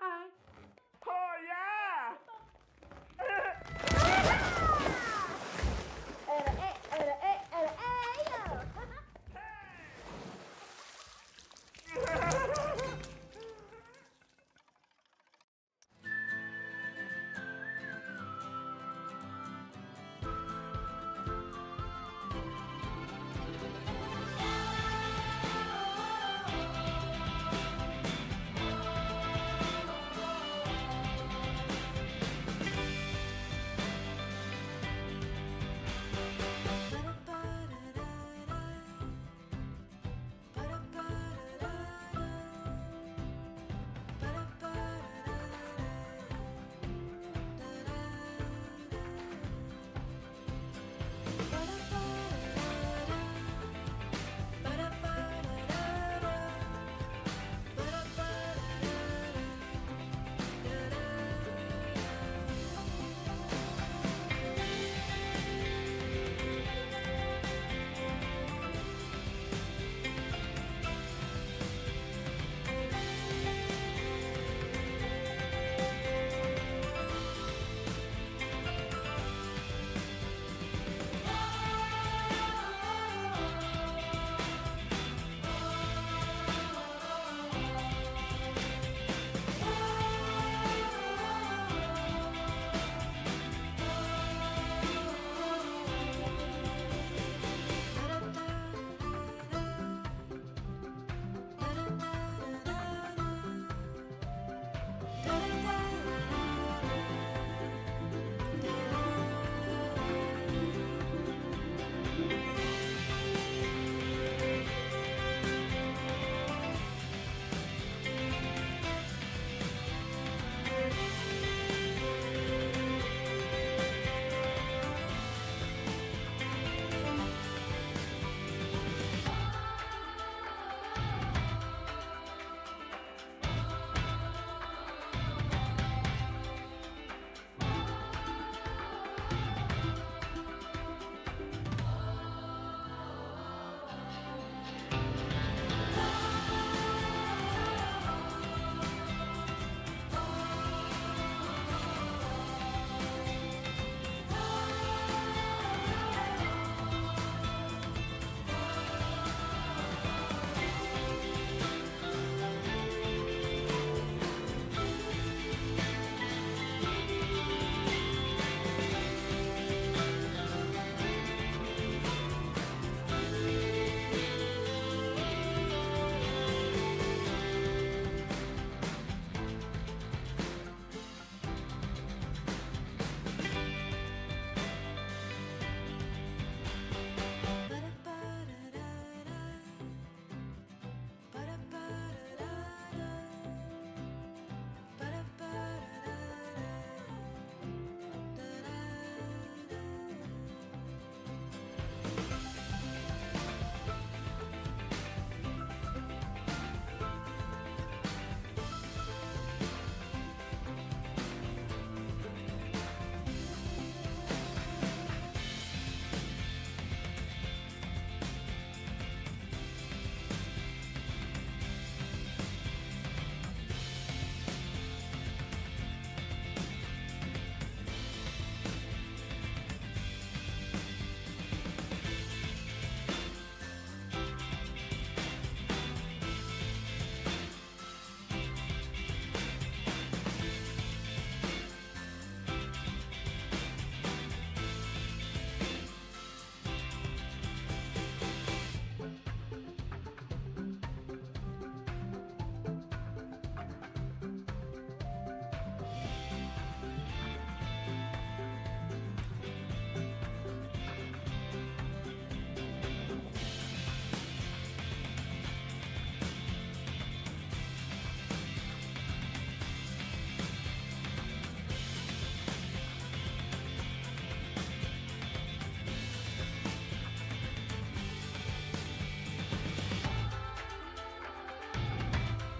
Oh yeah!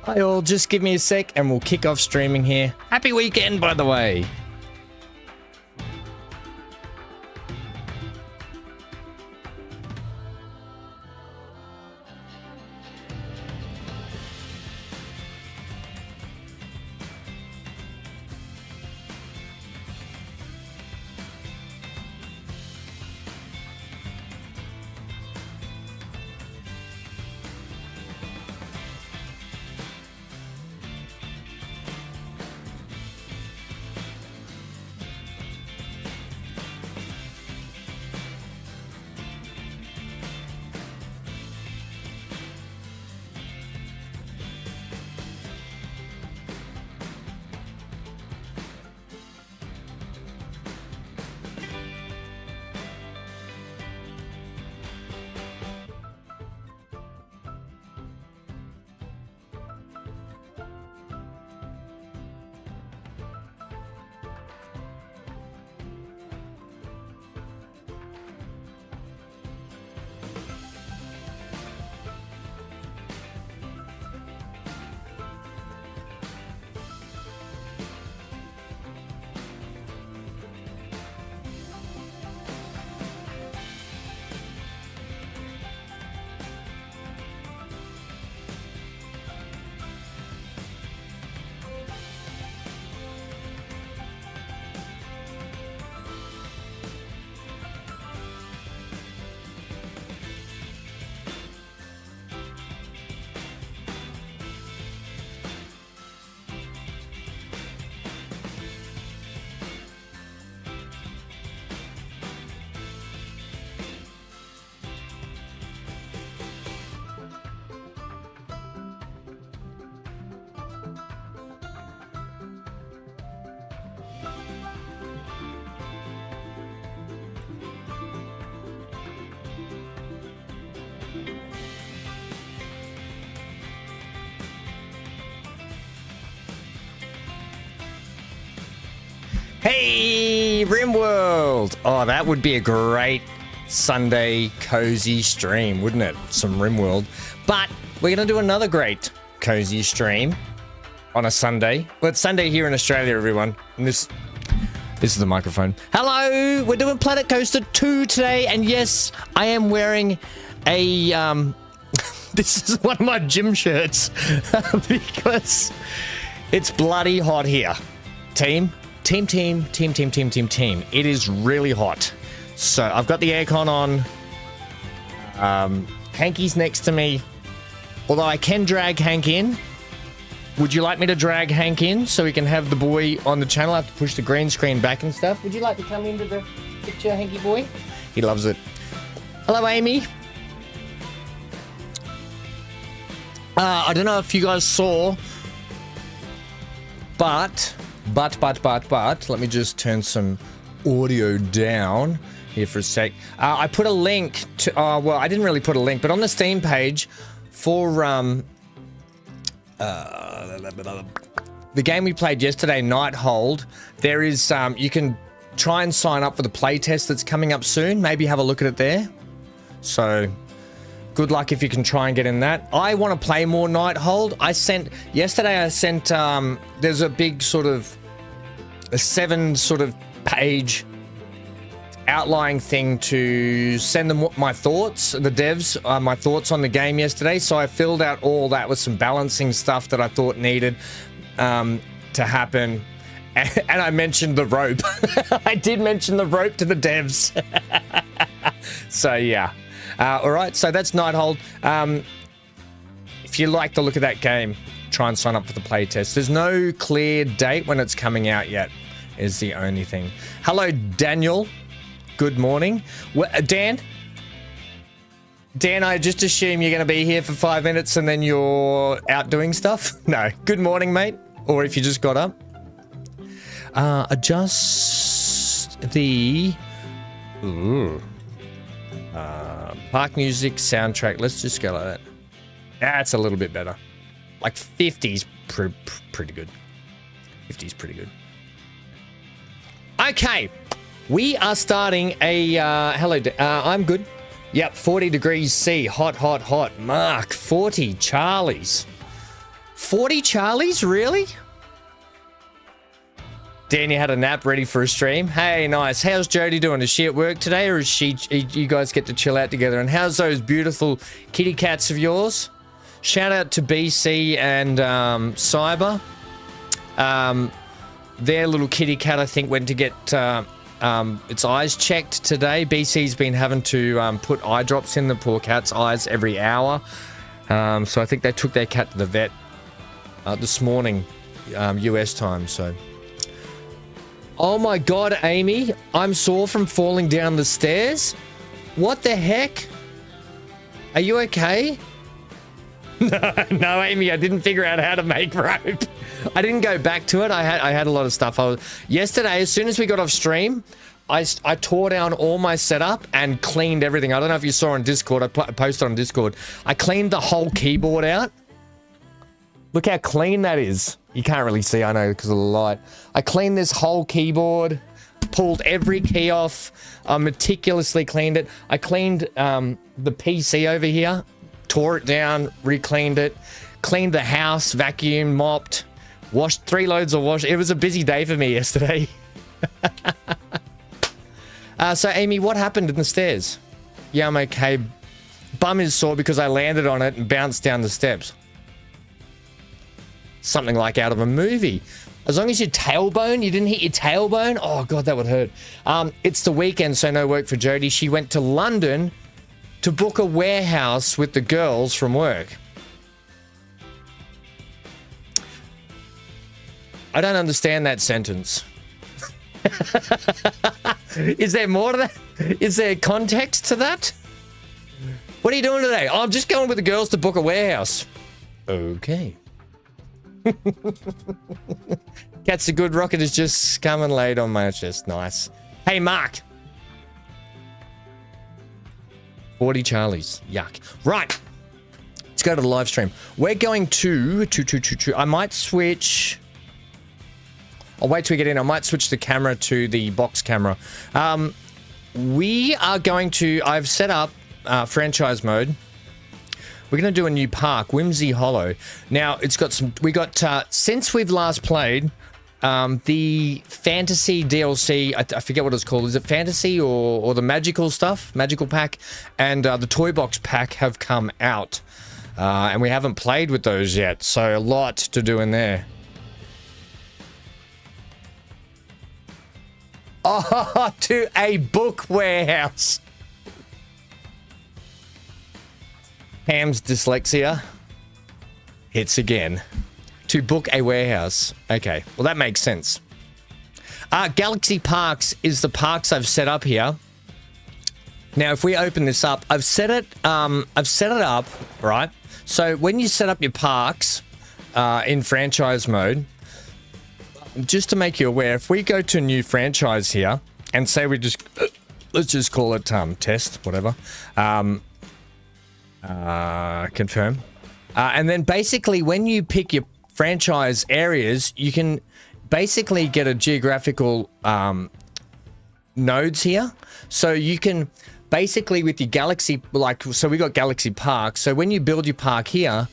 Hi all, just give me a sec and we'll kick off streaming here. Happy weekend, by the way. Hey, RimWorld! Oh, that would be a great Sunday cozy stream, wouldn't it? Some RimWorld. But we're going to do another great cozy stream on a Sunday. Well, it's Sunday here in Australia, everyone. And this is the microphone. Hello! We're doing Planet Coaster 2 today. And yes, I am wearing a... this is one of my gym shirts because it's bloody hot here. Team. It is really hot. So I've got the aircon on. Hanky's next to me. Although I can drag Hank in. Would you like me to drag Hank in so we can have the boy on the channel? I have to push the green screen back and stuff. Would you like to come into the picture, Hanky boy? He loves it. Hello, Amy. I don't know if you guys saw, but let me just turn some audio down here for a sec. I put a link to, well, I didn't really put a link, but on the Steam page for the game we played yesterday, Nighthold, there is, you can try and sign up for the playtest that's coming up soon. Maybe have a look at it there. So good luck if you can try and get in that. I want to play more Nighthold. Yesterday I sent, there's a big sort of, a 7 sort of page outline thing to send them my thoughts, the devs, my thoughts on the game yesterday. So I filled out all that with some balancing stuff that I thought needed to happen. And I mentioned the rope. I did mention the rope to the devs. So yeah. All right, so that's Nighthold. If you like the look of that game, try and sign up for the playtest. There's no clear date when it's coming out yet, is the only thing. Hello, Daniel. Good morning. Dan, I just assume you're going to be here for 5 minutes and then you're out doing stuff? No. Good morning, mate. Or if you just got up. Adjust the... park music soundtrack. Let's just go like that. That's a little bit better. Like 50's pretty good. 50's pretty good. Okay. We are starting a... hello. I'm good. Yep. 40 degrees C. Hot. Mark. 40 Charlies. 40 Charlies? Really? Danny had a nap ready for a stream. Hey, nice. How's Jody doing? Is she at work today, or is you guys get to chill out together? And how's those beautiful kitty cats of yours? Shout out to BC and Cyber. Their little kitty cat, I think, went to get its eyes checked today. BC's been having to put eye drops in the poor cat's eyes every hour. So I think they took their cat to the vet this morning, US time, so... Oh my god, Amy, I'm sore from falling down the stairs. What the heck? Are you okay? No, Amy, I didn't figure out how to make rope. I didn't go back to it. I had a lot of stuff. Yesterday, as soon as we got off stream, I tore down all my setup and cleaned everything. I don't know if you saw on Discord. I posted on Discord. I cleaned the whole keyboard out. Look how clean that is. You can't really see, I know, because of the light. I cleaned this whole keyboard, pulled every key off, I meticulously cleaned it. I cleaned the PC over here, tore it down, re-cleaned it, cleaned the house, vacuumed, mopped, washed 3 loads of wash. It was a busy day for me yesterday. So, Amy, what happened in the stairs? Yeah, I'm okay. Bum is sore because I landed on it and bounced down the steps. Something like out of a movie. As long as your tailbone, you didn't hit your tailbone. Oh god, that would hurt. It's the weekend, so no work for Jody. She went to London to book a warehouse with the girls from work. I don't understand that sentence. Is there more to that? Is there context to that? What are you doing today? Oh, I'm just going with the girls to book a warehouse. Okay. Cat's a good rocket is just come and laid on my chest. Nice. Hey, Mark. 40 Charlies. Yuck. Right. Let's go to the live stream. We're going to I might switch. I'll wait till we get in. I might switch the camera to the box camera. We are going to... I've set up franchise mode. We're going to do a new park, Whimsey Hollow. Now, it's got some... We got... since we've last played, the fantasy DLC... I forget what it's called. Is it fantasy or the magical stuff? Magical pack? And the Toybox pack have come out. And we haven't played with those yet. So, a lot to do in there. Oh, to a book warehouse. Ham's dyslexia hits again. To book a warehouse. Okay, well that makes sense. Galaxy Parks is the parks I've set up here. Now, if we open this up, I've set it up, right? So when you set up your parks in franchise mode, just to make you aware, if we go to new franchise here and say we just, let's just call it test, whatever, confirm. And then basically when you pick your franchise areas, you can basically get a geographical nodes here. So you can basically with your Galaxy, like, so we got Galaxy Park. So when you build your park here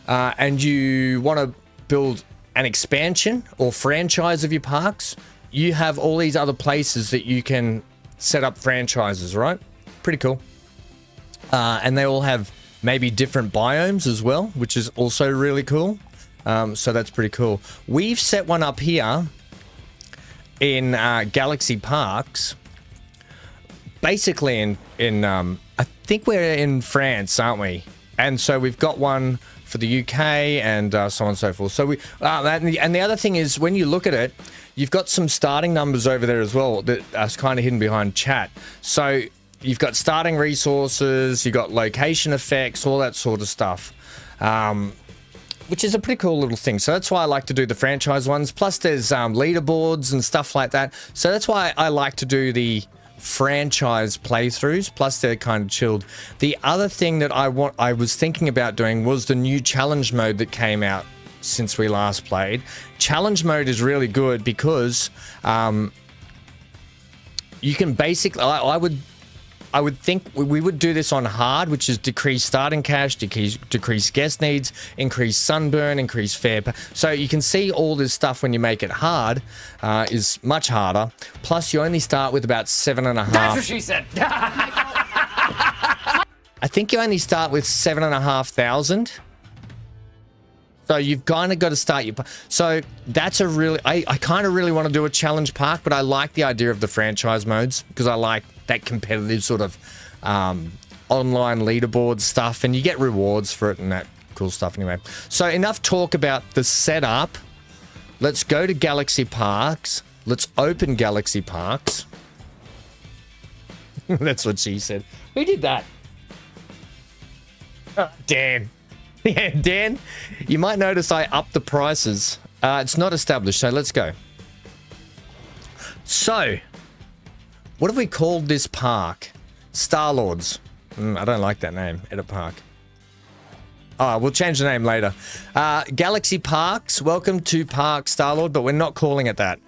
and you want to build an expansion or franchise of your parks, you have all these other places that you can set up franchises, right? Pretty cool. And they all have maybe different biomes as well, which is also really cool. So that's pretty cool. We've set one up here in Galaxy Parks. Basically in I think we're in France, aren't we? And so we've got one for the UK and so on and so forth. So we and the other thing is when you look at it, you've got some starting numbers over there as well that are kind of hidden behind chat. So you've got starting resources, you've got location effects, all that sort of stuff, which is a pretty cool little thing. So that's why I like to do the franchise ones. Plus there's leaderboards and stuff like that. So that's why I like to do the franchise playthroughs, plus they're kind of chilled. The other thing that I was thinking about doing was the new challenge mode that came out since we last played. Challenge mode is really good because you can basically, I would think we would do this on hard, which is decrease starting cash, decrease guest needs, increase sunburn, increase fare. So you can see all this stuff when you make it hard is much harder. Plus, you only start with about 7.5. That's what she said. I think you only start with 7,500. So you've kind of got to start your... So that's a really... I kind of really want to do a challenge park, but I like the idea of the franchise modes because I like that competitive sort of online leaderboard stuff, and you get rewards for it and that cool stuff anyway. So enough talk about the setup. Let's go to Galaxy Parks. Let's open Galaxy Parks. That's what she said. Who did that? Oh, Dan. Yeah, Dan, you might notice I upped the prices. It's not established, so let's go. So, what have we called this park? Star-Lords. I don't like that name. Edit park. Oh, we'll change the name later. Galaxy Parks. Welcome to Park Star-Lord, but we're not calling it that.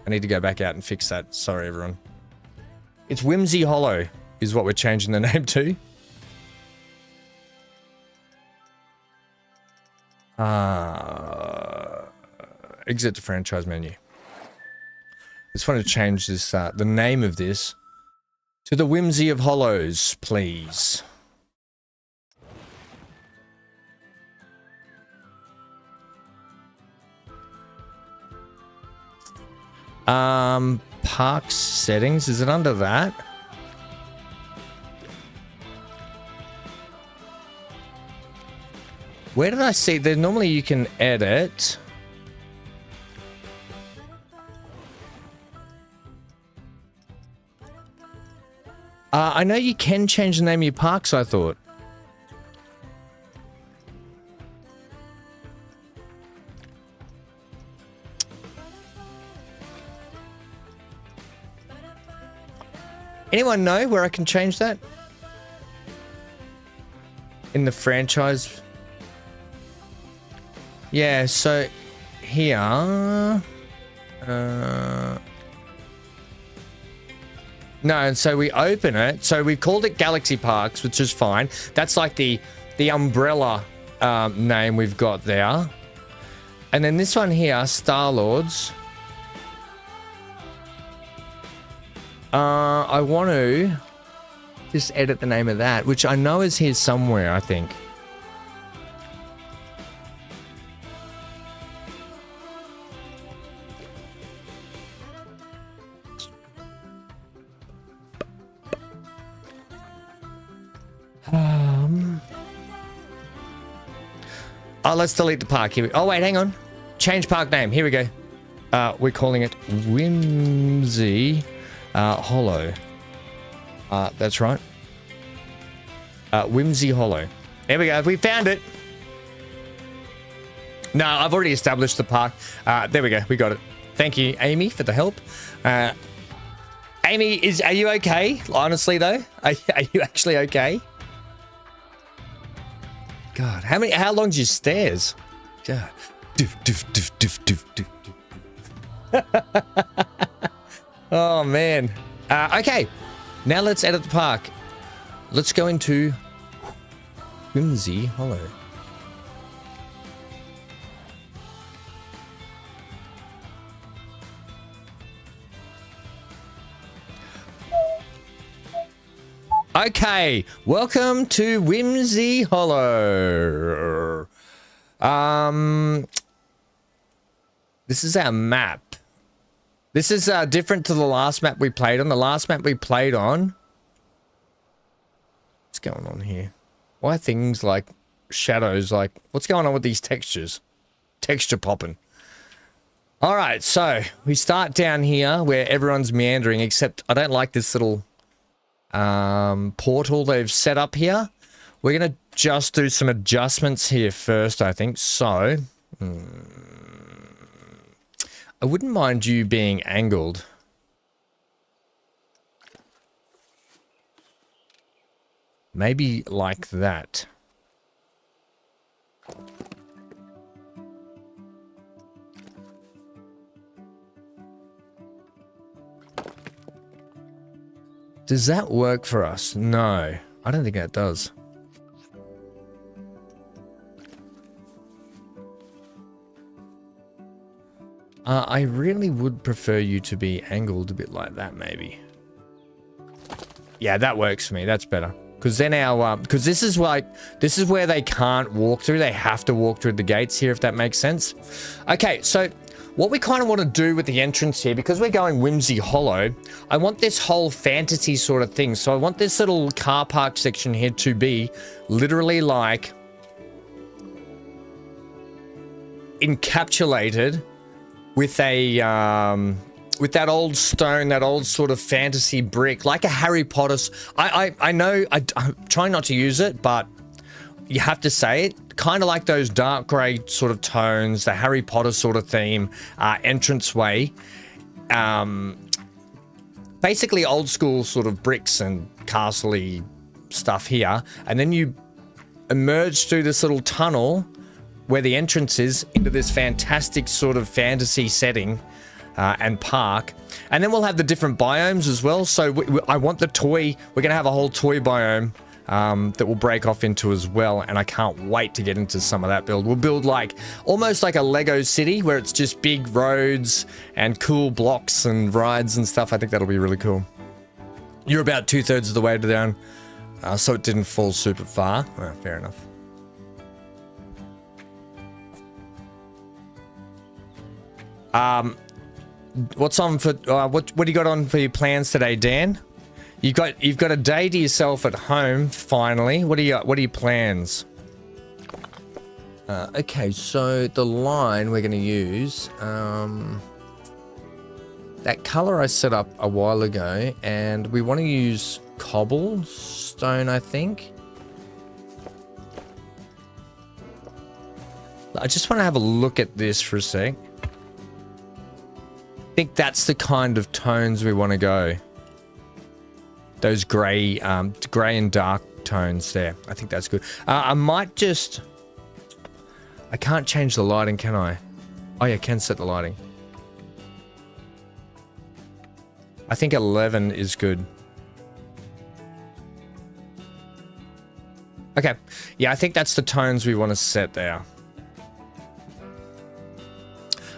I need to go back out and fix that. Sorry, everyone. It's Whimsey Hollow is what we're changing the name to. Exit the franchise menu. Just want to change this, the name of this to the Whimsey of Hollows, please. Park settings, is it under that? Where did I see? There normally you can edit. I know you can change the name of your parks, I thought. Anyone know where I can change that? In the franchise? Yeah, so here... No, and so we open it. So we've called it Galaxy Parks, which is fine. That's like the umbrella name we've got there. And then this one here, Star-Lords. I want to just edit the name of that, which I know is here somewhere, I think. Oh, let's delete the park here. Oh, wait, hang on. Change park name. Here we go. We're calling it Whimsey Hollow. That's right. Whimsey Hollow. There we go. We found it. No, I've already established the park. There we go. We got it. Thank you, Amy, for the help. Amy, are you okay? Honestly, though, are you actually okay? God, how long's your stairs? God. Oh, man. Okay. Now let's edit the park. Let's go into Whimsey Hollow. Okay, welcome to Whimsey Hollow. This is our map. This is different to the last map we played on. The last map we played on. What's going on here? Why are things like shadows? Like, what's going on with these textures? Texture popping. All right, so we start down here where everyone's meandering, except I don't like this little portal they've set up here. We're gonna just do some adjustments here first, I think. So I wouldn't mind you being angled. Maybe like that. Does that work for us? No, I don't think that does. I really would prefer you to be angled a bit like that, maybe. Yeah, that works for me. That's better. Because then our, because this is where they can't walk through. They have to walk through the gates here, if that makes sense. Okay, so what we kind of want to do with the entrance here, because we're going Whimsey Hollow, I want this whole fantasy sort of thing. So I want this little car park section here to be literally like encapsulated with a with that old stone, that old sort of fantasy brick, like a Harry Potter. I know I'm trying not to use it, but you have to say it. Kind of like those dark grey sort of tones, the Harry Potter sort of theme, entranceway. Basically old school sort of bricks and castle-y stuff here. And then you emerge through this little tunnel where the entrance is into this fantastic sort of fantasy setting and park. And then we'll have the different biomes as well. So I want the toy, we're going to have a whole toy biome that we'll break off into as well, and I can't wait to get into some of that build. We'll build like almost like a Lego city where it's just big roads and cool blocks and rides and stuff. I think that'll be really cool. You're about 2/3 of the way down, so it didn't fall super far. Oh, fair enough. What's on for what do you got on for your plans today, Dan? You've got a day to yourself at home finally. What are your plans? Okay, so the line we're going to use that color I set up a while ago, and we want to use cobblestone, I think. I just want to have a look at this for a sec. I think that's the kind of tones we want to go. Those grey and dark tones there. I think that's good. I might just... I can't change the lighting, can I? Oh yeah, I can set the lighting. I think 11 is good. Okay. Yeah, I think that's the tones we want to set there.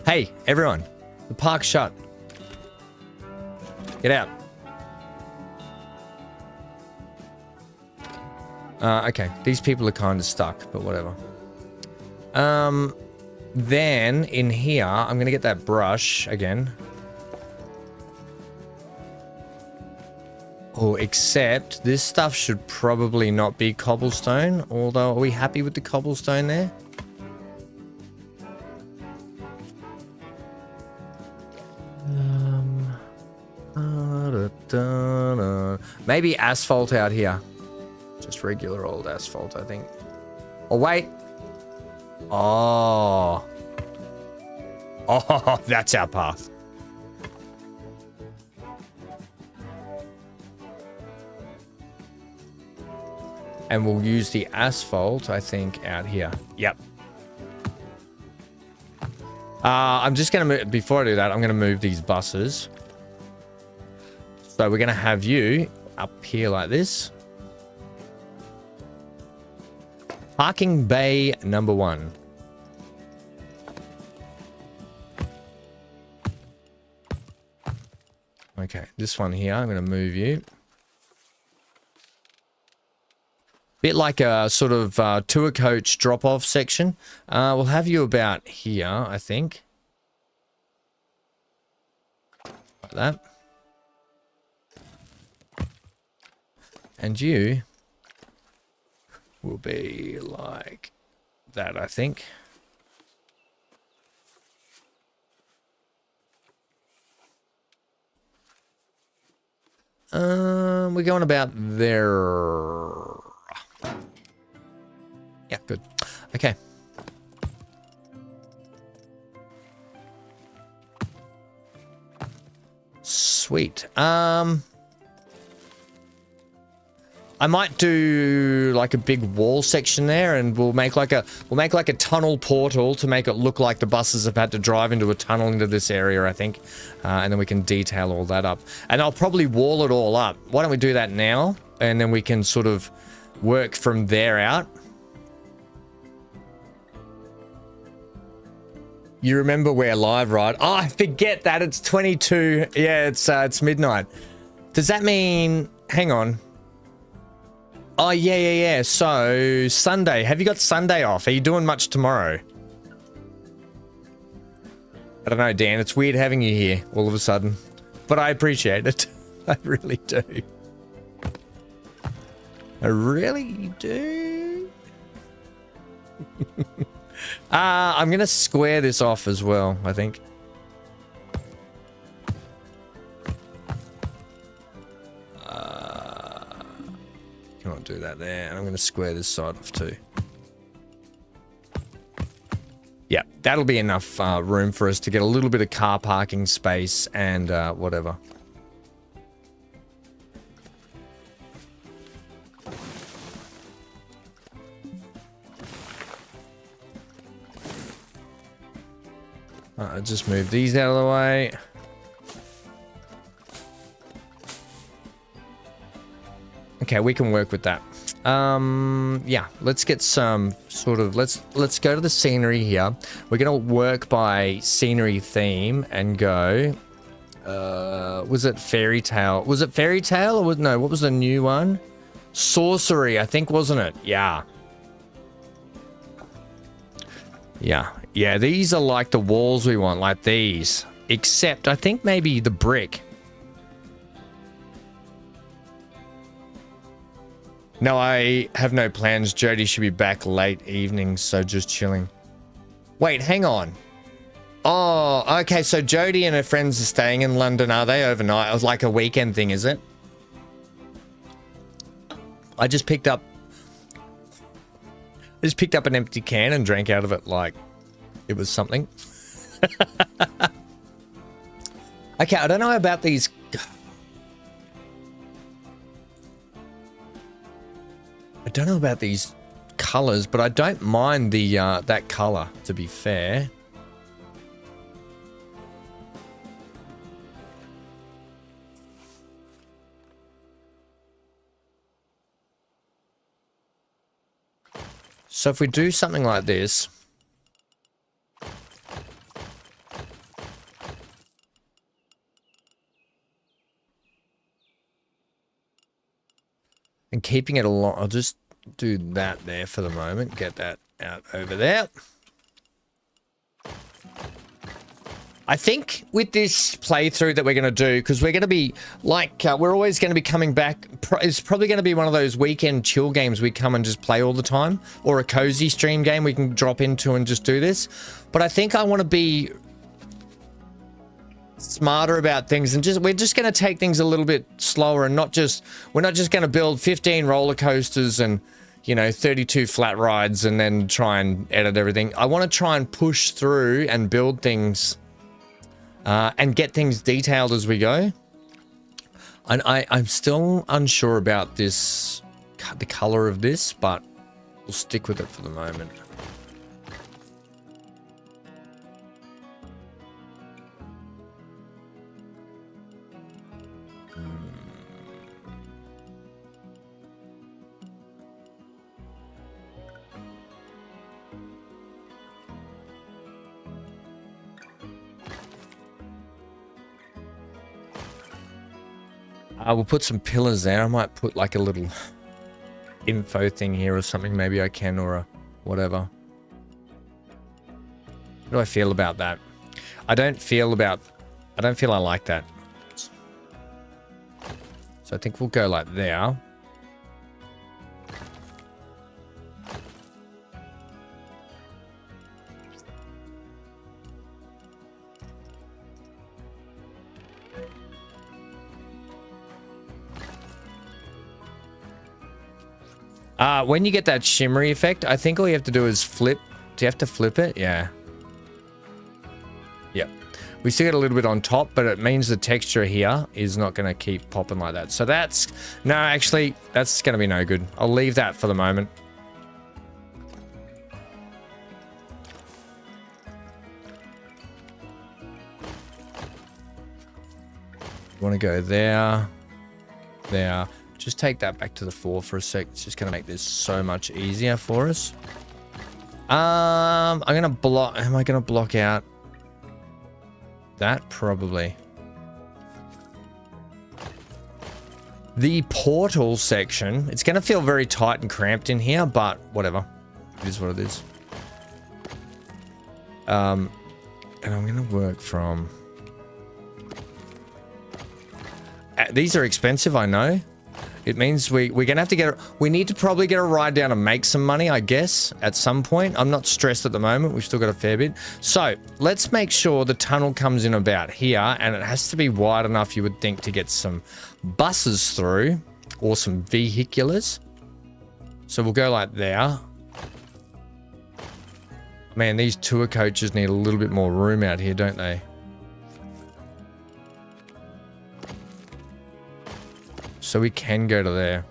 Hey, everyone. The park's shut. Get out. Okay. These people are kind of stuck, but whatever. Then in here, I'm going to get that brush again. Oh, except this stuff should probably not be cobblestone. Although, are we happy with the cobblestone there? Maybe asphalt out here. Just regular old asphalt, I think. Oh, wait. Oh. Oh, that's our path. And we'll use the asphalt, I think, out here. Yep. I'm just going to move, before I do that, I'm going to move these buses. So we're going to have you up here like this. Parking bay number 1. Okay, this one here, I'm going to move you. Bit like a sort of tour coach drop-off section. We'll have you about here, I think. Like that. And you will be like that, I think. We're going about there. Yeah, good. Okay. Sweet. I might do like a big wall section there, and we'll make like a tunnel portal to make it look like the buses have had to drive into a tunnel into this area, I think. And then we can detail all that up. And I'll probably wall it all up. Why don't we do that now? And then we can sort of work from there out. You remember we're live, right? Oh, I forget that it's 22. Yeah, it's midnight. Does that mean, hang on. Oh, yeah. So, Sunday. Have you got Sunday off? Are you doing much tomorrow? I don't know, Dan. It's weird having you here all of a sudden. But I appreciate it. I really do. I really do. I'm going to square this off as well, I think. Can't do that there. And I'm going to square this side off too. Yeah, that'll be enough room for us to get a little bit of car parking space and whatever. I'll just move these out of the way. Okay, we can work with that. Yeah, let's get some sort of, let's go to the scenery here. We're gonna work by scenery theme and go, was it fairy tale? Was it fairy tale or was, no, what was the new one? Sorcery, I think, wasn't it? Yeah. Yeah, these are like the walls we want, like these. Except, I think maybe the brick. No, I have no plans. Jody should be back late evening, so just chilling. Wait, hang on. Oh, okay, so Jody and her friends are staying in London, are they, overnight? It was like a weekend thing, is it? I just picked up an empty can and drank out of it like it was something. Okay, I don't know about these. I don't know about these colors, but I don't mind the that color, to be fair. So if we do something like this, and keeping it along, I'll just do that there for the moment. Get that out over there. I think with this playthrough that we're going to do, because we're going to be, like, we're always going to be coming back, it's probably going to be one of those weekend chill games we come and just play all the time, or a cozy stream game we can drop into and just do this. But I think I want to be smarter about things, and we're just going to take things a little bit slower, and we're not just going to build 15 roller coasters and, you know, 32 flat rides and then try and edit everything. I want to try and push through and build things and get things detailed as we go. And I'm still unsure about this, the color of this, but we'll stick with it for the moment. We'll put some pillars there. I might put like a little info thing here or something. Maybe I can, or a whatever. How do I feel about that? I don't feel I like that. So I think we'll go like there. When you get that shimmery effect, I think all you have to do is flip. Do you have to flip it? Yeah. Yep. We still get a little bit on top, but it means the texture here is not going to keep popping like that. So that's... No, actually, that's going to be no good. I'll leave that for the moment. Want to go there. There. Just take that back to the 4 for a sec. It's just going to make this so much easier for us. I'm going to block... Am I going to block out that? Probably. The portal section. It's going to feel very tight and cramped in here, but whatever. It is what it is. And I'm going to work from... These are expensive, I know. It means we're going to have to we need to probably get a ride down and make some money, I guess, at some point. I'm not stressed at the moment. We've still got a fair bit. So let's make sure the tunnel comes in about here, and it has to be wide enough, you would think, to get some buses through or some vehiculars. So we'll go like there. Man, these tour coaches need a little bit more room out here, don't they? So we can go to there.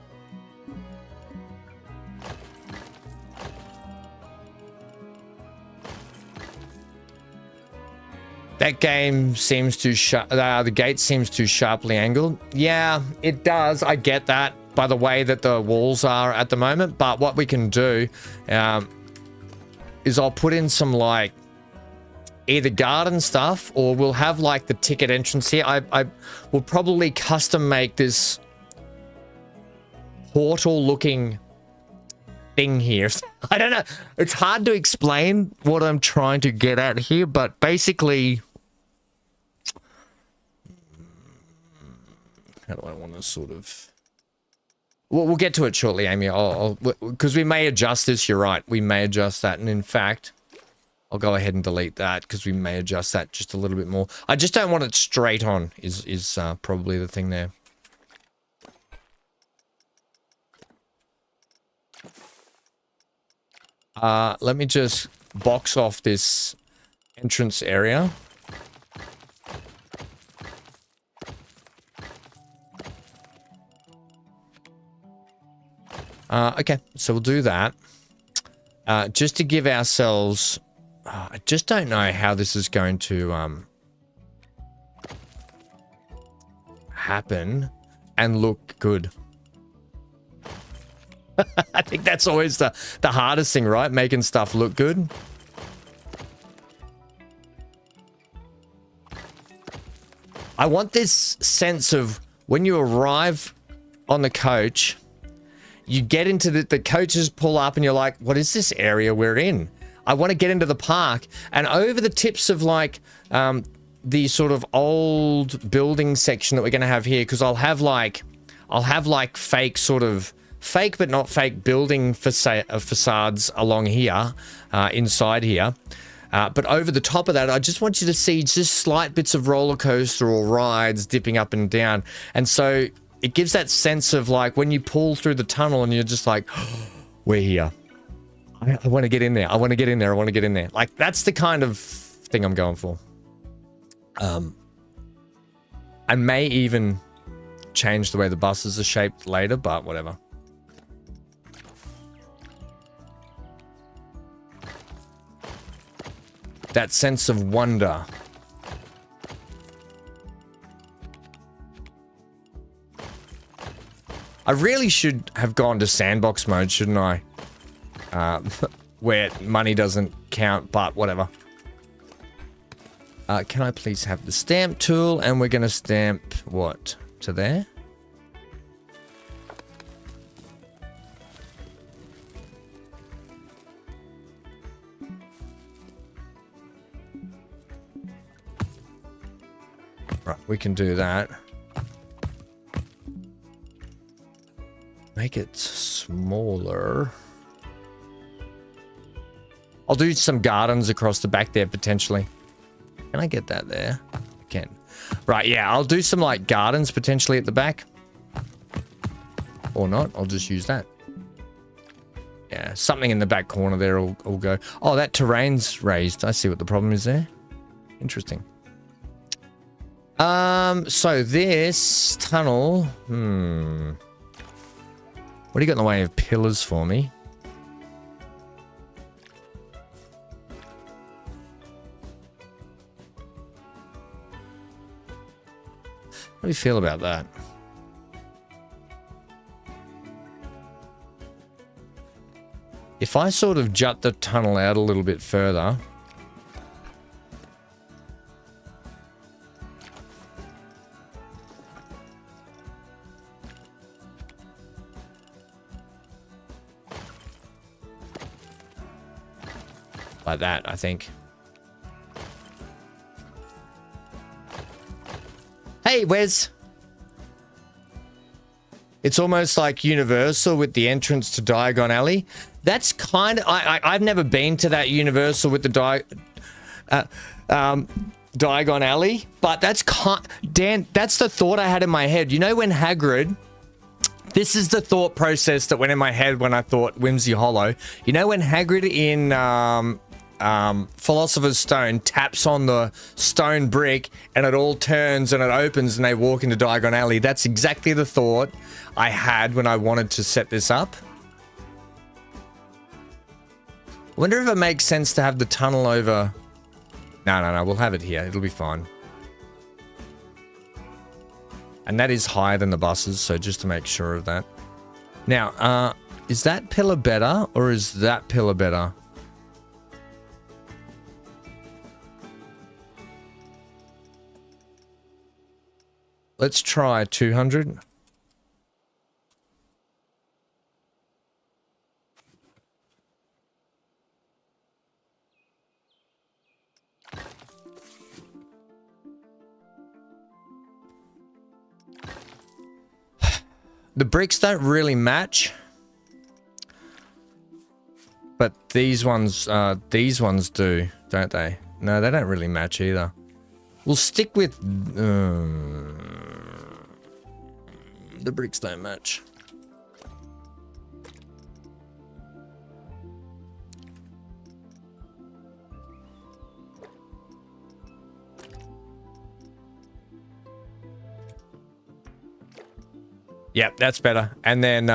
That game seems too the gate seems too sharply angled. Yeah, it does. I get that by the way that the walls are at the moment. But what we can do is I'll put in some like either garden stuff, or we'll have like the ticket entrance here. I will probably custom make this portal looking thing here. I don't know. It's hard to explain what I'm trying to get at here, but basically, how do I want to sort of... We'll get to it shortly, Amy. Because we may adjust this. You're right. We may adjust that. And in fact, I'll go ahead and delete that because we may adjust that just a little bit more. I just don't want it straight on is probably the thing there. Let me just box off this entrance area. Okay, so we'll do that. Just to give ourselves... I just don't know how this is going to happen and look good. I think that's always the hardest thing, right? Making stuff look good. I want this sense of when you arrive on the coach, you get into the coaches pull up and you're like, what is this area we're in? I want to get into the park. And over the tips of like the sort of old building section that we're going to have here, because I'll have like fake sort of fake but not fake building facades along here, inside here. But over the top of that, I just want you to see just slight bits of roller coaster or rides dipping up and down. And so it gives that sense of like when you pull through the tunnel and you're just like, oh, we're here. I want to get in there. I want to get in there. I want to get in there. Like that's the kind of thing I'm going for. I may even change the way the buses are shaped later, but whatever. That sense of wonder. I really should have gone to sandbox mode, shouldn't I? Where money doesn't count, but whatever. Can I please have the stamp tool? And we're going to stamp what? To there? Right, we can do that. Make it smaller. I'll do some gardens across the back there, potentially. Can I get that there? I can. Right, yeah, I'll do some, like, gardens, potentially, at the back. Or not, I'll just use that. Yeah, something in the back corner there will go. Oh, that terrain's raised. I see what the problem is there. Interesting. So this tunnel, what do you got in the way of pillars for me? How do you feel about that? If I sort of jut the tunnel out a little bit further. Like that, I think. Hey, Wes. It's almost like Universal with the entrance to Diagon Alley. That's kind of... I've never been to that Universal with the Diagon Alley, but that's Dan, that's the thought I had in my head. You know when Hagrid... This is the thought process that went in my head when I thought Whimsey Hollow. You know when Hagrid in... Philosopher's Stone taps on the stone brick and it all turns and it opens and they walk into Diagon Alley. That's exactly the thought I had when I wanted to set this up. I wonder if it makes sense to have the tunnel over... No, we'll have it here. It'll be fine. And that is higher than the buses, so just to make sure of that. Now, is that pillar better or is that pillar better? Let's try 200. The bricks don't really match. But these ones do, don't they? No, they don't really match either. We'll stick with... the bricks don't match. Yep, that's better. And then...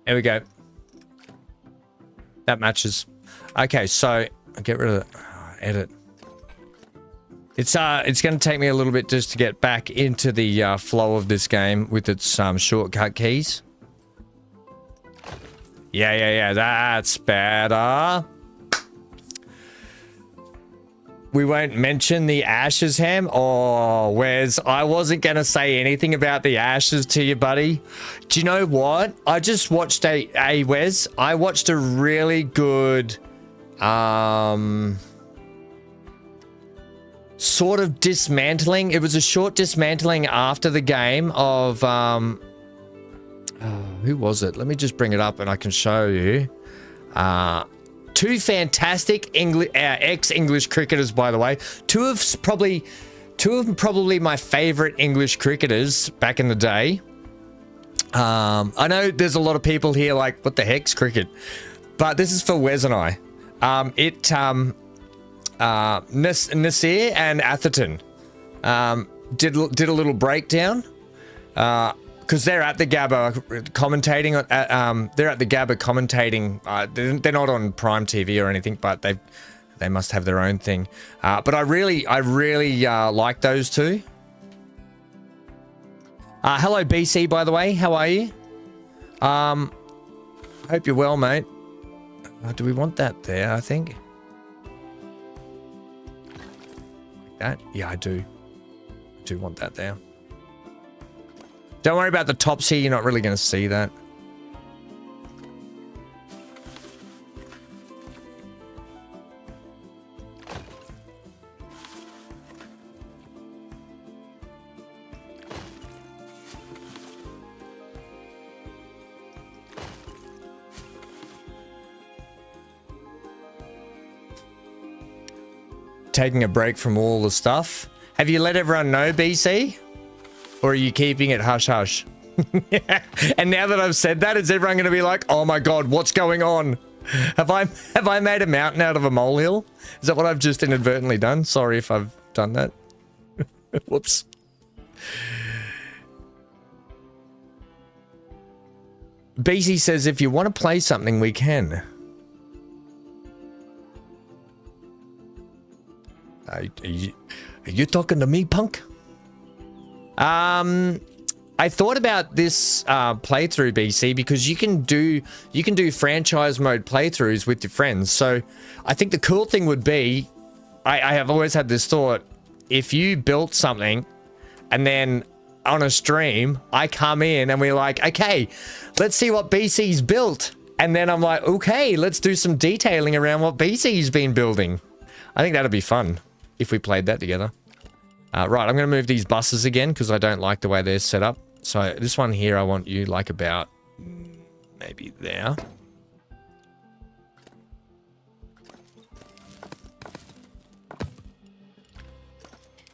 there we go. That matches. Okay, so I'll get rid of it. Edit. It's going to take me a little bit just to get back into the flow of this game with its shortcut keys. Yeah. That's better. We won't mention the ashes, Ham. Oh, Wes, I wasn't going to say anything about the ashes to you, buddy. Do you know what? I just watched Wes, I watched a really good sort of dismantling. It was a short dismantling after the game of who was it? Let me just bring it up and I can show you. Two fantastic ex-English cricketers, by the way. Two of them probably my favorite English cricketers back in the day. I know there's a lot of people here like, what the heck's cricket? But this is for Wes and I. Nasir and Atherton did a little breakdown. Because they're at the Gabba commentating. They're at the Gabba commentating. They're not on Prime TV or anything, but they must have their own thing. But I really like those two. Hello BC, by the way. How are you? Hope you're well, mate. Do we want that there? I think. Like that? Yeah, I do. I do want that there. Don't worry about the tops here. You're not really going to see that. Taking a break from all the stuff. Have you let everyone know, BC? Or are you keeping it hush-hush? And now that I've said that, is everyone going to be like, oh my God, what's going on? Have I made a mountain out of a molehill? Is that what I've just inadvertently done? Sorry if I've done that. Whoops. BC says, if you want to play something, we can. Are you talking to me, punk? I thought about this playthrough, BC, because you can do franchise mode playthroughs with your friends. So I think the cool thing would be, I have always had this thought, if you built something and then on a stream, I come in and we're like, okay, let's see what BC's built. And then I'm like, okay, let's do some detailing around what BC's been building. I think that'd be fun if we played that together. Right, I'm going to move these buses again because I don't like the way they're set up. So this one here, I want you like about maybe there.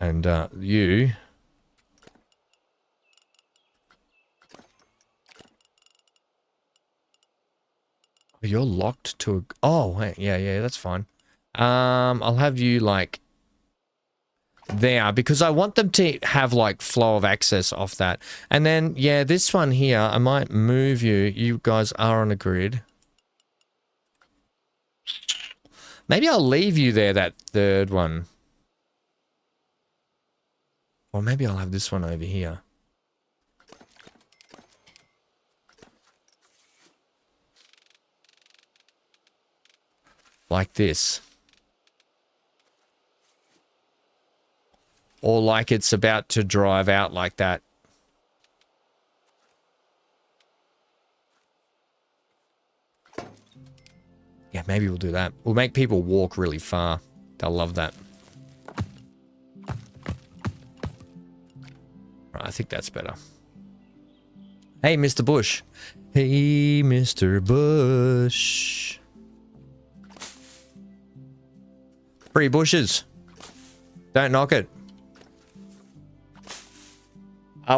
And you. You're locked to a... Oh, wait, yeah, that's fine. I'll have you like... there, because I want them to have like flow of access off that. And then, yeah, this one here, I might move you. You guys are on a grid. Maybe I'll leave you there, that third one. Or maybe I'll have this one over here. Like this. Or like it's about to drive out like that. Yeah, maybe we'll do that. We'll make people walk really far. They'll love that. Right, I think that's better. Hey, Mr. Bush. Hey, Mr. Bush. Free bushes. Don't knock it.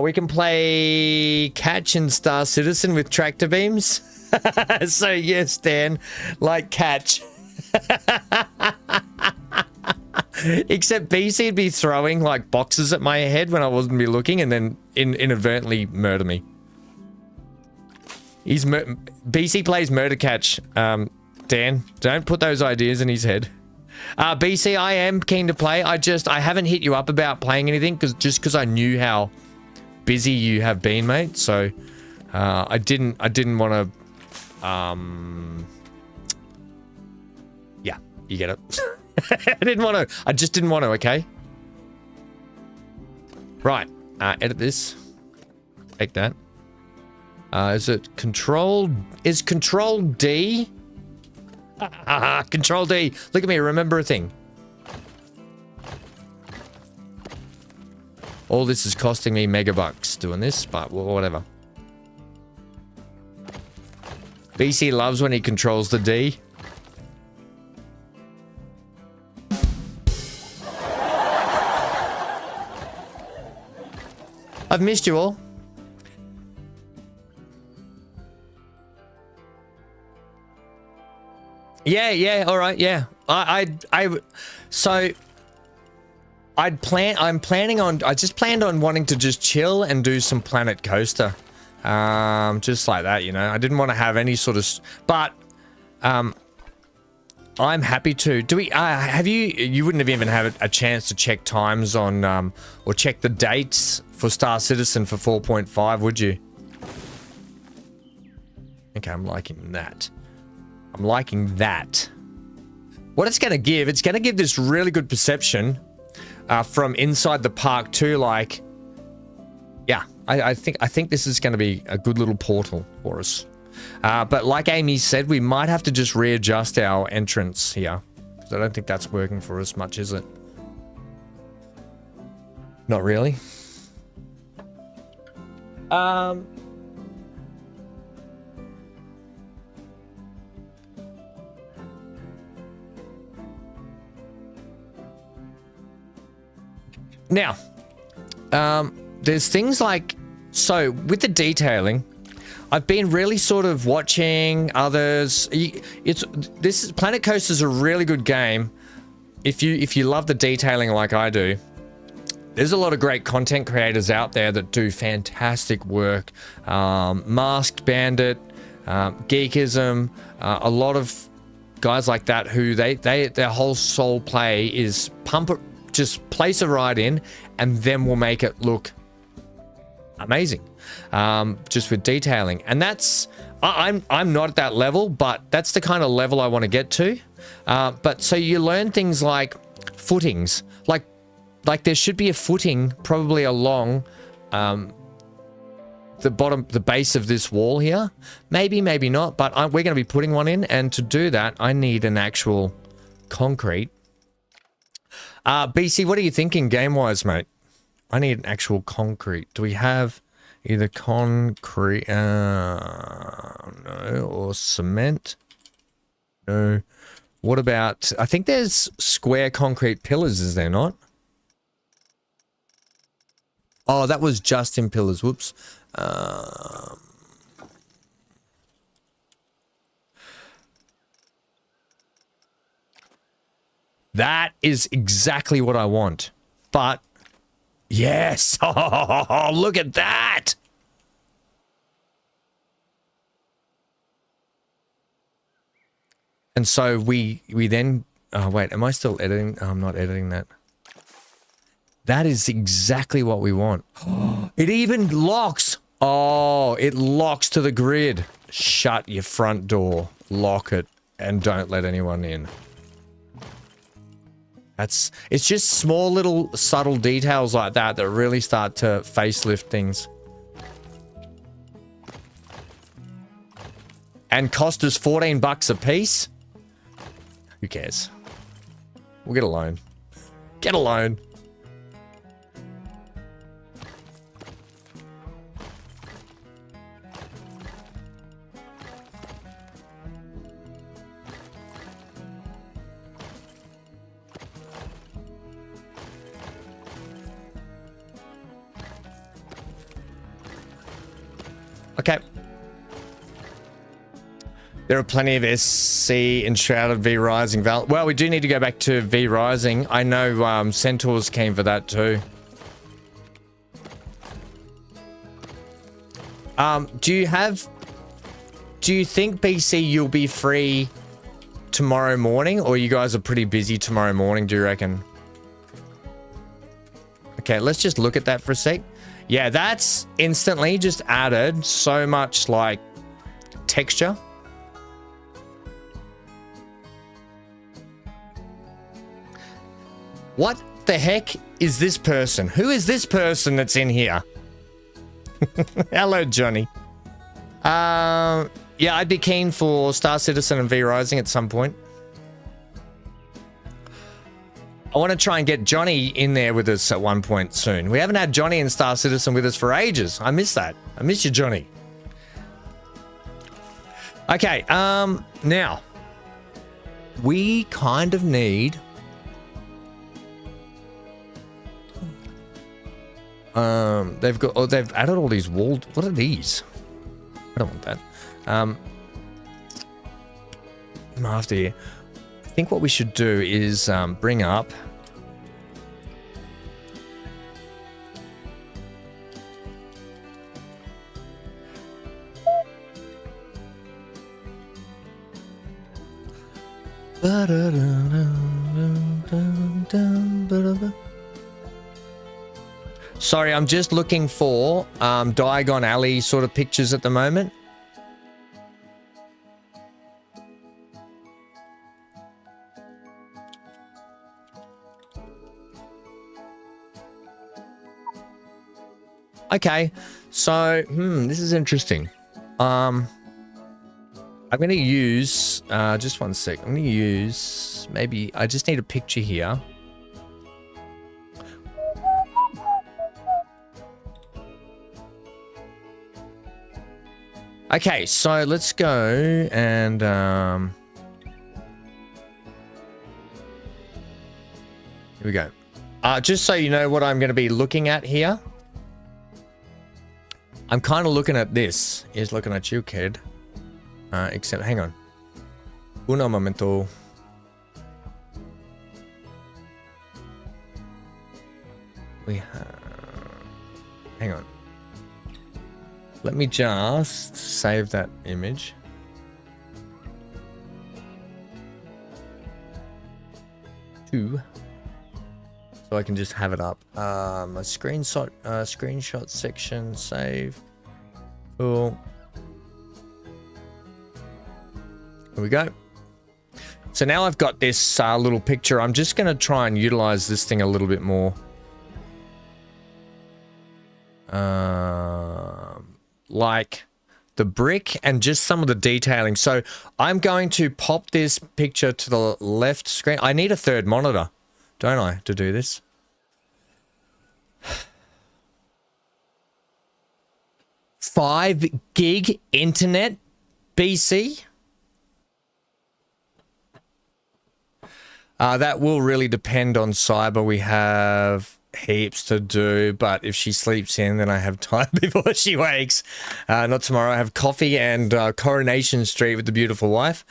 We can play Catch and Star Citizen with tractor beams. So yes, Dan, like Catch. Except BC'd be throwing like boxes at my head when I wasn't be looking, and then inadvertently murder me. BC plays Murder Catch. Dan, don't put those ideas in his head. BC, I am keen to play. I haven't hit you up about playing anything because I knew how busy you have been, mate. So I didn't want to. Yeah, you get it. I just didn't want to. Okay. Right. Edit this. Take that. Is it Control? Is Control D? Control D. Look at me. Remember a thing. All this is costing me megabucks doing this, but whatever. BC loves when he controls the D. I've missed you all. Yeah, all right, yeah. I just planned on wanting to just chill and do some Planet Coaster. Just like that, you know. I didn't want to have any sort of, but I'm happy to. Do we have you wouldn't have even had a chance to check times on or check the dates for Star Citizen for 4.5, would you? Okay, I'm liking that. I'm liking that. What it's going to give this really good perception from inside the park too. Like, yeah, I think this is going to be a good little portal for us. But like Amy said, we might have to just readjust our entrance here. I don't think that's working for us much, is it? Not really. Now, there's things like, so with the detailing, I've been really sort of watching others. Planet Coaster is a really good game. If you love the detailing like I do, there's a lot of great content creators out there that do fantastic work. Masked Bandit, Geekism, a lot of guys like that who their whole sole play is just place a ride in and then we'll make it look amazing, just with detailing. And that's I'm not at that level, but that's the kind of level I want to get to. But so you learn things like footings, like there should be a footing probably along the base of this wall here. Maybe not, but we're going to be putting one in, and to do that I need an actual concrete. BC, what are you thinking game-wise, mate? I need an actual concrete. Do we have either concrete, no, or cement? No. What about, I think there's square concrete pillars, is there not? Oh, that was just in pillars, whoops. That is exactly what I want. But, yes! Oh, look at that! And so we then... Oh, wait, am I still editing? Oh, I'm not editing that. That is exactly what we want. It even locks! Oh, it locks to the grid. Shut your front door, lock it, and don't let anyone in. It's just small little subtle details like that that really start to facelift things. And cost us 14 bucks a piece? Who cares? We'll get a loan. Get a loan. Okay. There are plenty of SC enshrouded V Rising. Well, we do need to go back to V Rising. I know Centaurs came for that too. Do you think, BC, you'll be free tomorrow morning, or you guys are pretty busy tomorrow morning, do you reckon? Okay, let's just look at that for a sec. Yeah, that's instantly just added so much like texture. What the heck is this person? Who is this person that's in here? Hello, Johnny. Yeah, I'd be keen for Star Citizen and V Rising at some point. I want to try and get Johnny in there with us at one point soon. We haven't had Johnny and Star Citizen with us for ages. I miss that. I miss you, Johnny. Okay, now we kind of need they've added all these walled. What are these? I don't want that. After here, I think what we should do is bring up. Sorry, I'm just looking for Diagon Alley sort of pictures at the moment. Okay, so this is interesting. I'm going to use just one sec. I'm going to use maybe I just need a picture here. Okay, so let's go and here we go. Just so you know what I'm going to be looking at here. I'm kind of looking at this. He's looking at you, kid. Except, hang on. Uno momento. We have... Hang on. Let me just save that image. So I can just have it up. A screenshot section, save. Cool. Here we go. So now I've got this little picture. I'm just going to try and utilize this thing a little bit more. Like the brick and just some of the detailing. So I'm going to pop this picture to the left screen. I need a third monitor, don't I, to do this? 5 gig internet, BC? That will really depend on Cyber. We have heaps to do, but if she sleeps in, then I have time before she wakes. Not tomorrow. I have coffee and Coronation Street with the beautiful wife.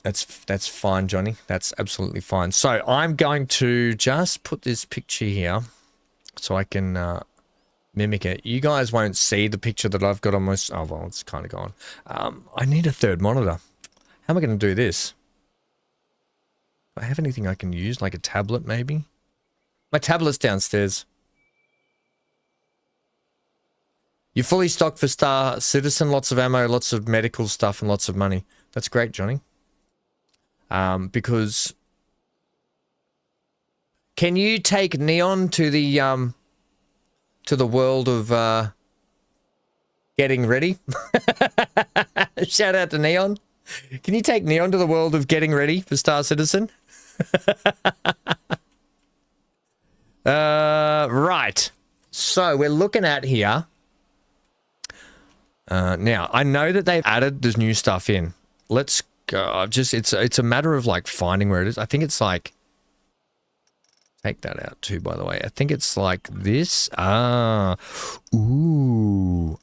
That's fine, Johnny. That's absolutely fine. So I'm going to just put this picture here so I can mimic it. You guys won't see the picture that I've got on my... Oh, well, it's kind of gone. I need a third monitor. How am I going to do this? Do I have anything I can use, like a tablet maybe? My tablet's downstairs. You're fully stocked for Star Citizen, lots of ammo, lots of medical stuff, and lots of money. That's great, Johnny. Because... Can you take Neon to the world of getting ready? Shout out to Neon. Can you take Neon to the world of getting ready for Star Citizen? Right. So we're looking at here. Now, I know that they've added this new stuff in. Let's go. It's a matter of like finding where it is. I think it's like... Take that out too, by the way. I think it's like this. Ooh.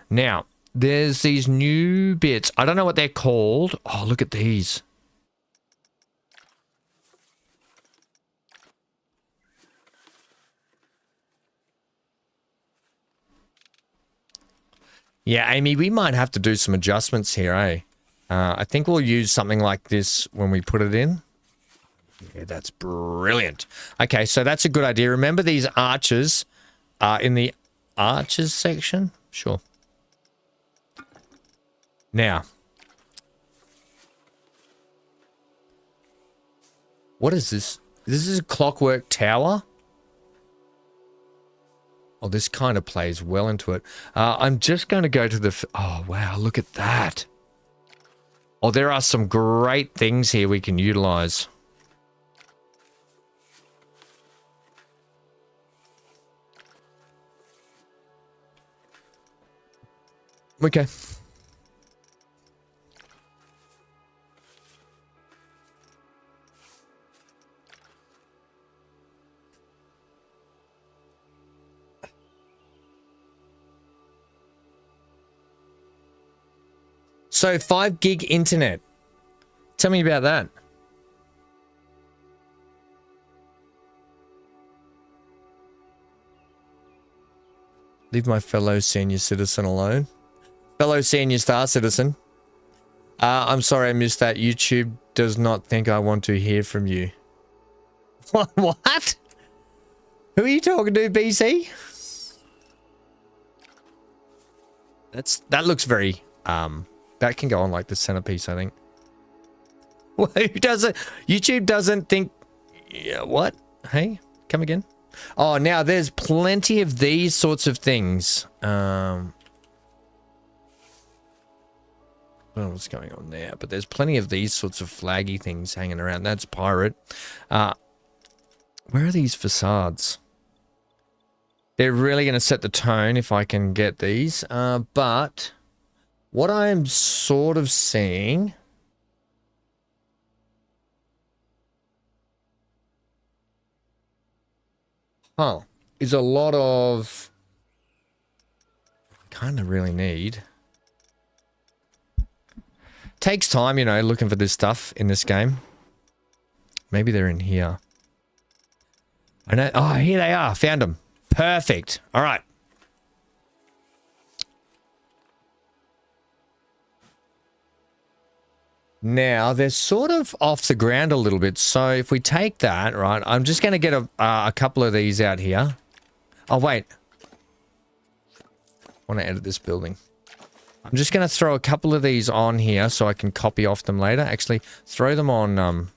Now, there's these new bits. I don't know what they're called. Oh, look at these. Yeah, Amy, we might have to do some adjustments here, eh? I think we'll use something like this when we put it in. Yeah, that's brilliant. Okay, so that's a good idea. Remember these arches are in the arches section? Sure. Now, what is this? This is a clockwork tower. Oh, this kind of plays well into it. I'm just going to go to the... Oh, wow, look at that. Oh, there are some great things here we can utilize. Okay. So 5 gig internet. Tell me about that. Leave my fellow senior citizen alone. Fellow senior star citizen. I'm sorry I missed that. YouTube does not think I want to hear from you. What? Who are you talking to, BC? That looks very that can go on like the centerpiece, I think. Well, who doesn't? YouTube doesn't think. Yeah, what? Hey, come again? Oh, now there's plenty of these sorts of things. I don't know what's going on there, but there's plenty of these sorts of flaggy things hanging around. That's pirate. Where are these facades? They're really going to set the tone if I can get these. But what I'm sort of seeing... is a lot of... kind of really need... Takes time, you know, looking for this stuff in this game. Maybe they're in here. I know. Oh, here they are. Found them. Perfect. All right. Now, they're sort of off the ground a little bit. So if we take that, right, I'm just going to get a couple of these out here. Oh, wait. I want to edit this building. I'm just going to throw a couple of these on here so I can copy off them later. Actually, throw them on...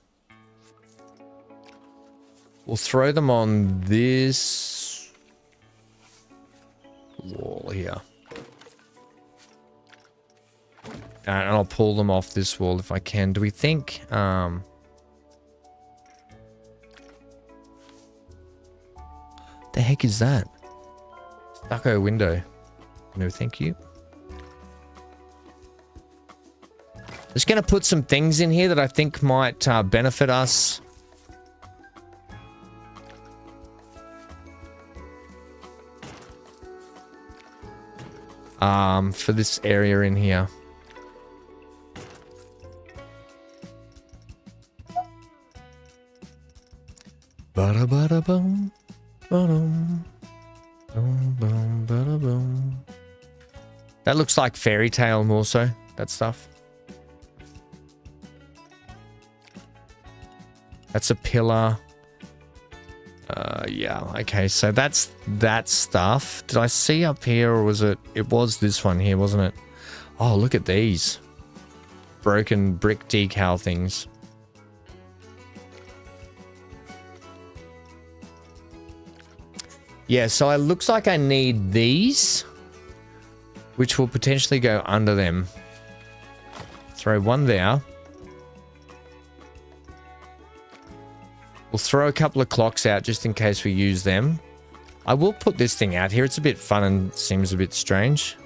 we'll throw them on this wall here. And I'll pull them off this wall if I can. Do we think... the heck is that? Stucco window. No, thank you. Just going to put some things in here that I think might benefit us. For this area in here. Ba-da-ba-da-bum, ba-dum, bum, ba-da-bum. That looks like fairy tale more so, that stuff. That's a pillar. Yeah, okay, so that's that stuff. Did I see up here, or was it... It was this one here, wasn't it? Oh, look at these. Broken brick decal things. Yeah, so it looks like I need these, which will potentially go under them. Throw one there. We'll throw a couple of clocks out just in case we use them. I will put this thing out here. It's a bit fun and seems a bit strange.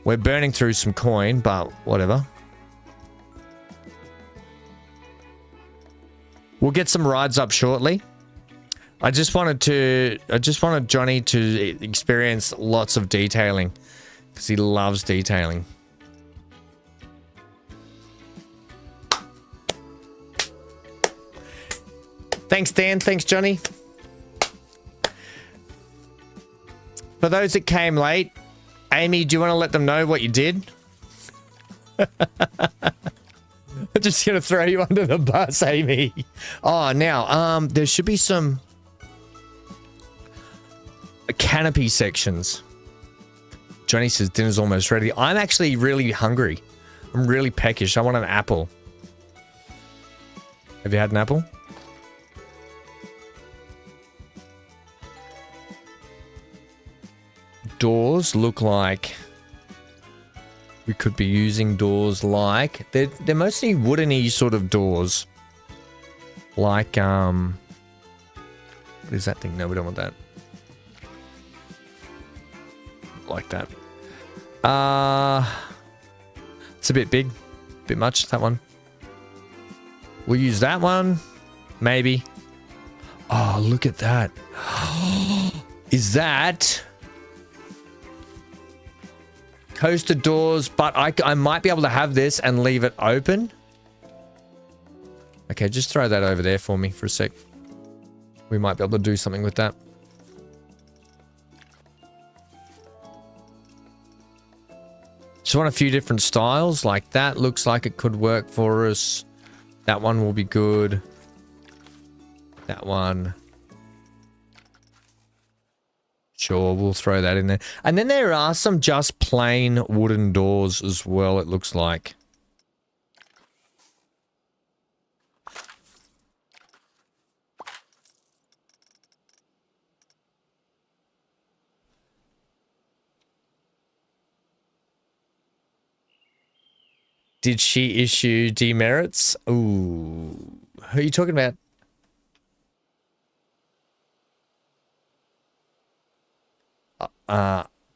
We're burning through some coin, but whatever. We'll get some rides up shortly. I just wanted Johnny to experience lots of detailing because he loves detailing. Thanks, Dan. Thanks, Johnny. For those that came late, Amy, do you want to let them know what you did? I'm just gonna throw you under the bus, Amy. Oh, now, there should be some canopy sections. Johnny says dinner's almost ready. I'm actually really hungry. I'm really peckish. I want an apple. Have you had an apple? Doors look like we could be using doors like they're mostly woodeny sort of doors. Like what is that thing? No, we don't want that. Like that. It's a bit big, a bit much, that one. We'll use that one, maybe. Oh, look at that. Is that coaster doors? But I might be able to have this and leave it open. Okay, just throw that over there for me for a sec. We might be able to do something with that. Just want a few different styles. Like that looks like it could work for us. That one will be good. That one. Sure, we'll throw that in there. And then there are some just plain wooden doors as well, it looks like. Did she issue demerits? Ooh. Who are you talking about?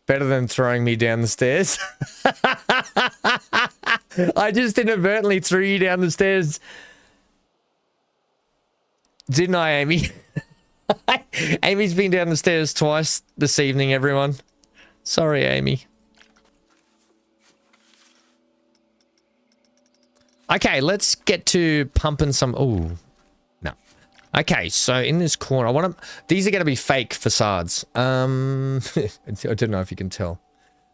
Better than throwing me down the stairs. I just inadvertently threw you down the stairs. Didn't I, Amy? Amy's been down the stairs twice this evening, everyone. Sorry, Amy. Okay, let's get to pumping some... Ooh, no. Okay, so in this corner, I want to... These are going to be fake facades. I don't know if you can tell.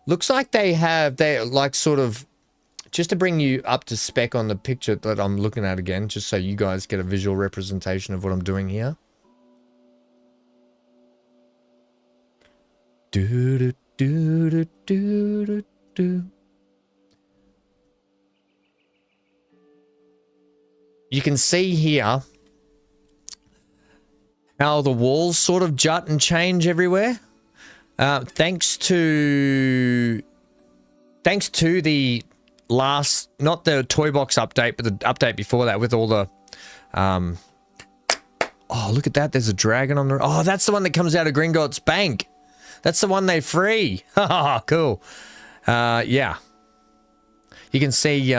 Looks like they're like sort of... Just to bring you up to spec on the picture that I'm looking at again, just so you guys get a visual representation of what I'm doing here. Do-do-do-do-do-do-do. You can see here how the walls sort of jut and change everywhere. Thanks to the last, not the Toybox update, but the update before that with all the... oh, look at that. There's a dragon on the... Oh, that's the one that comes out of Gringotts Bank. That's the one they free. Haha, cool. Yeah. You can see...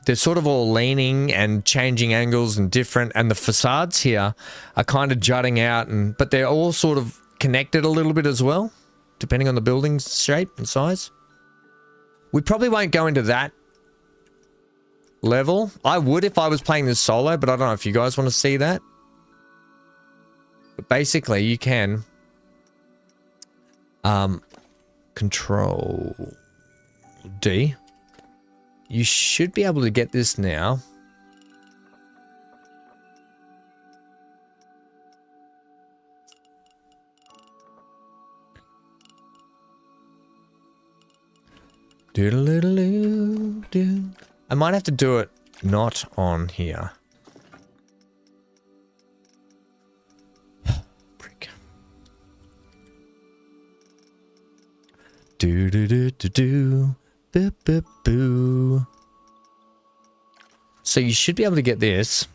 they're sort of all leaning and changing angles and different, and the facades here are kind of jutting out, but they're all sort of connected a little bit as well, depending on the building's shape and size. We probably won't go into that level. I would if I was playing this solo, but I don't know if you guys want to see that. But basically, you can Control D. You should be able to get this now. Doodle-doodle-doo. I might have to do it not on here. Prick. Do-do-do-do-do. Boo-boo-boo. So you should be able to get this.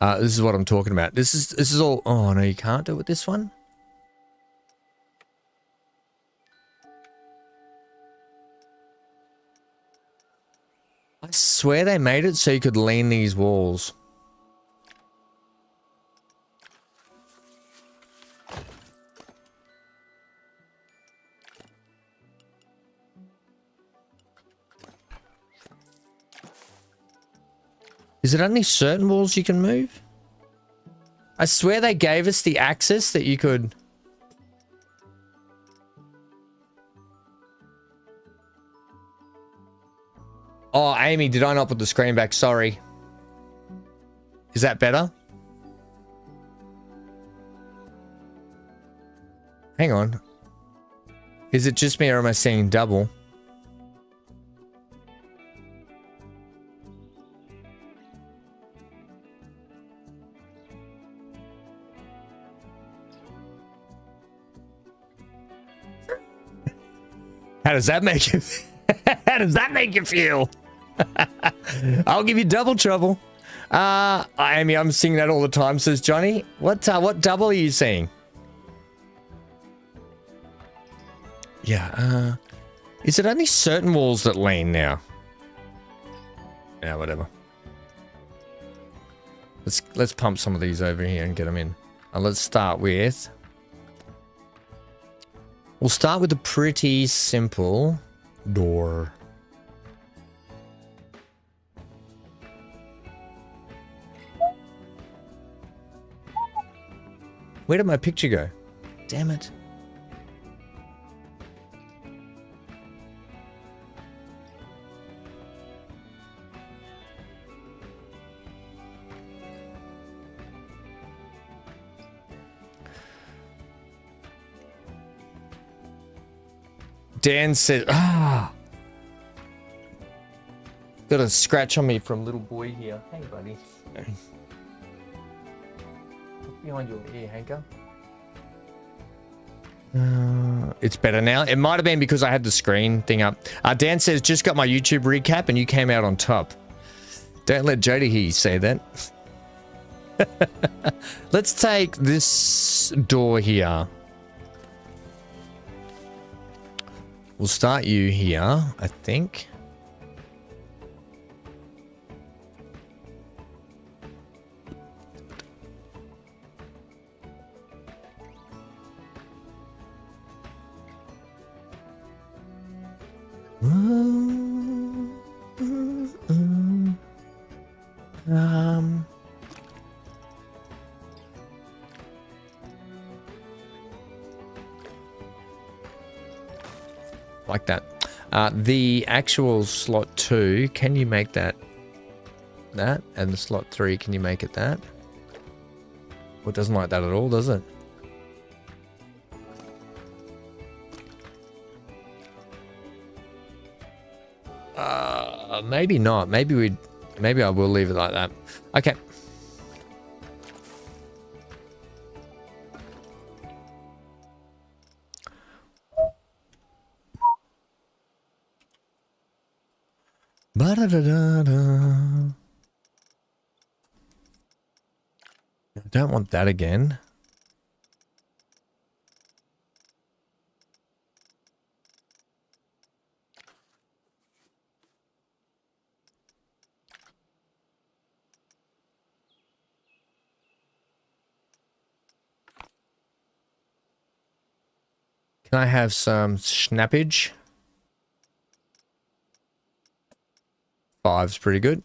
This is what I'm talking about. This is all... Oh, no, you can't do it with this one. I swear they made it so you could lean these walls. Is it only certain walls you can move? I swear they gave us the access that you could... Oh, Amy, did I not put the screen back? Sorry. Is that better? Hang on. Is it just me or am I seeing double? How does that make you? How does that make you feel? I'll give you double trouble. Amy, I'm seeing that all the time, says Johnny. What double are you seeing? Yeah, is it only certain walls that lean now? Yeah, whatever. Let's pump some of these over here and get them in. Let's start with... We'll start with a pretty simple door. Where did my picture go? Damn it. Dan says, got a scratch on me from little boy here. Hey, buddy. Look behind your ear, Hanker. It's better now. It might have been because I had the screen thing up. Dan says, just got my YouTube recap and you came out on top. Don't let Jody hear you say that. Let's take this door here. We'll start you here, I think. Like that. The actual slot 2, can you make that? And the slot 3, can you make it that? Well, it doesn't like that at all, does it? Maybe not. Maybe I will leave it like that. Okay. Ba-da-da-da-da. I don't want that again. Can I have some snappage? 5's pretty good.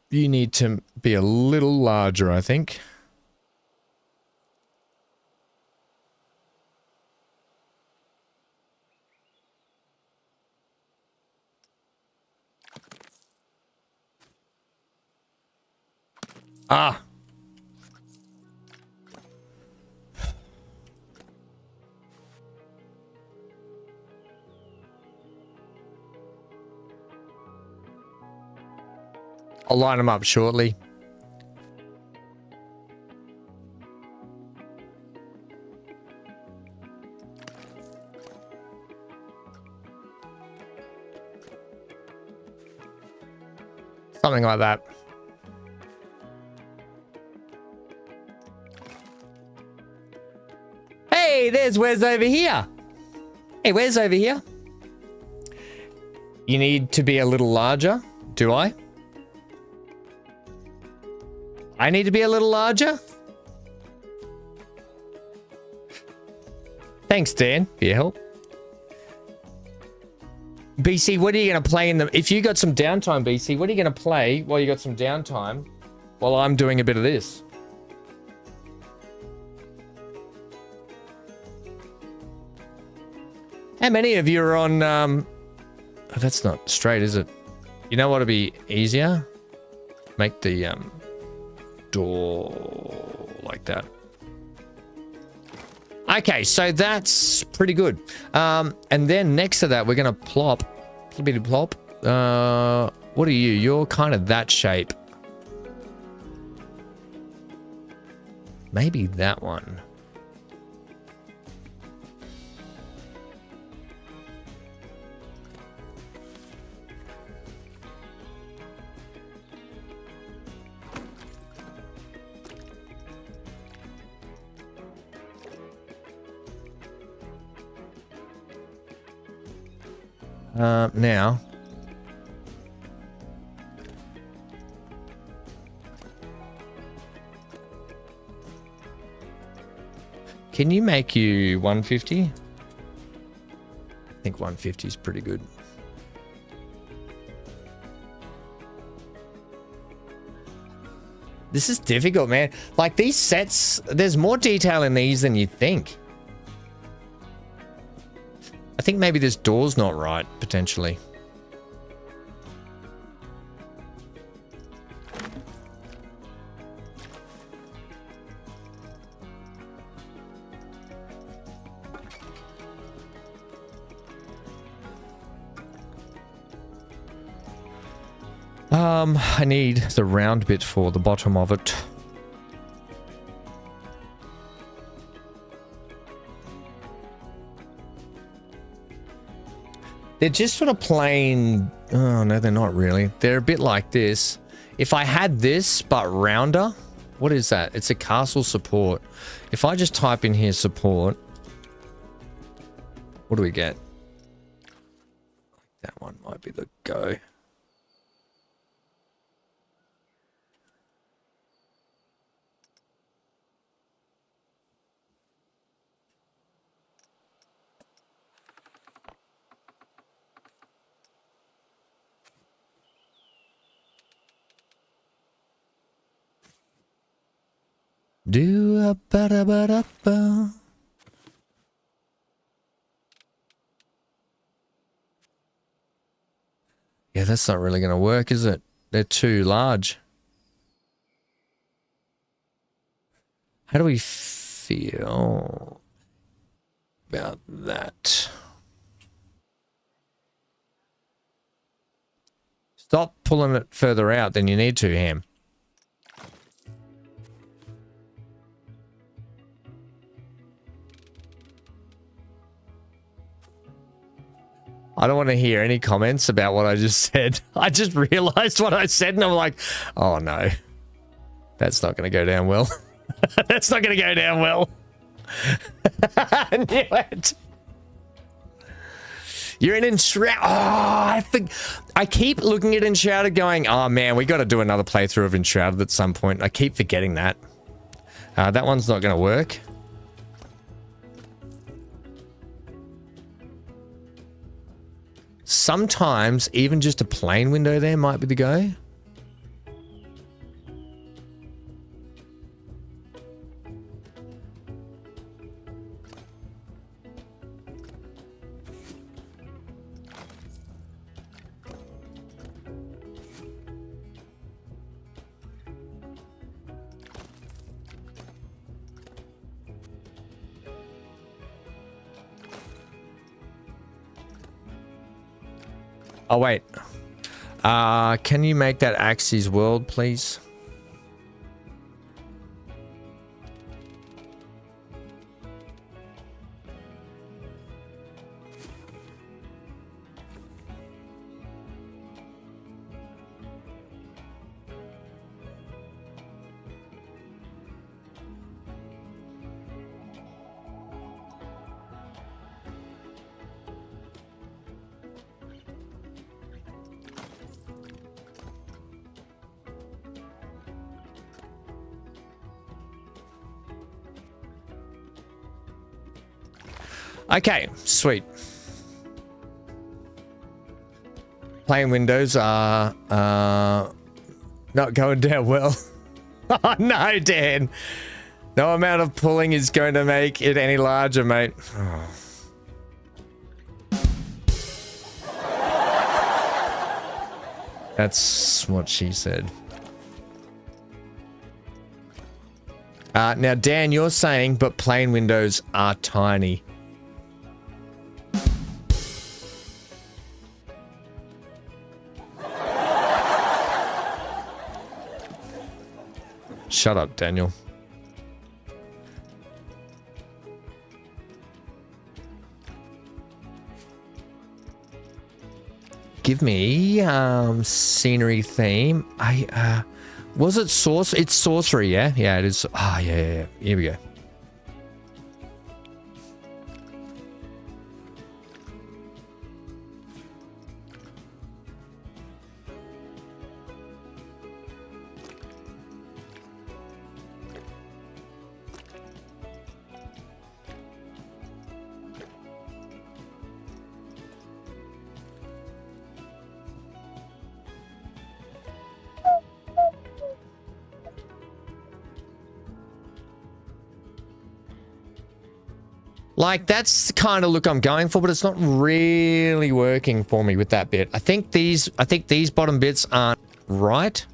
You need to be a little larger, I think. Ah. I'll line them up shortly. Something like that. Hey, there's Wes over here. Hey, Wes over here. You need to be a little larger. Do I? I need to be a little larger? Thanks, Dan, for your help. BC, what are you going to play in the... If you got some downtime, BC, what are you going to play while you got some downtime while I'm doing a bit of this? How many of you are on, oh, that's not straight, is it? You know what'd be easier? Make the, door like that. Okay, so that's pretty good. And then next to that, we're going to plop, plippity plop. What are you? You're kind of that shape. Maybe that one. Now. Can you make you 150? I think 150 is pretty good. This is difficult, man. Like these sets, there's more detail in these than you think. I think maybe this door's not right, potentially. I need the round bit for the bottom of it. They're just sort of plain. Oh, no, they're not really. They're a bit like this. If I had this, but rounder, what is that? It's a castle support. If I just type in here support, what do we get? That one might be the go. Do a ba da ba da ba. Yeah, that's not really going to work, is it? They're too large. How do we feel about that? Stop pulling it further out than you need to, Ham. I don't want to hear any comments about what I just said. I just realized what I said and I'm like, oh no, that's not going to go down well. That's not going to go down well. I knew it. You're in Enshrouded. Oh, I think I keep looking at Enshrouded going, oh man, we got to do another playthrough of Enshrouded at some point. I keep forgetting that. That one's not going to work. Sometimes even just a plain window there might be the go. Oh, wait. Can you make that Axie's world, please? Okay, sweet. Plain windows are not going down well. Oh no, Dan. No amount of pulling is going to make it any larger, mate. Oh. That's what she said. Now, Dan, you're saying, but plane windows are tiny. Shut up, Daniel. Give me scenery theme. Was it sorcery? It's sorcery, yeah? Yeah, it is. Ah, yeah. Here we go. Like, that's the kind of look I'm going for, but it's not really working for me with that bit. I think these bottom bits aren't right.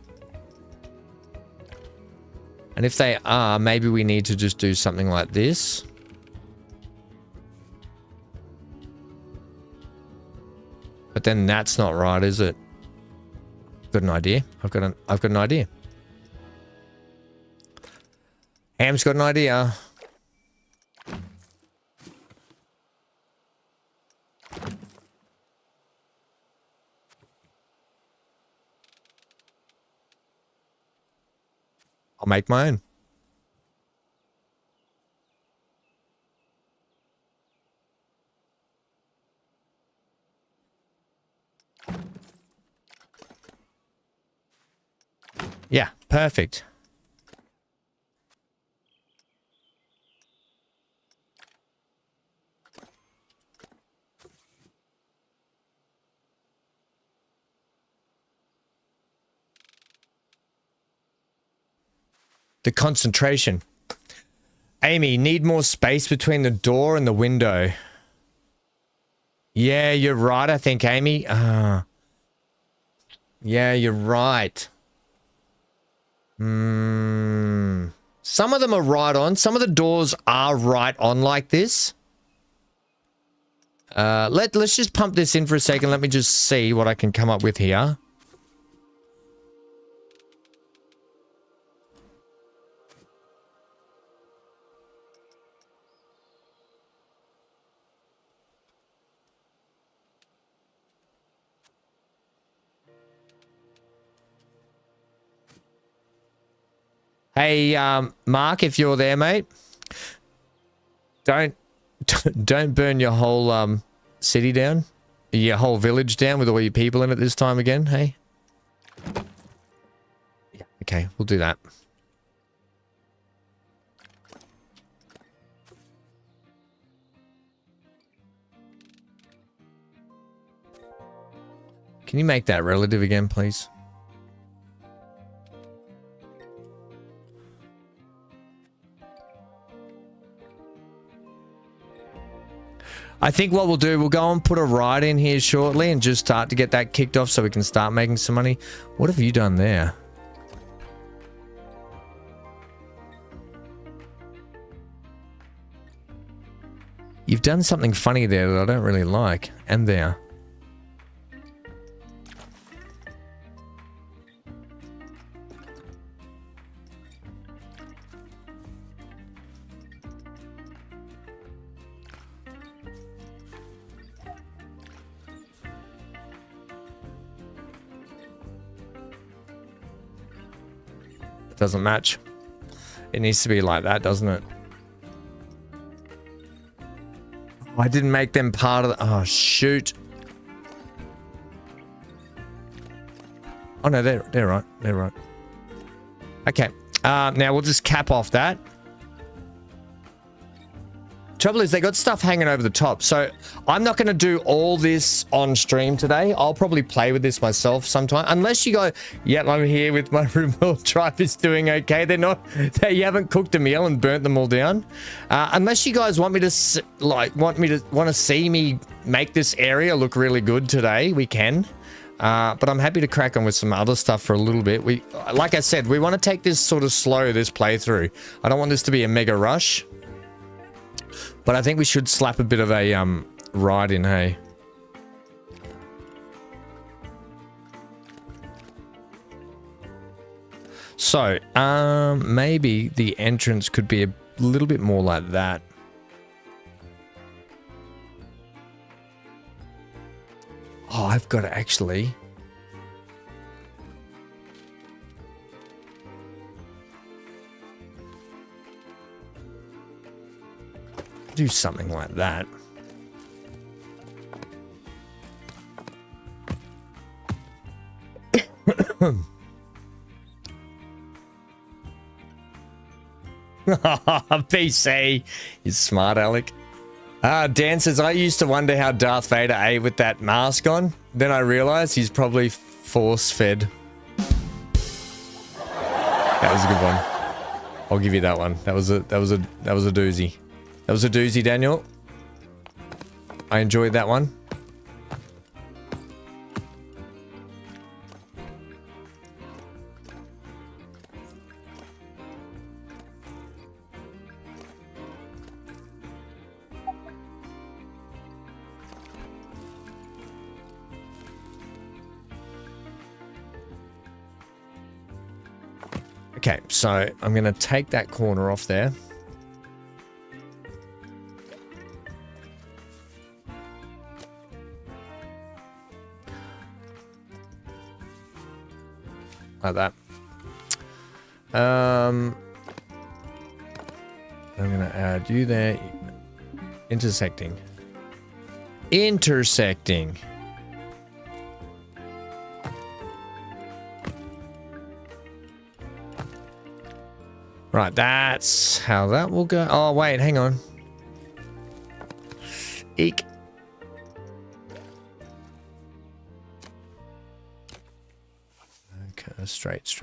And if they are, maybe we need to just do something like this. But then that's not right, is it? Got an idea. I've got an idea. Ham's got an idea. I'll make my own. Yeah, perfect. The concentration. Amy, need more space between the door and the window. Yeah, you're right, I think, Amy. Yeah, you're right. Some of them are right on. Some of the doors are right on like this. Let's just pump this in for a second. Let me just see what I can come up with here. Hey, Mark, if you're there, mate, don't burn your whole city down, your whole village down with all your people in it this time again. Hey. Yeah. Okay, we'll do that. Can you make that relative again, please? I think what we'll do, we'll go and put a ride in here shortly and just start to get that kicked off so we can start making some money. What have you done there? You've done something funny there that I don't really like. And there. Doesn't match. It needs to be like that, doesn't it? Oh, I didn't make them part of the... Oh, shoot. Oh, no, they're right. They're right. Okay. Now we'll just cap off that. Trouble is, they got stuff hanging over the top. So I'm not going to do all this on stream today. I'll probably play with this myself sometime. Unless you go, yeah, I'm here with my remote tribe is doing okay. They're not, you haven't cooked a meal and burnt them all down. Unless you guys want me to, want to see me make this area look really good today, we can. But I'm happy to crack on with some other stuff for a little bit. Like I said, we want to take this sort of slow, this playthrough. I don't want this to be a mega rush. But I think we should slap a bit of a ride in, hey? So, maybe the entrance could be a little bit more like that. Oh, I've got to actually... do something like that. PC, you're smart, Alec. Dan says, I used to wonder how Darth Vader ate with that mask on. Then I realized he's probably force-fed. That was a good one. I'll give you that one. That was a doozy. That was a doozy, Daniel. I enjoyed that one. Okay, so I'm going to take that corner off there. Like that. I'm going to add you there. Intersecting. Intersecting. Right, that's how that will go. Oh, wait, hang on. Eek. Okay, straight.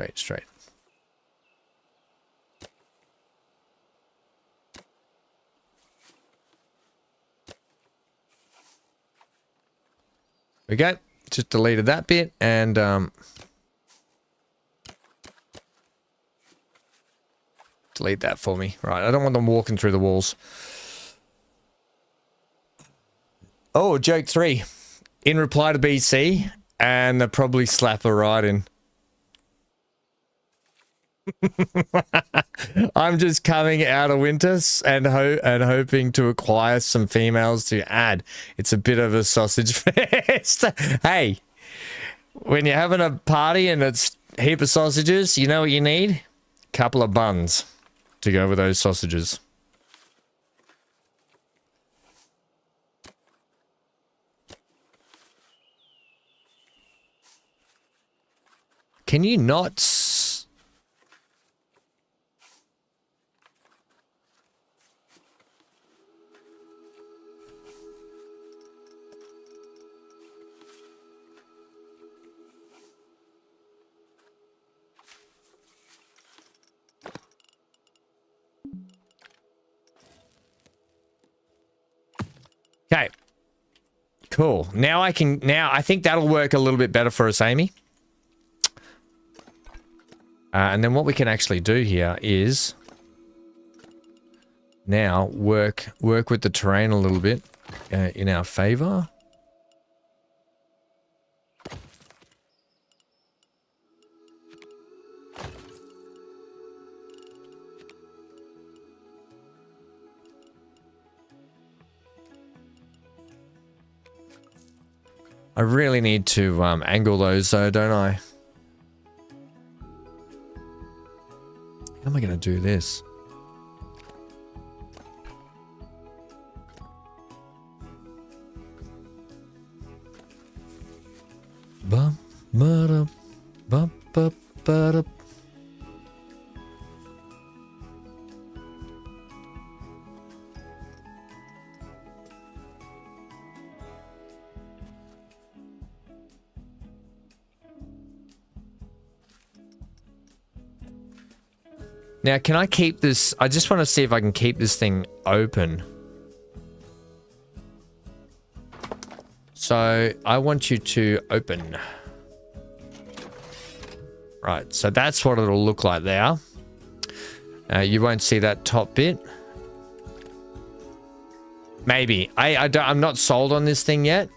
We go. Just deleted that bit and delete that for me. Right, I don't want them walking through the walls. Oh, joke 3. In reply to BC, and they'll probably slap a ride in. I'm just coming out of winter and hoping to acquire some females to add. It's a bit of a sausage fest. Hey, when you're having a party and it's a heap of sausages, you know what you need? A couple of buns to go with those sausages. Can you not... Okay. Cool. Now I think that'll work a little bit better for us, Amy. And then what we can actually do here is now work with the terrain a little bit in our favor. I really need to angle those though, don't I? How am I going to do this? Bum, ba-da, bum, ba, ba-da. Now, can I keep this? I just want to see if I can keep this thing open. So, I want you to open. Right, so that's what it'll look like there. You won't see that top bit. Maybe. I'm not sold on this thing yet.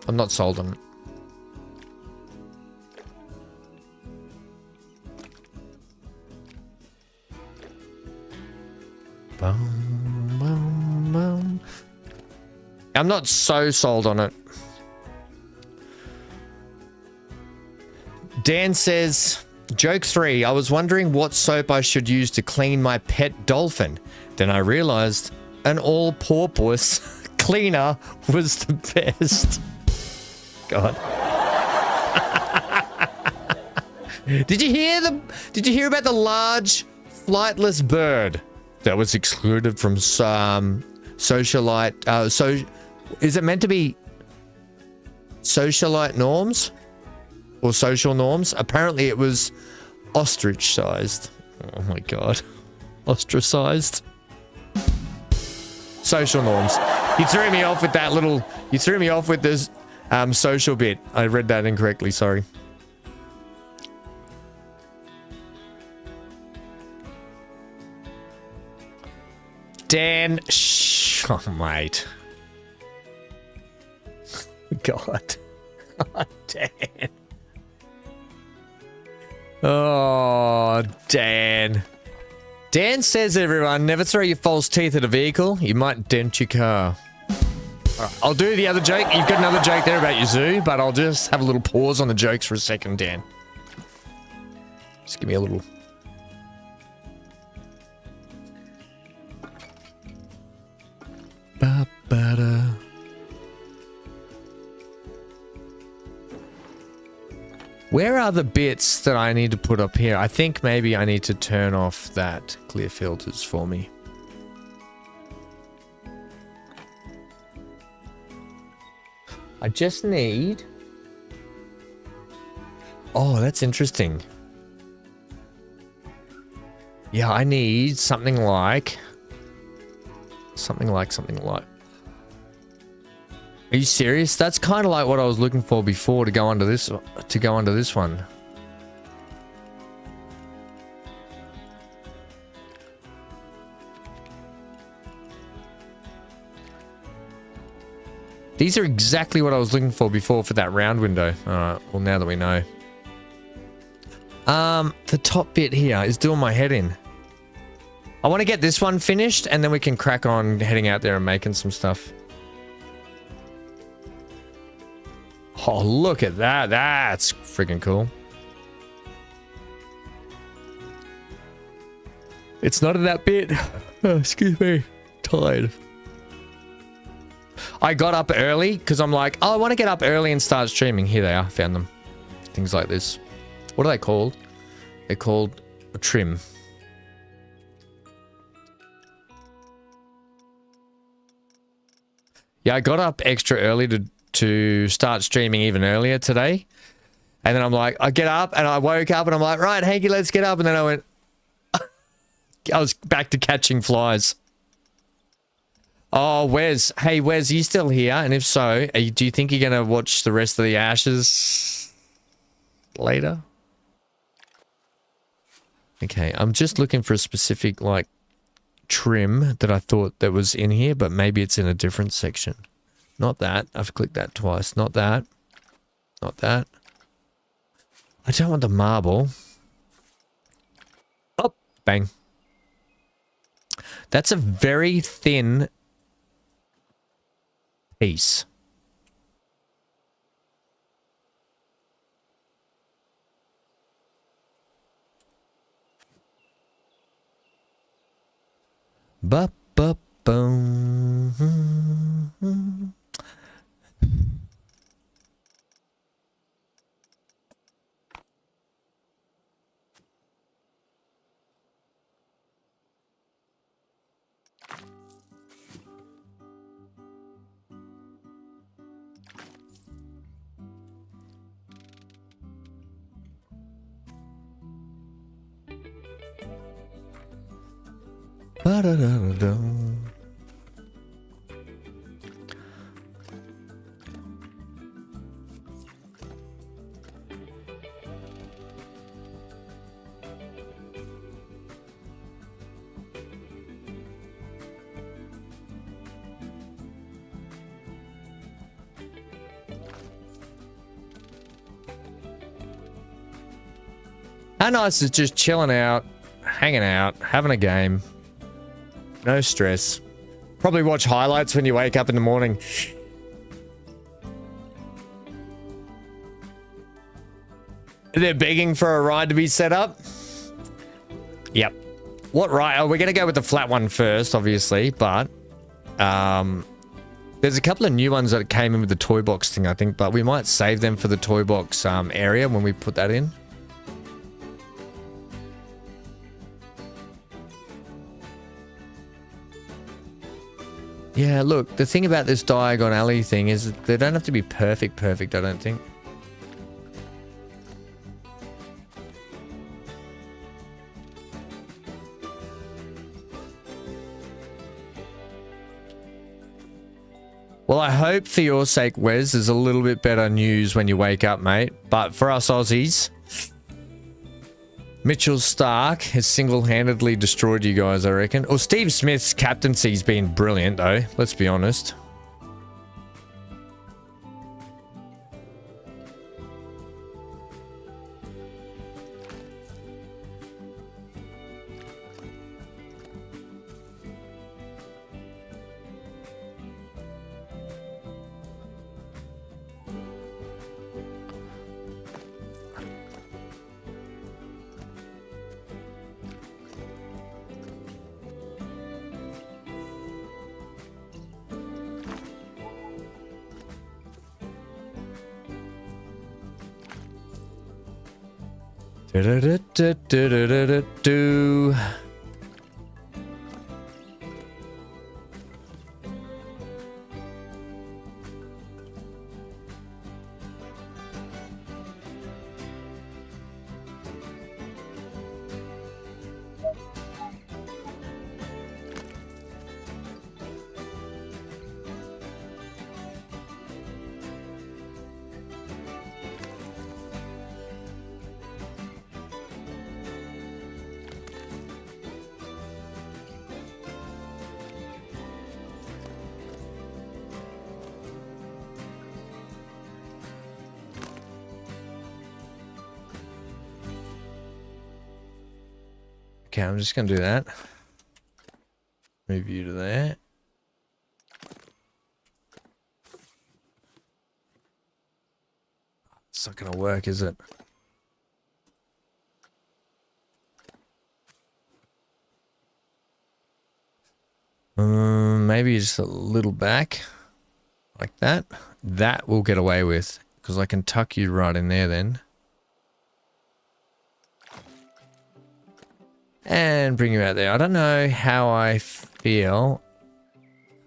I'm not sold on it. Boom, boom, boom. I'm not so sold on it. Dan says, joke 3, I was wondering what soap I should use to clean my pet dolphin. Then I realized an all-purpose cleaner was the best. God. Did you hear about the large flightless bird that was excluded from some socialite is it meant to be socialite norms or social norms? Apparently it was ostrich-sized. Oh my god. Ostracized. Social norms. You threw me off with that little... You threw me off with this social bit. I read that incorrectly, sorry. Dan... Shh. Oh, mate. God. Oh, Dan. Oh, Dan. Dan says, everyone, never throw your false teeth at a vehicle. You might dent your car. Right, I'll do the other joke. You've got another joke there about your zoo, but I'll just have a little pause on the jokes for a second, Dan. Just give me a little... Ba-ba-da. Where are the bits that I need to put up here? I think maybe I need to turn off that clear filters for me. I just need... Oh, that's interesting. Yeah, I need something like... Something like... Are you serious? That's kind of like what I was looking for before to go under this one. These are exactly what I was looking for before for that round window. Alright, well now that we know. The top bit here is doing my head in. I want to get this one finished and then we can crack on heading out there and making some stuff. Oh, look at that. That's freaking cool. It's not in that bit. Oh, excuse me. Tired. I got up early because I'm like, oh, I want to get up early and start streaming. Here they are. Found them. Things like this. What are they called? They're called a trim. Yeah, I got up extra early to start streaming even earlier today. And then I'm like, I get up and I woke up and I'm like, right, Hanky, let's get up. And then I went, I was back to catching flies. Oh, Wes. Hey, Wes, are you still here? And if so, do you think you're going to watch the rest of the Ashes later? Okay, I'm just looking for a specific, like, trim that I thought that was in here, but maybe it's in a different section. Not that. I've clicked that twice. Not that. Not that. I don't want the marble. Oh, bang. That's a very thin piece. Ba-ba-boom. Ba-da-da-da-da. How nice is just chilling out, hanging out, having a game. No stress. Probably watch highlights when you wake up in the morning. They're begging for a ride to be set up. Yep. What ride? Oh, we're going to go with the flat one first, obviously, but there's a couple of new ones that came in with the toy box thing, I think, but we might save them for the toy box area when we put that in. Yeah, look, the thing about this Diagon Alley thing is they don't have to be perfect, I don't think. Well, I hope for your sake, Wes, there's a little bit better news when you wake up, mate. But for us Aussies, Mitchell Stark has single-handedly destroyed you guys, I reckon. Or Steve Smith's captaincy's been brilliant, though. Let's be honest. Do. Okay, I'm just going to do that. Move you to there. It's not going to work, is it? Maybe just a little back. Like that. That will get away with. Because I can tuck you right in there then. And bring you out there. I don't know how I feel.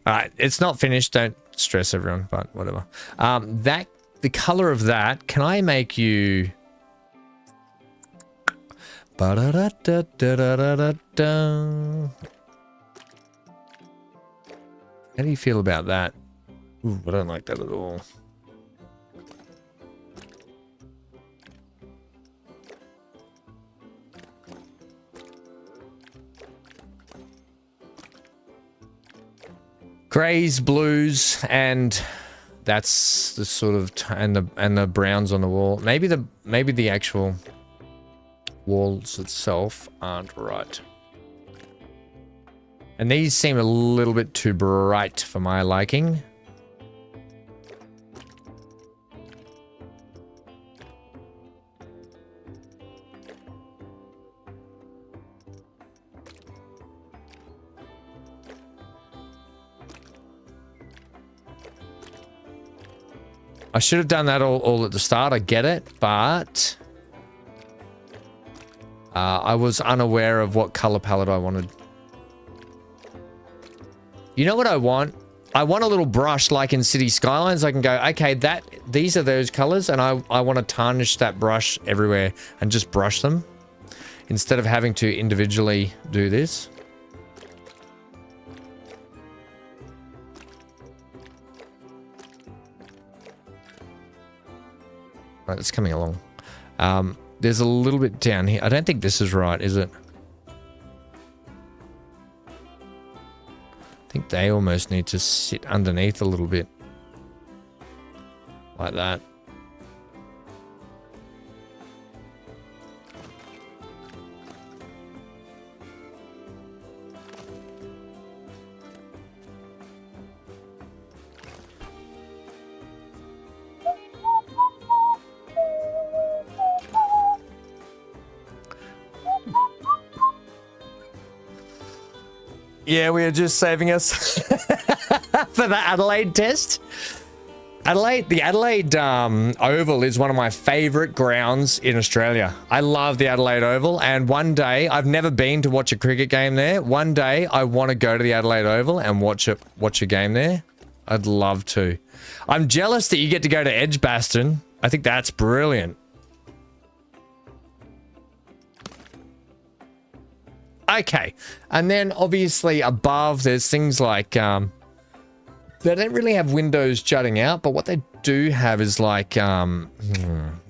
Alright, it's not finished. Don't stress everyone, but whatever. The color of that, can I make you... Ba-da-da-da-da-da-da-da. How do you feel about that? Ooh, I don't like that at all. Grays, blues, and that's the sort of and the browns on the wall. Maybe the actual walls itself aren't right. And these seem a little bit too bright for my liking. I should have done that all at the start, I get it, but I was unaware of what color palette I wanted. You know what I want? I want a little brush like in City Skylines. I can go, okay, these are those colors, and I want to tarnish that brush everywhere and just brush them instead of having to individually do this. Right, it's coming along. There's a little bit down here. I don't think this is right, is it? I think they almost need to sit underneath a little bit. Like that. Yeah, we are just saving us for the Adelaide test. The Adelaide Oval is one of my favorite grounds in Australia. I love the Adelaide Oval, and one day, I've never been to watch a cricket game there. One day, I want to go to the Adelaide Oval and watch a game there. I'd love to. I'm jealous that you get to go to Edgbaston. I think that's brilliant. Okay, and then obviously above, there's things like... they don't really have windows jutting out, but what they do have is like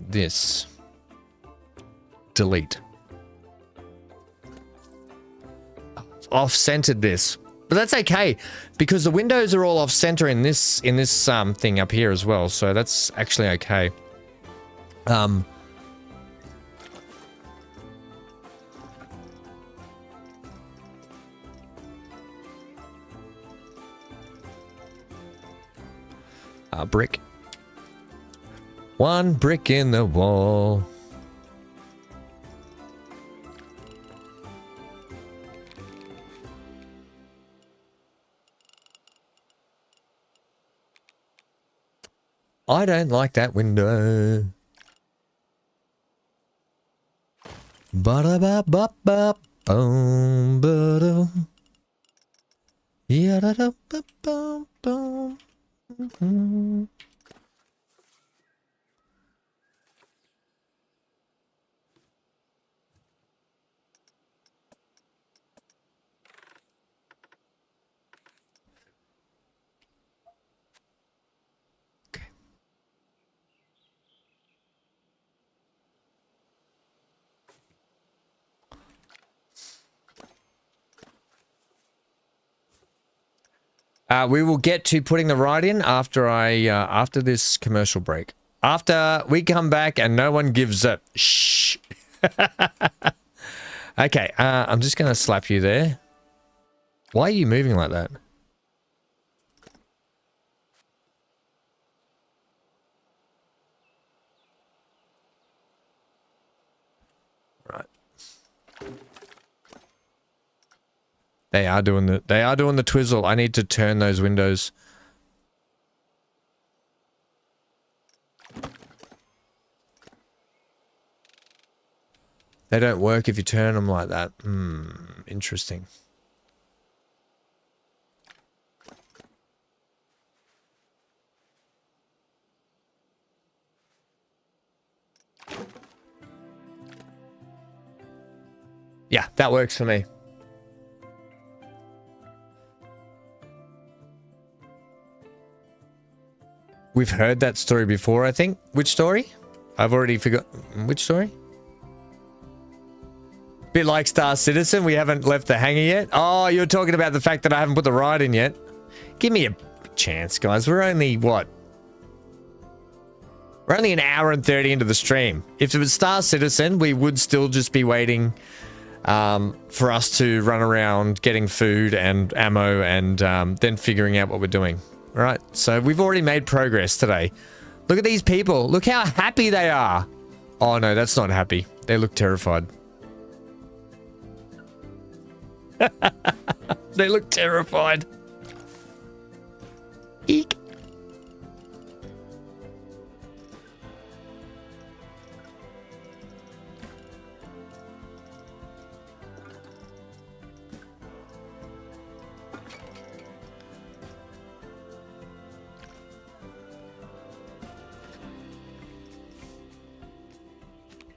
this. Delete. Off-centered this. But that's okay, because the windows are all off-center in this thing up here as well, so that's actually okay. A brick. One brick in the wall. I don't like that window. Ba-da-ba-ba-ba-boom, ba-dum. Ya-da-da-ba-bum-bum. Mm-hmm. Okay. We will get to putting the ride in after after this commercial break. After we come back and no one gives a shh. Okay, I'm just going to slap you there. Why are you moving like that? Right. They are doing the twizzle. I need to turn those windows. They don't work if you turn them like that. Interesting. Yeah, that works for me. We've heard that story before, I think. Which story? I've already forgotten. Which story? Bit like Star Citizen, we haven't left the hangar yet. Oh, you're talking about the fact that I haven't put the ride in yet. Give me a chance, guys. We're only, what? We're only an hour and 30 into the stream. If it was Star Citizen, we would still just be waiting for us to run around getting food and ammo and then figuring out what we're doing. All right, so we've already made progress today. Look at these people. Look how happy they are. Oh, no, that's not happy. They look terrified. They look terrified. Eek.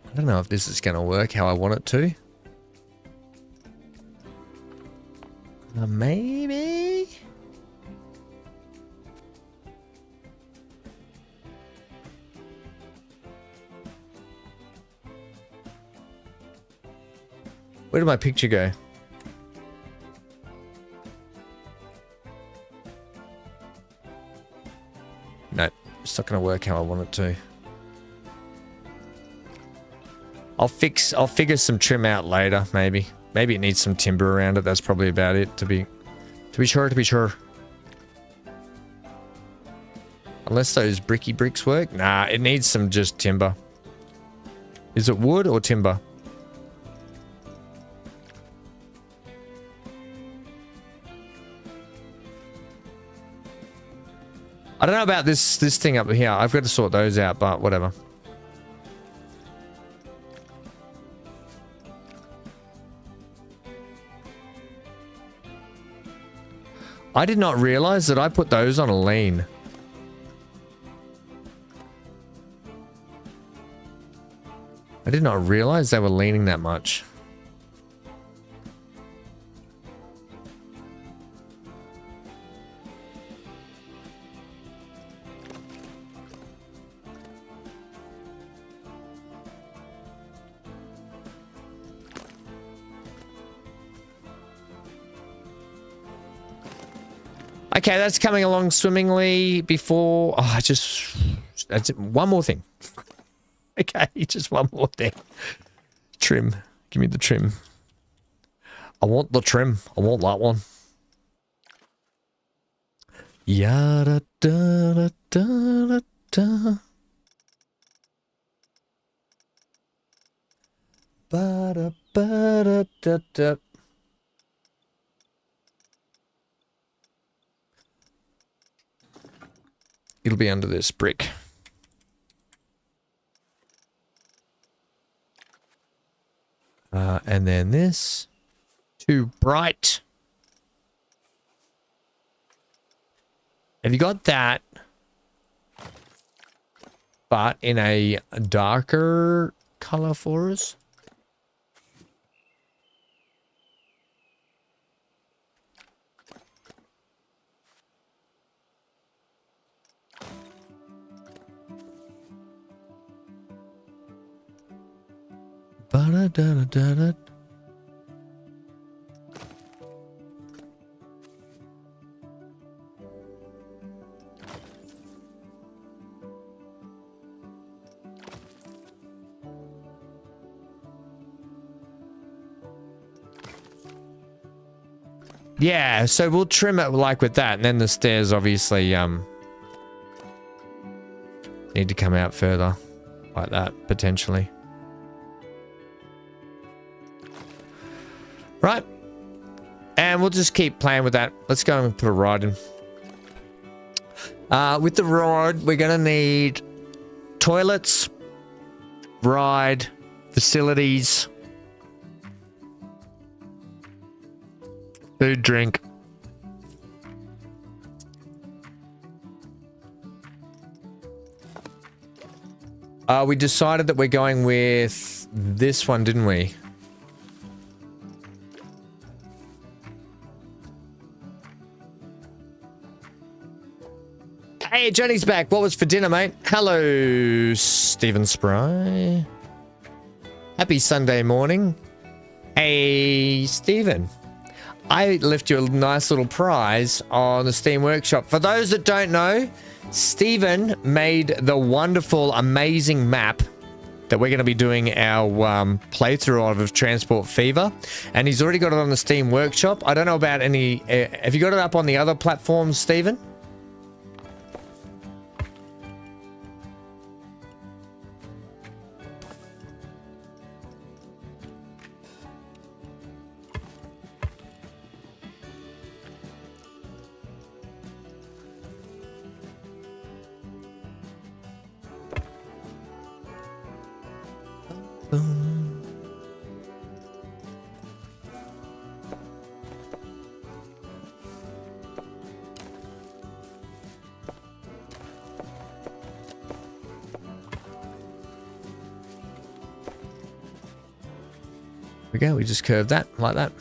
I don't know if this is going to work how I want it to. Maybe? Where did my picture go? No, it's not going to work how I want it to. I'll figure some trim out later, maybe. Maybe it needs some timber around it. That's probably about it, to be sure. Unless those bricky bricks work. Nah, it needs some just timber. Is it wood or timber? I don't know about this thing up here. I've got to sort those out, but whatever. I did not realize that I put those on a lean. I did not realize they were leaning that much. Okay, that's coming along swimmingly before... Oh, that's one more thing. Okay, just one more thing. Trim. Give me the trim. I want the trim. I want that one. Yada da da da da da. Ba da ba da da da. It'll be under this brick. And then this. Too bright. Have you got that? But in a darker color for us? Ba-da-da-da-da-da. Yeah, so we'll trim it like with that, and then the stairs obviously need to come out further like that potentially. Right. And we'll just keep playing with that. Let's go and put a ride in. With the ride, we're going to need toilets, ride, facilities, food, drink. We decided that we're going with this one, didn't we? Hey, Johnny's back. What was for dinner, mate? Hello, Stephen Spry. Happy Sunday morning. Hey, Stephen. I left you a nice little prize on the Steam Workshop. For those that don't know, Stephen made the wonderful, amazing map that we're going to be doing our playthrough of Transport Fever. And he's already got it on the Steam Workshop. I don't know about any... have you got it up on the other platforms, Stephen? We just curved that like that.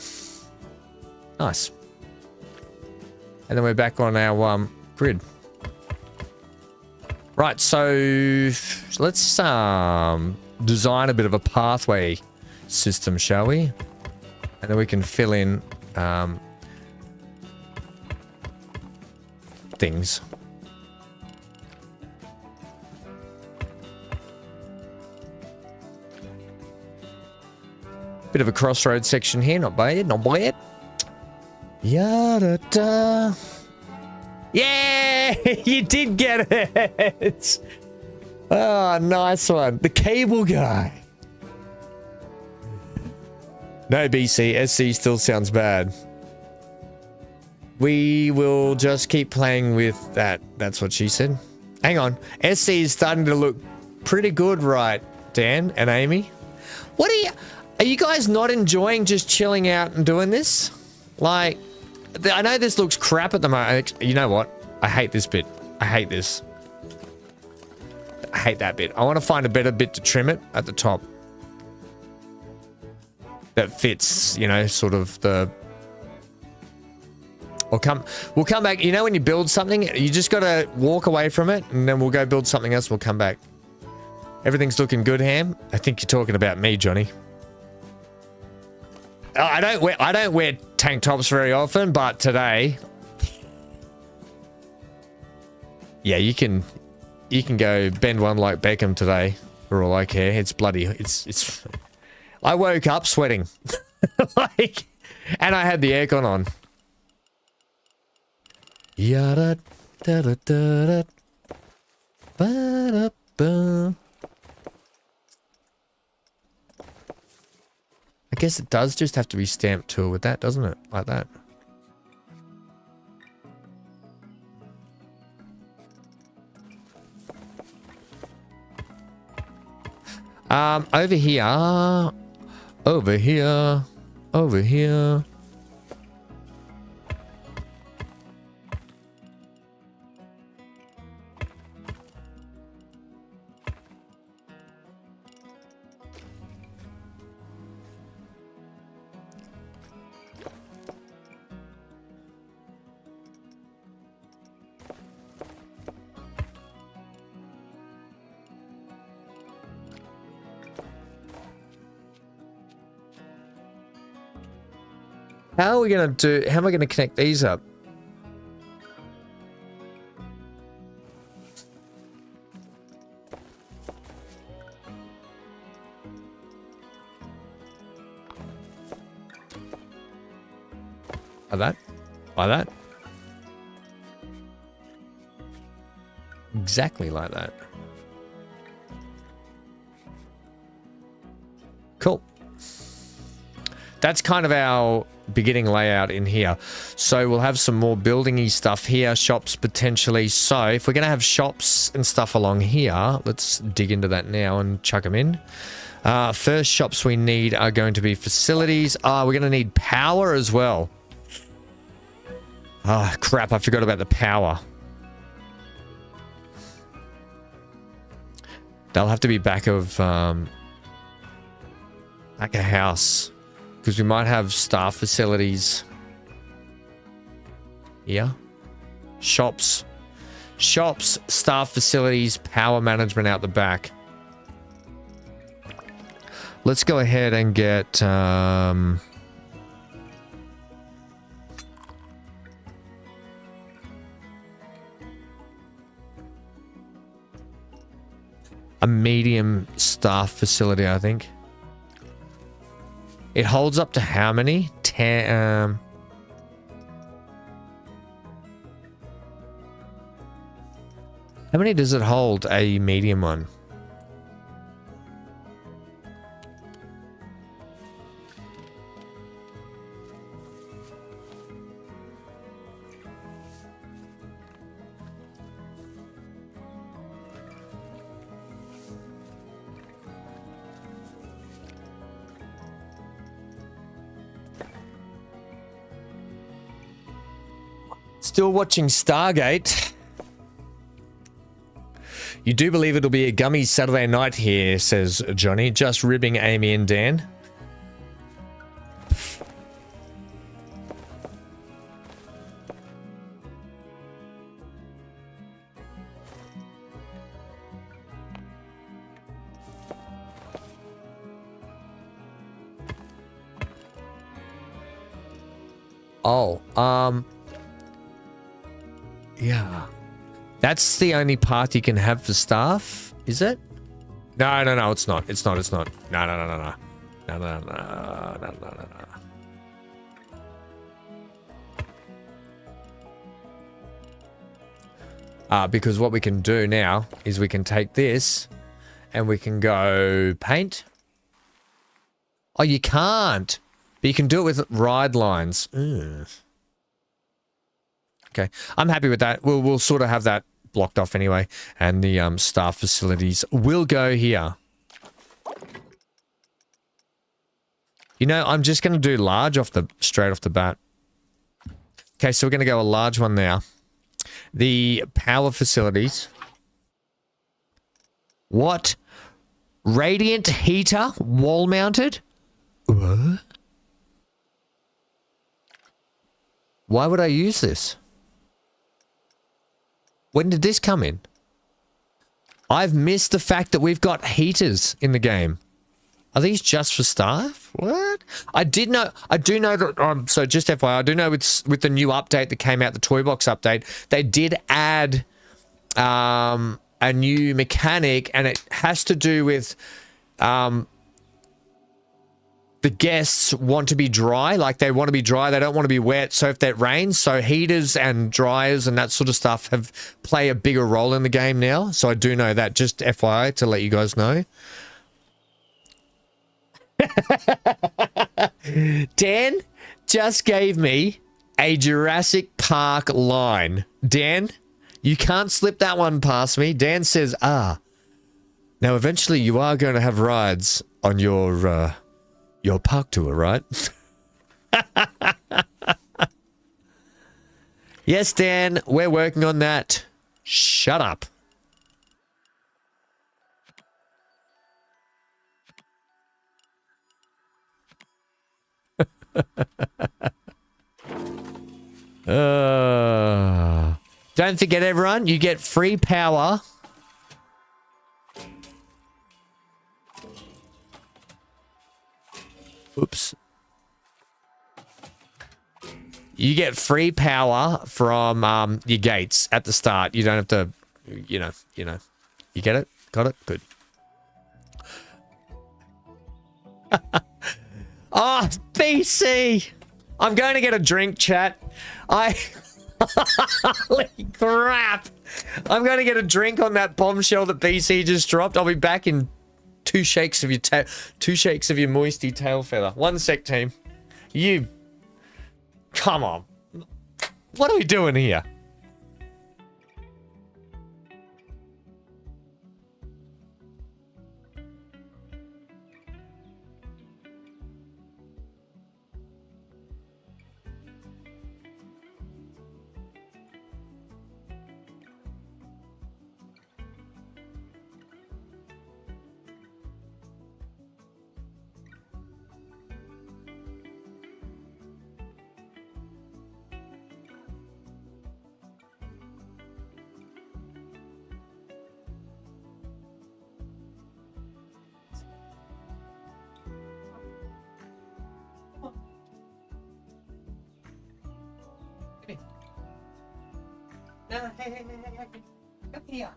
Nice. And then we're back on our grid. Right, so let's design a bit of a pathway system, shall we? And then we can fill in things. Bit of a crossroad section here, not bad, not bad. Yada-da. Yeah, you did get it. Oh, nice one. The cable guy. No, BC, SC still sounds bad. We will just keep playing with that. That's what she said. Hang on. SC is starting to look pretty good, right, Dan and Amy? What are you guys not enjoying just chilling out and doing this? Like, I know this looks crap at the moment. You know what? I hate this bit. I hate this. I hate that bit. I want to find a better bit to trim it at the top. That fits, you know, sort of the... We'll come back. You know when you build something, you just got to walk away from it, and then we'll go build something else, we'll come back. Everything's looking good, Ham? I think you're talking about me, Johnny. I don't wear tank tops very often, but today... Yeah, you can go bend one like Beckham today, for all I care. It's bloody... It's... I woke up sweating. Like, and I had the aircon on. Yada da da da da ba da ba. I guess it does just have to be stamped to with that, doesn't it? Like that. Over here. Over here. Over here. How am I gonna connect these up? Like that? Like that? Exactly like that. Cool. That's kind of our beginning layout in here. So we'll have some more building-y stuff here, shops potentially. So if we're going to have shops and stuff along here, let's dig into that now and chuck them in. First shops we need are going to be facilities. We're going to need power as well. Oh, crap, I forgot about the power. They'll have to be back of a house. Because we might have staff facilities here. Shops, staff facilities, power management out the back. Let's go ahead and get... a medium staff facility, I think. It holds up to how many? 10. How many does it hold, a medium one? Still watching Stargate. You do believe it'll be a gummy Saturday night here, says Johnny. Just ribbing Amy and Dan. Oh, yeah. That's the only part you can have for staff, is it? No, no, no, it's not. It's not, it's not. No, no, no, no, no. No, no, no, no, no, no, no. Because what we can do now is we can take this and we can go paint. Oh, you can't. But you can do it with ride lines. Ugh. Okay. I'm happy with that. We'll sort of have that blocked off anyway. And the staff facilities will go here. You know, I'm just going to do large straight off the bat. Okay, so we're going to go a large one now. The power facilities. What? Radiant heater wall mounted? What? Why would I use this? When did this come in? I've missed the fact that we've got heaters in the game. Are these just for staff? What? I do know that, so just FYI, I do know with the new update that came out, the Toybox update, they did add a new mechanic, and it has to do with the guests want to be dry. Like, they want to be dry, they don't want to be wet, so if that rains, so heaters and dryers and that sort of stuff play a bigger role in the game now. So I do know that, just FYI, to let you guys know. Dan just gave me a Jurassic Park line. Dan, you can't slip that one past me. Dan says, now eventually you are going to have rides on your park tour, right? Yes, Dan, we're working on that. Shut up. Don't forget, everyone, you get free power. Oops. You get free power from your gates at the start. You don't have to, you know. You get it? Got it? Good. Oh, BC! I'm going to get a drink, chat. Holy crap! I'm going to get a drink on that bombshell that BC just dropped. I'll be back in two shakes of your moisty tail feather. One sec, team. You... Come on. What are we doing here? Hey, come here.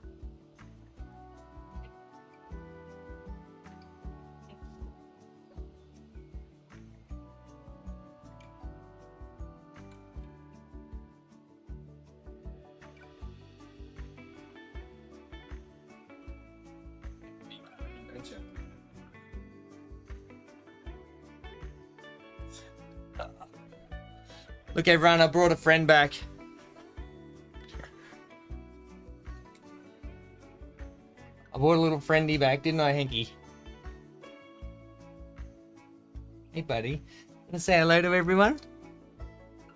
Look, everyone, I brought a friend back. I brought a little friendy back, didn't I, Hanky? Hey, buddy. Want to say hello to everyone?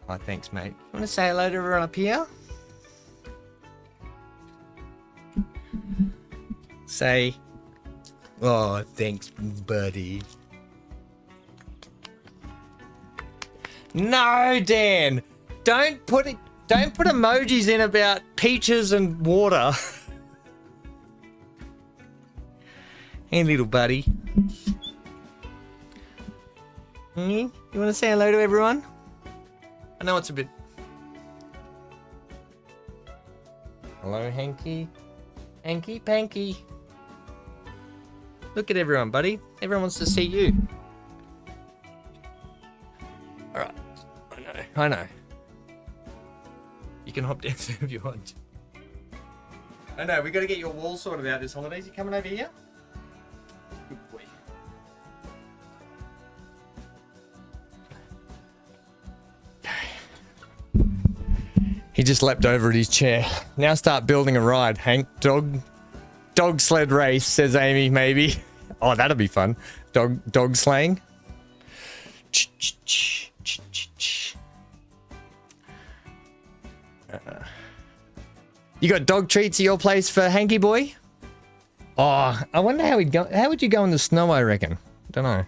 Oh, thanks, mate. Want to say hello to everyone up here? Say, oh, thanks, buddy. No, Dan. Don't put emojis in about peaches and water. Hey, little buddy. You want to say hello to everyone? I know it's a bit... Hello, Hanky. Hanky Panky. Look at everyone, buddy. Everyone wants to see you. Alright. I know. You can hop down there if you want. I know, we got to get your wall sorted out this holidays. You coming over here? Good boy. He just leapt over at his chair. Now start building a ride, Hank. Dog sled race, says Amy, maybe. Oh, that'll be fun. Dog slaying. You got dog treats at your place for Hanky boy? Oh, I wonder how he'd go. How would you go in the snow, I reckon? Don't know.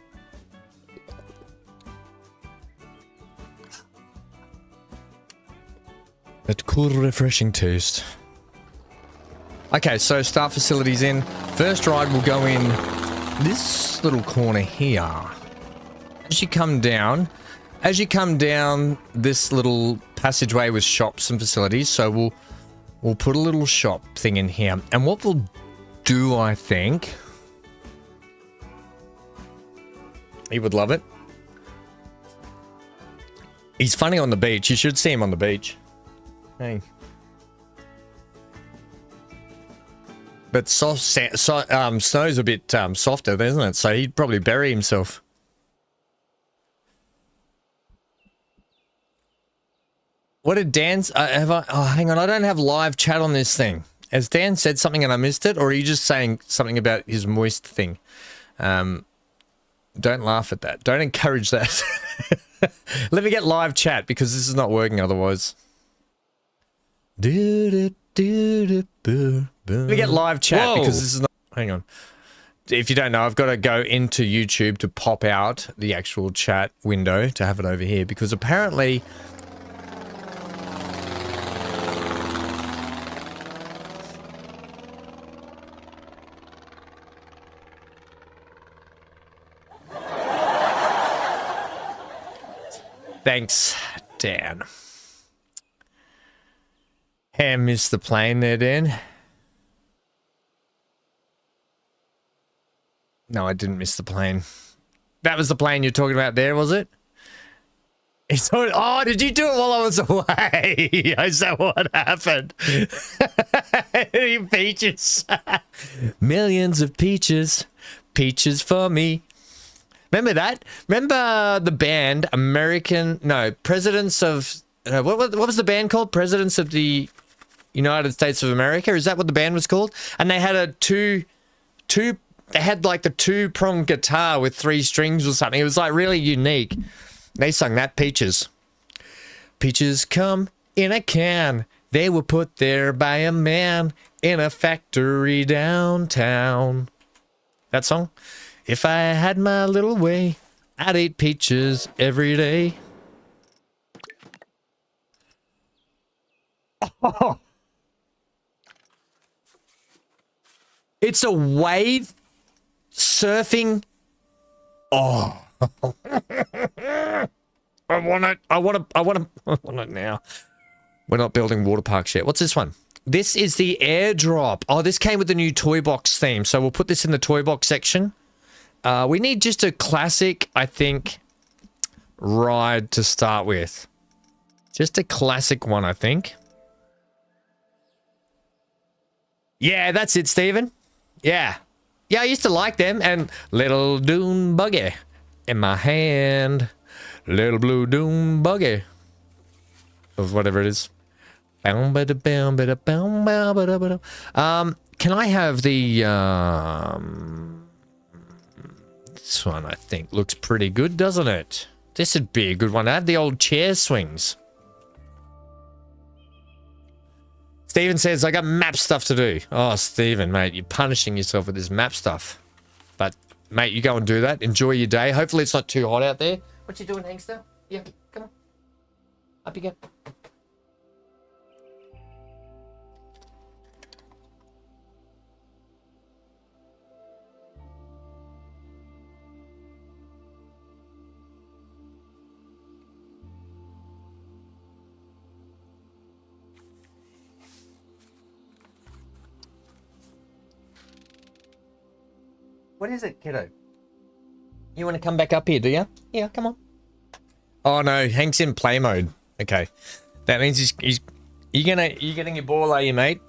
That cool, refreshing taste. Okay, so start facilities in. First ride will go in this little corner here. As you come down, this little passageway with shops and facilities. So we'll put a little shop thing in here. And what we'll do, I think, he would love it. He's funny on the beach. You should see him on the beach. Hey. But snow's a bit softer, isn't it? So he'd probably bury himself. What did Dan... oh, hang on. I don't have live chat on this thing. Has Dan said something and I missed it? Or are you just saying something about his moist thing? Don't laugh at that. Don't encourage that. Let me get live chat because this is not working otherwise. Let me get live chat because this is not... Hang on. If you don't know, I've got to go into YouTube to pop out the actual chat window to have it over here because apparently... Thanks, Dan. Ham missed the plane there, Dan. No, I didn't miss the plane. That was the plane you're talking about there, was it? Oh, did you do it while I was away? Is that what happened? Peaches. Millions of peaches. Peaches for me. Remember that? Remember the band Presidents of... what was the band called? Presidents of the United States of America? Is that what the band was called? And they had they had like the two-pronged guitar with 3 strings or something. It was like really unique. They sung that, Peaches. Peaches come in a can. They were put there by a man in a factory downtown. That song? If I had my little way, I'd eat peaches every day. Oh. It's a wave surfing. Oh. I want it now. We're not building water parks yet. What's this one? This is the airdrop. Oh, this came with the new Toybox theme. So we'll put this in the Toybox section. We need just a classic, I think, ride to start with. Just a classic one, I think. Yeah, that's it, Stephen. Yeah. Yeah, I used to like them. And little dune buggy in my hand. Little blue dune buggy. Or whatever it is. Can I have the... This one, I think, looks pretty good, doesn't it? This would be a good one. I have the old chair swings. Steven says, I got map stuff to do. Oh, Steven, mate, you're punishing yourself with this map stuff. But, mate, you go and do that. Enjoy your day. Hopefully it's not too hot out there. What you doing, Hangster? Yeah, come on. Up you go. What is it, kiddo? You want to come back up here, do you? Yeah, come on. Oh no, Hank's in play mode. Okay, that means he's you getting your ball, are you, mate?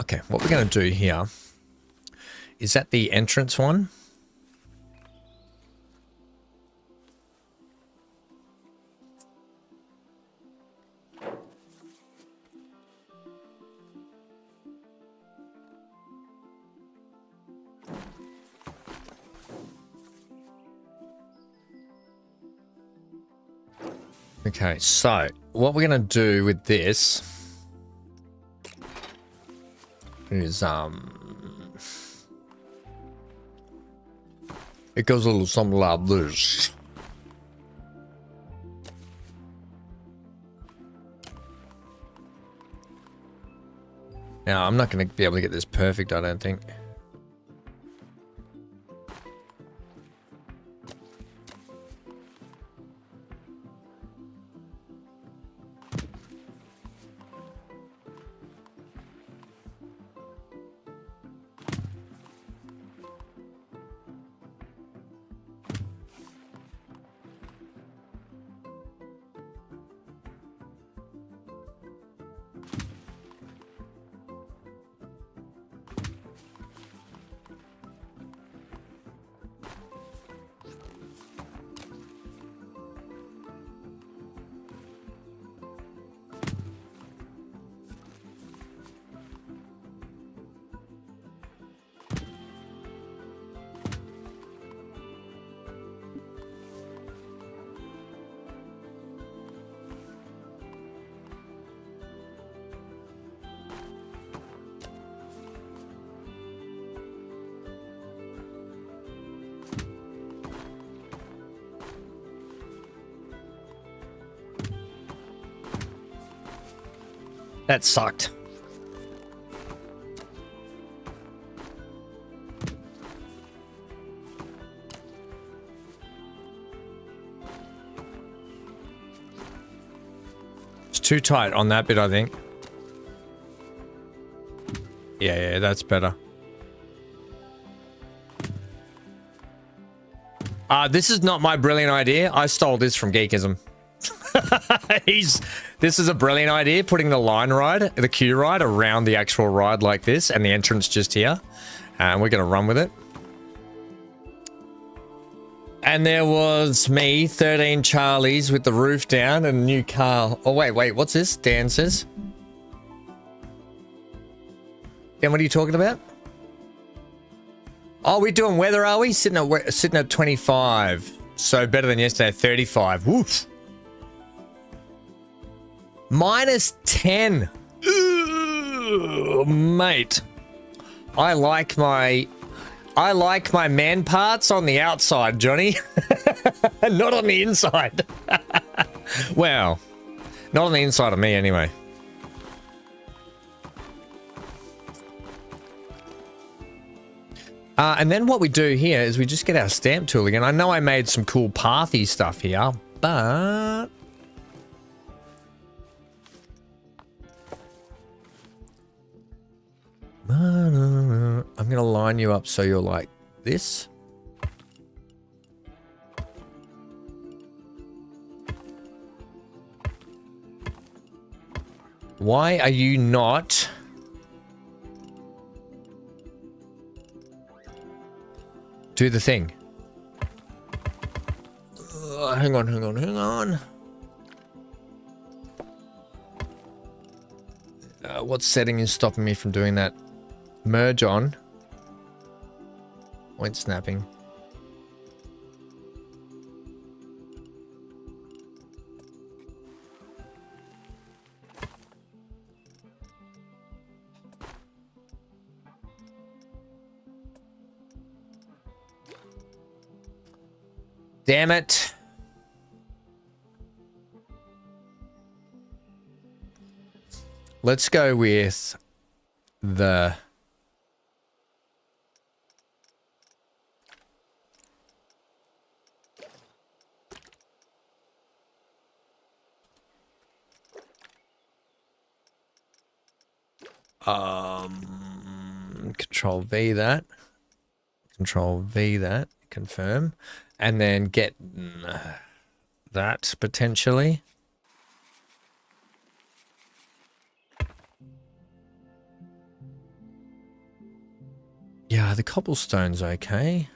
Okay, what we're gonna do here Is that the entrance one? Okay, so what we're gonna do with this is it goes a little something like this. Now I'm not gonna be able to get this perfect, I don't think. That sucked. It's too tight on that bit, I think. Yeah, that's better. This is not my brilliant idea. I stole this from Geekism. This is a brilliant idea, putting the line ride, the queue ride around the actual ride like this and the entrance just here. And we're going to run with it. And there was me, 13 Charlies with the roof down and a new car. Oh, wait, what's this? Dan says. Dan, what are you talking about? Oh, we're doing weather, are we? Sitting at 25. So better than yesterday, 35. Woof. -10. Ooh, mate. I like my man parts on the outside, Johnny. Not on the inside. Well, not on the inside of me anyway. And then what we do here is we just get our stamp tool again. I know I made some cool pathy stuff here, but I'm going to line you up so you're like this. Why are you not... Do the thing. Hang on. What setting is stopping me from doing that? Merge on. Point snapping. Damn it. Let's go with the... Control V that. Control V that. Confirm. And then get that potentially. Yeah, The cobblestone's okay.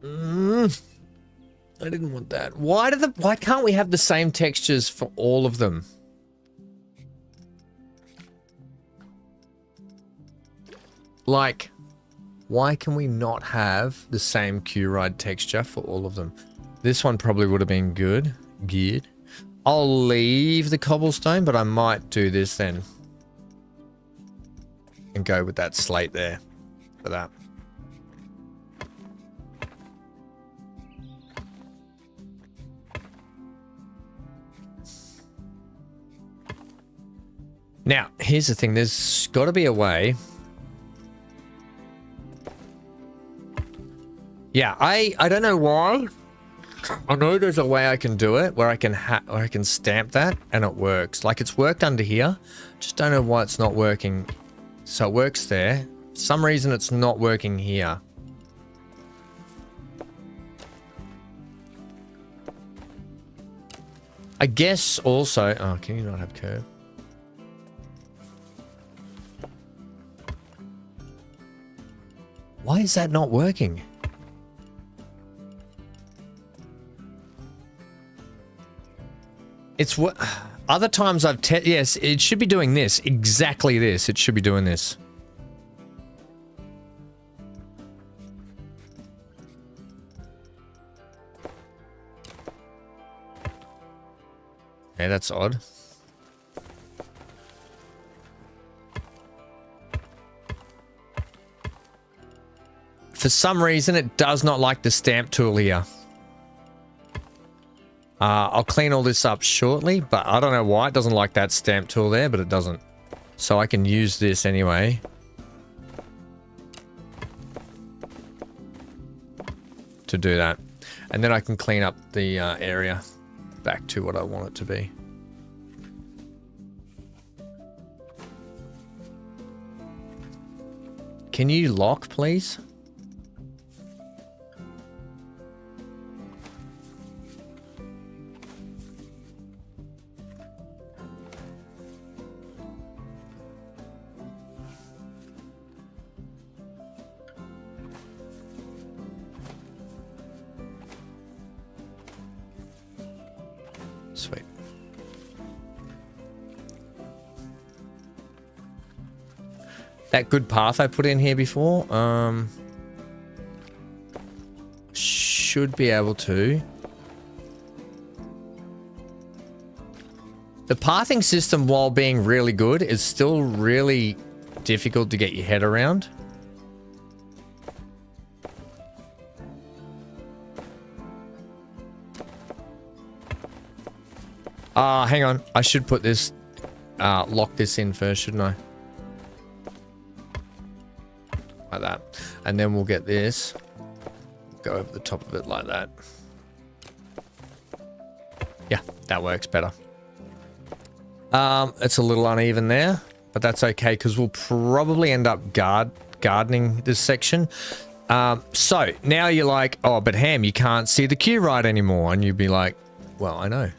I didn't want that. Why can't we have the same textures for all of them? Like, why can we not have the same Q-Ride texture for all of them? This one probably would have been good. Good. I'll leave the cobblestone, but I might do this then. And go with that slate there for that. Now, here's the thing. There's got to be a way. Yeah, I don't know why. I know there's a way I can do it where I can stamp that and it works. Like it's worked under here. Just don't know why it's not working. So it works there. For some reason it's not working here. I guess also, oh, can you not have curve? Why is that not working? It's what other times I've yes, it should be doing this, exactly this. It should be doing this. Okay, that's odd. For some reason, it does not like the stamp tool here. I'll clean all this up shortly, but I don't know why it doesn't like that stamp tool there, but it doesn't. So I can use this anyway. To do that. And then I can clean up the area back to what I want it to be. Can you lock, please? Sweet. That good path I put in here before, should be able to. The pathing system, while being really good, is still really difficult to get your head around. Hang on. I should put this, lock this in first, shouldn't I? Like that. And then we'll get this. Go over the top of it like that. Yeah, that works better. It's a little uneven there, but that's okay because we'll probably end up gardening this section. So now you're like, oh, but Ham, you can't see the Q-Ride anymore. And you'd be like, well, I know.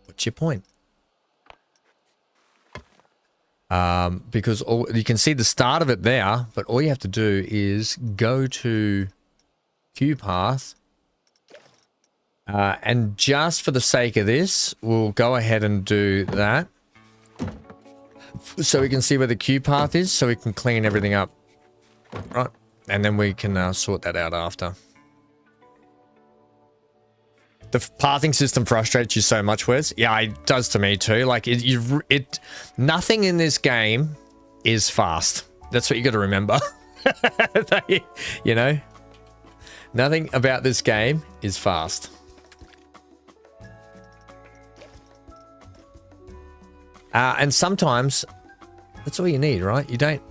What's your point? Because you can see the start of it there, but all you have to do is go to Q path. And just for the sake of this, we'll go ahead and do that. So we can see where the Q path is, so we can clean everything up. Right. And then we can sort that out after. The pathing system frustrates you so much, Wes. Yeah, it does to me too. Like nothing in this game is fast. That's what you got to remember. You know, nothing about this game is fast. And sometimes that's all you need, right? You don't.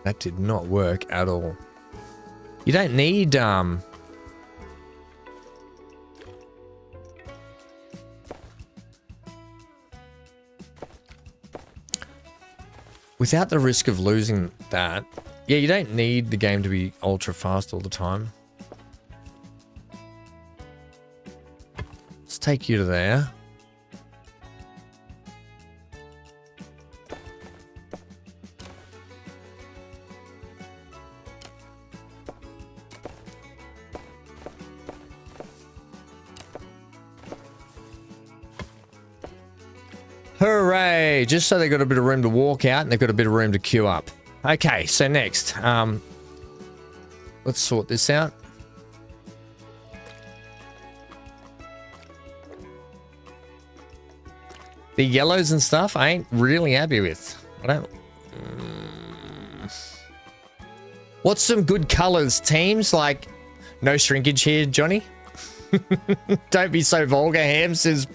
That did not work at all. You don't need without the risk of losing that. Yeah, you don't need the game to be ultra fast all the time. Let's take you to there. Hooray! Just so they got a bit of room to walk out and they've got a bit of room to queue up. Okay, so next, let's sort this out. The yellows and stuff I ain't really happy with. I don't... What's some good colors, teams? Like, no shrinkage here, Johnny? Don't be so vulgar, Ham, says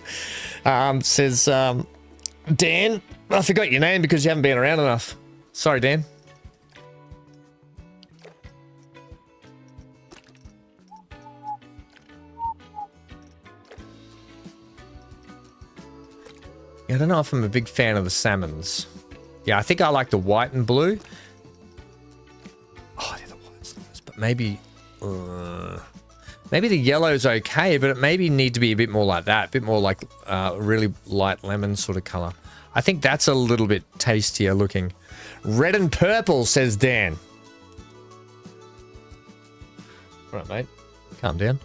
Dan. I forgot your name because you haven't been around enough. Sorry, Dan. Yeah, I don't know if I'm a big fan of the salmons. Yeah, I think I like the white and blue. Oh, yeah, the white's nice, but maybe maybe the yellow's okay, but it maybe need to be a bit more like that, a bit more like really light lemon sort of color. I think that's a little bit tastier looking. Red and purple, says Dan. All right, mate, calm down.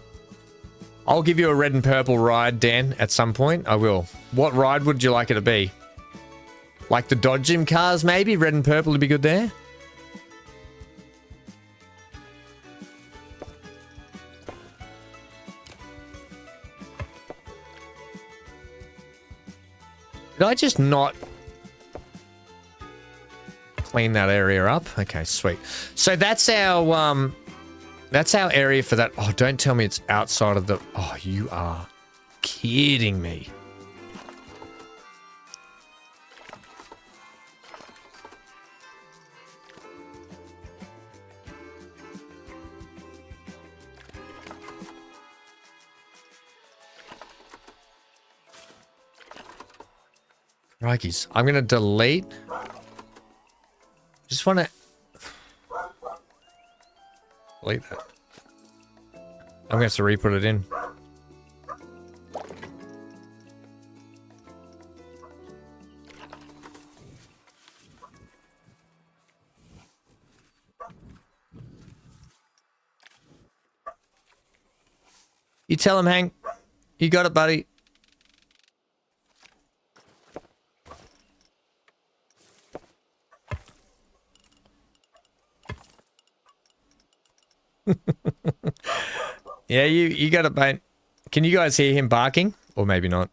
I'll give you a red and purple ride, Dan, at some point. I will. What ride would you like it to be? Like the Dodge Gym cars, maybe? Red and purple would be good there. Did I just not clean that area up? Okay, sweet. So that's our area for that. Oh, don't tell me it's outside of the... Oh, you are kidding me. Crikeys. I'm going to delete. Just want to... delete that. I'm going to have to re-put it in. You tell him, Hank. You got it, buddy. Yeah, you got it, mate. Can you guys hear him barking? Or maybe not.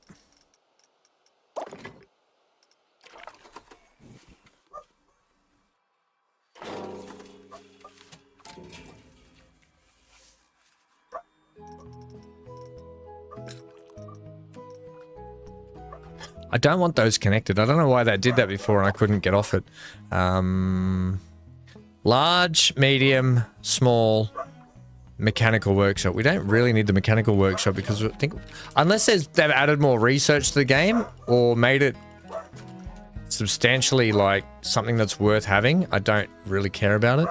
I don't want those connected. I don't know why they did that before and I couldn't get off it. Large, medium, small, mechanical workshop. We don't really need the mechanical workshop because I think unless they've added more research to the game or made it substantially like something that's worth having, I don't really care about it.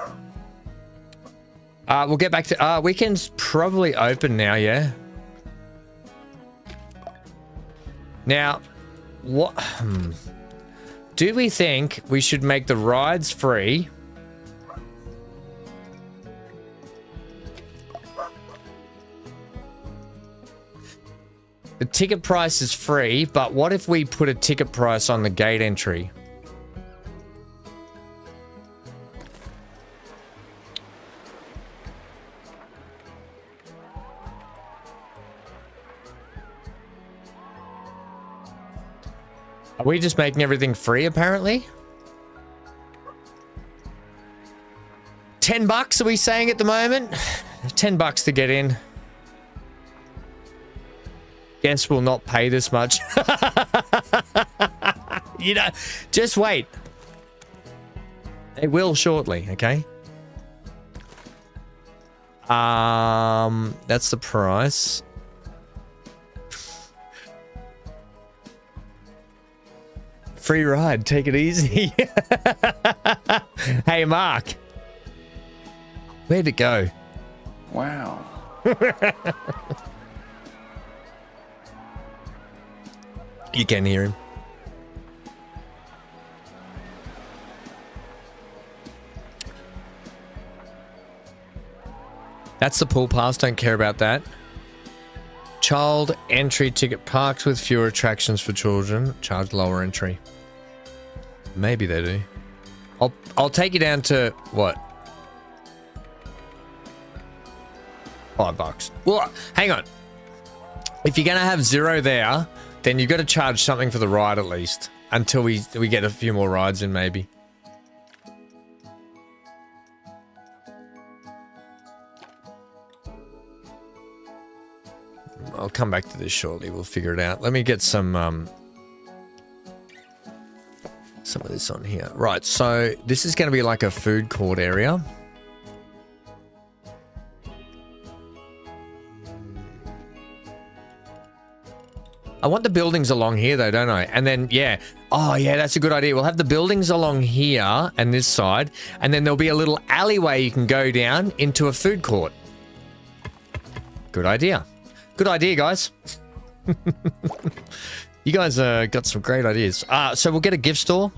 We'll get back to weekend's probably open now, yeah. Now, what do we think we should make the rides free? The ticket price is free, but what if we put a ticket price on the gate entry? Are we just making everything free, apparently? $10 are we saying at the moment? $10 to get in. Guess we'll not pay this much. You know, just wait. They will shortly, okay? That's the price. Free ride, take it easy. Hey, Mark. Where'd it go? Wow. You can hear him. That's the pool pass. Don't care about that. Child entry ticket. Parks with fewer attractions for children charge lower entry. Maybe they do. I'll take you down to what? $5. Well, hang on. If you're gonna have 0 there, then you've got to charge something for the ride at least until we get a few more rides in, maybe. I'll come back to this shortly. We'll figure it out. Let me get some of this on here. Right, so this is going to be like a food court area. I want the buildings along here though, don't I? And then, yeah. Oh, yeah, that's a good idea. We'll have the buildings along here and this side, and then there'll be a little alleyway you can go down into a food court. Good idea. Good idea, guys. You guys got some great ideas. So we'll get a gift store.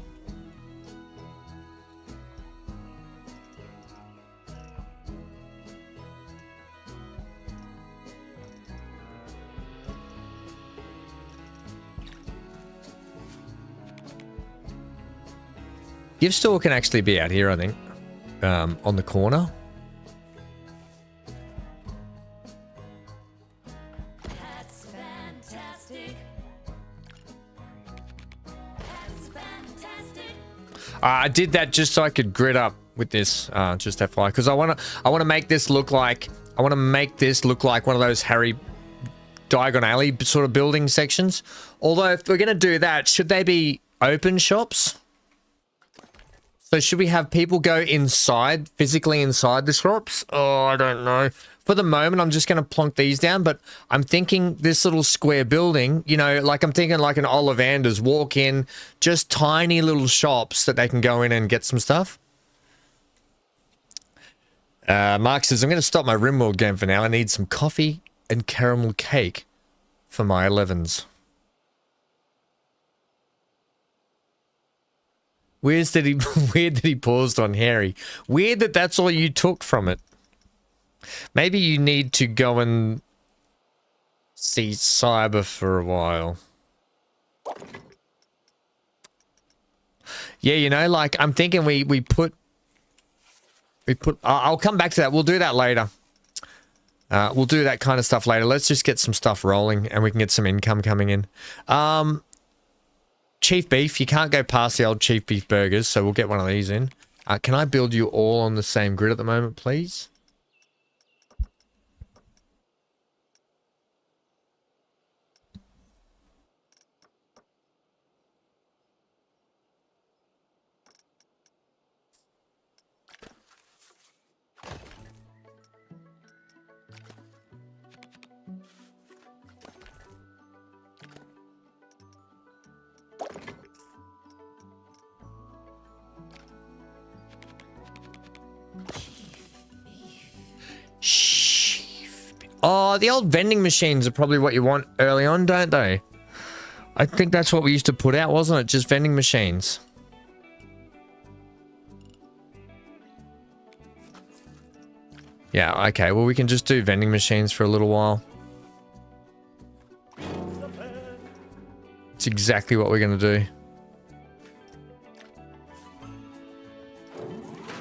Gift store can actually be out here, I think, on the corner. That's fantastic. That's fantastic. I did that just so I could grid up with this, just FYI, because I want to make this look like one of those Harry Diagon Alley sort of building sections. Although if we're gonna do that, should they be open shops? So should we have people go inside, physically inside the shops? Oh, I don't know. For the moment, I'm just going to plonk these down, but I'm thinking this little square building, you know, like I'm thinking like an Ollivander's, walk in, just tiny little shops that they can go in and get some stuff. Mark says, I'm going to stop my RimWorld game for now. I need some coffee and caramel cake for my 11s. Weird that he paused on Harry. Weird that that's all you took from it. Maybe you need to go and see Cyber for a while. Yeah, you know, like I'm thinking we put. I'll come back to that. We'll do that later. We'll do that kind of stuff later. Let's just get some stuff rolling and we can get some income coming in. Chief beef, you can't go past the old chief beef burgers, so we'll get one of these in. Can I build you all on the same grid at the moment, please? Oh, the old vending machines are probably what you want early on, don't they? I think that's what we used to put out, wasn't it? Just vending machines. Yeah, okay. Well, we can just do vending machines for a little while. It's exactly what we're going to do.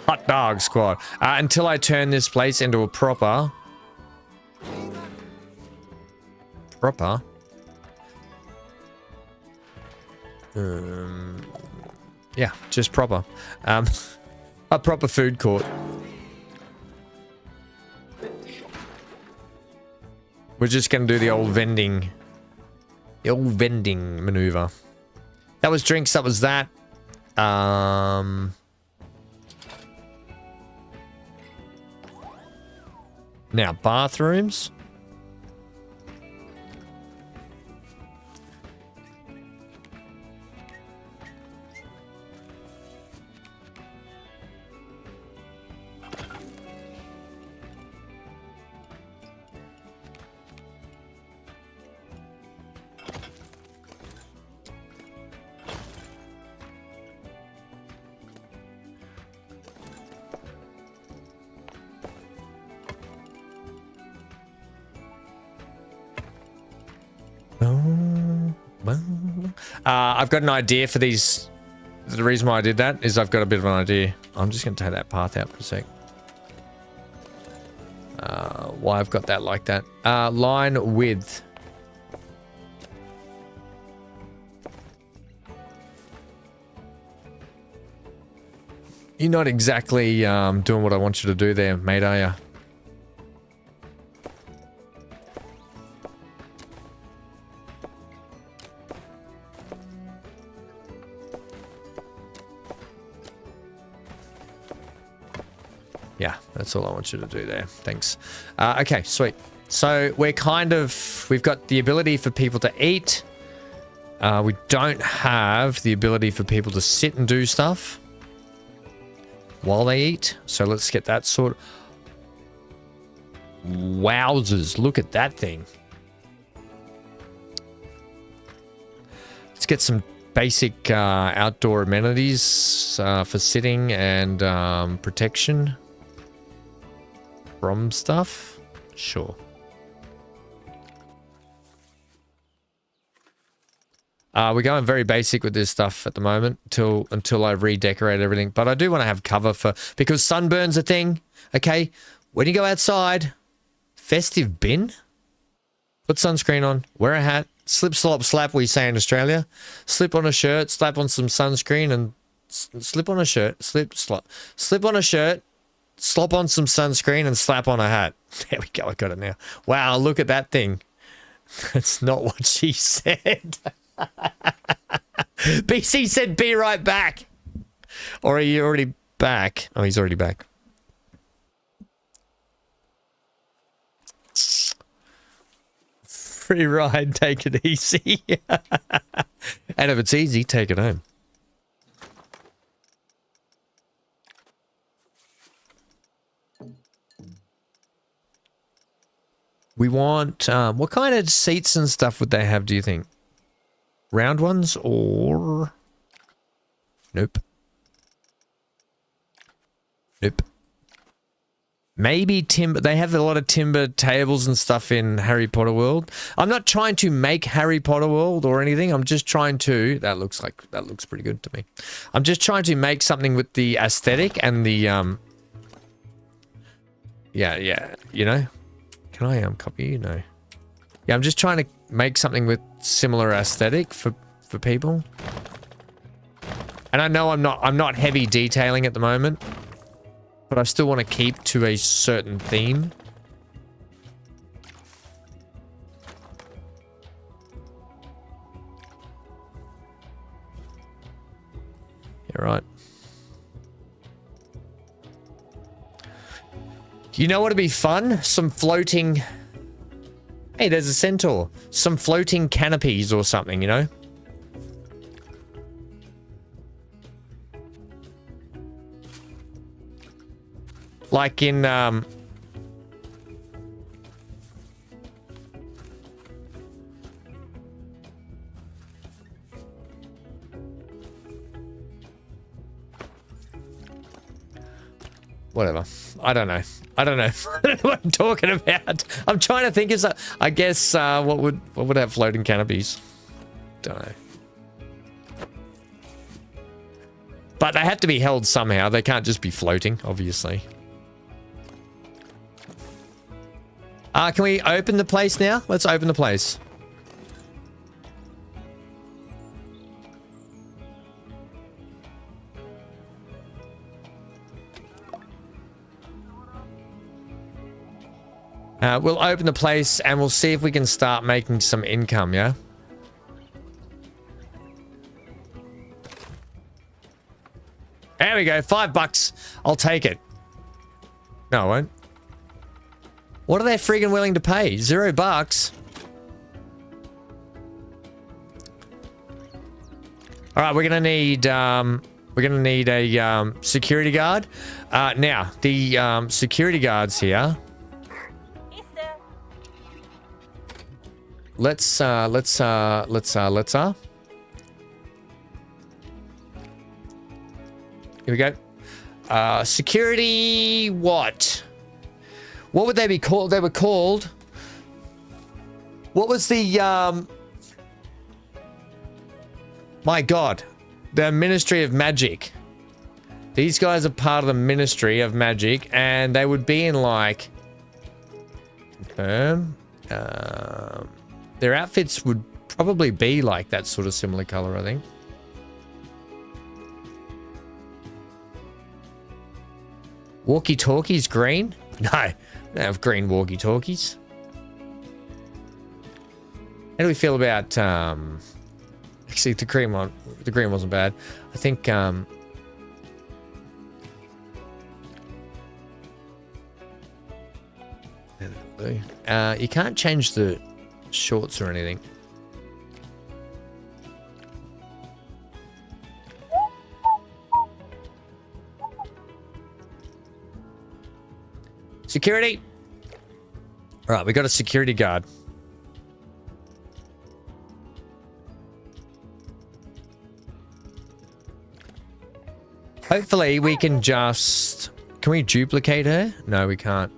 Hot dog squad. Until I turn this place into a proper... yeah, just proper. A proper food court. We're just going to do the old vending maneuver. That was drinks, that was that. Now, bathrooms. I've got an idea for these. The reason why I did that is I've got a bit of an idea. I'm just going to take that path out for a sec. Why I've got that like that. Line width. You're not exactly doing what I want you to do there, mate, are you? Yeah, that's all I want you to do there. Thanks. Okay, sweet. So we've got the ability for people to eat. We don't have the ability for people to sit and do stuff while they eat. So let's get that sort. Wowzers, look at that thing. Let's get some basic outdoor amenities for sitting and protection from stuff. Sure. We're going very basic with this stuff at the moment until I redecorate everything. But I do want to have cover because sunburn's a thing. Okay, when you go outside, festive bin. Put sunscreen on. Wear a hat. Slip, slop, slap. We say in Australia. Slip on a shirt. Slap on some sunscreen and slip on a shirt. Slip, slop. Slip on a shirt. Slop on some sunscreen and slap on a hat. There we go. I got it now. Wow, look at that thing. That's not what she said. BC said be right back. Or are you already back? Oh, he's already back. Free ride, take it easy. And if it's easy, take it home. We want, what kind of seats and stuff would they have, do you think? Round ones or... Nope. Nope. Maybe timber. They have a lot of timber tables and stuff in Harry Potter World. I'm not trying to make Harry Potter World or anything. I'm just trying to... That looks pretty good to me. I'm just trying to make something with the aesthetic and the... Yeah, you know? Can I copy you? No. Yeah, I'm just trying to make something with similar aesthetic for people. And I know I'm not heavy detailing at the moment, but I still want to keep to a certain theme. You're right. You know what would be fun? Some floating... Hey, there's a centaur. Some floating canopies or something, you know? Like in, whatever. I don't know. I don't know what I'm talking about. I'm trying to think. I guess what would have floating canopies? Don't know. But they have to be held somehow. They can't just be floating, obviously. Can we open the place now? Let's open the place. We'll open the place and we'll see if we can start making some income, yeah? There we go, $5. I'll take it. No, I won't. What are they friggin' willing to pay? $0. All right, we're gonna need a security guard. Now the security guards here. Let's Here we go. Security what? What would they be called? They were called... What was the My God. The Ministry of Magic. These guys are part of the Ministry of Magic, and they would be in like... Confirm. Their outfits would probably be like that sort of similar color, I think. Walkie-talkies green? No, I don't have green walkie-talkies. How do we feel about actually the green wasn't bad. I think you can't change the shorts or anything. Security. All right, we got a security guard. Hopefully we can just... Can we duplicate her? No, we can't.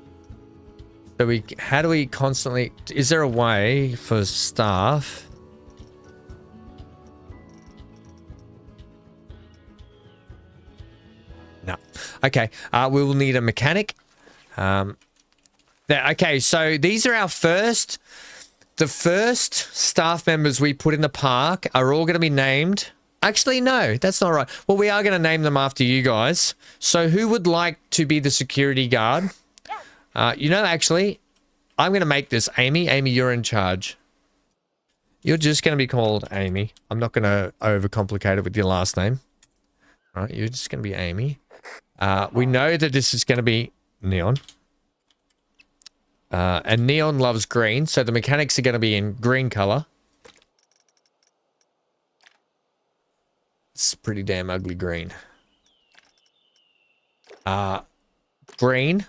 So how do we constantly... Is there a way for staff? No. Okay, we will need a mechanic. Okay, so these are our first... The first staff members we put in the park are all going to be named... Actually, no, that's not right. Well, we are going to name them after you guys. So who would like to be the security guard? You know, actually, I'm going to make this Amy. Amy, you're in charge. You're just going to be called Amy. I'm not going to overcomplicate it with your last name. All right, you're just going to be Amy. We know that this is going to be Neon. And Neon loves green, so the mechanics are going to be in green color. It's pretty damn ugly green. Green.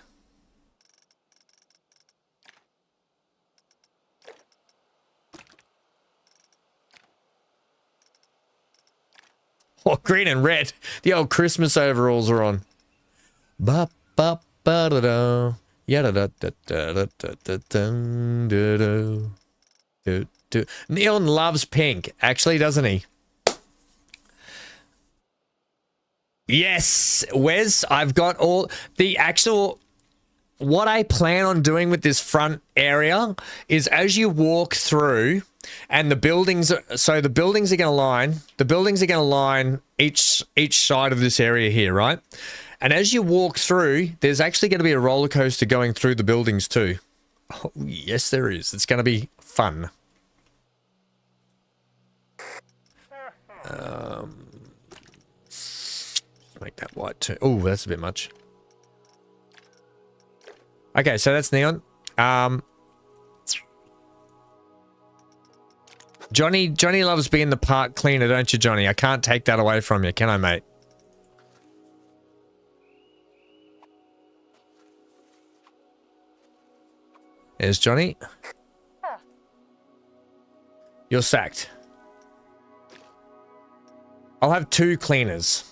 Oh, green and red. The old Christmas overalls are on. Ba ba ba da da. Yada da da da da da da da. Neon loves pink, actually, doesn't he? Yes, Wes, I've got all the actual... What I plan on doing with this front area is as you walk through and the buildings... So the buildings are going to line... The buildings are going to line each side of this area here, right? And as you walk through, there's actually going to be a roller coaster going through the buildings too. Oh, yes, there is. It's going to be fun. Make that white too. Oh, that's a bit much. Okay, so that's Neon. Johnny loves being the park cleaner, don't you, Johnny? I can't take that away from you, can I, mate? There's Johnny. You're sacked. I'll have 2 cleaners.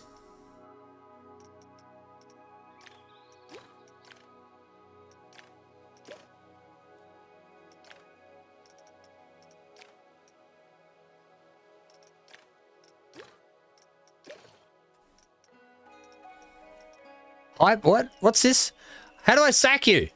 What? What's this? How do I sack you?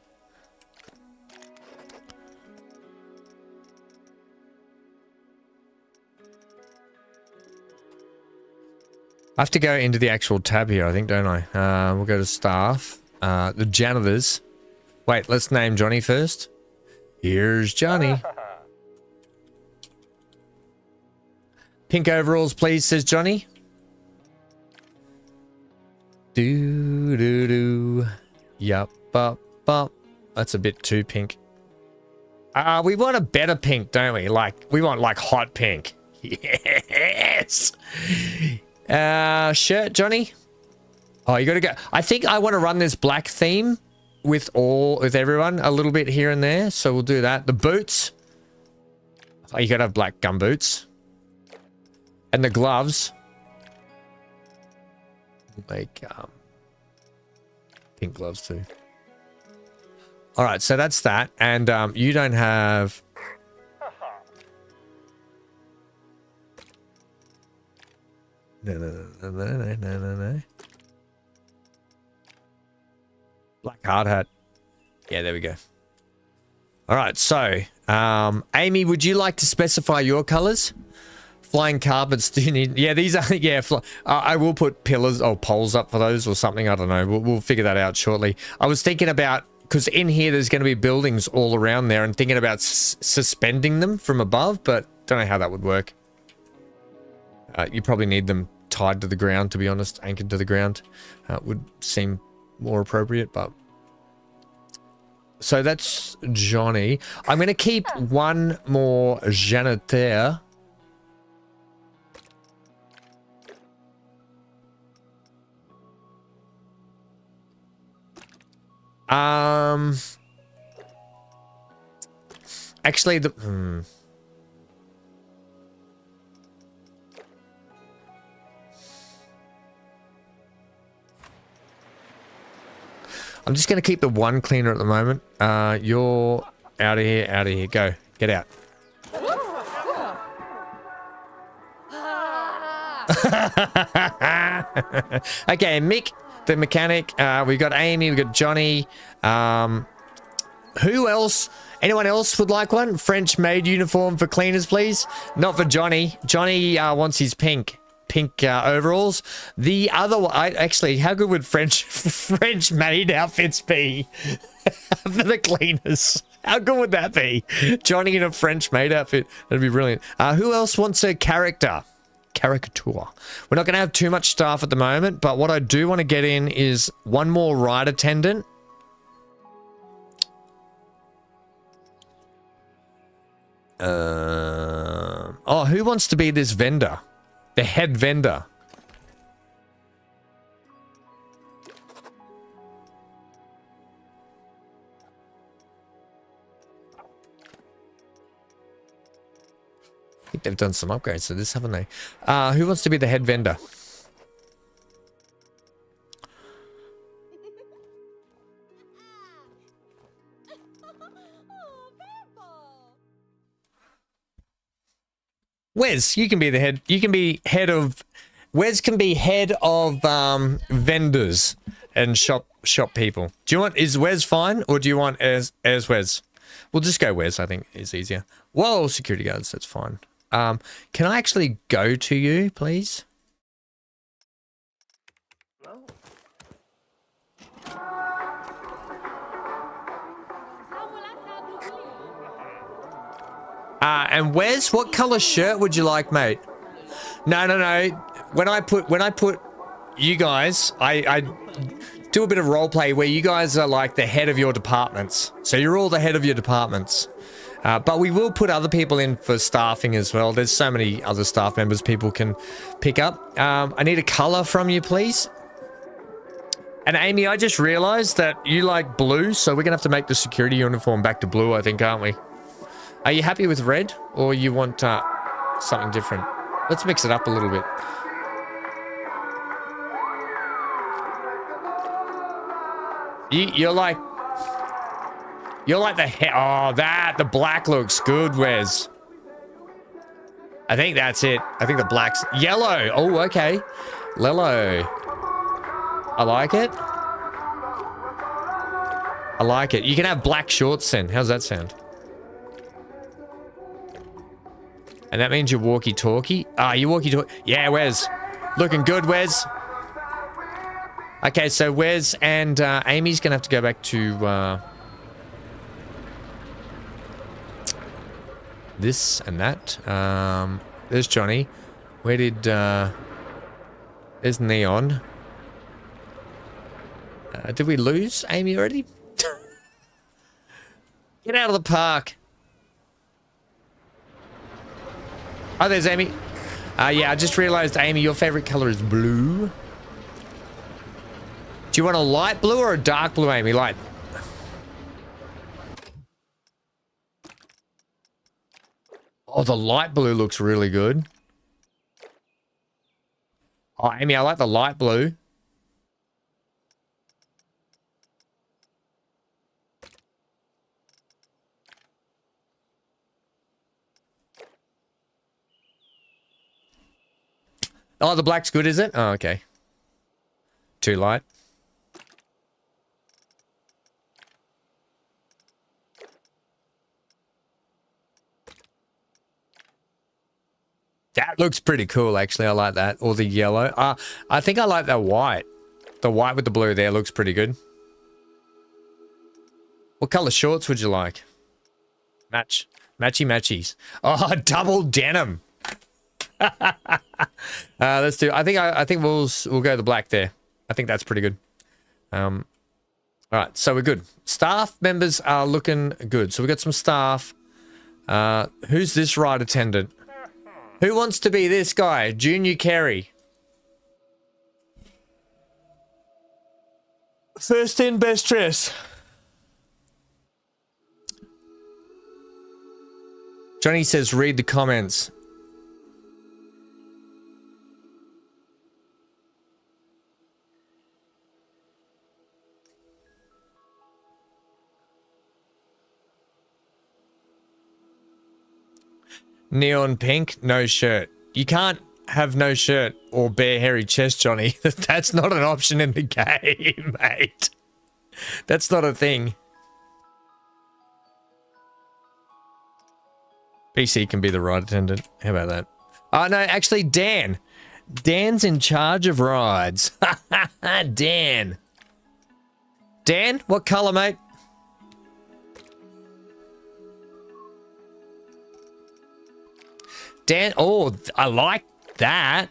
I have to go into the actual tab here, I think, don't I? We'll go to staff. The janitors. Wait, let's name Johnny first. Here's Johnny. Pink overalls, please, says Johnny. Do. Yup, up. That's a bit too pink. We want a better pink, don't we? We want like hot pink. Yes. Shirt, Johnny. Oh, you gotta go. I think I want to run this black theme with everyone a little bit here and there. So we'll do that. The boots. Oh, you gotta have black gum boots. And the gloves. Make pink gloves too. All right, so that's that. And you don't have... No. Black hard hat. Yeah, there we go. All right, so Amy, would you like to specify your colors? Flying carpets, do you need... Yeah, these are... Yeah, I will put pillars or poles up for those or something. I don't know. We'll figure that out shortly. I was thinking about... Because in here, there's going to be buildings all around there and thinking about suspending them from above, but don't know how that would work. You probably need them tied to the ground, to be honest. Anchored to the ground. Would seem more appropriate, but... So that's Johnny. I'm going to keep one more janitor. Actually, I'm just going to keep the one cleaner at the moment. You're out of here, go, get out. Okay, Mick, the mechanic. We've got Amy, we've got Johnny. Who else? Anyone else would like one? French maid uniform for cleaners, please. Not for Johnny. Johnny wants his pink overalls. The other one, actually, how good would French maid outfits be for the cleaners? How good would that be? Johnny in a French maid outfit. That'd be brilliant. Who else wants a caricature? We're not going to have too much staff at the moment, but what I do want to get in is one more ride attendant. Oh, who wants to be this vendor? The head vendor. I think they've done some upgrades to this, haven't they? Who wants to be the head vendor? Wes, you can be the head. You can be head of... Wes can be head of vendors and shop people. Do you want... Is Wes fine? Or do you want as Wes? We'll just go Wes, I think is easier. Whoa, security guards, that's fine. Can I actually go to you, please? And Wes, what color shirt would you like, mate? No. When I put you guys, I do a bit of role play where you guys are like the head of your departments. So you're all the head of your departments. But we will put other people in for staffing as well. There's so many other staff members people can pick up. I need a color from you, please. And Amy, I just realized that you like blue, so we're gonna have to make the security uniform back to blue, I think, aren't we? Are you happy with red, or you want something different? Let's mix it up a little bit. You're like the head. Oh, the black looks good, Wes. I think that's it. I think the black's yellow. Oh, okay. Lello. I like it. I like it. You can have black shorts then. How's that sound? And that means you're walkie-talkie. You walkie-talkie. Yeah, Wes. Looking good, Wes. Okay, so Wes and Amy's going to have to go back to this and that. There's Johnny. Where did... there's Neon. Did we lose Amy already? Get out of the park. Oh, there's Amy. Yeah, I just realized, Amy, your favorite color is blue. Do you want a light blue or a dark blue, Amy? Light. Oh, the light blue looks really good. Oh, Amy, I like the light blue. Oh, the black's good, is it? Oh, okay. Too light. That looks pretty cool, actually. I like that. Or the yellow. I think I like that white. The white with the blue there looks pretty good. What color shorts would you like? Matchy matchies. Oh, double denim. Let's do. I think we'll go the black there. I think that's pretty good. All right, so we're good. Staff members are looking good. So we got some staff. Who's this ride attendant? Who wants to be this guy? Junior Kerry. First in, best dress. Johnny says, read the comments. Neon pink, no shirt. You can't have no shirt or bare hairy chest, Johnny. That's not an option in the game, mate. That's not a thing. BC can be the ride attendant. How about that? Oh, no, actually, Dan. Dan's in charge of rides. Dan. Dan, what color, mate? Dan, oh, I like that.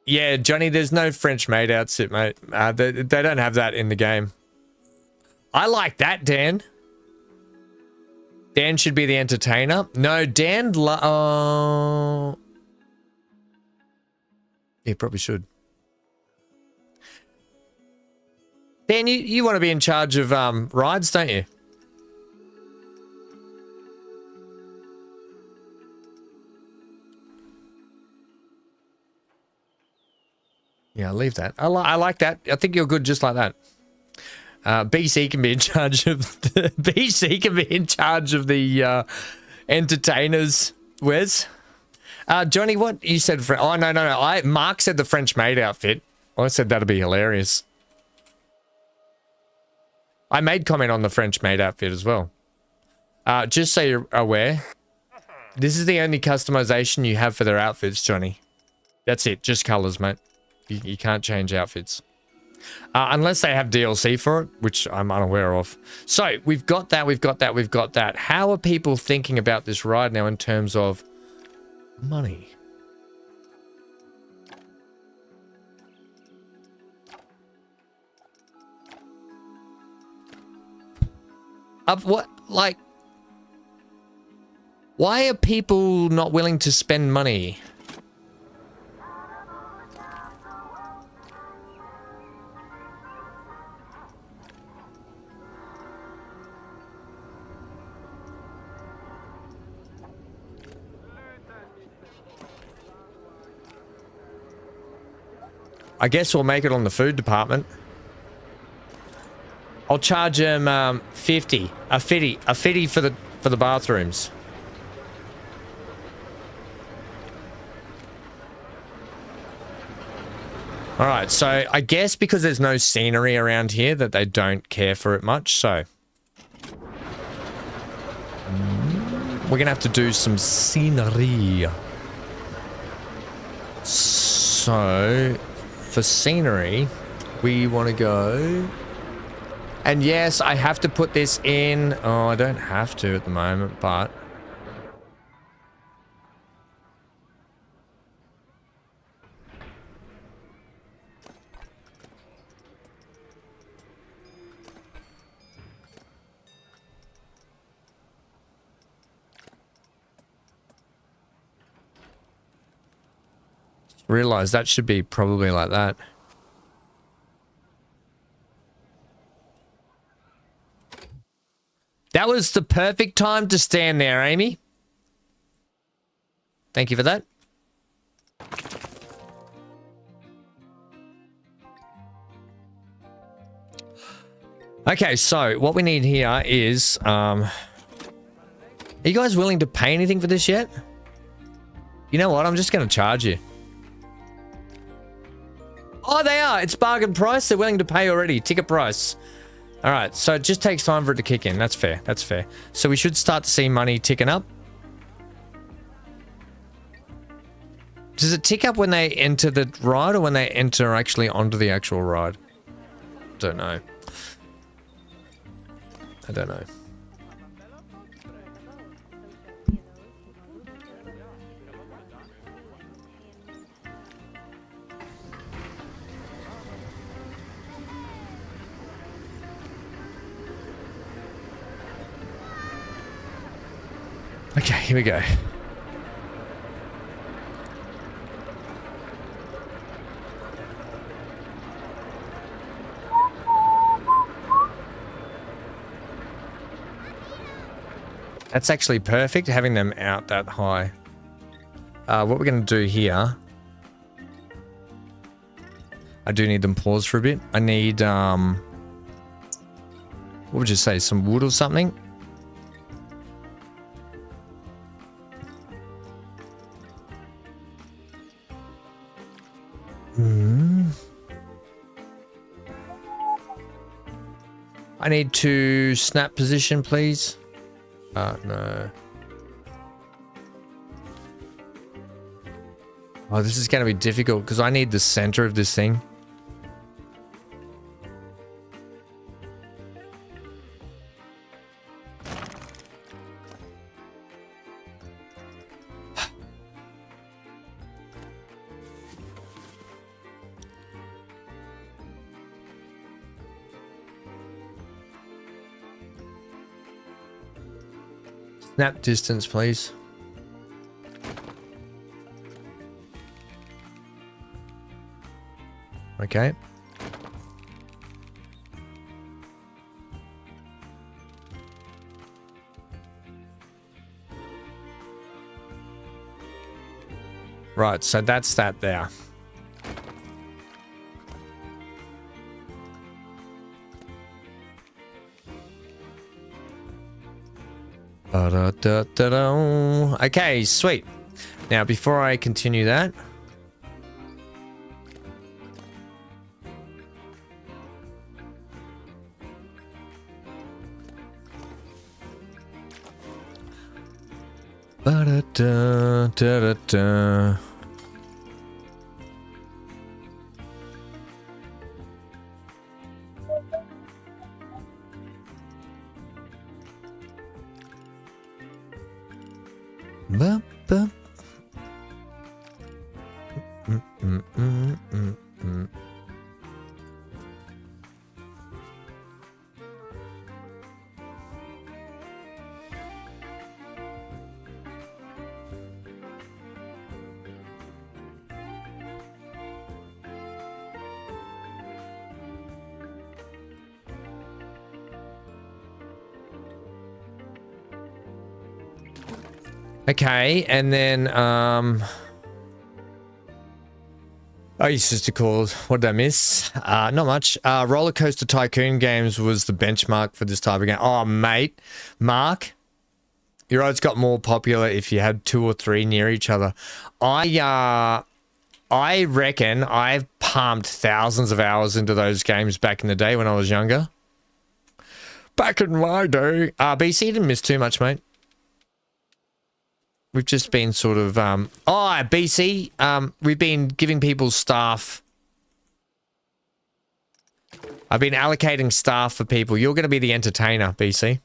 Yeah, Johnny, there's no French maid outfit, mate. They don't have that in the game. I like that, Dan. Dan should be the entertainer. No, Dan... he probably should. Dan, you want to be in charge of rides, don't you? Yeah, I'll leave that. I like that. I think you're good just like that. BC can be in charge of the BC can be in charge of the entertainers. Wes, Johnny, what you said? Oh no. Mark said the French maid outfit. I said that'd be hilarious. I made comment on the French maid outfit as well. Just so you're aware, this is the only customization you have for their outfits, Johnny. That's it. Just colors, mate. You can't change outfits. Unless they have DLC for it, which I'm unaware of. So, we've got that. How are people thinking about this ride now in terms of money? Why are people not willing to spend money? I guess we'll make it on the food department. I'll charge him 50, a fitty for the bathrooms. All right, so I guess because there's no scenery around here that they don't care for it much, so we're gonna have to do some scenery. So for scenery, we want to go. And yes, I have to put this in. Oh, I don't have to at the moment, but realize that should be probably like that. That was the perfect time to stand there, Amy. Thank you for that. Okay, so what we need here is, are you guys willing to pay anything for this yet? You know what? I'm just going to charge you. Oh, they are. It's bargain price. They're willing to pay already. Ticket price. All right. So it just takes time for it to kick in. That's fair. That's fair. So we should start to see money ticking up. Does it tick up when they enter the ride or when they enter actually onto the actual ride? Don't know. I don't know. Okay, here we go. That's actually perfect, having them out that high. What we're going to do here... I do need them paused for a bit. I need, what would you say, some wood or something? I need to snap position, please. No. Oh, this is going to be difficult because I need the center of this thing. Snap distance, please. Okay. Right, so that's that there. Okay, sweet. Now, before I continue that, okay, and then, oh, you sister called. What did I miss? Not much. Roller Coaster Tycoon games was the benchmark for this type of game. Oh, mate. Mark, your rides got more popular if you had 2 or 3 near each other. I reckon I've pumped thousands of hours into those games back in the day when I was younger. Back in my day. BC didn't miss too much, mate. We've just been sort of, BC, we've been giving people staff. I've been allocating staff for people. You're going to be the entertainer, BC.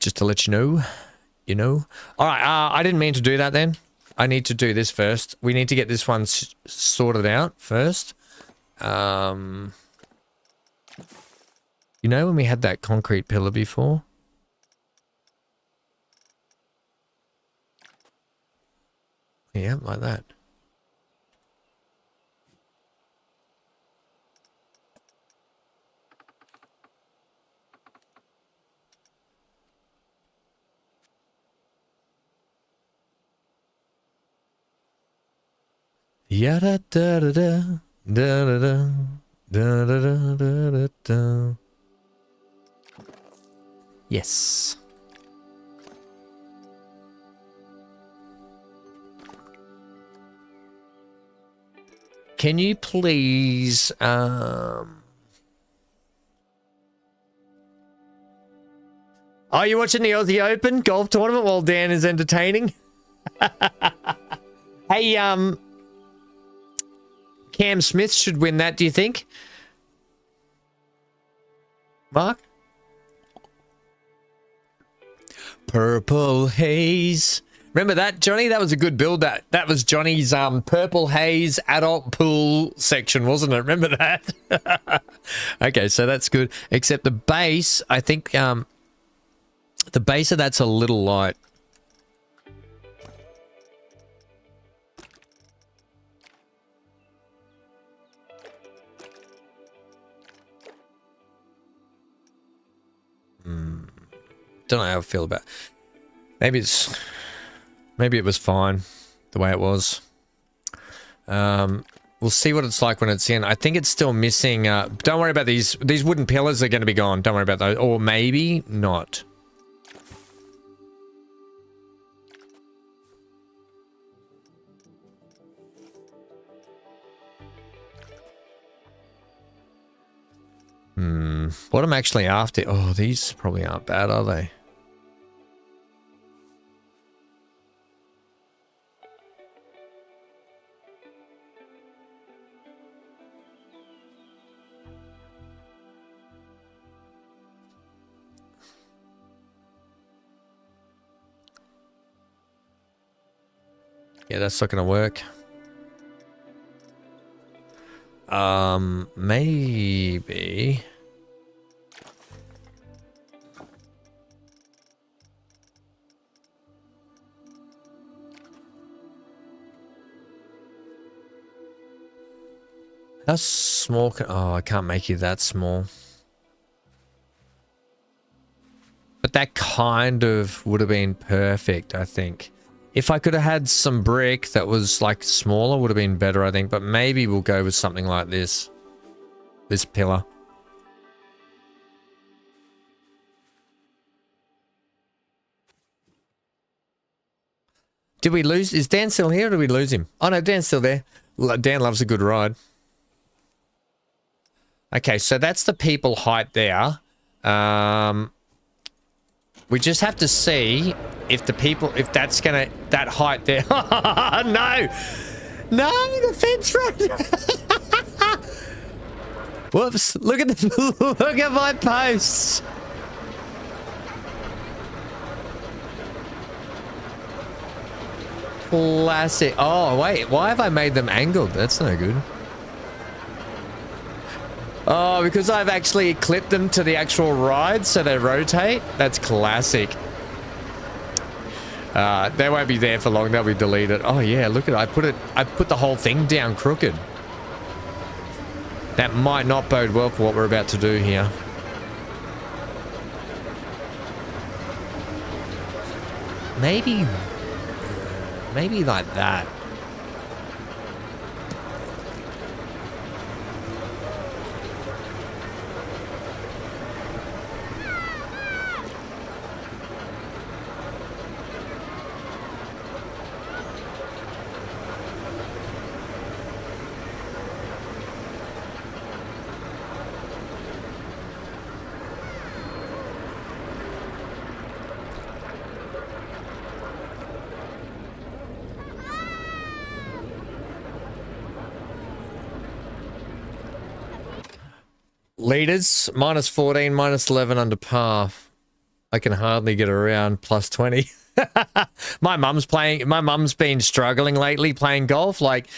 Just to let you know, All right, I didn't mean to do that then. I need to do this first. We need to get this one sorted out first. You know when we had that concrete pillar before? Yeah, like that. Ya da da da da da da da da da da da da. Yes. Can you please... Are you watching the Aussie Open golf tournament while Dan is entertaining? Hey, Cam Smith should win that, do you think? Mark? Purple Haze. Remember that, Johnny? That was a good build. That was Johnny's Purple Haze adult pool section, wasn't it? Remember that? Okay, so that's good. Except the base, I think the base of that's a little light. Don't know how I feel about it. Maybe it was fine the way it was. We'll see what it's like when it's in. I think it's still missing. Don't worry about these wooden pillars are going to be gone. Don't worry about those. Or maybe not. What I'm actually after... Oh, these probably aren't bad, are they? Yeah, that's not going to work. Maybe... How small can... Oh, I can't make you that small. But that kind of would have been perfect, I think. If I could have had some brick that was like smaller, would have been better, I think. But maybe we'll go with something like this. This pillar. Did we lose? Is Dan still here or did we lose him? Oh no, Dan's still there. Dan loves a good ride. Okay, so that's the people height there. We just have to see if the people, if that's gonna, that height there. No! No, the fence run! Whoops, look at the, look at my posts! Classic. Oh, wait, why have I made them angled? That's no good. Oh, because I've actually clipped them to the actual ride so they rotate. That's classic. They won't be there for long. They'll be deleted. Oh yeah, look at it. I put the whole thing down crooked. That might not bode well for what we're about to do here. Maybe like that. Leaders, minus 14, minus 11 under par. I can hardly get around plus 20. My mum's been struggling lately playing golf. Like,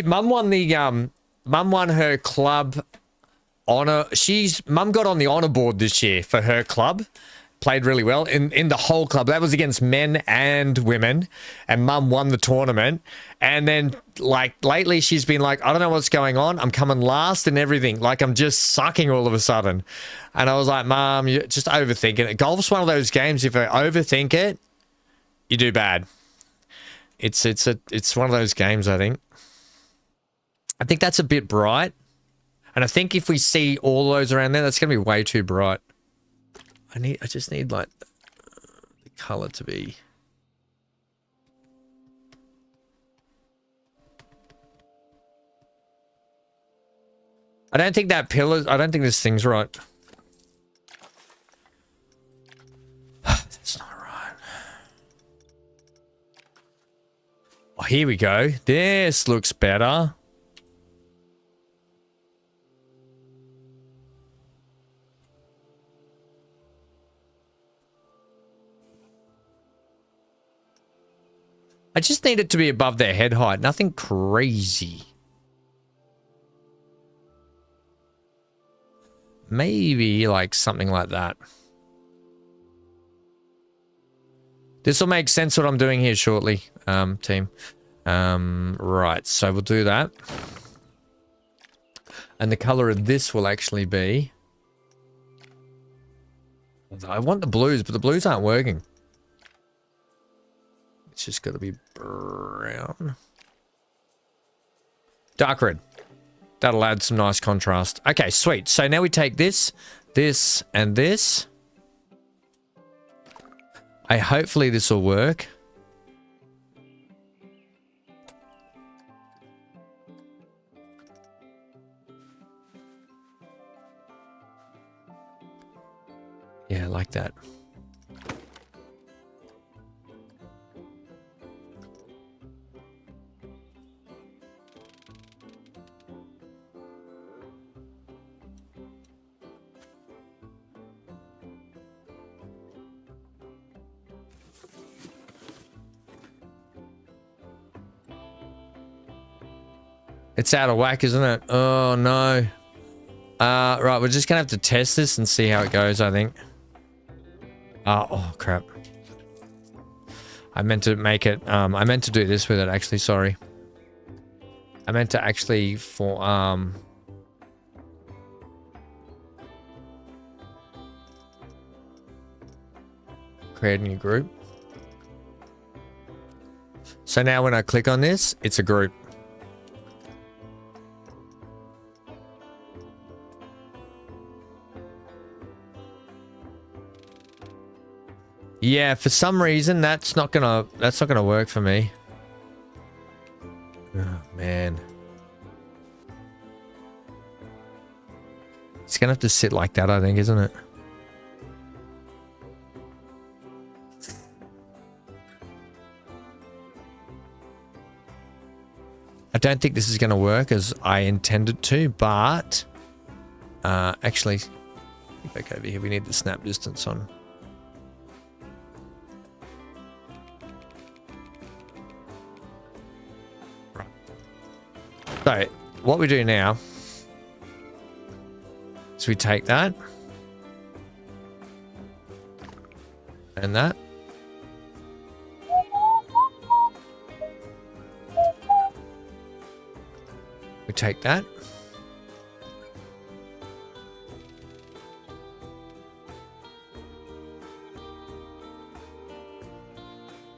mum won her club honor. Mum got on the honor board this year for her club. Played really well in the whole club. That was against men and women, and mum won the tournament. And then, like, lately she's been like, I don't know what's going on. I'm coming last and everything. Like, I'm just sucking all of a sudden. And I was like, Mum, you're just overthinking it. Golf's one of those games, if I overthink it, you do bad. It's one of those games, I think. I think that's a bit bright. And I think if we see all those around there, that's going to be way too bright. I just need like the color to be. I don't think that pillar, I don't think this thing's right. That's not right. Oh, here we go. This looks better. I just need it to be above their head height. Nothing crazy. Maybe like something like that. This will make sense what I'm doing here shortly, team. Right, so we'll do that. And the color of this will actually be... I want the blues, but the blues aren't working. It's just got to be brown. Dark red. That'll add some nice contrast. Okay, sweet. So now we take this, this, and this. Hopefully this will work. Yeah, like that. It's out of whack, isn't it? Oh, no. Right, we're just going to have to test this and see how it goes, I think. Oh, crap. I meant to make it... I meant to do this with it, actually. Sorry. I meant to actually create a new group. So now when I click on this, it's a group. Yeah, for some reason that's not gonna work for me. Oh man. It's gonna have to sit like that, I think, isn't it? I don't think this is gonna work as I intended to, but actually back over here, we need the snap distance on. So, what we do now is we take that and that. We take that.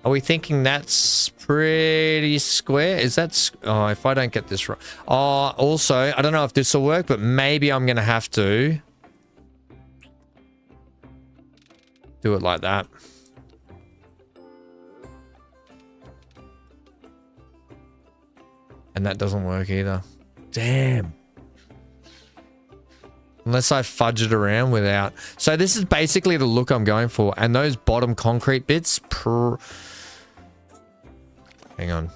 Are we thinking that's pretty square? Is that... Oh, if I don't get this right... Oh, also, I don't know if this will work, but maybe I'm going to have to do it like that. And that doesn't work either. Damn. Unless I fudge it around without... So this is basically the look I'm going for. And those bottom concrete bits... Hang on.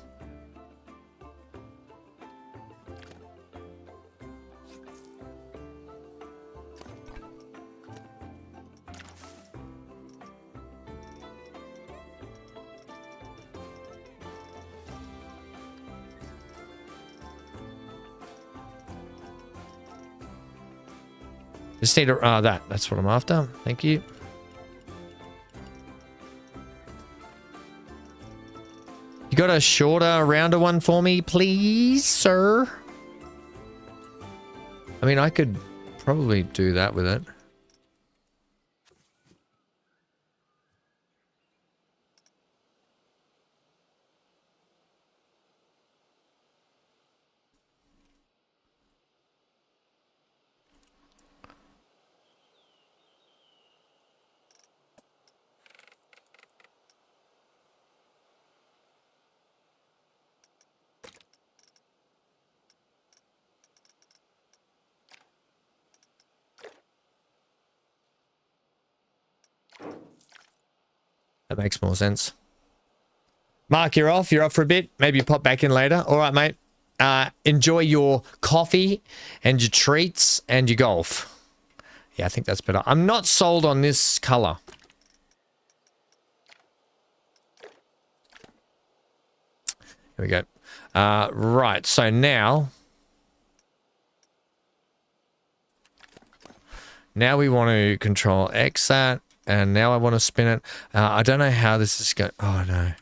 Just need to... that's what I'm after. Thank you. You got a shorter, rounder one for me, please, sir? I mean, I could probably do that with it. That makes more sense. Mark, you're off. You're off for a bit. Maybe you pop back in later. All right, mate. Enjoy your coffee and your treats and your golf. Yeah, I think that's better. I'm not sold on this color. Here we go. Right, so now we want to control X that, and now I want to spin it. I don't know how this is going. Oh, no.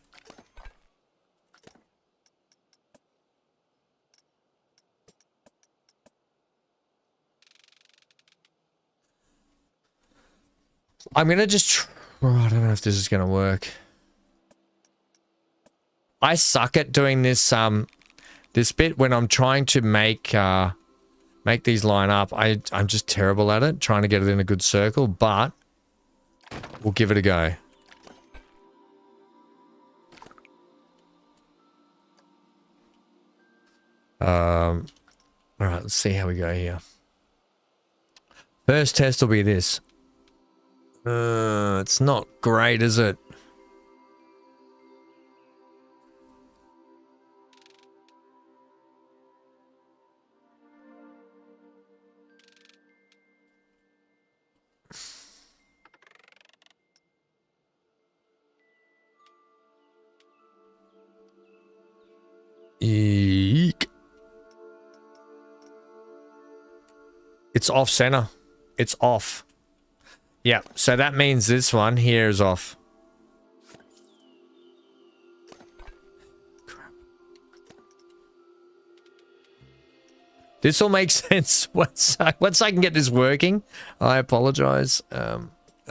I'm going to just... Oh, I don't know if this is going to work. I suck at doing this this bit when I'm trying to make these line up. I'm just terrible at it, trying to get it in a good circle, but we'll give it a go. All right, let's see how we go here. First test will be this. It's not great, is it? Eek. It's off center. It's off. Yeah, so that means this one here is off. Crap. This will make sense once I can get this working. I apologize. I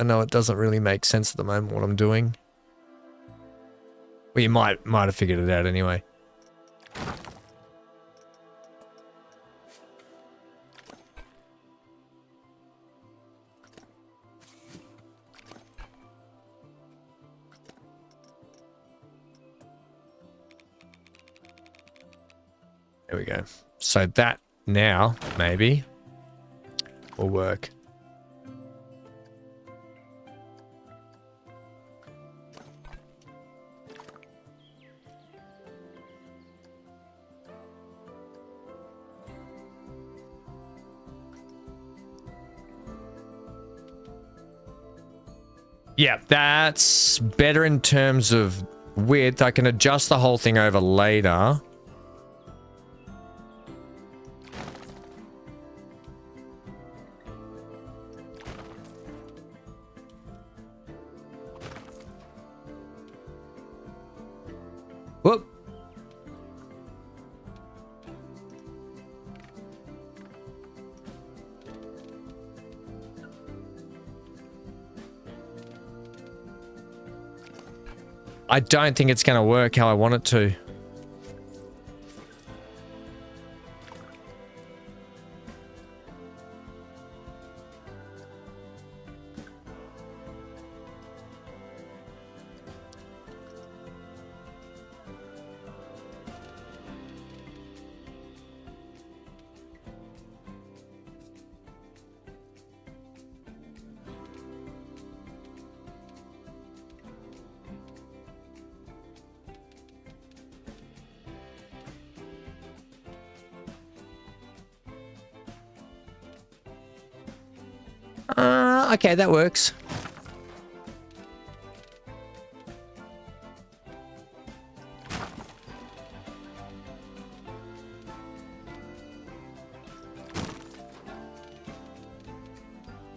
know it doesn't really make sense at the moment what I'm doing. Well, you might have figured it out anyway. There we go. So that now, maybe, will work. Yeah, that's better in terms of width. I can adjust the whole thing over later. Whoop. I don't think it's going to work how I want it to. Okay, that works.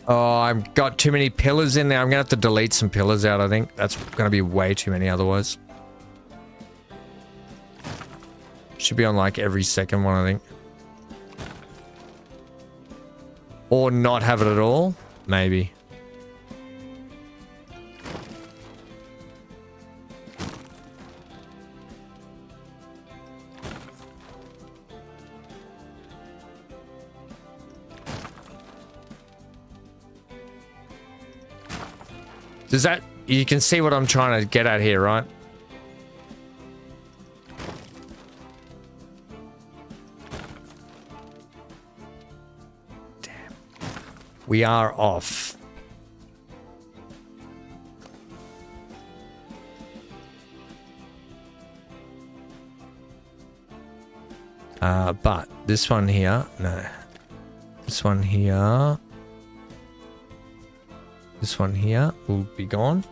Oh, I've got too many pillars in there. I'm going to have to delete some pillars out, I think. That's going to be way too many otherwise. Should be on like every second one, I think. Or not have it at all. Maybe. Does that... You can see what I'm trying to get at here, right? Damn. We are off. But this one here, no. This one here. This one here will be gone.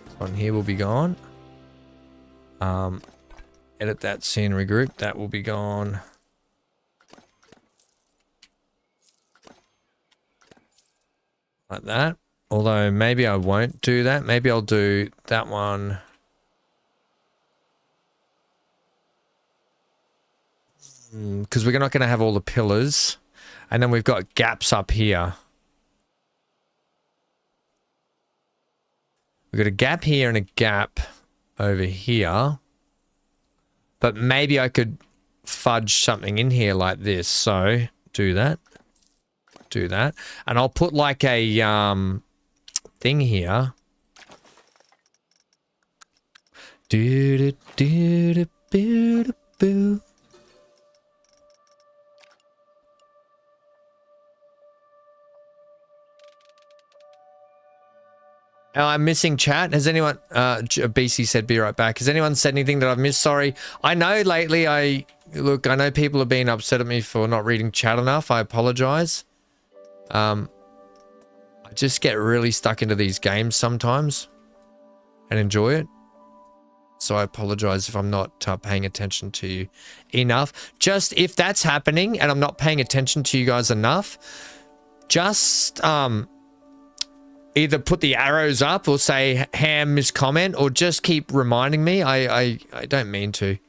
This one here will be gone. Edit that scenery group. That will be gone. Like that. Although maybe I won't do that. Maybe I'll do that one. Because we're not going to have all the pillars. And then we've got gaps up here. We've got a gap here and a gap over here. But maybe I could fudge something in here like this. So, do that. Do that. And I'll put like a thing here. Do do do do do do do. Oh, I'm missing chat. Has anyone, BC said be right back. Has anyone said anything that I've missed? Sorry. I know lately I know people have been upset at me for not reading chat enough. I apologize. I just get really stuck into these games sometimes and enjoy it. So I apologize if I'm not paying attention to you enough. Just if that's happening and I'm not paying attention to you guys enough, just, either put the arrows up or say ham miscomment or just keep reminding me. I don't mean to.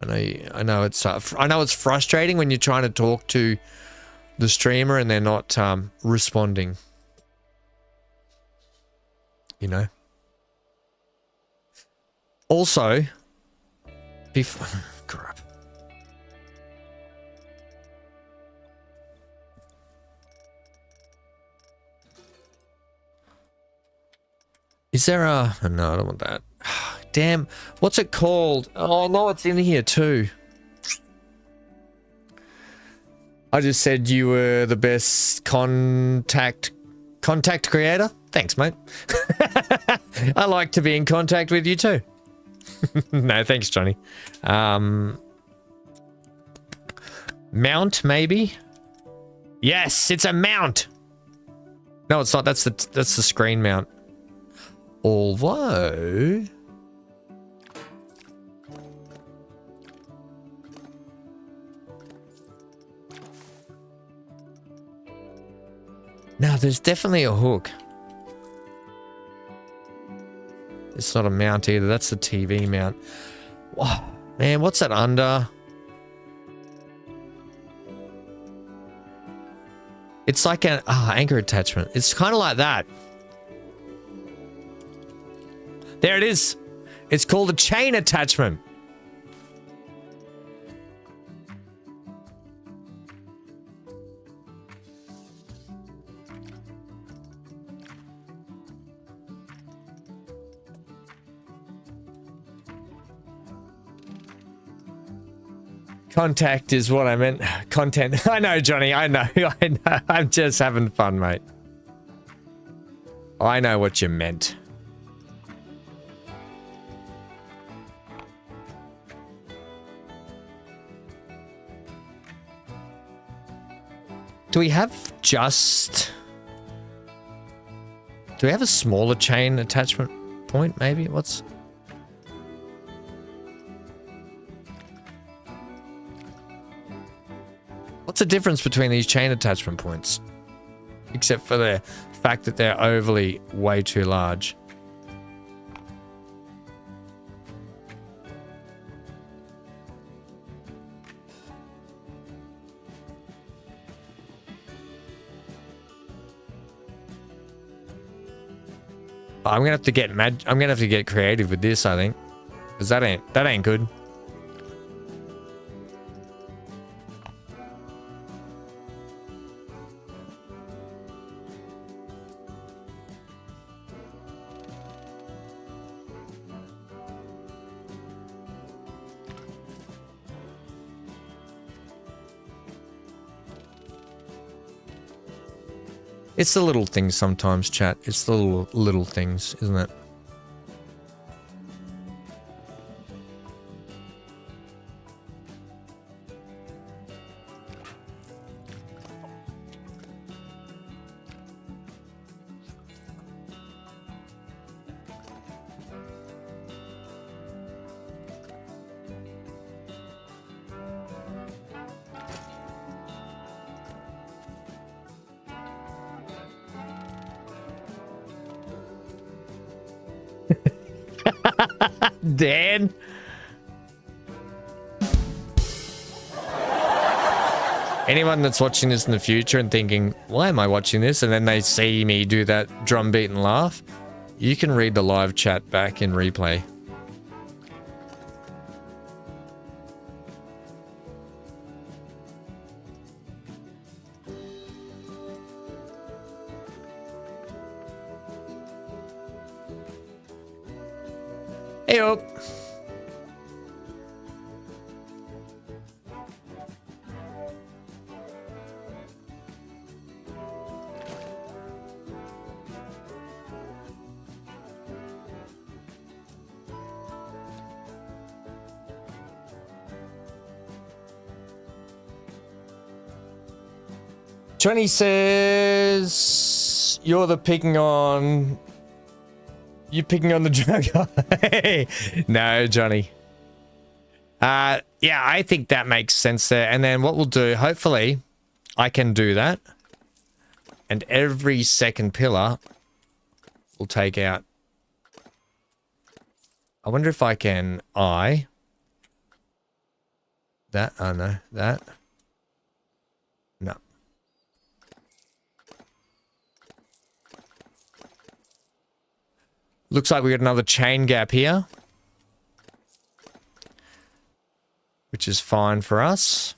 I know it's frustrating when you're trying to talk to the streamer and they're not responding. You know. Also, crap. Is there a... No, I don't want that. Damn. What's it called? Oh, no, it's in here too. I just said you were the best contact creator. Thanks, mate. I like to be in contact with you too. No, thanks, Johnny. Mount, maybe? Yes, it's a mount. No, it's not. That's the screen mount. Although... No, there's definitely a hook. It's not a mount either. That's the TV mount. Whoa, man, what's that under? It's like an anchor attachment. It's kind of like that. There it is. It's called a chain attachment. Contact is what I meant. Content. I know, Johnny. I know. I know. I'm just having fun, mate. I know what you meant. Do we have a smaller chain attachment point, maybe? What's the difference between these chain attachment points? Except for the fact that they're overly way too large. I'm gonna have to get creative with this, I think, because that ain't good. It's the little things sometimes, chat. It's the little things, isn't it? Dan. Anyone that's watching this in the future and thinking, why am I watching this? And then they see me do that drum beat and laugh, you can read the live chat back in replay. Heyo. Johnny says you're picking on the drug guy. No, Johnny. Yeah, I think that makes sense there. And then what we'll do, hopefully I can do that. And every second pillar we'll take out. I wonder if I can that. Oh no, that. No. Looks like we got another chain gap here, which is fine for us.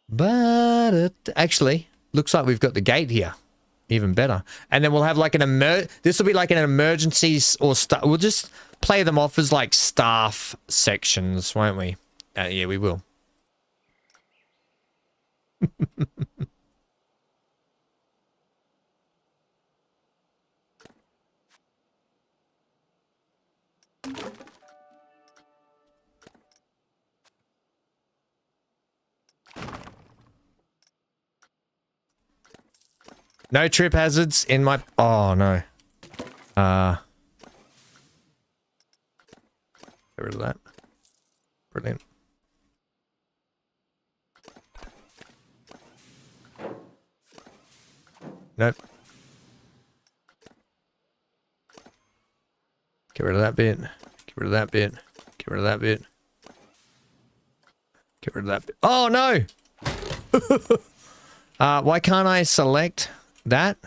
But it actually looks like we've got the gate here. Even better. And then we'll have like this will be like an emergency or we'll just play them off as like staff sections, won't we? Yeah, we will. No trip hazards in my... Oh, no. Get rid of that. Brilliant. Nope. Get rid of that bit. Get rid of that bit. Get rid of that bit. Get rid of that bit. Oh, no! Why can't I select that?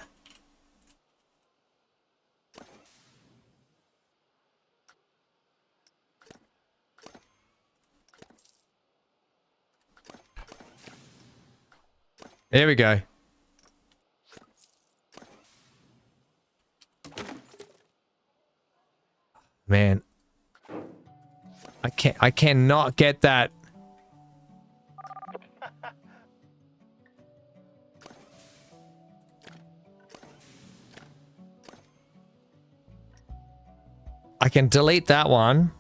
There we go. Man. I cannot get that. I can delete that one.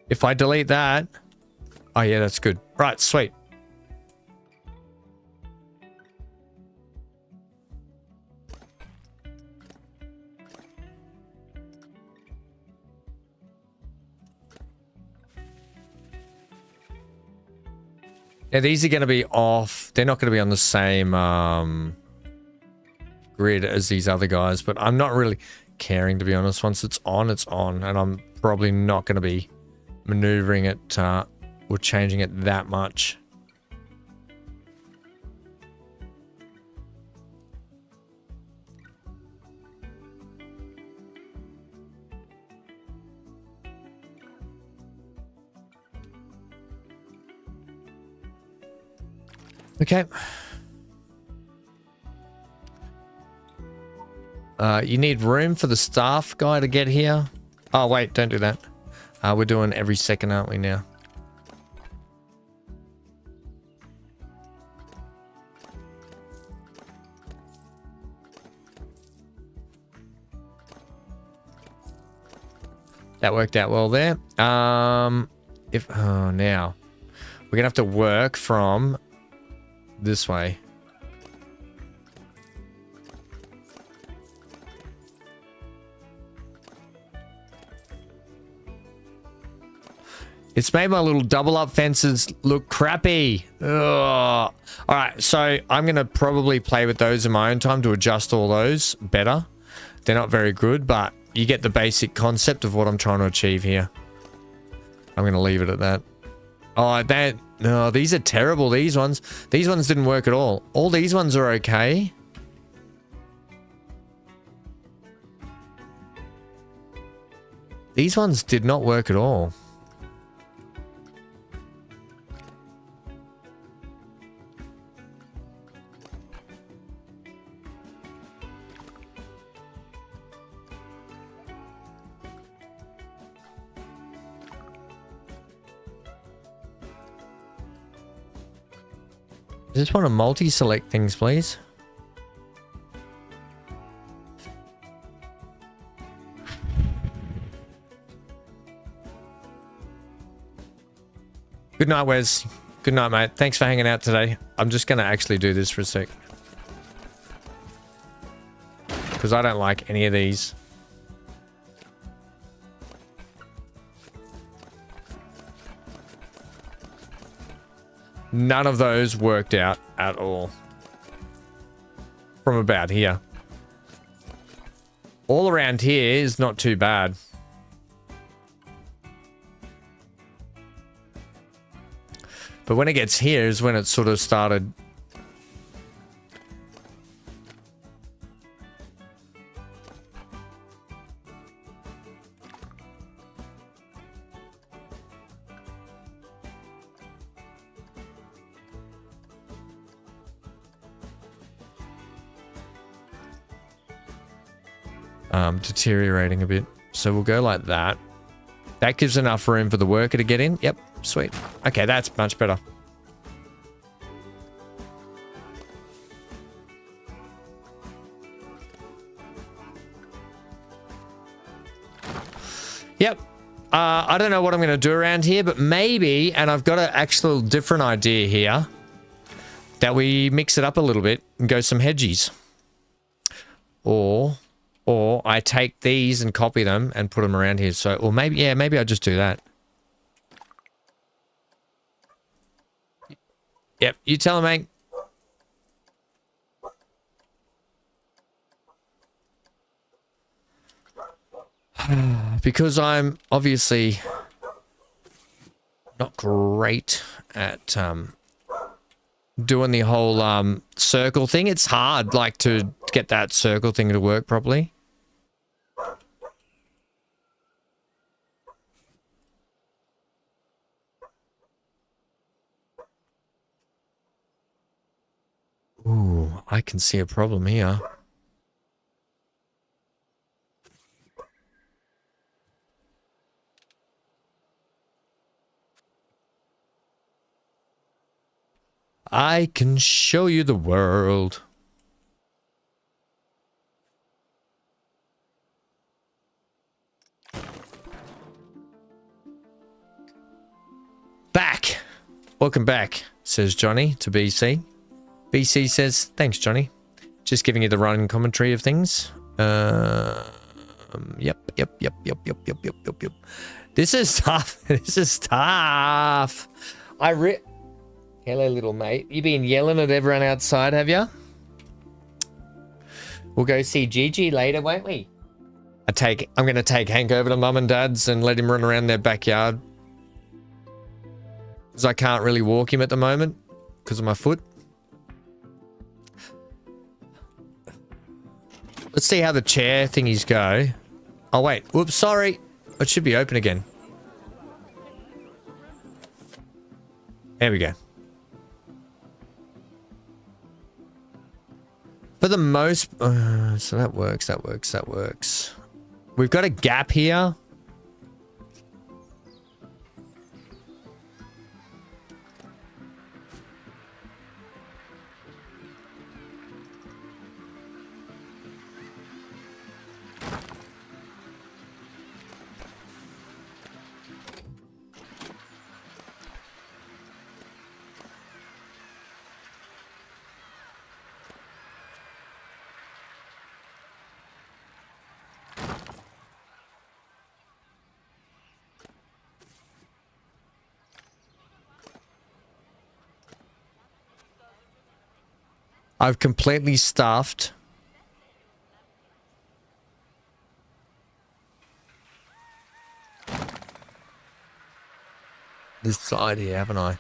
If I delete that... Oh, yeah, that's good. Right, sweet. Yeah, these are going to be off. They're not going to be on the same grid as these other guys, but I'm not really caring, to be honest. Once it's on, it's on, and I'm probably not going to be maneuvering it or changing it that much. Okay. You need room for the staff guy to get here. Oh, wait, don't do that. We're doing every second, aren't we, now? That worked out well there. Now we're gonna have to work from this way. It's made my little double up fences look crappy. Ugh. All right, so I'm going to probably play with those in my own time to adjust all those better. They're not very good, but you get the basic concept of what I'm trying to achieve here. I'm going to leave it at that. Oh, no, these are terrible, these ones. These ones didn't work at all. All these ones are okay. These ones did not work at all. I just want to multi-select things, please. Good night, Wes. Good night, mate. Thanks for hanging out today. I'm just going to actually do this for a sec. Because I don't like any of these. None of those worked out at all. From about here. All around here is not too bad. But when it gets here is when it sort of started. Deteriorating a bit. So we'll go like that. That gives enough room for the worker to get in. Yep, sweet. Okay, that's much better. Yep. I don't know what I'm going to do around here, but maybe, and I've got an actual different idea here, that we mix it up a little bit and go some hedgies. Or I take these and copy them and put them around here. So, or maybe, yeah, maybe I'll just do that. Yep, you tell him, mate. Because I'm obviously not great at doing the whole circle thing. It's hard, like, to get that circle thing to work properly. Ooh, I can see a problem here. I can show you the world. Back. Welcome back, says Johnny to BC. BC says, thanks, Johnny. Just giving you the running commentary of things. Yep. This is tough. This is tough. Hello, little mate. You been yelling at everyone outside, have you? We'll go see Gigi later, won't we? I'm going to take Hank over to Mum and Dad's and let him run around their backyard. Because I can't really walk him at the moment because of my foot. Let's see how the chair thingies go. Oh, wait. Whoops, sorry. It should be open again. There we go. For the most... so that works. We've got a gap here. I've completely stuffed this side here, haven't I?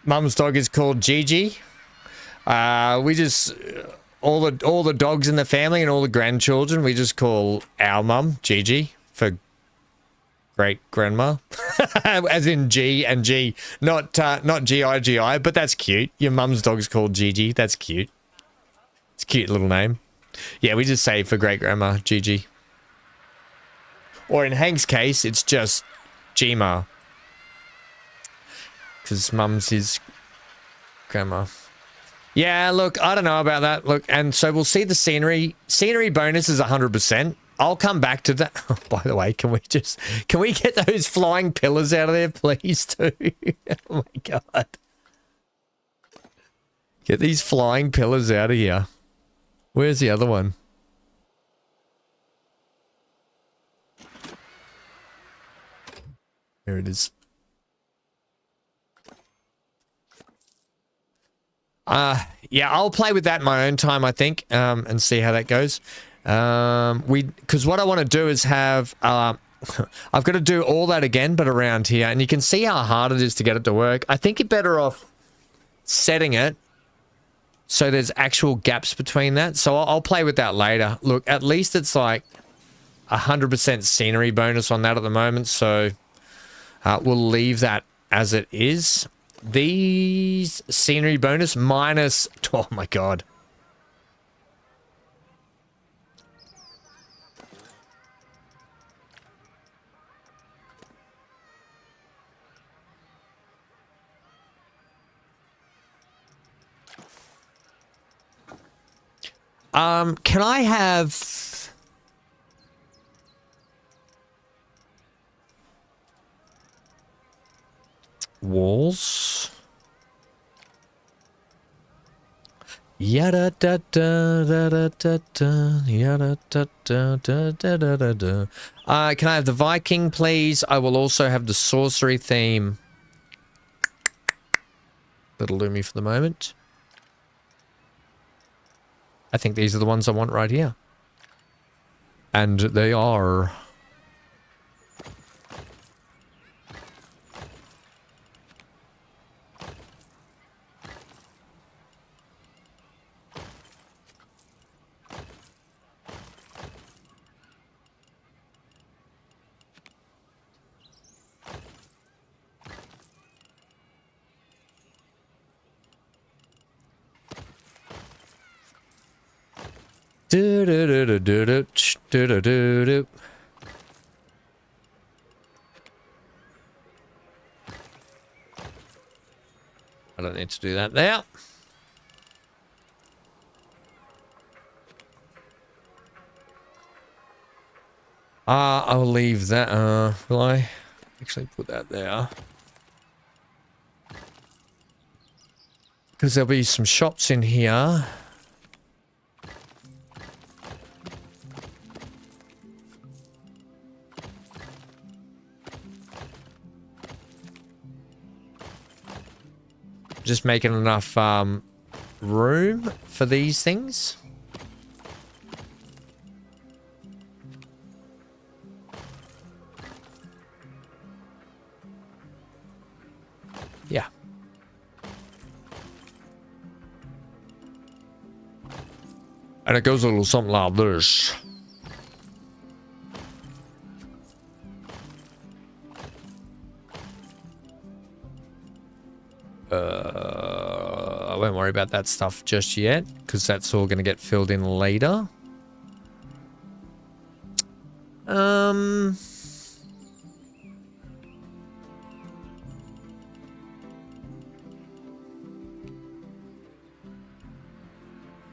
Mum's dog is called Gigi. We just all the dogs in the family and all the grandchildren, we just call our mum Gigi for great grandma, as in G and G, not Gigi, but that's cute. Your mum's dog's called Gigi. That's cute. It's a cute little name. Yeah, we just say for great grandma Gigi. Or in Hank's case, it's just Gma. Because mum's his grandma. Yeah, look, I don't know about that. Look, and so we'll see the scenery. Scenery bonus is 100%. I'll come back to that. Oh, by the way, can we get those flying pillars out of there, please, too? Oh my god. Get these flying pillars out of here. Where's the other one? There it is. Yeah, I'll play with that in my own time, I think, and see how that goes. Because what I want to do is have, I've got to do all that again, but around here, and you can see how hard it is to get it to work. I think you're better off setting it so there's actual gaps between that. So I'll play with that later. Look, at least it's like 100% scenery bonus on that at the moment, so we'll leave that as it is. These scenery bonus minus, oh my god. Can I have walls? Yada da da da da da da yada da da da da da da da. Can I have the Viking, please? I will also have the sorcery theme. That'll do me for the moment. I think these are the ones I want right here. And they are. Do do do do do do do do do do. I don't need to do that there. I'll leave that. Will I actually put that there? Because there'll be some shops in here. Just making enough room for these things. Yeah. And it goes a little something like this. I won't worry about that stuff just yet, because that's all going to get filled in later.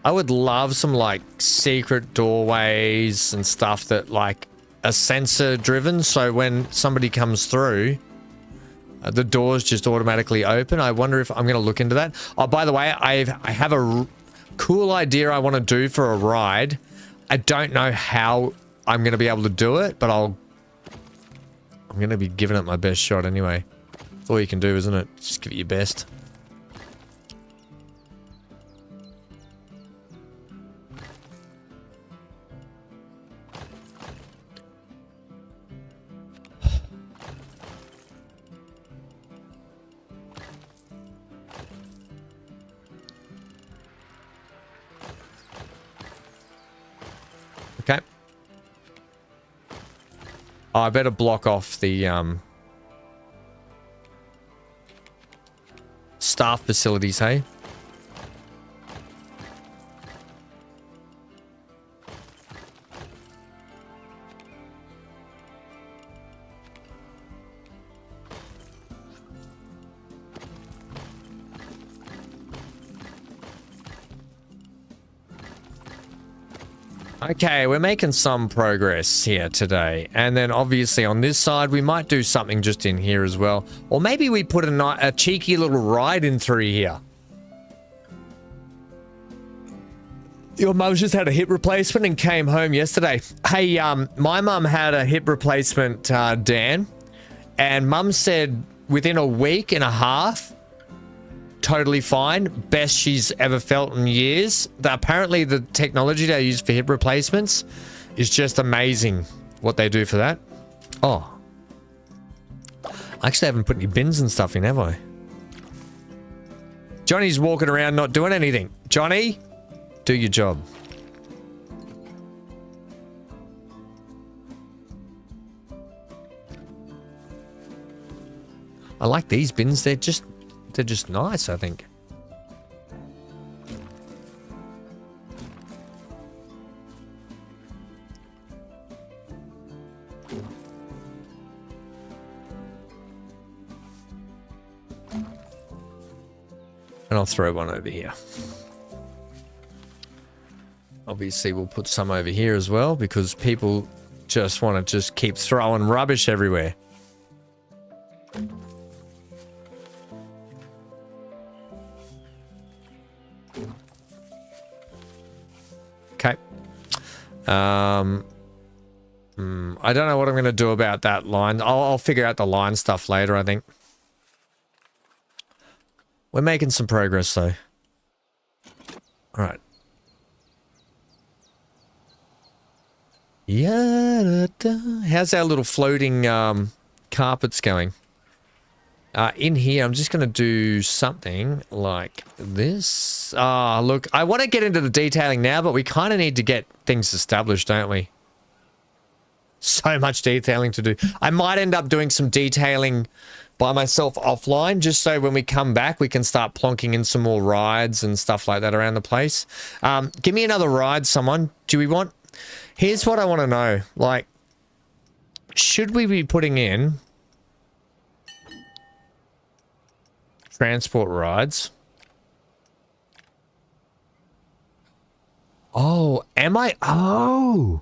I would love some like secret doorways and stuff that like are sensor driven, so when somebody comes through, the doors just automatically open. I wonder if I'm going to look into that. Oh, by the way, I have a cool idea I want to do for a ride. I don't know how I'm going to be able to do it, but I'm going to be giving it my best shot anyway. That's all you can do, isn't it? Just give it your best. Okay. Oh, I better block off the staff facilities, hey? Okay, we're making some progress here today. And then obviously on this side, we might do something just in here as well. Or maybe we put a cheeky little ride in through here. Your mum's just had a hip replacement and came home yesterday. Hey, my mum had a hip replacement, Dan. And mum said within a week and a half, totally fine. Best she's ever felt in years. Apparently the technology they use for hip replacements is just amazing what they do for that. Oh. I actually haven't put any bins and stuff in, have I? Johnny's walking around not doing anything. Johnny, do your job. I like these bins. They're just nice, I think. And I'll throw one over here. Obviously, we'll put some over here as well because people just want to just keep throwing rubbish everywhere. Okay. I don't know what I'm going to do about that line. I'll figure out the line stuff later, I think. We're making some progress, though. All right. Yeah. How's our little floating carpets going? In here, I'm just going to do something like this. Look, I want to get into the detailing now, but we kind of need to get things established, don't we? So much detailing to do. I might end up doing some detailing by myself offline, just so when we come back, we can start plonking in some more rides and stuff like that around the place. Give me another ride, someone. Do we want... Here's what I want to know. Like, should we be putting in transport rides? Oh, am I? Oh.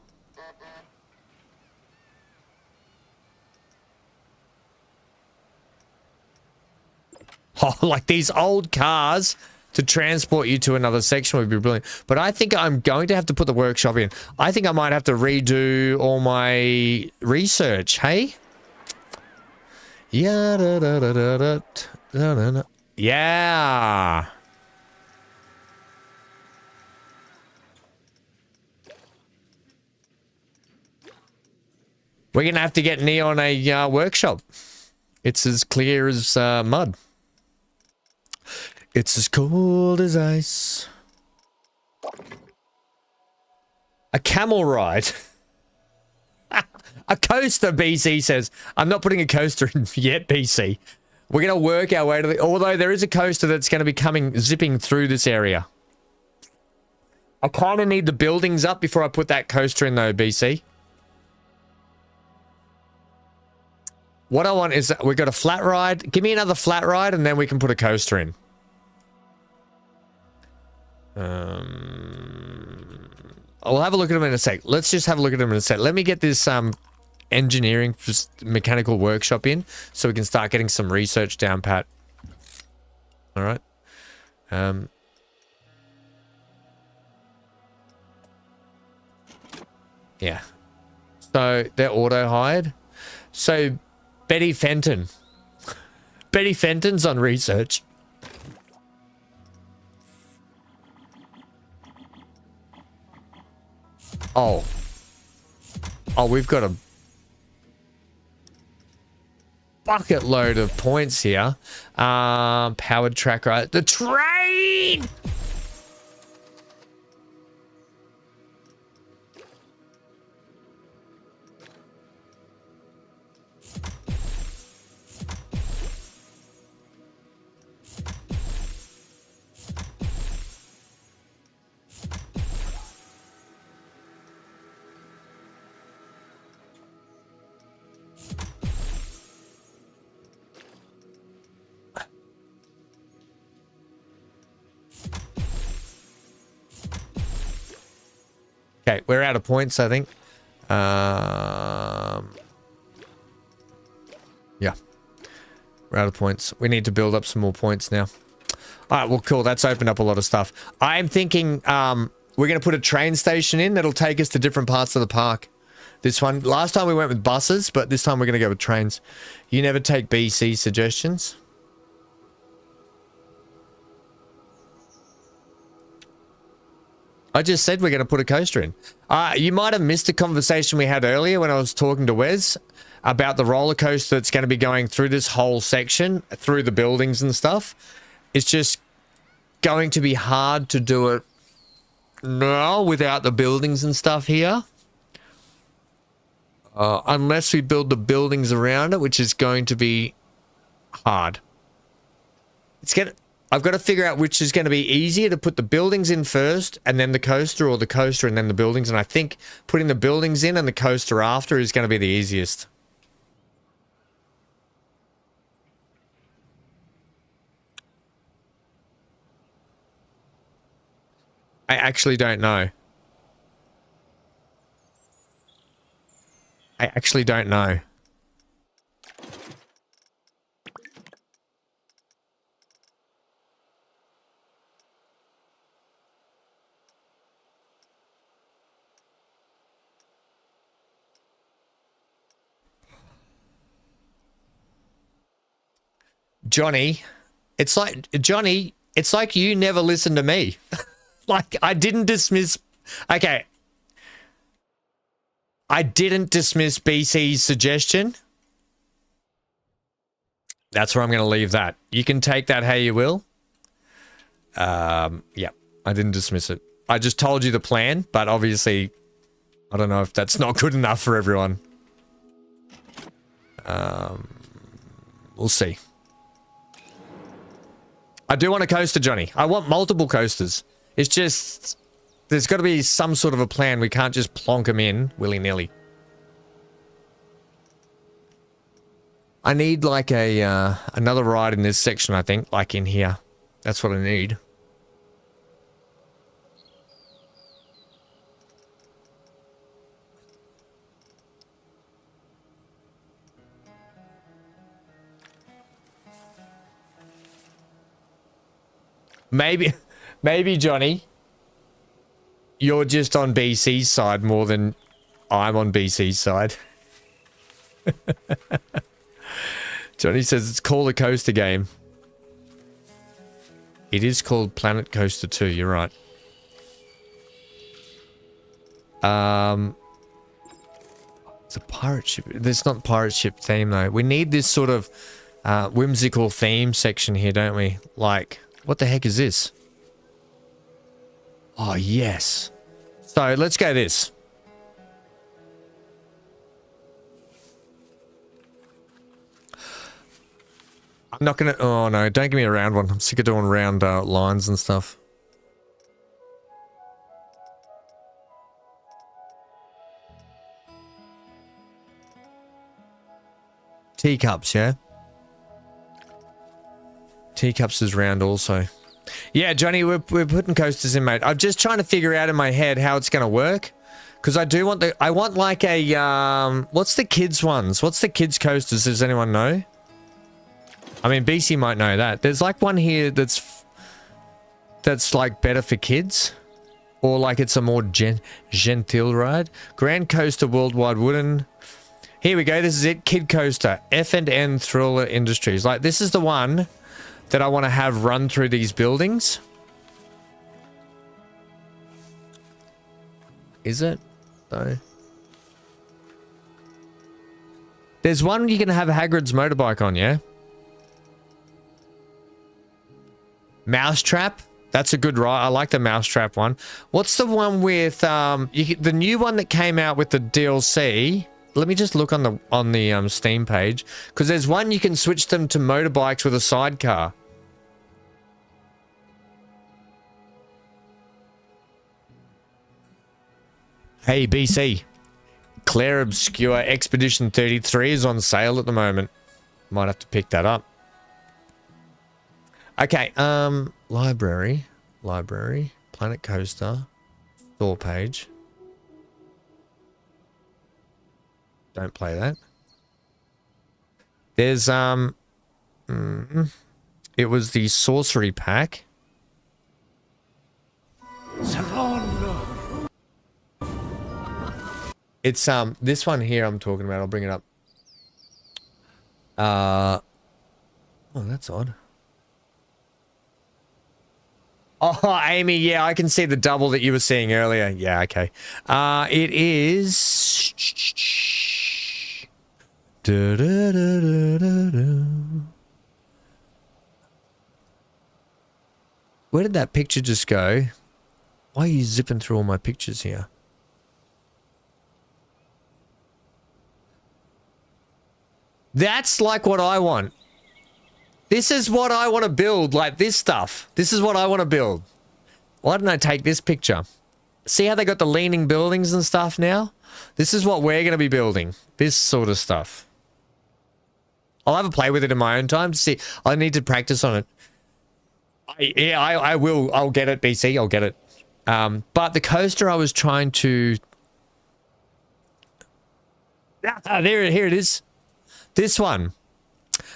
Oh, like these old cars to transport you to another section would be brilliant. But I think I'm going to have to put the workshop in. I think I might have to redo all my research, hey? Yeah. Yeah. We're going to have to get Neon a workshop. It's as clear as mud. It's as cold as ice. A camel ride. A coaster, BC says. I'm not putting a coaster in yet, BC. We're going to work our way to the... Although there is a coaster that's going to be zipping through this area. I kind of need the buildings up before I put that coaster in though, BC. What I want is... We've got a flat ride. Give me another flat ride and then we can put a coaster in. I'll have a look at them in a sec. Let's just have a look at them in a sec. Let me get this engineering mechanical workshop in so we can start getting some research down pat. All right. Yeah. So they're auto hired. So Betty Fenton. Betty Fenton's on research. Oh. Oh, we've got a bucket load of points here. Powered track, right? The train! Okay, we're out of points, I think. Yeah. We're out of points. We need to build up some more points now. All right, well, cool. That's opened up a lot of stuff. I'm thinking we're going to put a train station in that'll take us to different parts of the park. This one, last time we went with buses, but this time we're going to go with trains. You never take BC suggestions. I just said we're going to put a coaster in. You might have missed a conversation we had earlier when I was talking to Wes about the roller coaster that's going to be going through this whole section, through the buildings and stuff. It's just going to be hard to do it now without the buildings and stuff here. Unless we build the buildings around it, which is going to be hard. I've got to figure out which is going to be easier to put the buildings in first and then the coaster, or the coaster and then the buildings. And I think putting the buildings in and the coaster after is going to be the easiest. I actually don't know. I actually don't know. Johnny, it's like you never listened to me. Like, I didn't dismiss... Okay. I didn't dismiss BC's suggestion. That's where I'm going to leave that. You can take that how you will. Yeah, I didn't dismiss it. I just told you the plan, but obviously, I don't know if that's not good enough for everyone. We'll see. I do want a coaster, Johnny. I want multiple coasters. It's just, there's got to be some sort of a plan. We can't just plonk them in willy-nilly. I need like a another ride in this section, I think, like in here. That's what I need. Maybe Johnny, you're just on BC's side more than I'm on BC's side. Johnny says it's called a coaster game. It is called Planet Coaster 2, you're right. It's a pirate ship. There's not pirate ship theme though. We need this sort of whimsical theme section here, don't we? Like, what the heck is this? Oh, yes. So, let's go this. I'm not gonna... Oh, no. Don't give me a round one. I'm sick of doing round lines and stuff. Teacups, yeah? Teacups is round also. Yeah, Johnny, we're putting coasters in, mate. I'm just trying to figure out in my head how it's going to work. Because I do want the... I want like a... what's the kids ones? What's the kids coasters? Does anyone know? I mean, BC might know that. There's like one here that's like better for kids. Or like it's a more genteel ride. Grand Coaster Worldwide Wooden. Here we go. This is it. Kid Coaster. F&N Thriller Industries. Like, this is the one that I want to have run through these buildings. Is it? No. There's one you can have Hagrid's motorbike on, yeah? Mousetrap. That's a good ride. I like the Mousetrap one. What's the one with the new one that came out with the DLC? Let me just look on the Steam page, because there's one you can switch them to motorbikes with a sidecar. Hey BC, Claire Obscure Expedition 33 is on sale at the moment. Might have to pick that up. Okay, library, Planet Coaster, store page. Don't play that. There's, it was the Sorcery Pack. It's, this one here I'm talking about. I'll bring it up. Oh, that's odd. Oh, Amy, yeah, I can see the double that you were seeing earlier. Yeah, okay. It is... Where did that picture just go? Why are you zipping through all my pictures here? That's like what I want. This is what I want to build, like this stuff. This is what I want to build. Why didn't I take this picture? See how they got the leaning buildings and stuff now? This is what we're going to be building. This sort of stuff. I'll have a play with it in my own time to see. I need to practice on it. I will. I'll get it, BC. I'll get it. But the coaster I was trying to... here it is. This one.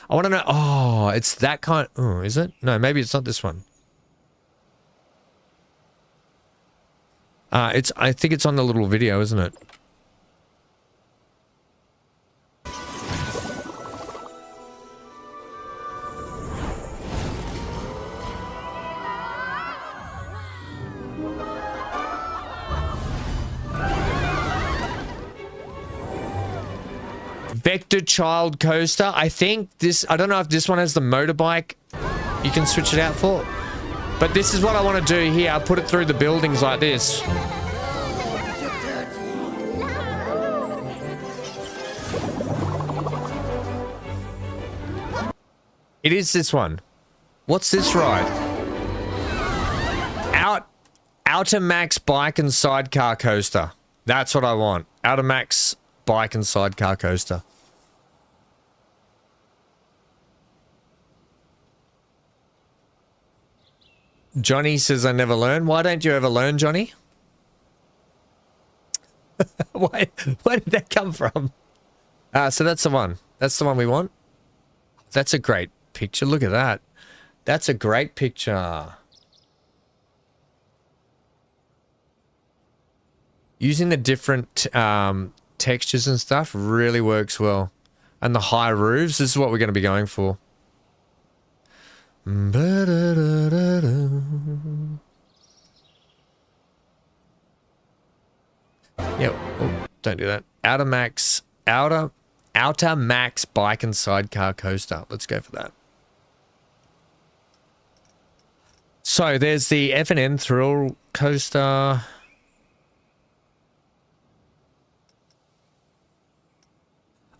I want to know... Oh, it's that kind... Oh, is it? No, maybe it's not this one. I think it's on the little video, isn't it? Vector Child Coaster. I think this... I don't know if this one has the motorbike you can switch it out for. But this is what I want to do here. I'll put it through the buildings like this. It is this one. What's this ride? Outer Max Bike and Sidecar Coaster. That's what I want. Outer Max Bike and Sidecar Coaster. Johnny says I never learn. Why don't you ever learn, Johnny? Where did that come from? So that's the one. That's the one we want. That's a great picture. Look at that. That's a great picture. Using the different textures and stuff really works well. And the high roofs, this is what we're going to be going for. Yeah, oh, don't do that. Outer Max Bike and Sidecar Coaster. Let's go for that. So there's the F&N Thriller Coaster.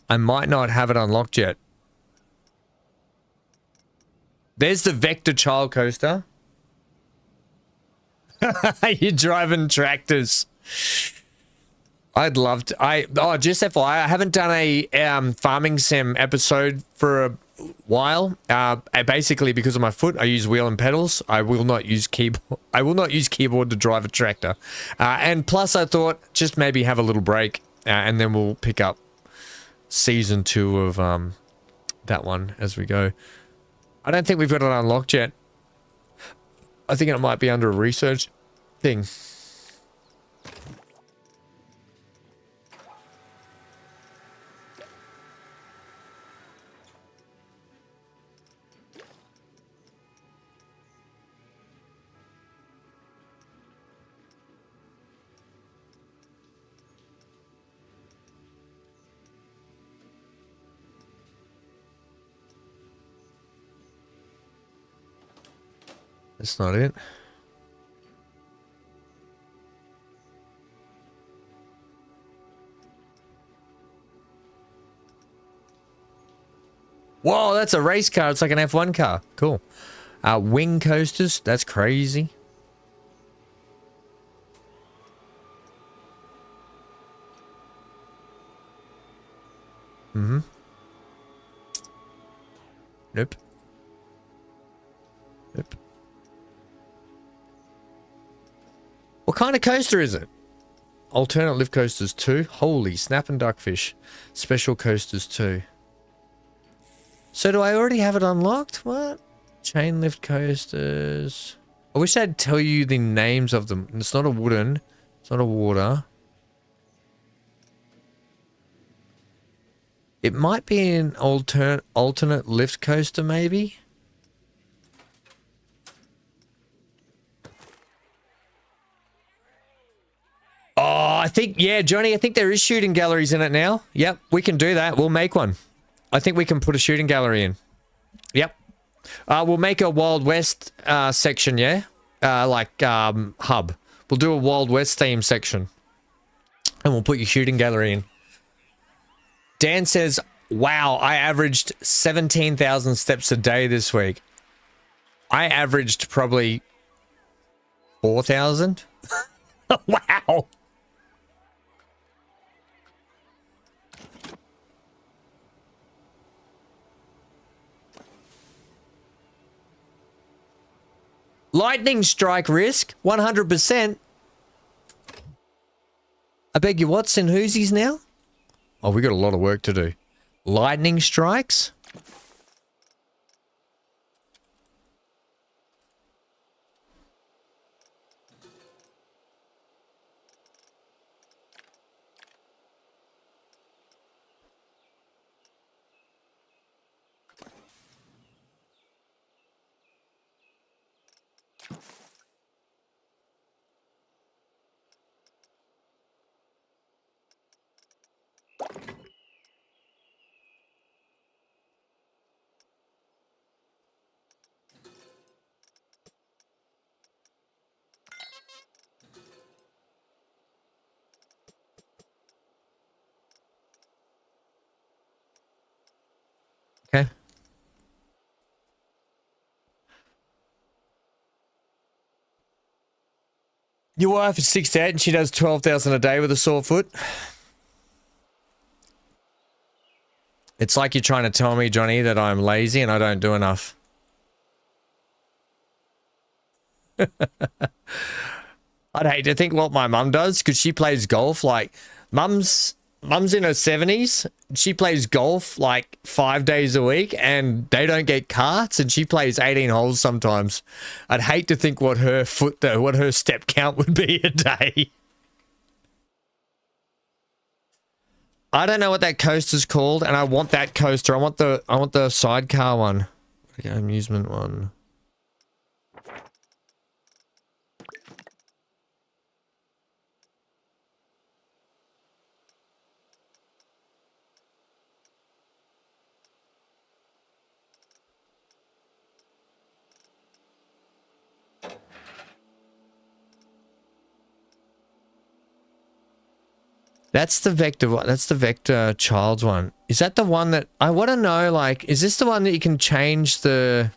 I might not have it unlocked yet. There's the Vector Child Coaster. You're driving tractors. I'd love to. Oh, just FYI, I haven't done a farming sim episode for a while. Basically, because of my foot, I use wheel and pedals. I will not use keyboard. I will not use keyboard to drive a tractor. And plus, I thought just maybe have a little break, and then we'll pick up season 2 of that one as we go. I don't think we've got it unlocked yet. I think it might be under a research thing. That's not it. Whoa, that's a race car. It's like an F1 car. Cool. Wing coasters. That's crazy. Mm-hmm. Nope. Nope. What kind of coaster is it? Alternate lift coasters 2. Holy snap and duckfish. Special coasters 2. So do I already have it unlocked? What? Chain lift coasters. I wish I'd tell you the names of them. It's not a wooden. It's not a water. It might be an alternate lift coaster, maybe. Oh, I think, yeah, Johnny, I think there is shooting galleries in it now. Yep, we can do that. We'll make one. I think we can put a shooting gallery in. Yep. We'll make a Wild West section, yeah? Hub. We'll do a Wild West theme section. And we'll put your shooting gallery in. Dan says, wow, I averaged 17,000 steps a day this week. I averaged probably 4,000. Wow. Lightning strike risk, 100%. I beg you, what's in Whoosies now? Oh, we got a lot of work to do. Lightning strikes? Okay. Your wife is 6'8" and she does 12,000 a day with a sore foot. It's like you're trying to tell me, Johnny, that I'm lazy and I don't do enough. I'd hate to think what my mum does because she plays golf. Like, mum's in her 70s. She plays golf like 5 days a week and they don't get carts and she plays 18 holes sometimes. I'd hate to think what her step count would be a day. I don't know what that coaster's called and I want that coaster. I want the sidecar one. Okay, amusement one. That's the Vector one. That's the Vector Child's one. Is that the one that I want to know? Like, is this the one that you can change the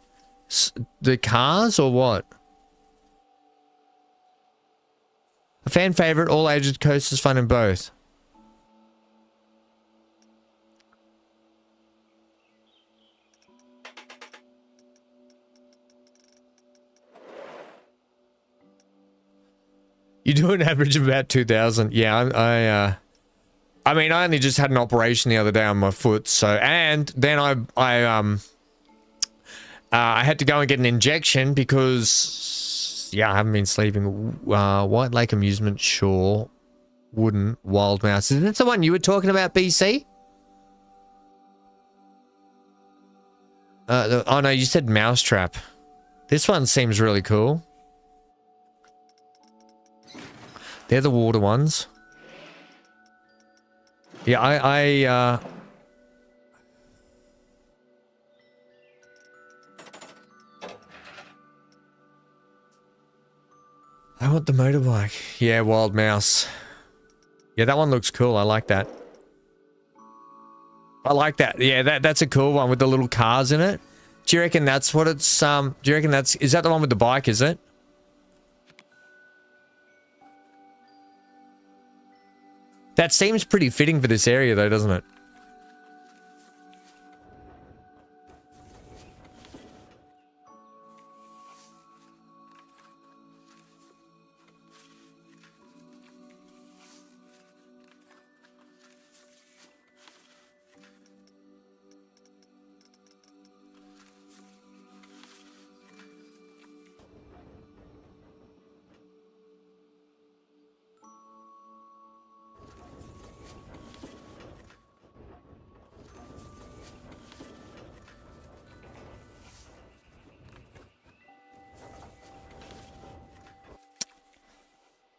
cars or what? A fan favorite, all ages coasters, fun in both. You do an average of about 2,000. Yeah, I mean, I only just had an operation the other day on my foot, so, and then I had to go and get an injection because, yeah, I haven't been sleeping. White Lake Amusement, sure. Wooden, Wild Mouse. Is that the one you were talking about, BC? Oh no, you said Mousetrap. This one seems really cool. They're the water ones. Yeah, I want the motorbike. Yeah, Wild Mouse. Yeah, that one looks cool. I like that. I like that. Yeah, that's a cool one with the little cars in it. Do you reckon that's what it's, do you reckon is that the one with the bike, is it? That seems pretty fitting for this area though, doesn't it?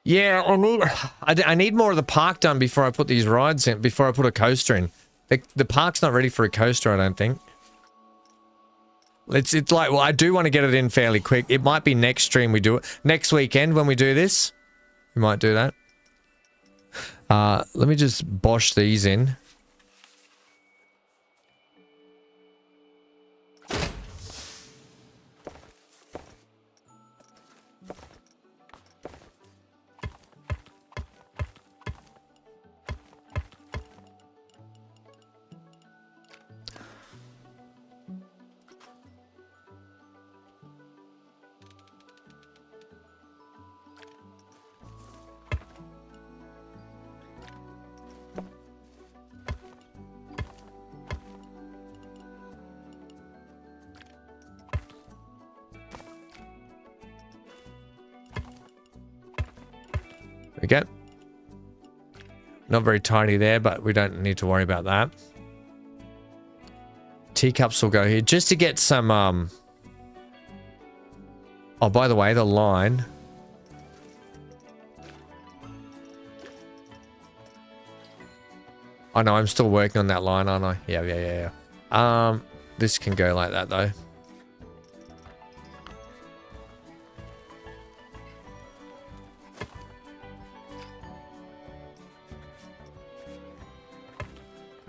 Yeah, I need more of the park done before I put these rides in, before I put a coaster in. The park's not ready for a coaster, I don't think. It's like, well, I do want to get it in fairly quick. It might be next stream we do it. Next weekend when we do this, we might do that. Let me just bosh these in. Okay. Not very tidy there, but we don't need to worry about that. Teacups will go here just to get some, oh, by the way, the line. Oh no, I'm still working on that line, aren't I? Yeah. This can go like that though.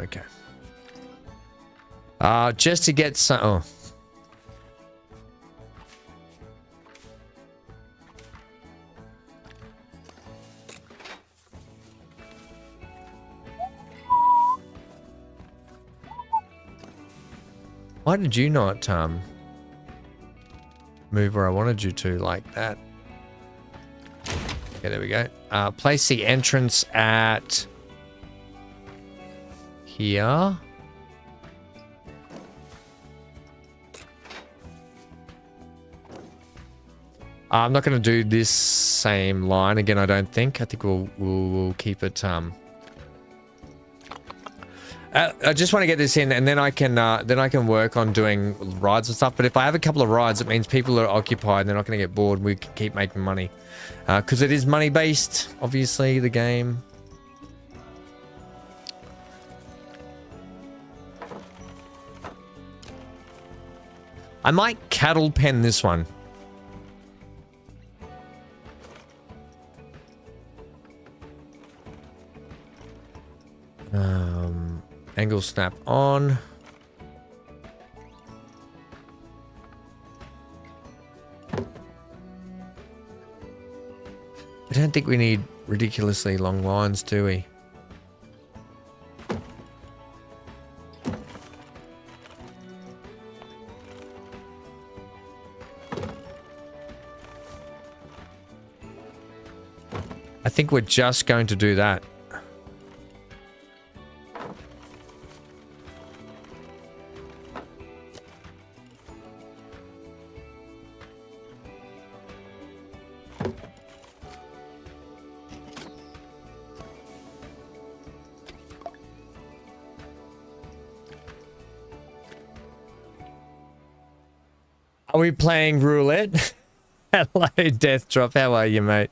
Okay. Just to get some... Oh. Why did you not move where I wanted you to like that? Okay, there we go. Place the entrance at... here. I'm not going to do this same line again, I don't think. I think we'll keep it. I just want to get this in, and then I can work on doing rides and stuff. But if I have a couple of rides, it means people are occupied and they're not going to get bored. We can keep making money because it is money based, obviously, the game. I might cattle pen this one. Angle snap on. I don't think we need ridiculously long lines, do we? I think we're just going to do that. Are we playing roulette? Hello, Death Drop. How are you, mate?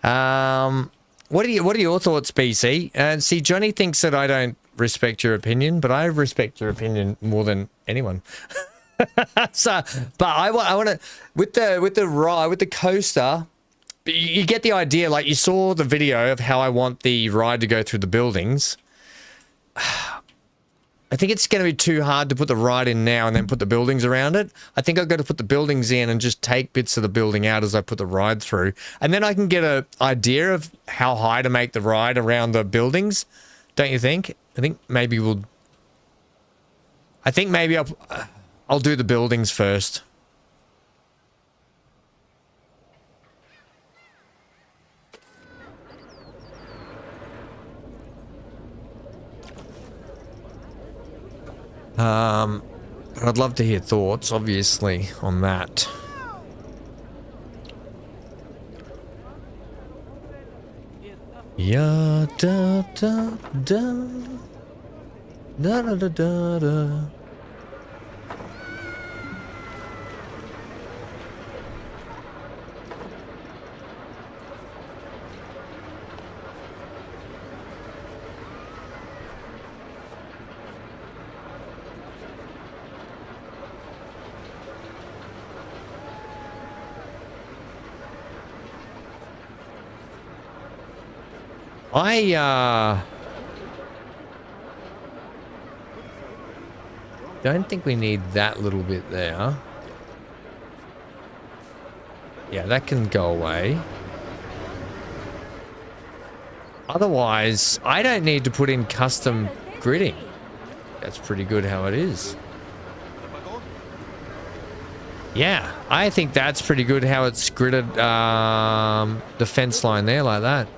What are your thoughts, BC? See, Johnny thinks that I don't respect your opinion, but I respect your opinion more than anyone. So, but I want to with the ride with the coaster. But you get the idea. Like, you saw the video of how I want the ride to go through the buildings. I think it's going to be too hard to put the ride in now and then put the buildings around it. I think I've got to put the buildings in and just take bits of the building out as I put the ride through. And then I can get an idea of how high to make the ride around the buildings. Don't you think? I think maybe I'll do the buildings first. But I'd love to hear thoughts, obviously, on that. Yeah, da da da da da da da da. I don't think we need that little bit there. Yeah, that can go away. Otherwise, I don't need to put in custom gridding. That's pretty good how it is. Yeah, I think that's pretty good how it's gridded the fence line there like that.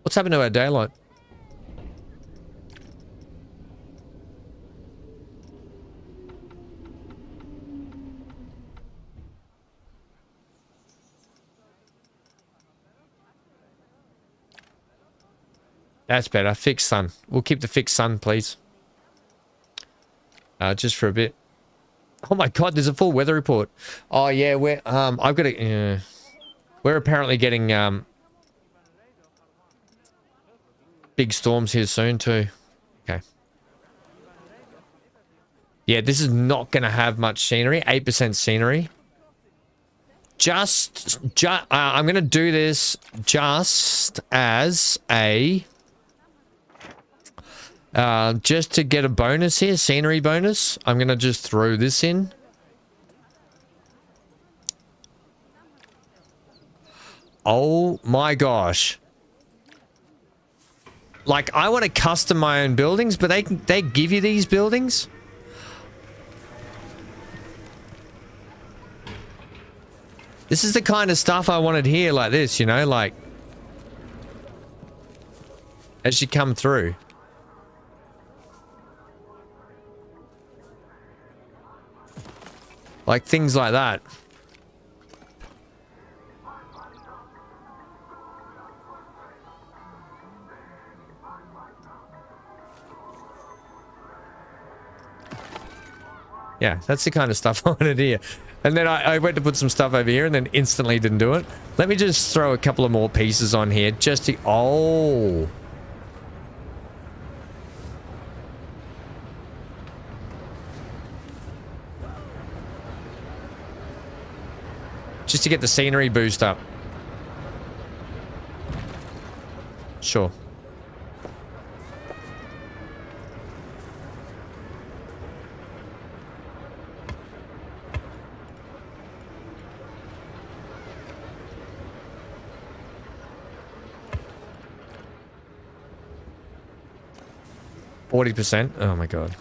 What's happened to our daylight? That's better. Fixed sun. We'll keep the fixed sun, please. Just for a bit. Oh my god, there's a full weather report. Oh yeah, we're I've got to. We're apparently getting big storms here soon too. Okay. Yeah, this is not going to have much scenery. 8% scenery. I'm going to do this just as a just to get a bonus here, scenery bonus. I'm going to just throw this in. Oh my gosh. Like, I want to custom my own buildings, but they give you these buildings? This is the kind of stuff I wanted here, like this, you know, like as you come through. Like things like that. Yeah, that's the kind of stuff I wanted here. And then I went to put some stuff over here and then instantly didn't do it. Let me just throw a couple of more pieces on here just to... Oh. Just to get the scenery boost up. Sure. %. Oh my god.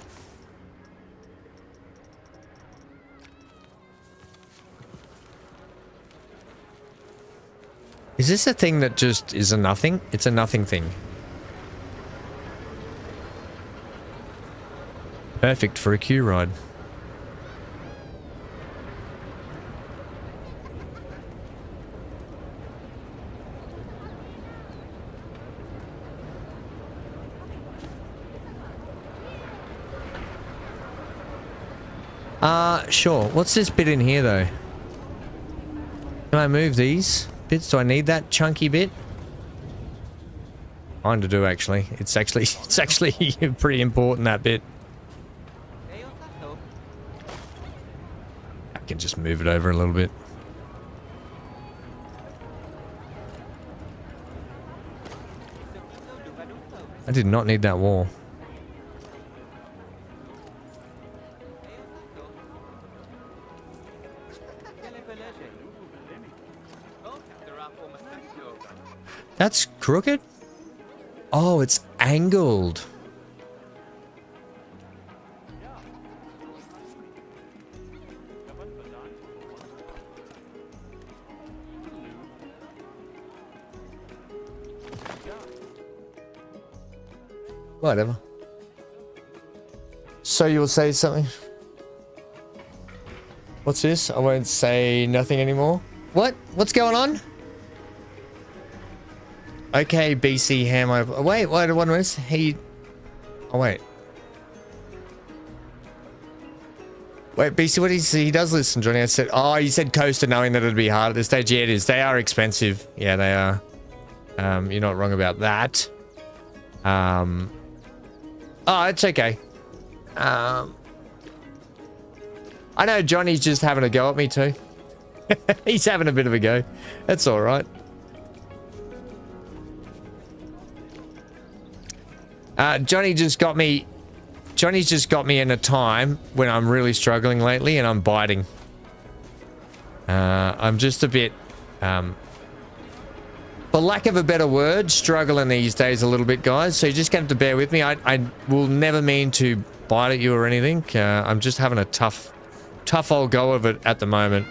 Is this a thing that just is a nothing? It's a nothing thing. Perfect for a queue ride. Sure. What's this bit in here, though? Can I move these bits? Do I need that chunky bit? Kind of do, actually. It's actually pretty important, that bit. I can just move it over a little bit. I did not need that wall. That's crooked? Oh, it's angled. Whatever. So you'll say something? What's this? I won't say nothing anymore. What? What's going on? Okay, BC Ham. Wait, what was he? Oh, wait. Wait, BC, what is he? He does listen, Johnny. I said, oh, you said Coaster knowing that it'd be hard at this stage. Yeah, it is. They are expensive. Yeah, they are. You're not wrong about that. Oh, it's okay. I know Johnny's just having a go at me too. He's having a bit of a go. That's all right. Johnny's just got me in a time when I'm really struggling lately and I'm biting. I'm just a bit, for lack of a better word, struggling these days a little bit, guys. So you're just going to have to bear with me. I will never mean to bite at you or anything. I'm just having a tough old go of it at the moment.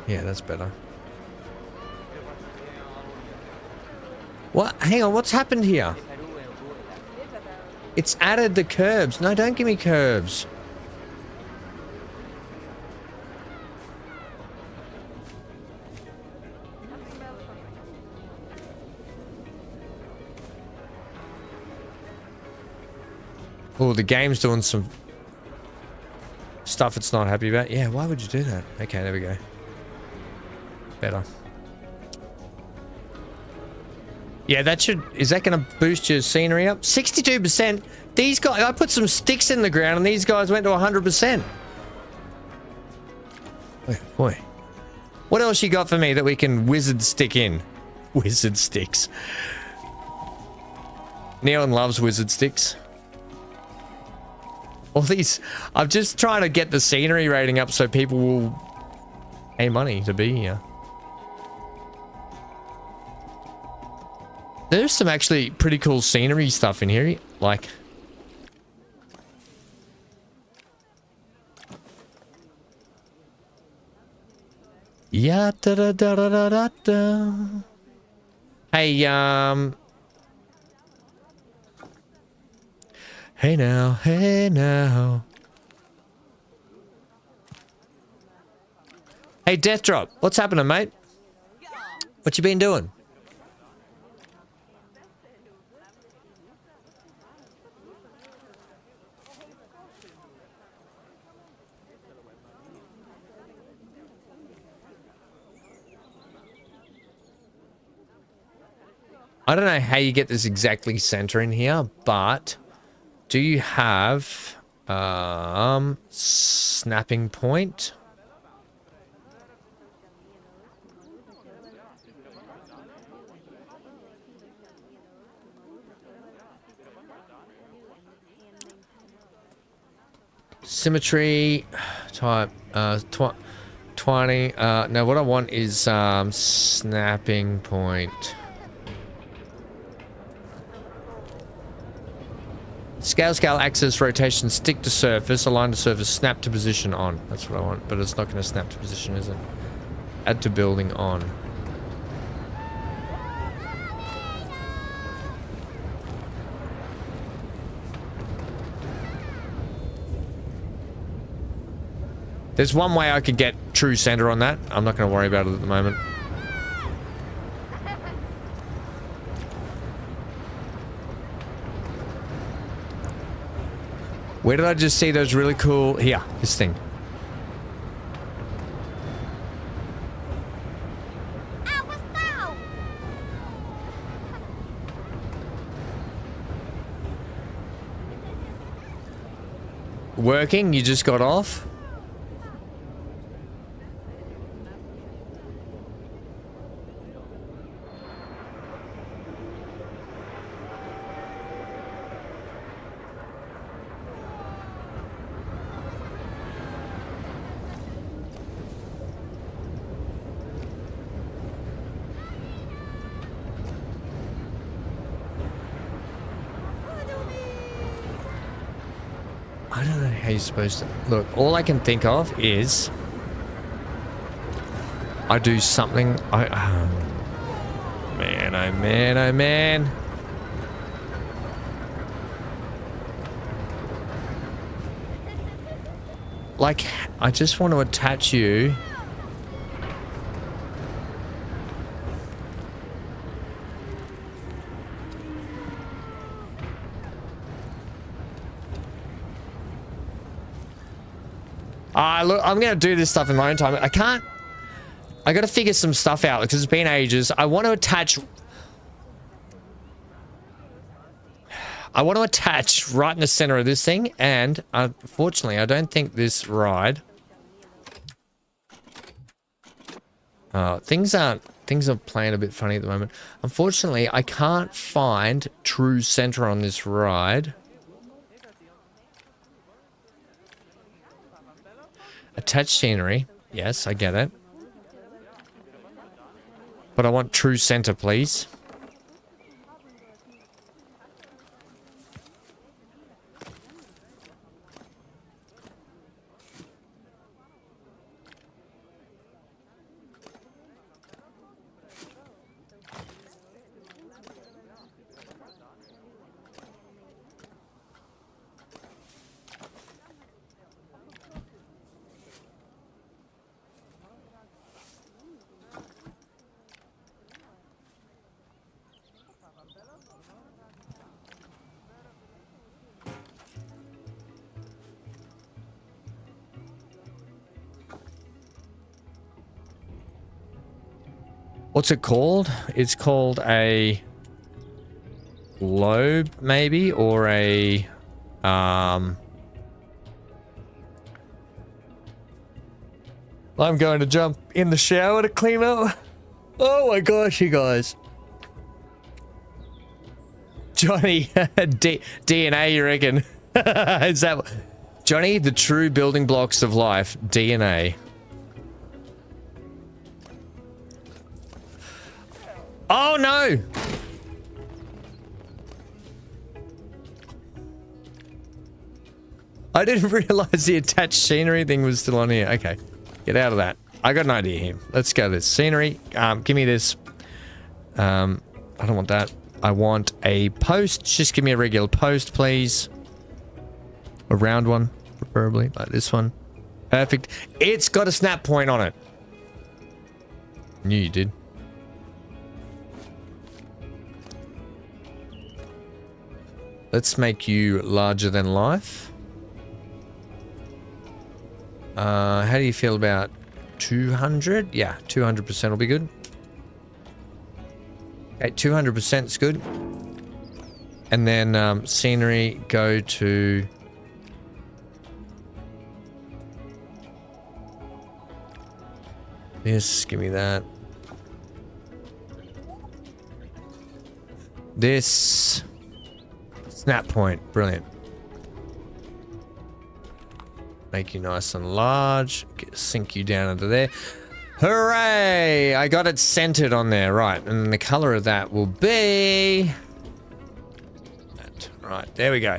Yeah, that's better. What? Hang on, what's happened here? It's added the curbs. No, don't give me curbs. Oh, the game's doing some stuff it's not happy about. Yeah, why would you do that? Okay, there we go. Better. Yeah, that should... Is that going to boost your scenery up? 62%? These guys... I put some sticks in the ground and these guys went to 100%. Wait, boy. What else you got for me that we can wizard stick in? Wizard sticks. Neon loves wizard sticks. All these... I'm just trying to get the scenery rating up so people will pay money to be here. There's some actually pretty cool scenery stuff in here, like... Yeah, da da da da da da da. Hey, Hey now, hey now. Hey, Death Drop, what's happening, mate? What you been doing? I don't know how you get this exactly center in here, but do you have snapping point? Symmetry type 20 no, what I want is snapping point. Scale, axis, rotation, stick to surface, align to surface, snap to position on. That's what I want, but it's not going to snap to position, is it? Add to building on. There's one way I could get true center on that. I'm not going to worry about it at the moment. Where did I just see those really cool... Here, this thing. Working? You just got off? I don't know how you're supposed to... Look, all I can think of is... I do something... man, oh man, oh man. Like, I just want to attach you... Look, I'm going to do this stuff in my own time. I can't... I got to figure some stuff out because it's been ages. I want to attach right in the center of this thing. And unfortunately, I don't think this ride... things are playing a bit funny at the moment. Unfortunately, I can't find true center on this ride. Attached scenery. Yes, I get it. But I want true center, please. What's it called? It's called a globe, maybe, or a I'm going to jump in the shower to clean up. Oh my gosh, you guys. Johnny, DNA, you reckon? Is that Johnny? The true building blocks of life, DNA. Oh no! I didn't realize the attached scenery thing was still on here. Okay, get out of that. I got an idea here. Let's go this scenery. Give me this. I don't want that. I want a post. Just give me a regular post, please. A round one, preferably, like this one. Perfect. It's got a snap point on it. Knew you did. Let's make you larger than life. How do you feel about 200? Yeah, 200% will be good. Okay, 200% is good. And then scenery, go to... This, give me that. This... Snap point, brilliant. Make you nice and large. Sink you down into there. Hooray! I got it centered on there, right. And the color of that will be... that. Right, there we go.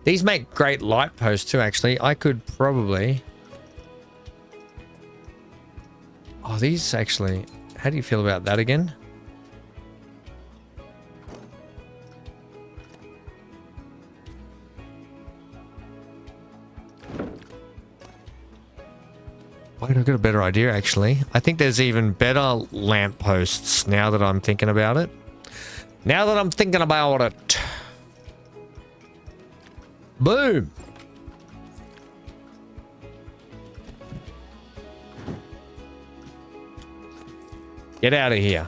These make great light posts too, actually. I could probably... Oh, these actually... How do you feel about that again? Wait, I've got a better idea, actually. I think there's even better lampposts now that I'm thinking about it. Now that I'm thinking about it. Boom. Get out of here.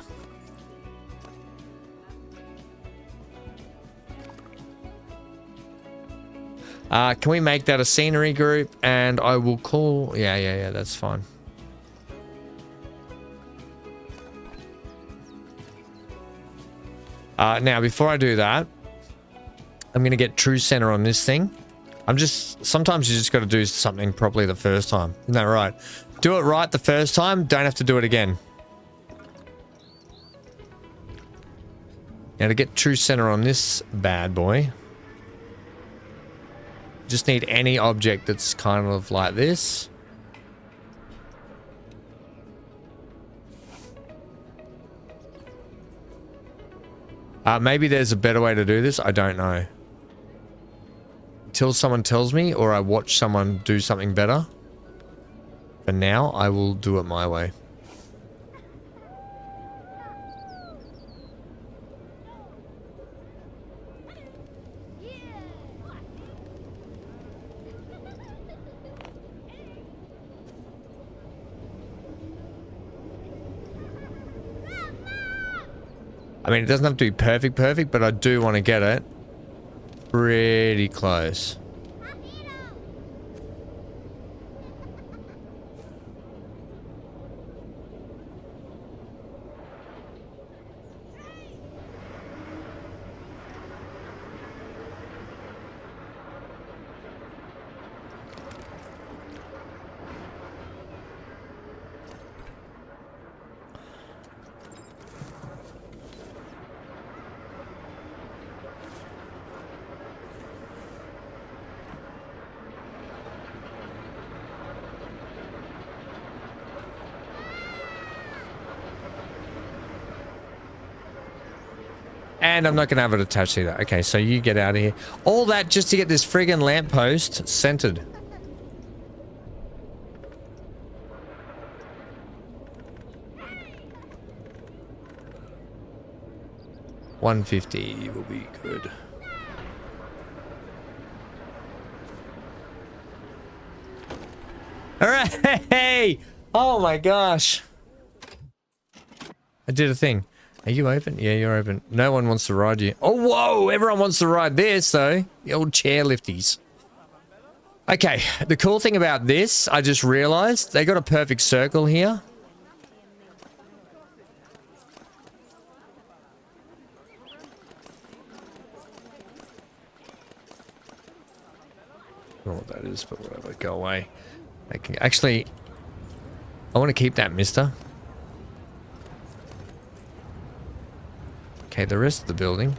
Can we make that a scenery group? And I will call... Yeah, that's fine. Now, before I do that, I'm going to get true center on this thing. Sometimes you just got to do something properly the first time. Isn't that right? Do it right the first time, don't have to do it again. Now, to get true center on this bad boy, just need any object that's kind of like this. Maybe there's a better way to do this. I don't know. Until someone tells me or I watch someone do something better. For now, I will do it my way. I mean, it doesn't have to be perfect, but I do want to get it pretty close. And I'm not going to have it attached either. Okay, so you get out of here. All that just to get this friggin' lamppost centered. $150 will be good. All right. Hey! Oh my gosh. I did a thing. Are you open? Yeah, you're open. No one wants to ride you. Oh, whoa! Everyone wants to ride this, though. The old chair lifties. Okay, the cool thing about this, I just realized, they got a perfect circle here. I don't know what that is, but whatever. Go away. Actually, I want to keep that, mister. Okay, the rest of the building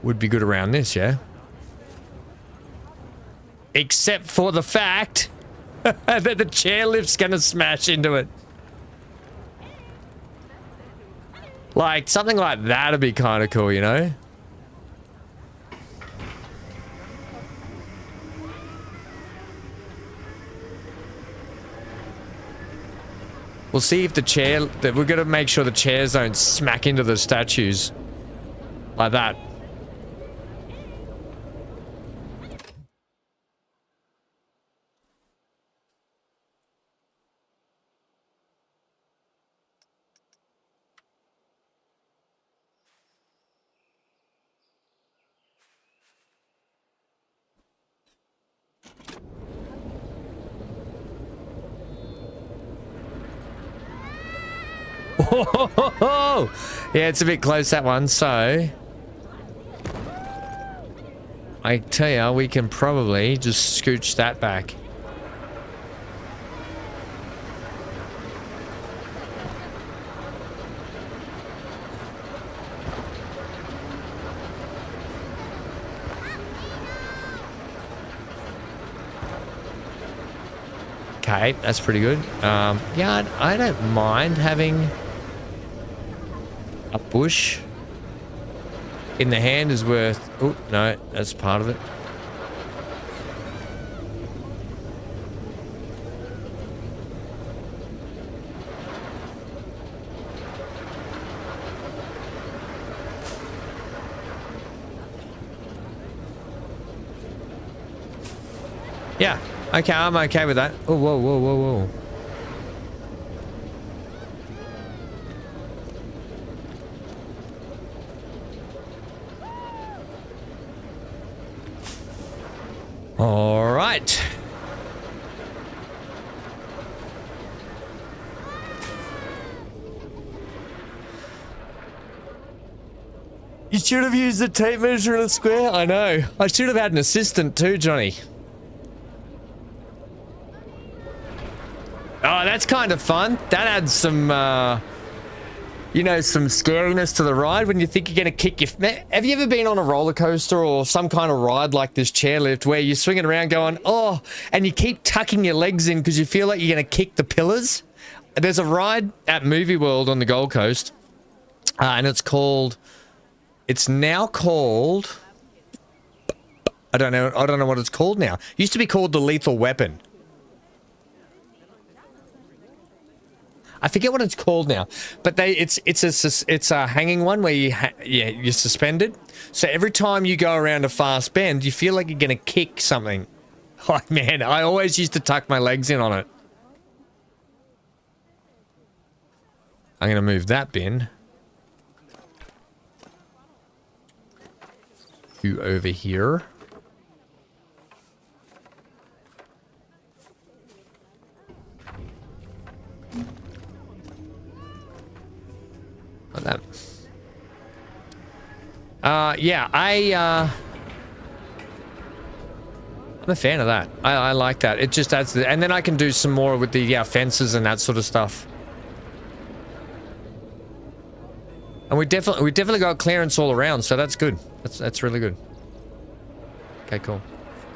would be good around this, yeah? Except for the fact that the chairlift's gonna smash into it. Like, something like that'd be kind of cool, you know? We'll see if the chair... We're going to make sure the chairs don't smack into the statues. Like that. Yeah, it's a bit close, that one, so I tell you, we can probably just scooch that back. Okay, that's pretty good. Yeah, I don't mind having a bush in the hand is worth... Oh, no, that's part of it. Yeah. Okay, I'm okay with that. Oh, whoa, whoa, whoa, whoa. All right. You should have used the tape measure in a square. I know. I should have had an assistant too, Johnny. Oh, that's kind of fun. That adds some, you know, some scariness to the ride when you think you're going to kick your... Have you ever been on a roller coaster or some kind of ride like this chairlift where you're swinging around going, oh, and you keep tucking your legs in because you feel like you're going to kick the pillars? There's a ride at Movie World on the Gold Coast, and it's called... It's now called... I don't know what it's called now. It used to be called the Lethal Weapon. I forget what it's called now, but it's a hanging one where you're suspended. So every time you go around a fast bend, you feel like you're gonna kick something. Oh man, I always used to tuck my legs in on it. I'm gonna move that bin. You over here. Like that. Yeah, I'm a fan of that. I like that. It just adds the, and then I can do some more with the fences and that sort of stuff. And we definitely got clearance all around, so that's good. That's really good. Okay, cool.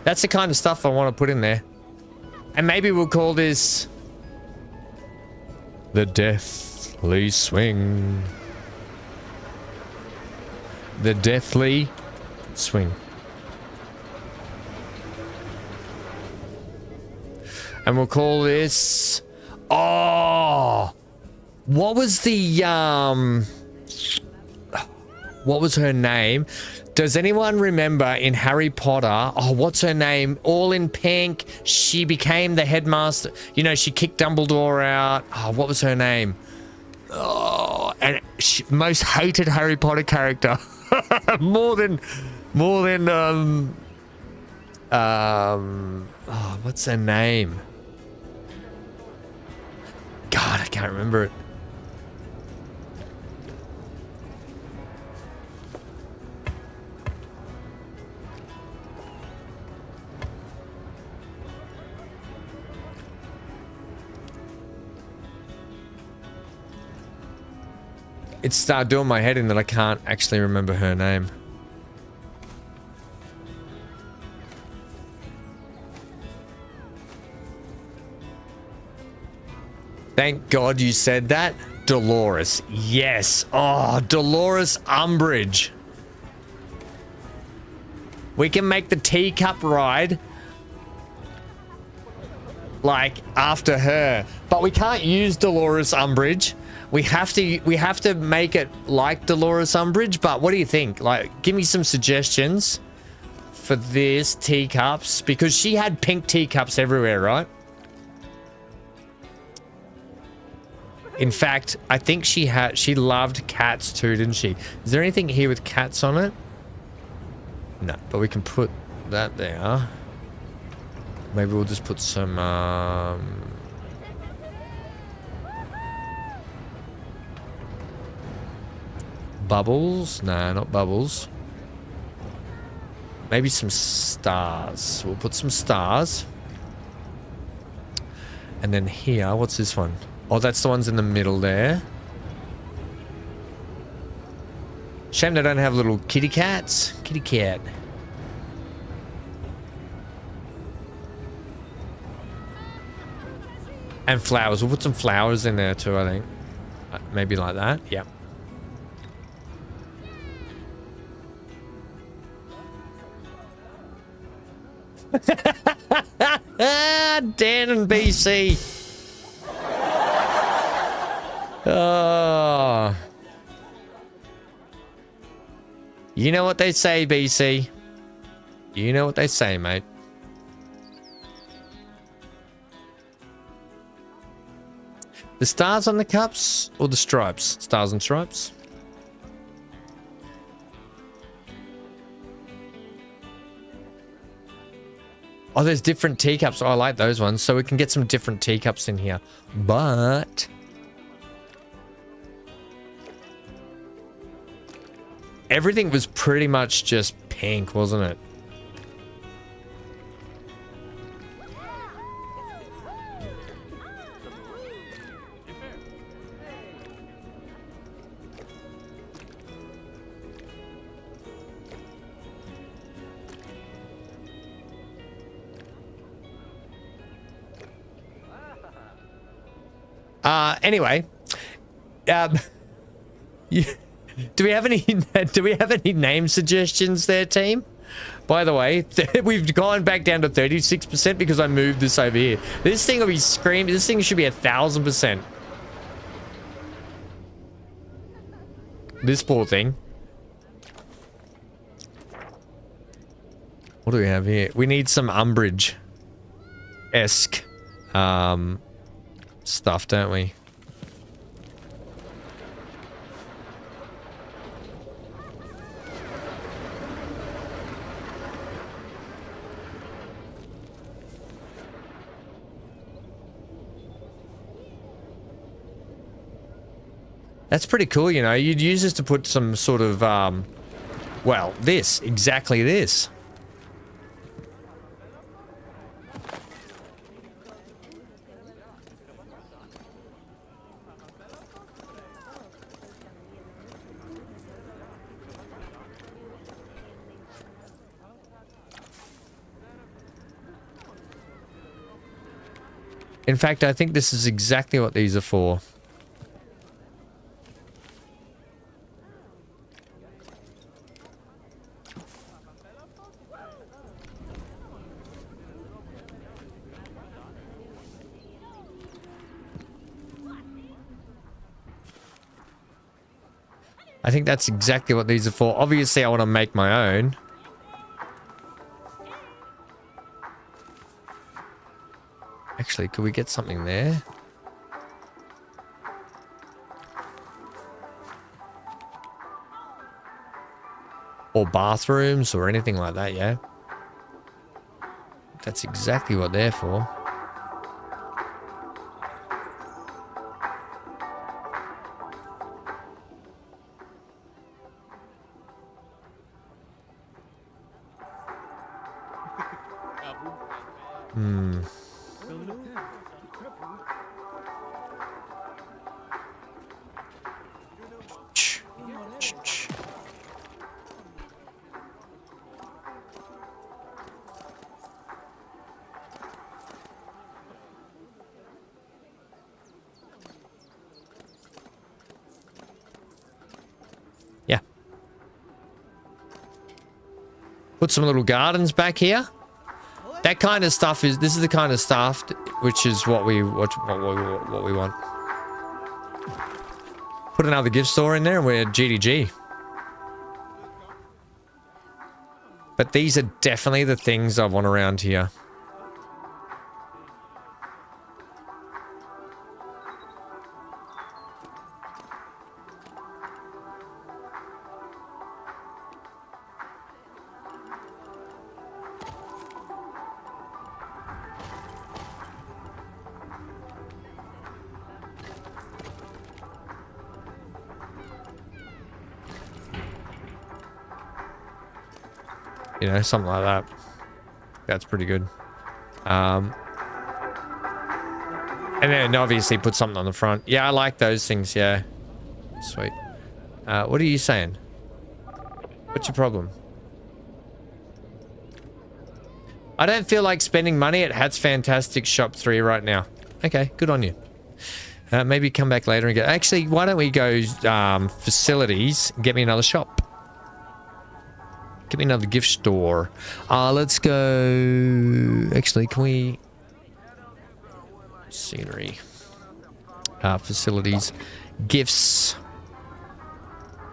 That's the kind of stuff I want to put in there. And maybe we'll call this the Deathly Swing. The Deathly Swing. And we'll call this... Oh! What was the, what was her name? Does anyone remember in Harry Potter? Oh, what's her name? All in pink. She became the headmaster. You know, she kicked Dumbledore out. Oh, what was her name? Oh, and most hated Harry Potter character. more than oh, what's her name? God, I can't remember it. It's started doing my head in that I can't actually remember her name. Thank God you said that. Dolores. Yes. Oh, Dolores Umbridge. We can make the teacup ride like after her, but we can't use Dolores Umbridge. We have to make it like Dolores Umbridge, but what do you think? Like, give me some suggestions for this teacups, because she had pink teacups everywhere, right? In fact, I think she loved cats too, didn't she? Is there anything here with cats on it? No, but we can put that there. Maybe we'll just put some bubbles? No, not bubbles. Maybe some stars. We'll put some stars. And then here, what's this one? Oh, that's the ones in the middle there. Shame they don't have little kitty cats. Kitty cat. And flowers. We'll put some flowers in there too, I think. Maybe like that. Yep. Dan and BC. Oh. You know what they say, BC. You know what they say, mate. The stars on the cups or the stripes? Stars and stripes. Oh, there's different teacups. Oh, I like those ones. So we can get some different teacups in here. But everything was pretty much just pink, wasn't it? Anyway, do we have any name suggestions there, team? By the way, we've gone back down to 36% because I moved this over here. This thing will be screaming. This thing should be 1,000%. This poor thing. What do we have here? We need some Umbridge-esque stuff, don't we? That's pretty cool, you know. You'd use this to put some sort of, well, this. Exactly this. In fact, I think this is exactly what these are for. I think that's exactly what these are for. Obviously, I want to make my own. Actually, could we get something there? Or bathrooms or anything like that, yeah? That's exactly what they're for. Yeah. Put some little gardens back here. That kind of stuff is, this is the kind of stuff which is what we want. Put another gift store in there and we're GDG. But these are definitely the things I want around here. You know, something like that. That's pretty good. And then obviously put something on the front. Yeah, I like those things, yeah. Sweet. What are you saying? What's your problem? I don't feel like spending money at Hat's Fantastic Shop 3 right now. Okay, good on you. Maybe come back later and get... Actually, why don't we go facilities and get me another shop? Get me another gift store. Let's go... Actually, can we... Scenery. Facilities. Gifts.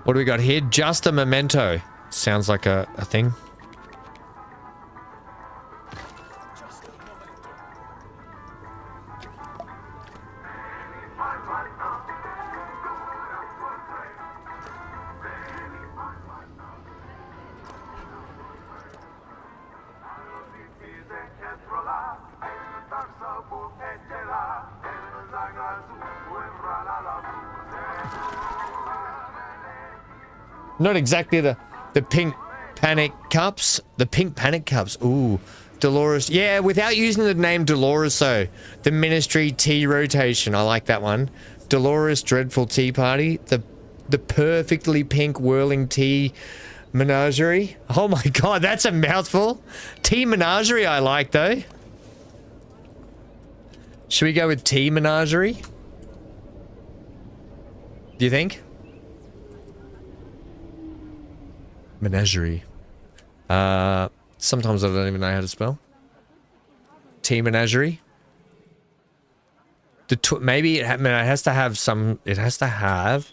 What do we got here? Just a memento. Sounds like a thing. Not exactly the pink panic cups. The pink panic cups. Ooh. Dolores. Yeah, without using the name Dolores though. The Ministry Tea Rotation. I like that one. Dolores Dreadful Tea Party. The perfectly pink whirling tea menagerie. Oh my god, that's a mouthful. Tea menagerie I like though. Should we go with tea menagerie? Do you think? Menagerie. Sometimes I don't even know how to spell. Tea menagerie. Maybe it has to have some. It has to have.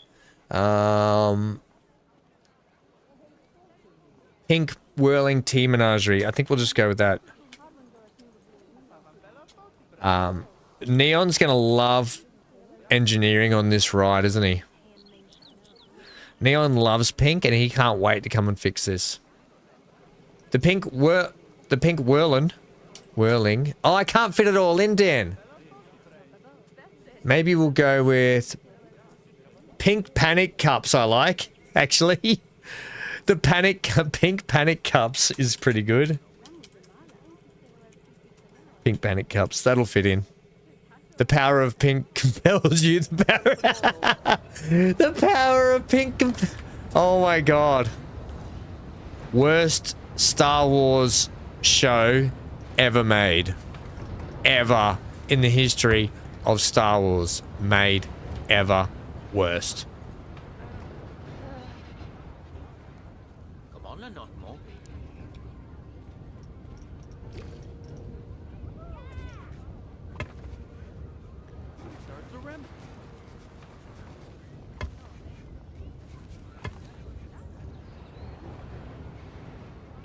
Pink whirling tea menagerie. I think we'll just go with that. Neon's gonna love engineering on this ride, isn't he? Neon loves pink, and he can't wait to come and fix this. The pink whirling. Oh, I can't fit it all in, Dan. Maybe we'll go with pink panic cups. I like, actually. The pink panic cups is pretty good. Pink panic cups, that'll fit in. The power of pink compels you. The power of pink. Oh my god. Worst Star Wars show ever made. Ever in the history of Star Wars made. Ever. Worst.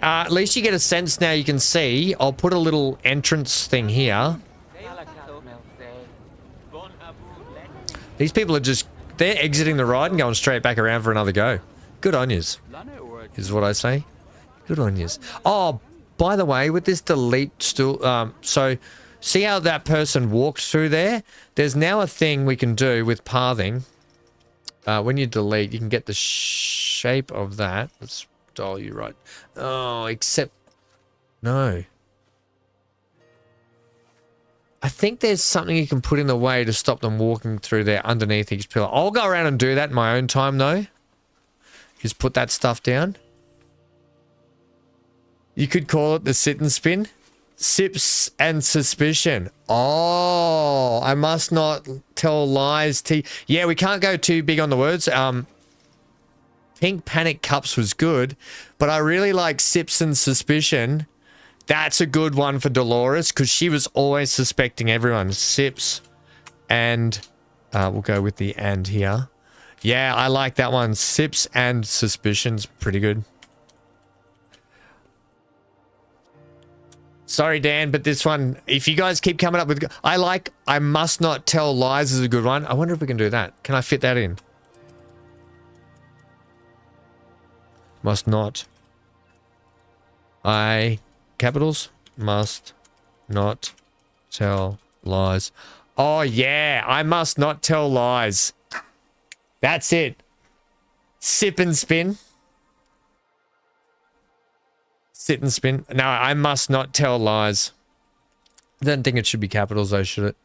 At least you get a sense now. You can see. I'll put a little entrance thing here. These people are just... They're exiting the ride and going straight back around for another go. Good on yous, is what I say. Good on yous. Oh, by the way, with this delete stool... so, see how that person walked through there? There's now a thing we can do with pathing. When you delete, you can get the shape of that. Let's dial you right. Oh, except... No. I think there's something you can put in the way to stop them walking through there underneath each pillar. I'll go around and do that in my own time, though. Just put that stuff down. You could call it the sit and spin. Sips and suspicion. Oh, I must not tell lies. Yeah, we can't go too big on the words. Pink panic cups was good, but I really like sips and suspicion. That's a good one for Dolores because she was always suspecting everyone. Sips and we'll go with the and here. Yeah, I like that one. Sips and suspicion's pretty good. Sorry, Dan, but this one, if you guys keep coming up with... I must not tell lies is a good one. I wonder if we can do that. Can I fit that in? Must not. Capitals? Must not tell lies. Oh, yeah. I must not tell lies. That's it. Sip and spin. Sit and spin. No, I must not tell lies. I don't think it should be capitals though, should it?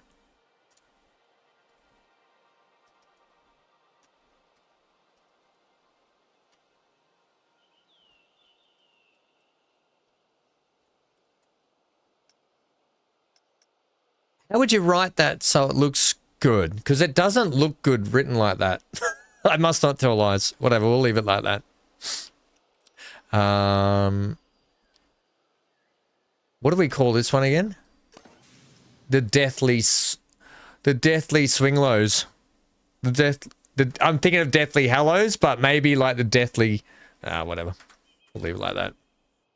How would you write that so it looks good? Because it doesn't look good written like that. I must not tell lies. Whatever, we'll leave it like that. What do we call this one again? The deathly swing lows. I'm thinking of Deathly Hallows, but maybe like the deathly... whatever. We'll leave it like that.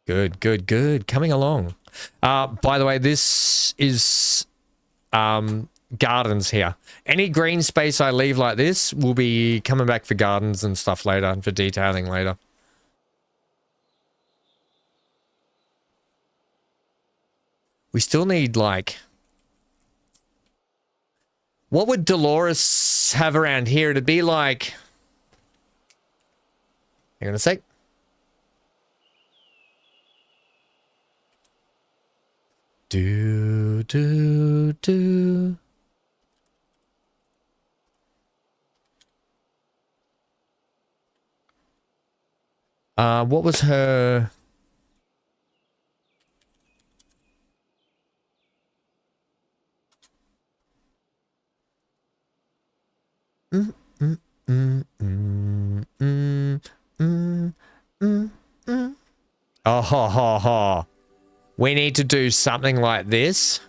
Good, good, good. Coming along. By the way, this is gardens here. Any green space I leave like this will be coming back for gardens and stuff later and for detailing later. We still need, like... What would Dolores have around here? It'd be like... Hang on a sec. Do, do, do. What was her... Oh, ha, ha, ha. We need to do something like this.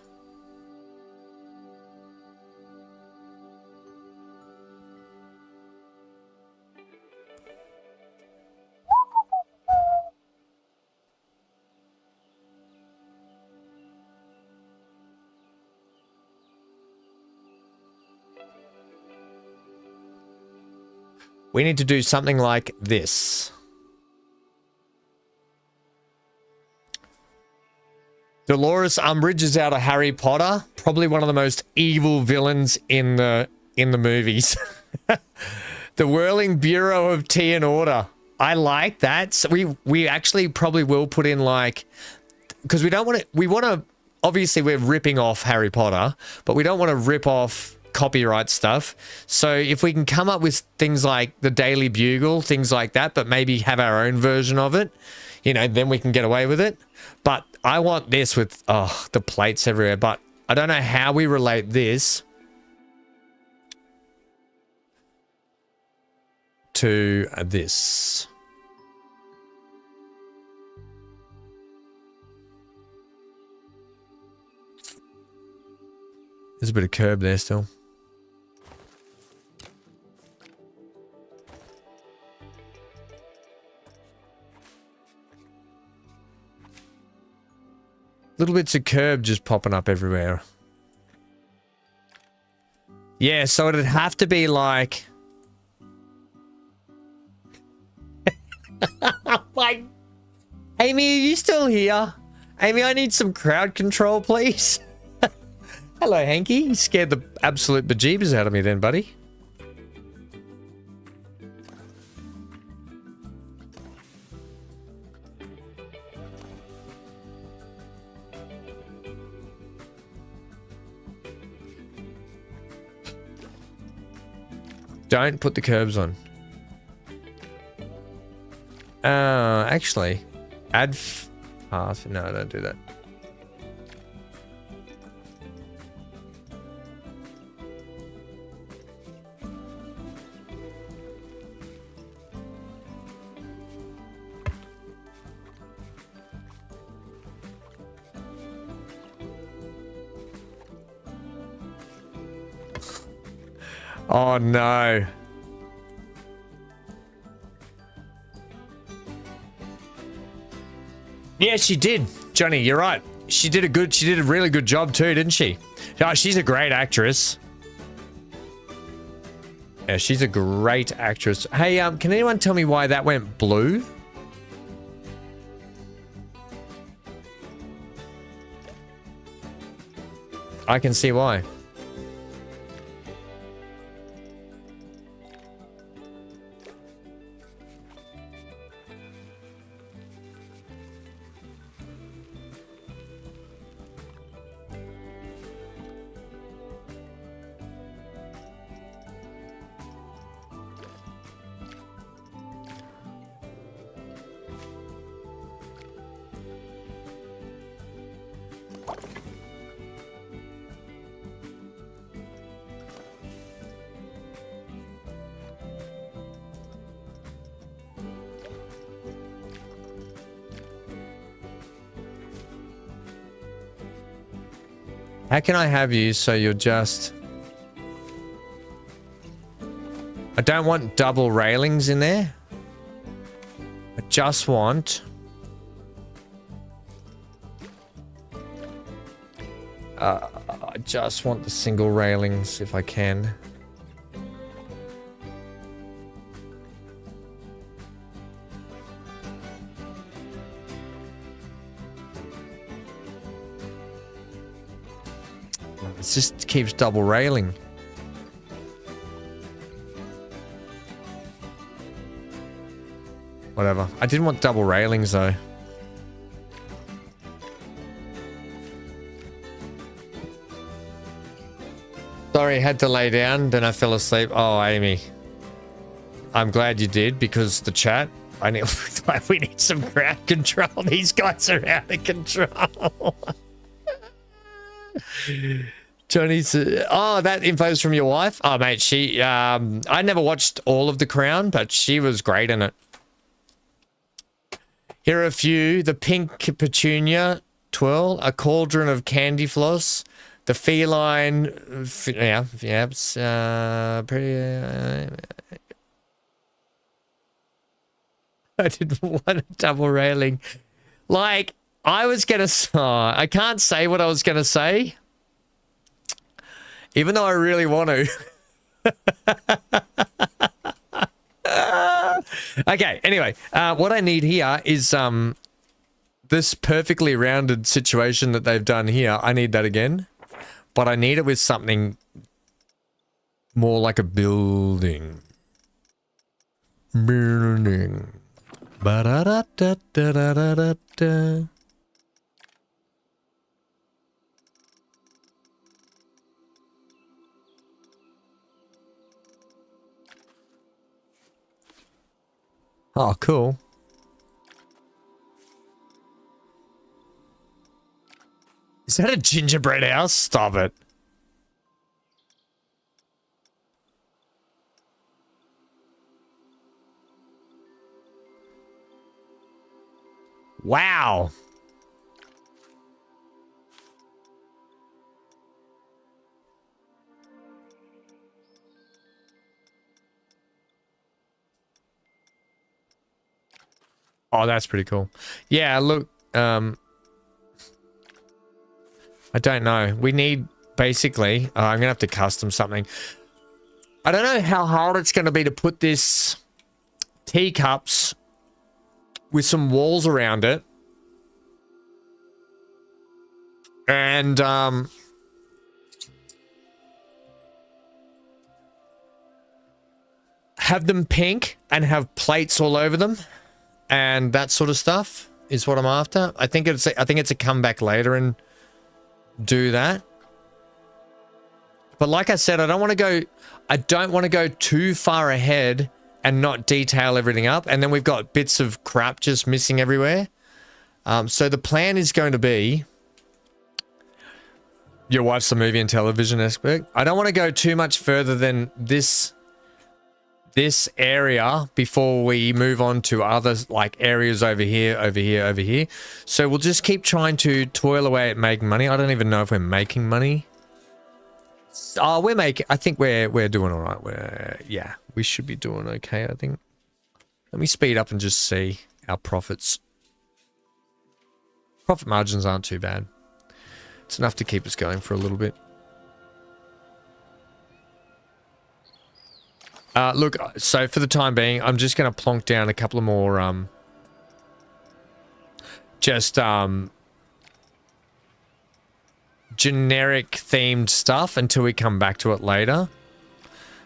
We need to do something like this. Dolores Umbridge is out of Harry Potter. Probably one of the most evil villains in the movies. The Whirling Bureau of Tea and Order. I like that. So we actually probably will put in like, because we don't want to. We want to. Obviously, we're ripping off Harry Potter, but we don't want to rip off copyright stuff. So if we can come up with things like the Daily Bugle, things like that, but maybe have our own version of it, you know, then we can get away with it. But I want this with, oh, the plates everywhere. But I don't know how we relate this to this. There's a bit of curb there still. Little bits of curb just popping up everywhere. Yeah, so it'd have to be like... Like... Amy, are you still here? Amy, I need some crowd control, please. Hello, Hanky. You scared the absolute bejeebers out of me then, buddy. Don't put the curbs on. Actually, add path. No, don't do that. Oh no. Yeah, she did. Johnny, you're right. She did a really good job too, didn't she? Oh, she's a great actress. Yeah, she's a great actress. Hey, can anyone tell me why that went blue? I can see why. How can I have you so you're just... I don't want double railings in there. I just want... I just want the single railings if I can. It just keeps double railing. Whatever. I didn't want double railings though. Sorry, had to lay down, then I fell asleep. Oh, Amy. I'm glad you did, because the chat, we need some crowd control. These guys are out of control. Johnny said, oh, that info's from your wife? Oh, mate, she, I never watched all of The Crown, but she was great in it. Here are a few. The pink petunia twirl, a cauldron of candy floss, the feline, I didn't want a double railing. Like, I was going to... I can't say what I was going to say. Even though I really want to. Okay, anyway. What I need here is this perfectly rounded situation that they've done here. I need that again. But I need it with something more like a building. Building. Ba-da-da-da-da-da-da-da. Oh, cool. Is that a gingerbread house? Stop it. Wow. Oh, that's pretty cool. Yeah, look, I don't know. We need, basically, I'm going to have to custom something. I don't know how hard it's going to be to put this teacups with some walls around it. And, have them pink and have plates all over them. And that sort of stuff is what I'm after. I think it's a comeback later and do that. But like I said, I don't want to go too far ahead and not detail everything up. And then we've got bits of crap just missing everywhere. So the plan is going to be, your wife's a movie and television expert. I don't want to go too much further than this area before we move on to other like areas over here, over here, over here. So we'll just keep trying to toil away at making money. I don't even know if we're making money. Oh, I think we're doing all right. Yeah, we should be doing okay, I think. Let me speed up and just see our profits. Profit margins aren't too bad. It's enough to keep us going for a little bit. Look, so for the time being, I'm just going to plonk down a couple of more, generic themed stuff until we come back to it later.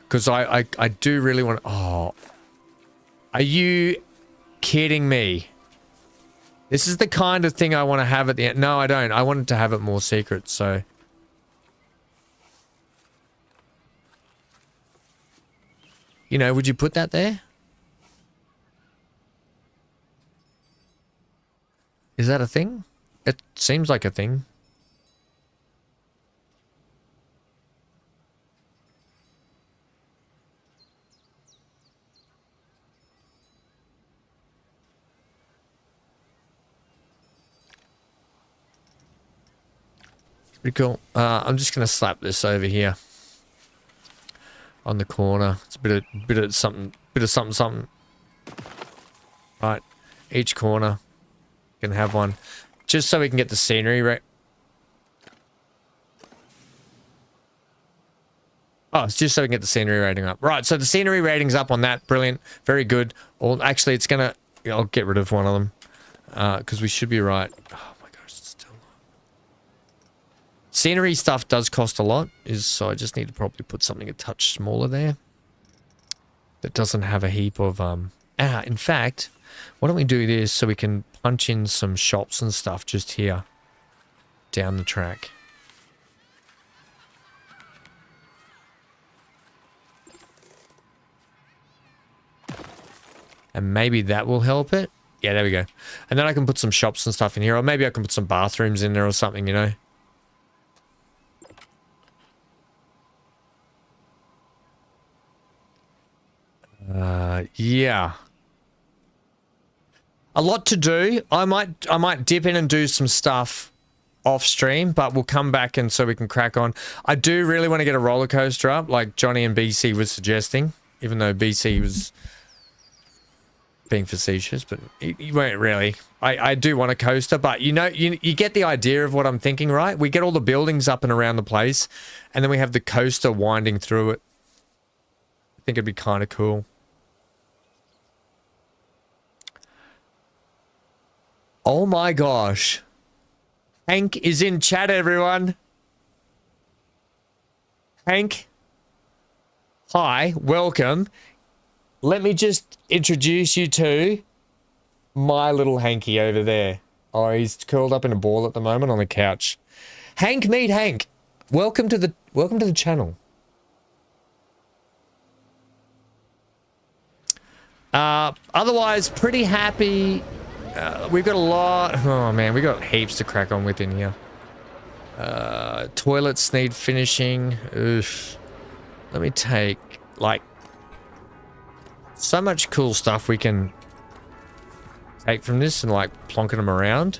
Because I do really want to... Oh. Are you kidding me? This is the kind of thing I want to have at the end. No, I don't. I wanted to have it more secret, so... You know, would you put that there? Is that a thing? It seems like a thing. Pretty cool. I'm just going to slap this over here. On the corner. It's a bit of something. Right. Each corner can have one. Just so we can get the scenery right. Oh, it's just so we can get the scenery rating up. Right, so the scenery rating's up on that. Brilliant. Very good. Or actually, it's gonna... I'll get rid of one of them. Because we should be right. Oh my gosh, it's still not. Scenery stuff does cost a lot. So I just need to probably put something a touch smaller there. That doesn't have a heap of... in fact, Why don't we do this so we can punch in some shops and stuff just here down the track. And maybe that will help it. Yeah, there we go. And then I can put some shops and stuff in here. Or maybe I can put some bathrooms in there or something, you know. Yeah. A lot to do. I might dip in and do some stuff off stream, but we'll come back and so we can crack on. I do really want to get a roller coaster up, like Johnny and BC was suggesting, even though BC was being facetious, but he won't really. I do want a coaster, but you know, you get the idea of what I'm thinking, right? We get all the buildings up and around the place, and then we have the coaster winding through it. I think it'd be kind of cool. Oh my gosh. Hank is in chat, everyone. Hank. Hi, welcome. Let me just introduce you to my little Hanky over there. Oh, he's curled up in a ball at the moment on the couch. Hank, meet Hank. Welcome to the channel. Otherwise, pretty happy. We've got a lot. Oh man, we got heaps to crack on with in here. Toilets need finishing. Oof. Let me take like so much cool stuff we can take from this and like plonking them around.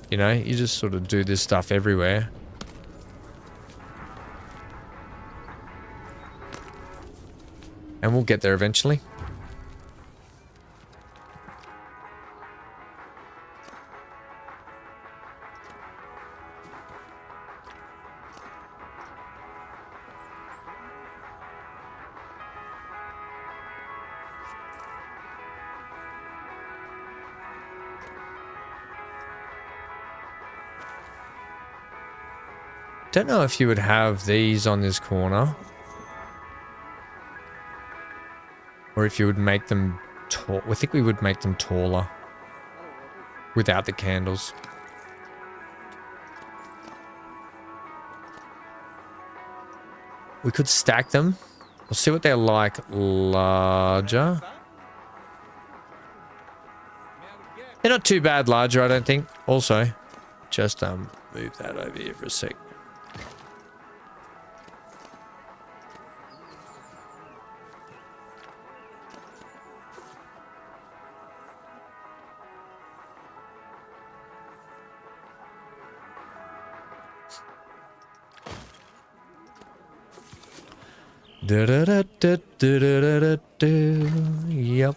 You know, you just sort of do this stuff everywhere. And we'll get there eventually. Don't know if you would have these on this corner. Or if you would make them tall. I think we would make them taller. Without the candles. We could stack them. We'll see what they're like larger. They're not too bad larger, I don't think. Also, just move that over here for a sec. Yep.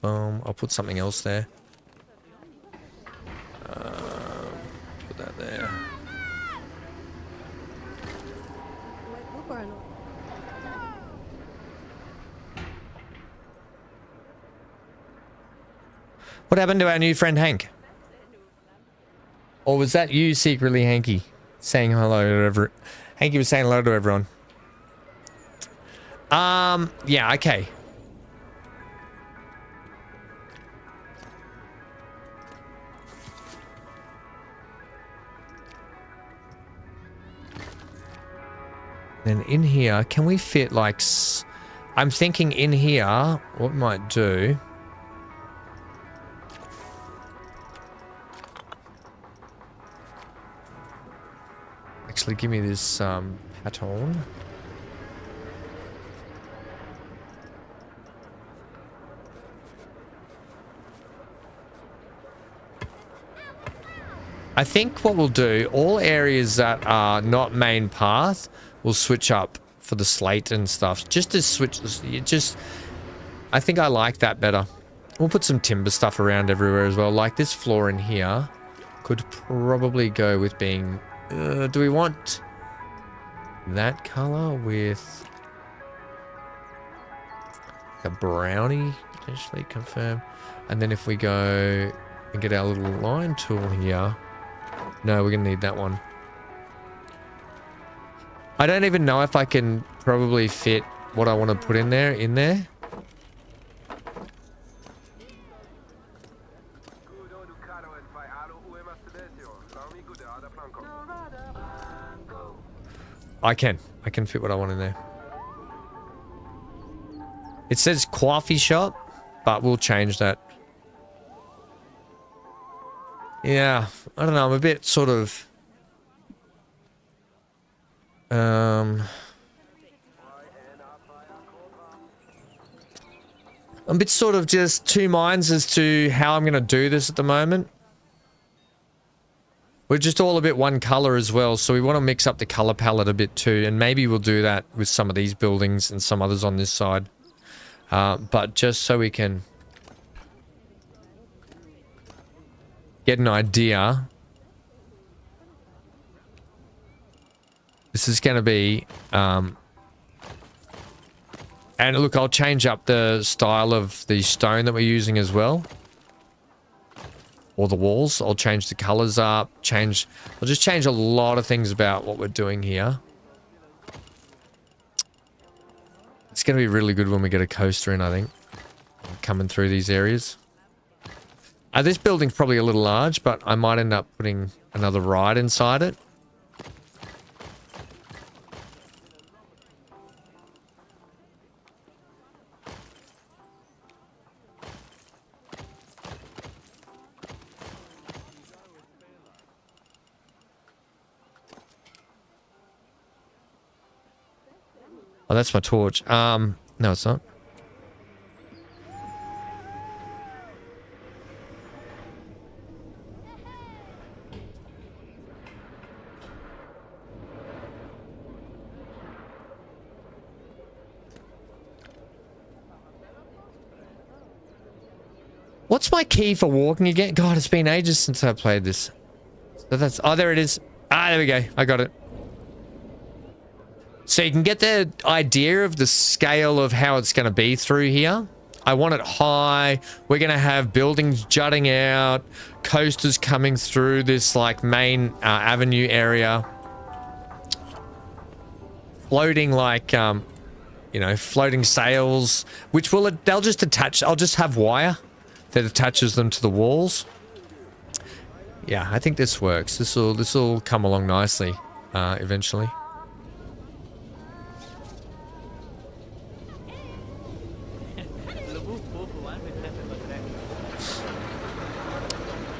I'll put something else there. Put that there. What happened to our new friend Hank? Or was that you secretly, Hanky, saying hello to everyone? Hanky was saying hello to everyone. Yeah, okay. Then in here, can we fit like... I'm thinking in here, what we might do... Actually, give me this pattern. I think what we'll do, all areas that are not main path, we'll switch up for the slate and stuff. Just to switch, I think I like that better. We'll put some timber stuff around everywhere as well. Like this floor in here could probably go with being, do we want that color with a brownie, potentially confirm. And then if we go and get our little line tool here, no, we're gonna need that one. I don't even know if I can probably fit what I want to put in there. I can fit what I want in there. It says coffee shop, but we'll change that. Yeah, I don't know. I'm a bit sort of... I'm a bit sort of just two minds as to how I'm going to do this at the moment. We're just all a bit one color as well, so we want to mix up the color palette a bit too, and maybe we'll do that with some of these buildings and some others on this side. But just so we can get an idea. This is going to be... and look, I'll change up the style of the stone that we're using as well. Or the walls. I'll change the colors up. I'll just change a lot of things about what we're doing here. It's going to be really good when we get a coaster in, I think. Coming through these areas. This building's probably a little large, but I might end up putting another ride inside it. Oh, that's my torch. No, it's not. What's my key for walking again? God, it's been ages since I played this. So that's... Oh, there it is. Ah, there we go. I got it. So you can get the idea of the scale of how it's going to be through here. I want it high. We're going to have buildings jutting out, coasters coming through this like main avenue area. Floating like, you know, floating sails, which they'll just attach. I'll just have wire that attaches them to the walls. Yeah, I think this works. This will come along nicely eventually.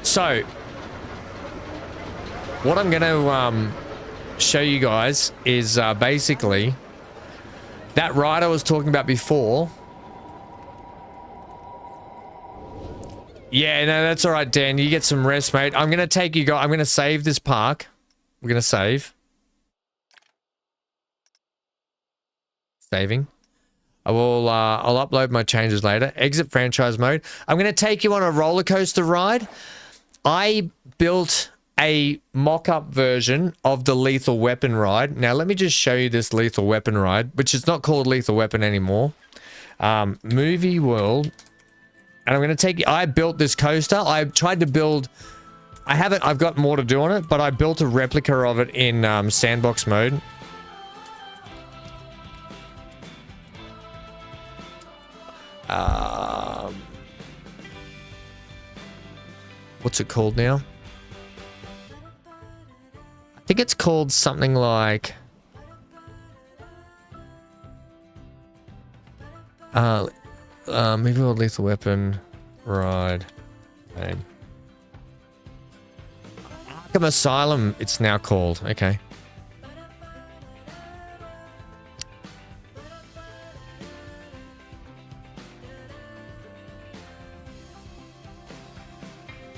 So, what I'm going to show you guys is basically that ride I was talking about before. Yeah, no, that's all right, Dan. You get some rest, mate. I'm going to take you guys. I'm going to save this park. We're going to save. Saving. I'll upload my changes later. Exit franchise mode. I'm going to take you on a roller coaster ride. I built a mock-up version of the Lethal Weapon ride. Now, let me just show you this Lethal Weapon ride, which is not called Lethal Weapon anymore. Movie World. And I'm going to take you... I built this coaster. I tried to build... I've got more to do on it, but I built a replica of it in sandbox mode. What's it called now? I think it's called something like... maybe called Lethal Weapon Ride. Name. Arkham Asylum, it's now called. Okay.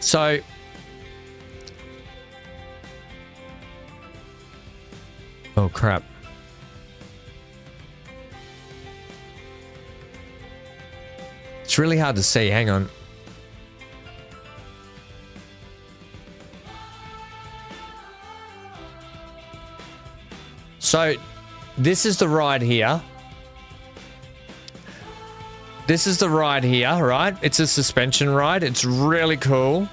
So, oh crap. It's really hard to see. Hang on. So, this is the ride here. This is the ride here, right? It's a suspension ride. It's really cool.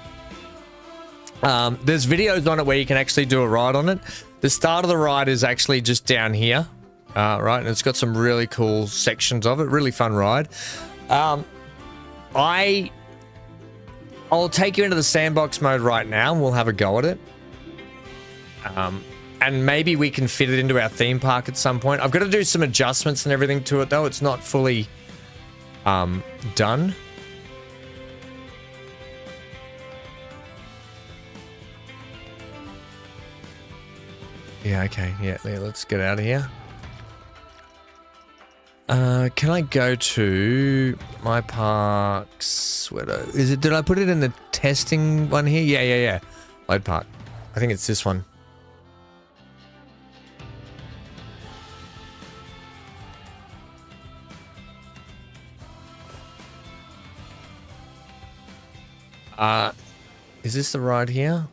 There's videos on it where you can actually do a ride on it. The start of the ride is actually just down here, right? And it's got some really cool sections of it. Really fun ride. I'll take you into the sandbox mode right now and we'll have a go at it. And maybe we can fit it into our theme park at some point. I've got to do some adjustments and everything to it though. It's not fully done. Yeah, okay. Yeah, let's get out of here. Can I go to my parks? Is it? Did I put it in the testing one here? Yeah. Load park. I think it's this one. Is this the ride here?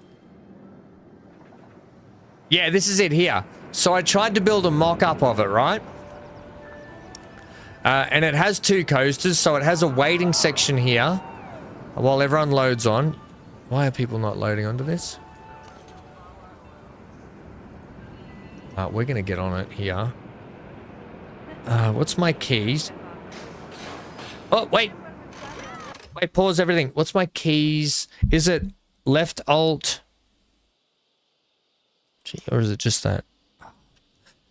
Yeah, this is it here. So I tried to build a mock-up of it, right? And it has two coasters, so it has a waiting section here while everyone loads on. Why are people not loading onto this? We're going to get on it here. What's my keys? Oh, wait. Wait, pause everything. What's my keys? Is it left alt? G, or is it just that?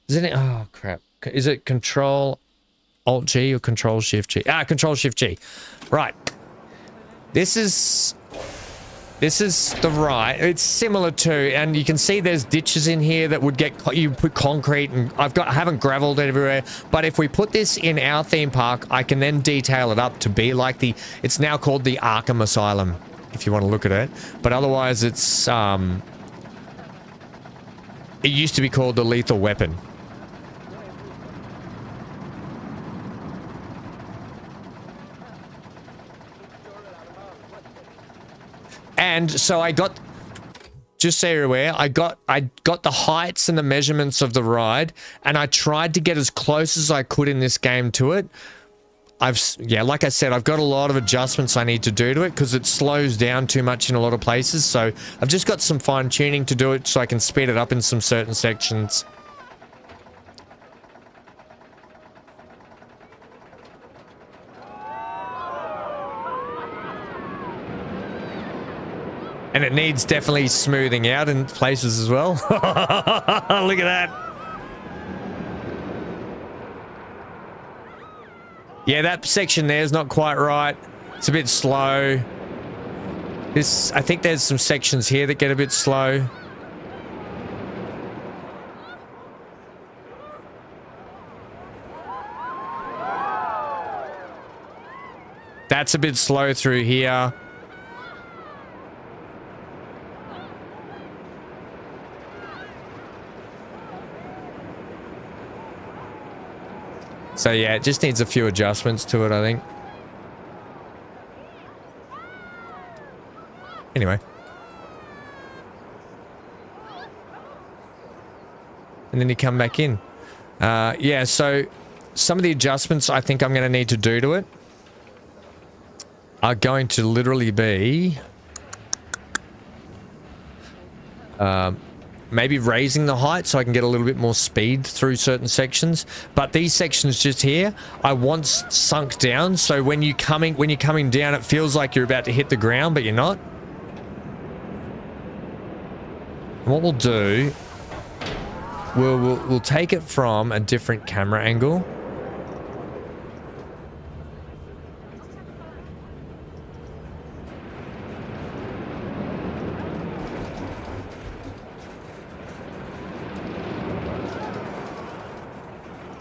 Is it? Oh, crap. Is it control alt G or control shift G? Control shift G. Right. This is the ride. It's similar to, and you can see there's ditches in here that would get, you put concrete, and I haven't gravelled everywhere, but if we put this in our theme park, I can then detail it up to be like it's now called the Arkham Asylum, if you want to look at it, but otherwise it's, it used to be called the Lethal Weapon. And so I got, just so you're aware, I got the heights and the measurements of the ride, and I tried to get as close as I could in this game to it. Like I said, I've got a lot of adjustments I need to do to it because it slows down too much in a lot of places. So I've just got some fine tuning to do it so I can speed it up in some certain sections. And it needs definitely smoothing out in places as well. Look at that. Yeah, that section there is not quite right. It's a bit slow. I think there's some sections here that get a bit slow. That's a bit slow through here. So yeah, it just needs a few adjustments to it, I think. Anyway. And then you come back in. Yeah, so some of the adjustments I think I'm going to need to do to it are going to literally be maybe raising the height so I can get a little bit more speed through certain sections. But these sections just here, I want sunk down, so when you're coming down, it feels like you're about to hit the ground, but you're not. And what we'll do, we'll take it from a different camera angle.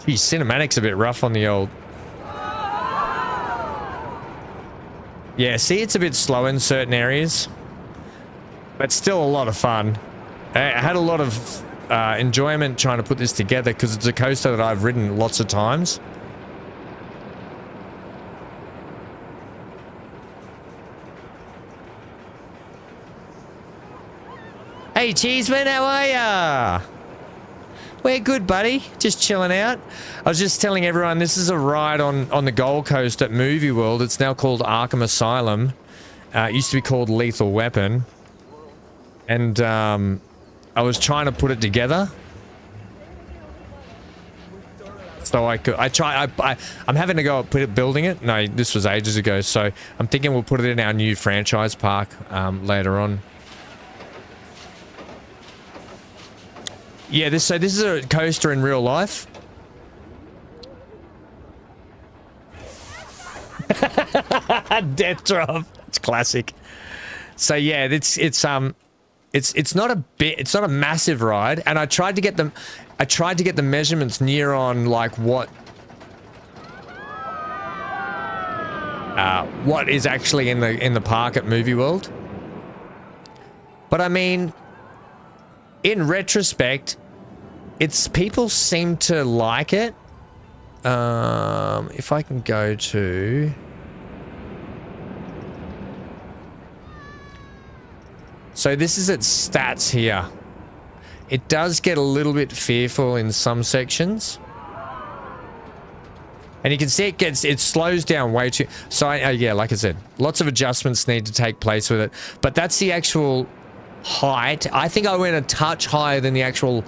Geez, cinematic's a bit rough on the old... Yeah, see, it's a bit slow in certain areas. But still a lot of fun. I had a lot of enjoyment trying to put this together because it's a coaster that I've ridden lots of times. Hey, Cheeseman, how are ya? We're good, buddy. Just chilling out. I was just telling everyone this is a ride on the Gold Coast at Movie World. It's now called Arkham Asylum. It used to be called Lethal Weapon. And I was trying to put it together. So I'm having to go building it. No, this was ages ago. So I'm thinking we'll put it in our new franchise park later on. Yeah, this is a coaster in real life. Death drop. It's classic. So yeah, it's not a massive ride, and I tried to get the measurements near on like what is actually in the park at Movie World. But I mean, in retrospect, people seem to like it. If I can go to... So this is its stats here. It does get a little bit fearful in some sections. And you can see it slows down way too... So yeah, like I said, lots of adjustments need to take place with it. But that's the actual height. I think I went a touch higher than the actual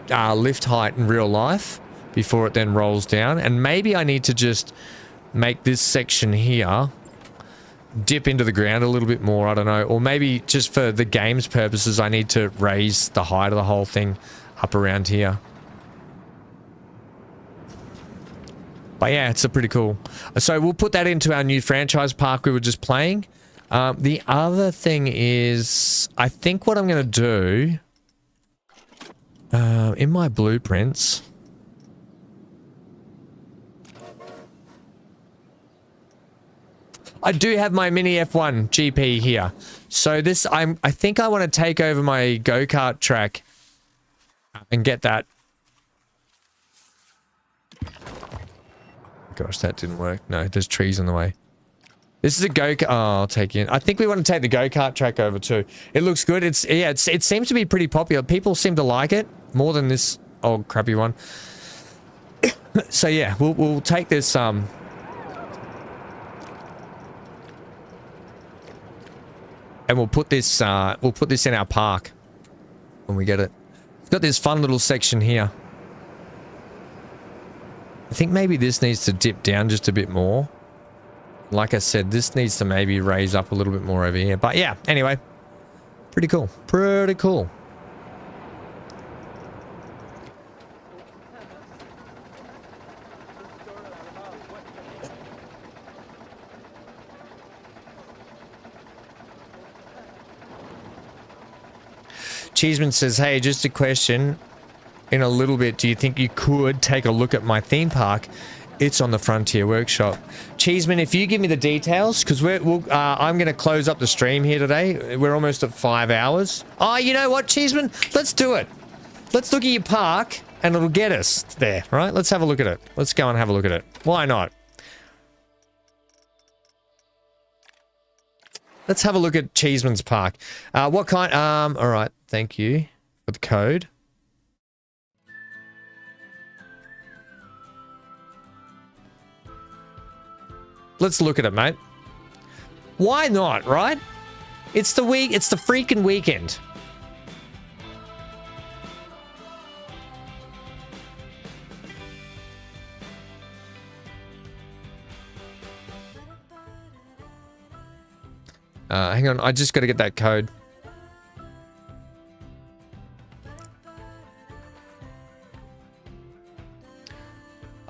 lift height in real life before it then rolls down. And maybe I need to just make this section here dip into the ground a little bit more, I don't know. Or maybe just for the game's purposes, I need to raise the height of the whole thing up around here. But yeah, it's a pretty cool. So we'll put that into our new franchise park we were just playing. The other thing is, I think what I'm going to do in my blueprints... I do have my mini F1 GP here. So this, I think I want to take over my go-kart track and get that. Gosh, that didn't work. No, there's trees in the way. This is a go-kart. Oh, I'll take it in. I think we want to take the go-kart track over too. It looks good. It seems to be pretty popular. People seem to like it more than this old crappy one. So yeah, we'll take this and we'll put this in our park when we get it. It's got this fun little section here. I think maybe this needs to dip down just a bit more. Like I said, this needs to maybe raise up a little bit more over here. But yeah, anyway. Pretty cool. Pretty cool. Cheeseman says, hey, just a question. In a little bit, do you think you could take a look at my theme park? It's on the Frontier Workshop. Cheeseman, if you give me the details, because I'm going to close up the stream here today. We're almost at 5 hours. Oh, you know what, Cheeseman? Let's do it. Let's look at your park, and it'll get us there, right? Let's have a look at it. Let's go and have a look at it. Why not? Let's have a look at Cheeseman's park. What kind? All right. Thank you for the code. Let's look at it, mate. Why not, right? It's the week. It's the freaking weekend. Hang on. I just got to get that code.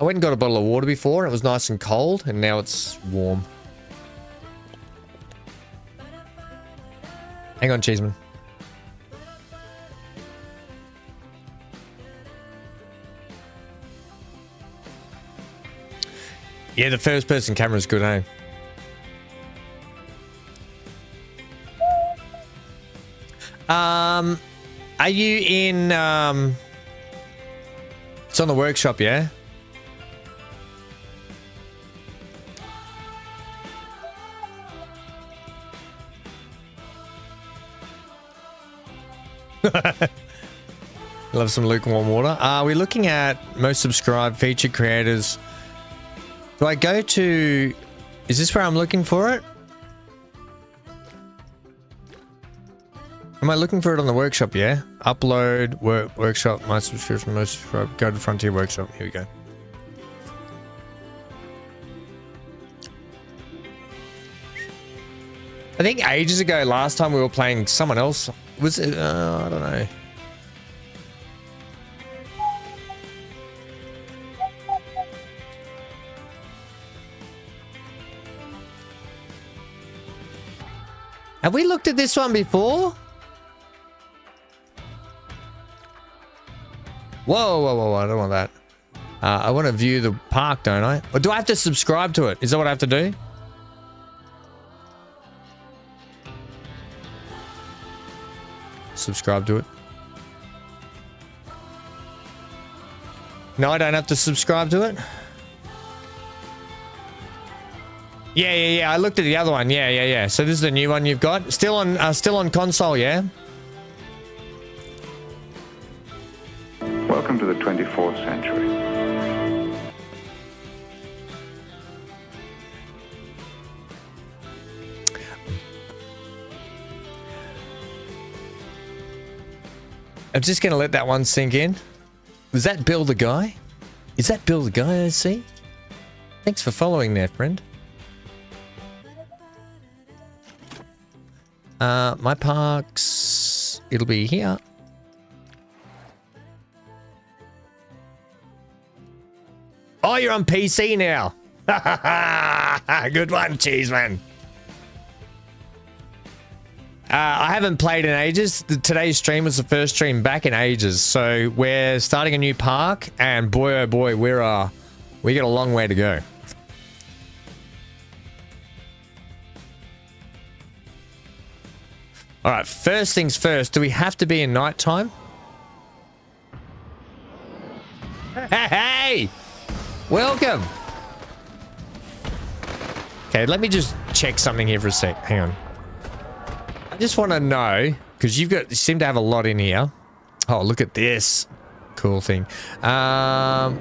I went and got a bottle of water before, and it was nice and cold, and now it's warm. Hang on, Cheeseman. Yeah, the first-person camera's good, eh? Are you in, It's on the workshop, yeah? Love some lukewarm water. We're looking at most subscribed featured creators. Do I go to... Is this where I'm looking for it? Am I looking for it on the workshop? Yeah. Upload, workshop, my subscription, most subscribe. Go to Frontier Workshop. Here we go. I think ages ago, last time we were playing someone else. Was it? I don't know. Have we looked at this one before? Whoa, whoa, whoa, whoa, I don't want that. I want to view the park, don't I? Or do I have to subscribe to it? Is that what I have to do? Subscribe to it. No, I don't have to subscribe to it. Yeah. I looked at the other one. Yeah. So this is the new one you've got. Still on console, yeah? Welcome to the 24th century. I'm just going to let that one sink in. Was that Bill the guy? Is that Bill the guy I see? Thanks for following there, friend. My parks, it'll be here. Oh, you're on PC now. Good one, Cheeseman. I haven't played in ages. Today's stream was the first stream back in ages. So we're starting a new park, and boy, oh boy, we got a long way to go. All right, first things first. Do we have to be in nighttime? Hey! Welcome! Okay, let me just check something here for a sec. Hang on. I just want to know, because you seem to have a lot in here. Oh, look at this. Cool thing. I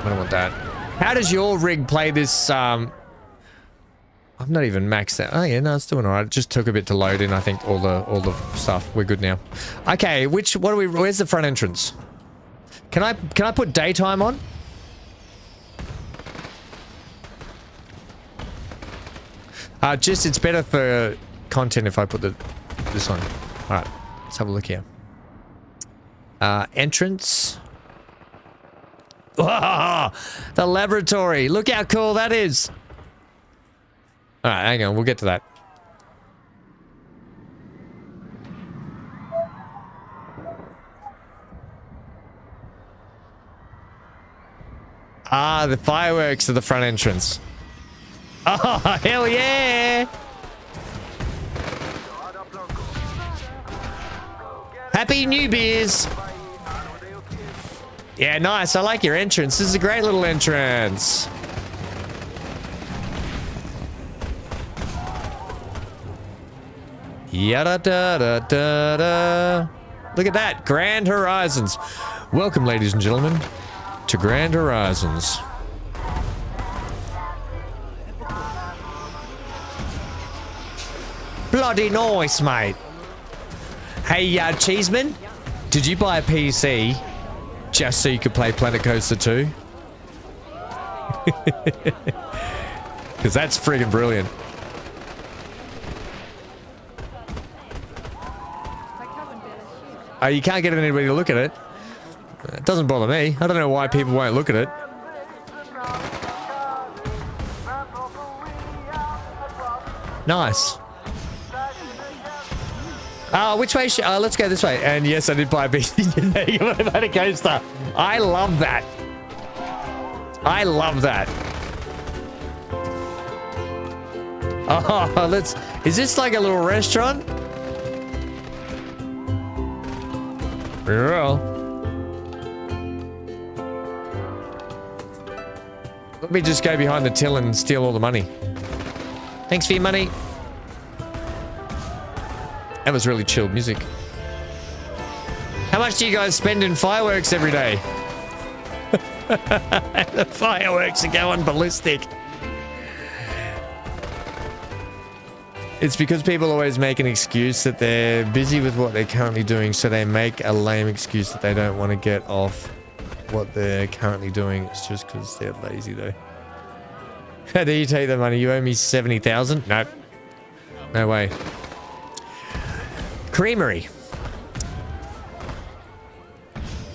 don't want that. How does your rig play this? I've not even maxed that. Oh yeah, no, it's doing all right. It just took a bit to load in. I think all the stuff. We're good now. Okay, where's the front entrance? Can I put daytime on? It's better for content if I put this on. All right, let's have a look here. Entrance. Oh, the laboratory. Look how cool that is. All right, hang on. We'll get to that. Ah, the fireworks are the front entrance. Oh, hell yeah! Happy New Beers! Yeah, nice. I like your entrance. This is a great little entrance. Yada da da da da. Look at that. Grand Horizons. Welcome, ladies and gentlemen, to Grand Horizons. Bloody nice, mate. Hey, Cheeseman, did you buy a PC just so you could play Planet Coaster 2? Because that's friggin' brilliant. Oh, you can't get anybody to look at it. It doesn't bother me. I don't know why people won't look at it. Nice. Which way? Let's go this way. And yes, I did buy a PC Planet Coaster. I love that. I love that. Oh, is this like a little restaurant? Yeah. Let me just go behind the till and steal all the money. Thanks for your money. That was really chilled music. How much do you guys spend in fireworks every day? The fireworks are going ballistic. It's because people always make an excuse that they're busy with what they're currently doing, so they make a lame excuse that they don't want to get off what they're currently doing. It's just because they're lazy, though. How do you take the money? You owe me 70,000? Nope. No way. Creamery.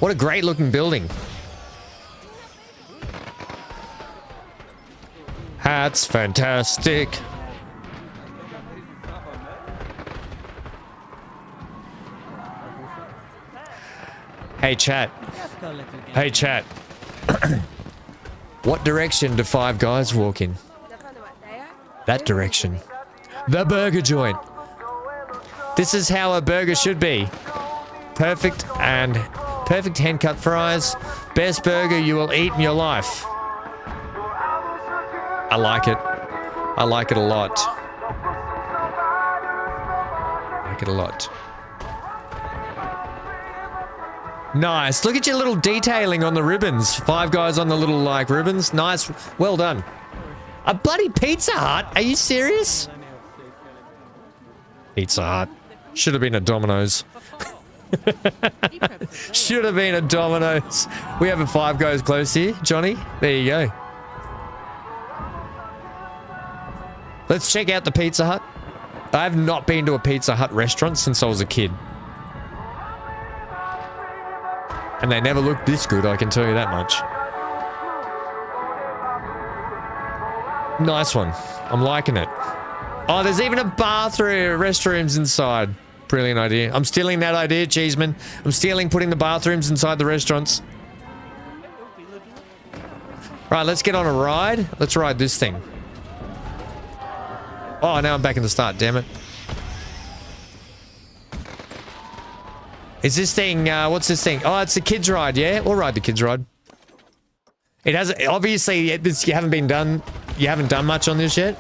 What a great looking building. That's fantastic. Hey chat. Hey chat. What direction do five guys walk in? That direction. The burger joint. This is how a burger should be. Perfect hand cut fries. Best burger you will eat in your life. I like it. I like it a lot. I like it a lot. Nice. Look at your little detailing on the ribbons. Five guys on the little, like, ribbons. Nice. Well done. A bloody Pizza Hut? Are you serious? Pizza Hut. Should have been a Domino's. Should have been a Domino's. We have a Five Guys close here, Johnny. There you go. Let's check out the Pizza Hut. I have not been to a Pizza Hut restaurant since I was a kid. And they never looked this good, I can tell you that much. Nice one. I'm liking it. Oh, there's even a bathroom, restrooms inside. Brilliant idea. I'm stealing that idea, Cheeseman. I'm stealing putting the bathrooms inside the restaurants. Right, let's get on a ride. Let's ride this thing. Oh, now I'm back in the start, damn it. Is this thing, what's this thing? Oh, it's a kids ride, yeah? We'll ride the kids ride. It has, obviously, you haven't done much on this yet.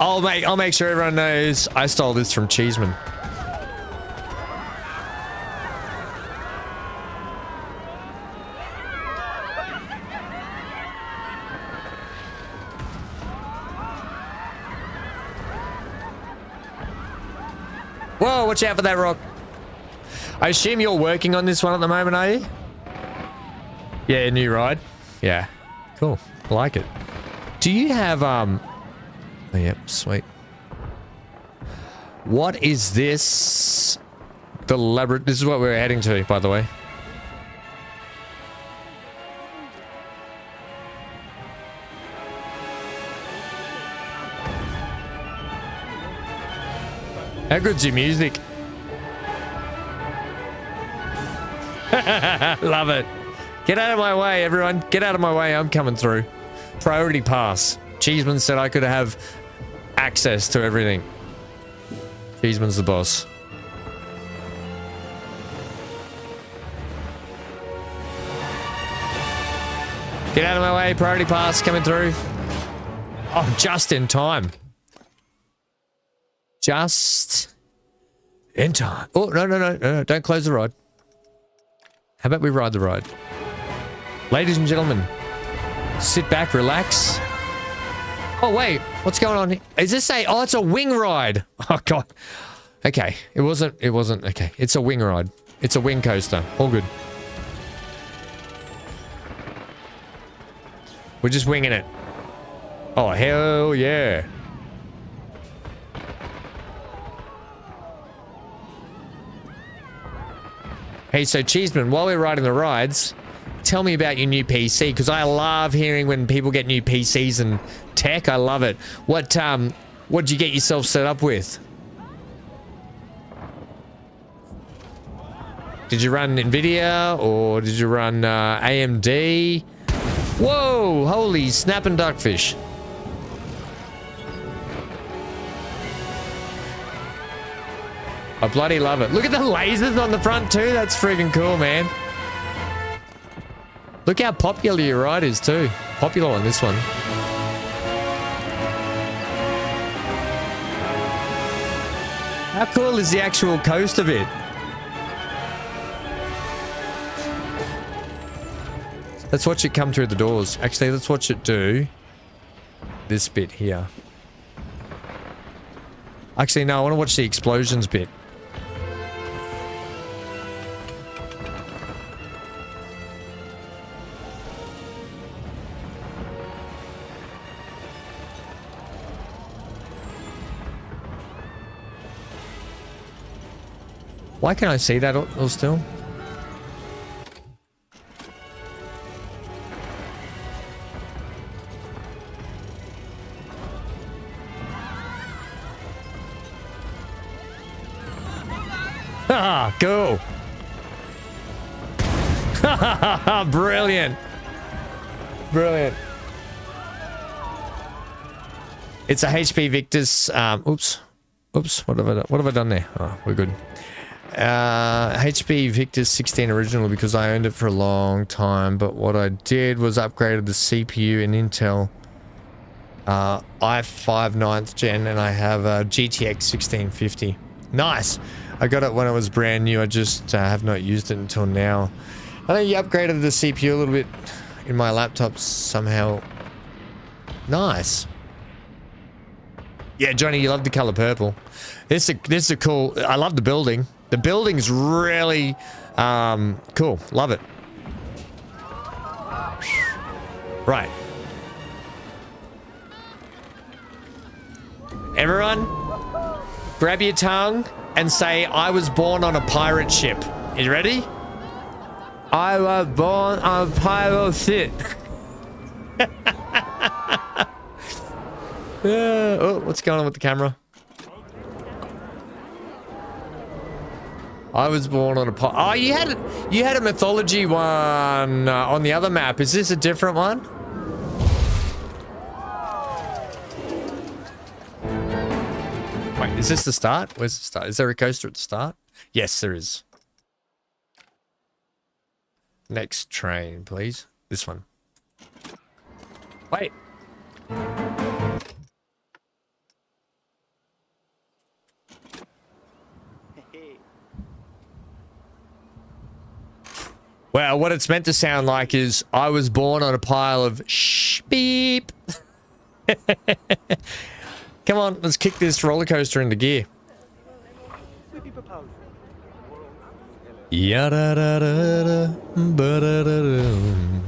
I'll make sure everyone knows I stole this from Cheeseman. Whoa, watch out for that rock. I assume you're working on this one at the moment, are you? Yeah, new ride. Yeah, cool. I like it. Do you have, oh, yep, sweet. What is this? The elaborate, this is what we're heading to, by the way. How good's your music? Love it. Get out of my way, everyone. Get out of my way. I'm coming through. Priority pass. Cheeseman said I could have access to everything. Cheeseman's the boss. Get out of my way. Priority pass coming through. Oh, just in time. Just in time. Oh, no. Don't close the ride. How about we ride the ride? Ladies and gentlemen, sit back, relax. Oh, wait. What's going on here? Is this a... Oh, it's a wing ride. Oh, God. Okay. It wasn't... Okay. It's a wing ride. It's a wing coaster. All good. We're just winging it. Oh, hell yeah. Hey, so Cheeseman, while we're riding the rides, tell me about your new PC, because I love hearing when people get new PCs and tech. I love it. What'd you get yourself set up with? Did you run NVIDIA or did you run AMD? Whoa, holy snap and duckfish. I bloody love it. Look at the lasers on the front too. That's freaking cool, man. Look how popular your ride is too. Popular on this one. How cool is the actual coaster bit? Let's watch it come through the doors. Actually, let's watch it do this bit here. Actually, no, I want to watch the explosions bit. Why can't I see that all still? Ah, go! Brilliant! Brilliant. It's a HP Victus. Oops. What have I done there? Oh, we're good. HP Victus 16 original because I owned it for a long time, but what I did was upgraded the CPU in Intel i5 9th gen, and I have a GTX 1650. Nice. I got it when it was brand new. I just have not used it until now. I think you upgraded the CPU a little bit in my laptop somehow. Nice. Yeah, Johnny, you love the color purple. This is a cool. I love the building. The building's really cool. Love it. Right. Everyone, grab your tongue and say, I was born on a pirate ship. You ready? I was born on a pirate ship. Oh, what's going on with the camera? I was born on a pirate. Oh, you had a mythology one on the other map. Is this a different one? Wait, is this the start? Where's the start? Is there a coaster at the start? Yes, there is. Next train, please. This one. Wait. Well, what it's meant to sound like is I was born on a pile of shh beep. Come on, let's kick this roller coaster into gear. Ya-da-da-da-da, ba-da-da-da.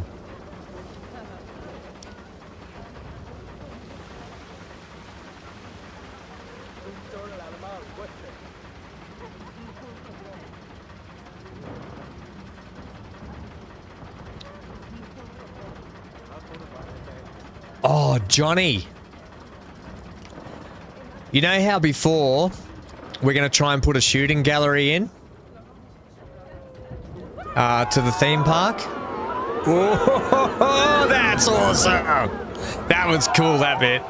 Oh, Johnny. You know how before we're going to try and put a shooting gallery in? To the theme park? Oh, that's awesome. That was cool, that bit.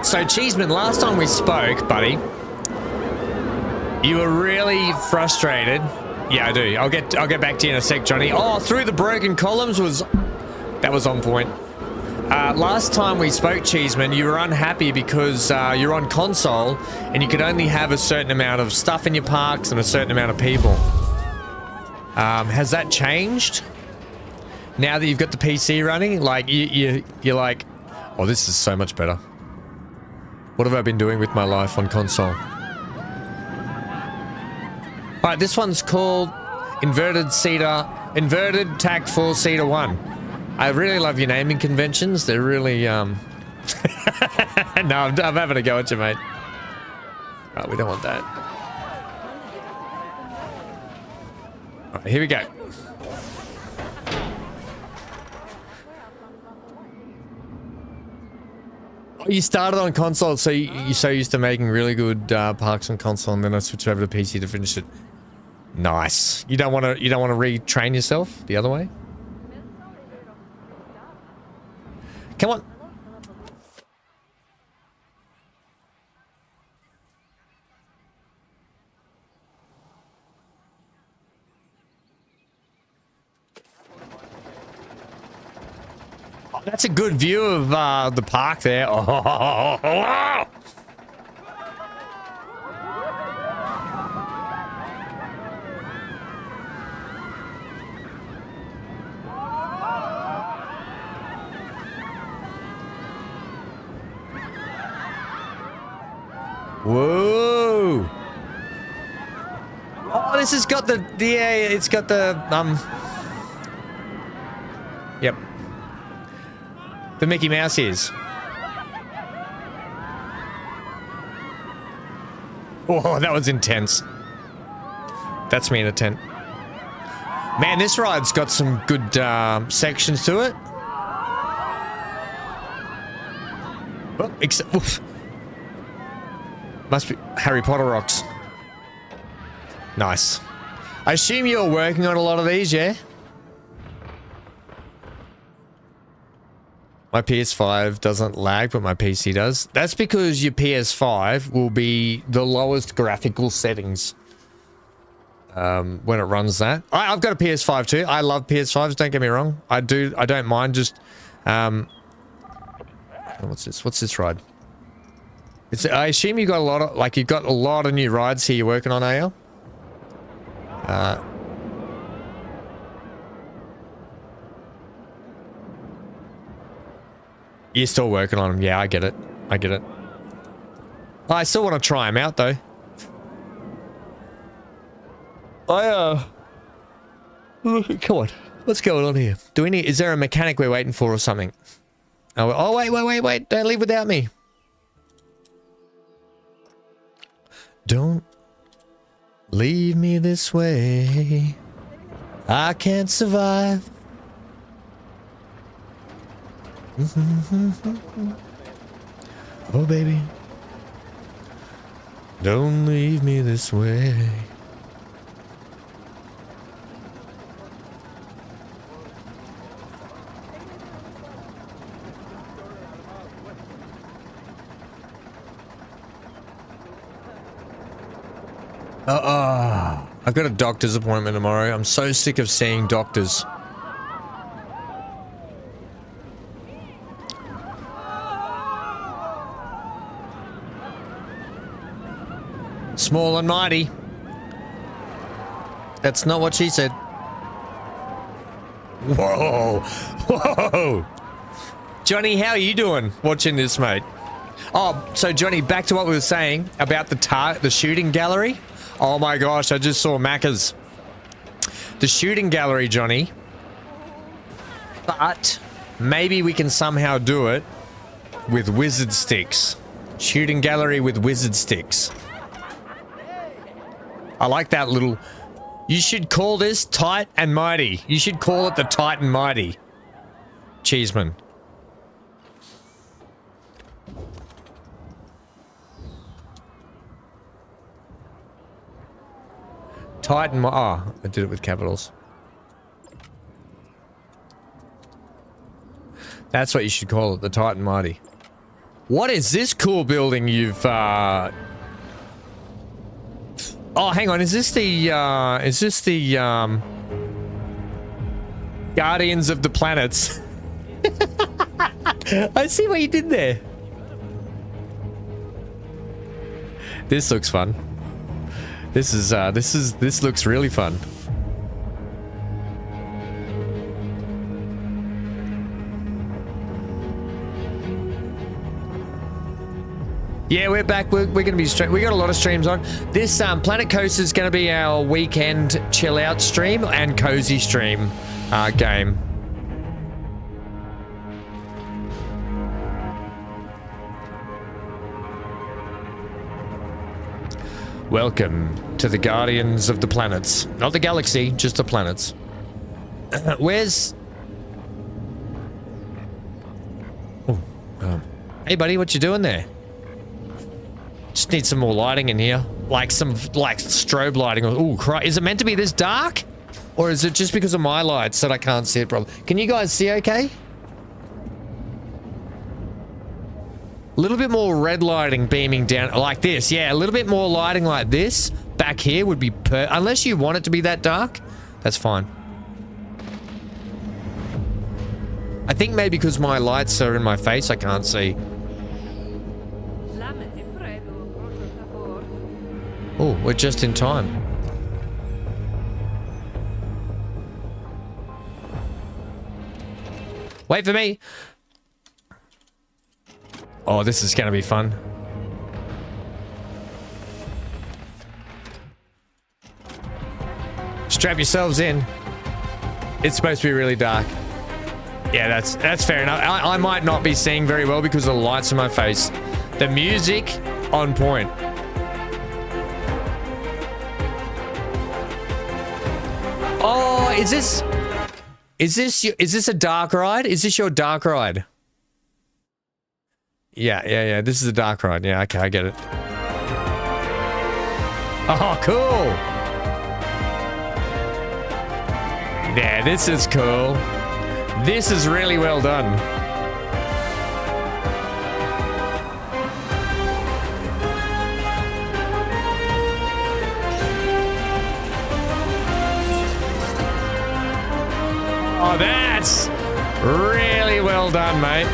So, Cheeseman, last time we spoke, buddy, you were really frustrated. Yeah, I do. I'll get back to you in a sec, Johnny. Oh, through the broken columns was on point. Last time we spoke, Cheeseman, you were unhappy because you're on console and you could only have a certain amount of stuff in your parks and a certain amount of people. Has that changed? Now that you've got the PC running, like you're like, oh, this is so much better. What have I been doing with my life on console? All right, this one's called Inverted Tack 4 Seater 1. I really love your naming conventions. They're really, No, I'm having a go at you, mate. Right, we don't want that. All right, here we go. Oh, you started on console, so you're so used to making really good parks on console, and then I switched over to PC to finish it. Nice. You don't want to retrain yourself the other way? Come on. Oh, that's a good view of the park there. Oh. Whoa! Oh, this has got the yeah, it's got the Yep. The Mickey Mouse ears. Oh, that was intense. That's me in a tent. Man, this ride's got some good sections to it. Oh, except, oof. Must be Harry Potter rocks. Nice. I assume you're working on a lot of these, yeah? My PS5 doesn't lag, but my PC does. That's because your PS5 will be the lowest graphical settings when it runs that. I've got a PS5 too. I love PS5s, don't get me wrong. I don't mind just... what's this? What's this ride? I assume you got a lot of... Like, you've got a lot of new rides here you're working on, AL? You're still working on them. Yeah, I get it. I get it. I still want to try them out, though. Come on. What's going on here? Do we need... Is there a mechanic we're waiting for or something? Oh, wait. Don't leave without me. Don't leave me this way. I can't survive. Oh, baby. Don't leave me this way. I've got a doctor's appointment tomorrow. I'm so sick of seeing doctors. Small and mighty. That's not what she said. Whoa. Whoa. Johnny, how are you doing watching this, mate? Oh, so Johnny, back to what we were saying about the shooting gallery. Oh my gosh, I just saw Macca's. The shooting gallery, Johnny. But maybe we can somehow do it with wizard sticks. Shooting gallery with wizard sticks. I like that little... You should call this Tight and Mighty. You should call it the Tight and Mighty. Cheeseman. Tight and Mighty. Oh, I did it with capitals. That's what you should call it, the Tight and Mighty. What is this cool building you've... Oh, hang on. Is this the Guardians of the Planets? I see what you did there. This looks fun. This looks really fun. Yeah, we're back. We're going to be we got a lot of streams on. This Planet Coaster is going to be our weekend chill out stream and cozy stream game. Welcome to the Guardians of the Planets. Not the galaxy, just the planets. Where's... Oh, hey buddy, what you doing there? Just need some more lighting in here. Like some, like strobe lighting. Oh, Christ. Is it meant to be this dark? Or is it just because of my lights that I can't see it properly? Can you guys see okay? A little bit more red lighting beaming down like this. Yeah, a little bit more lighting like this back here would be unless you want it to be that dark, that's fine. I think maybe because my lights are in my face, I can't see. Oh, we're just in time. Wait for me. Oh, this is going to be fun. Strap yourselves in. It's supposed to be really dark. Yeah, that's fair enough. I might not be seeing very well because of the lights in my face. The music on point. Oh, is this a dark ride? Is this your dark ride? Yeah. This is a dark ride. Yeah, okay, I get it. Oh, cool. Yeah, this is cool. This is really well done. Oh, that's really well done, mate.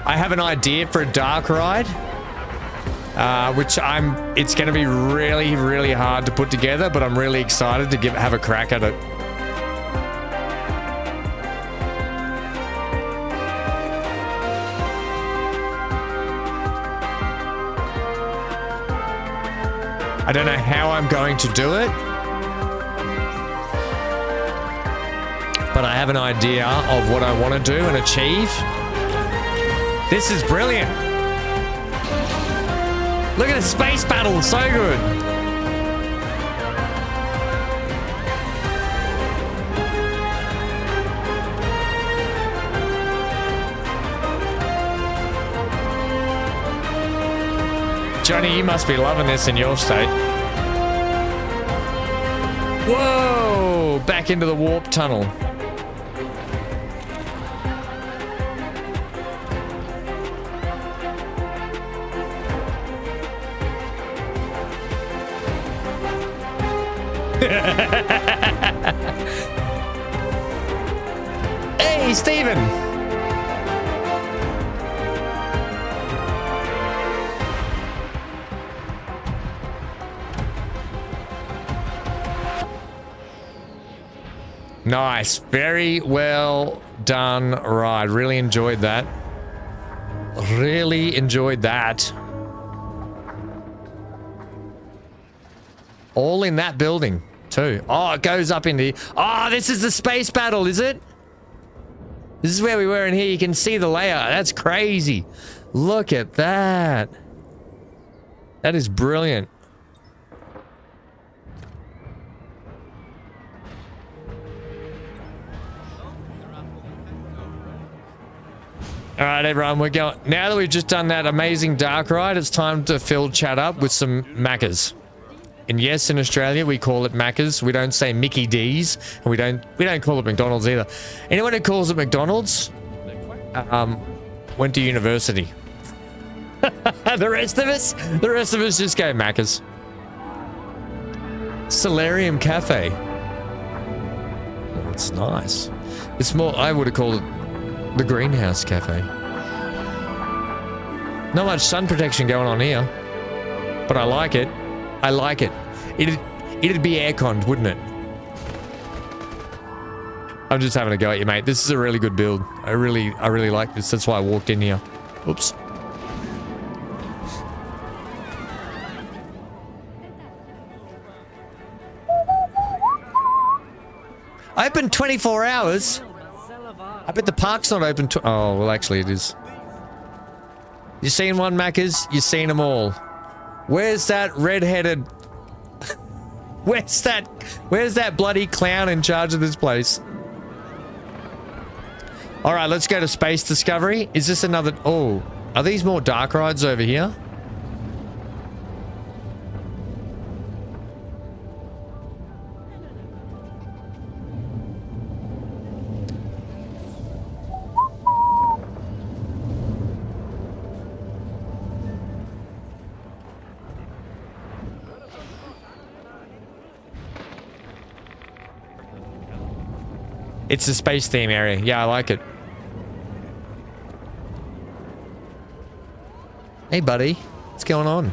I have an idea for a dark ride, which it's going to be really, really hard to put together, but I'm really excited to have a crack at it. I don't know how I'm going to do it, but I have an idea of what I want to do and achieve. This is brilliant. Look at the space battle, so good. Johnny, you must be loving this in your state. Whoa, back into the warp tunnel. Hey, Steven! Nice. Very well done ride. Really enjoyed that. Really enjoyed that. All in that building, too. Oh, it goes up into... Oh, this is the space battle, is it? This is where we were in here. You can see the layout. That's crazy. Look at that. That is brilliant. All right, everyone, we're going... Now that we've just done that amazing dark ride, it's time to fill chat up with some Maccas. And yes, in Australia, we call it Maccas. We don't say Mickey D's, and we don't call it McDonald's either. Anyone who calls it McDonald's went to university. the rest of us just go Maccas. Solarium Cafe. Oh, it's nice. It's more, I would have called it the Greenhouse Cafe. Not much sun protection going on here, but I like it. I like it. It'd be airconned, wouldn't it? I'm just having a go at you, mate. This is a really good build. I really like this. That's why I walked in here. Oops. Open 24 hours? I bet the park's not open to... Oh, well, actually it is. You seen one, Maccas? You seen them all. Where's that red-headed... Where's that bloody clown in charge of this place? All right, let's go to Space Discovery. Is this another... Oh, are these more dark rides over here? It's a space theme area. Yeah, I like it. Hey, buddy. What's going on?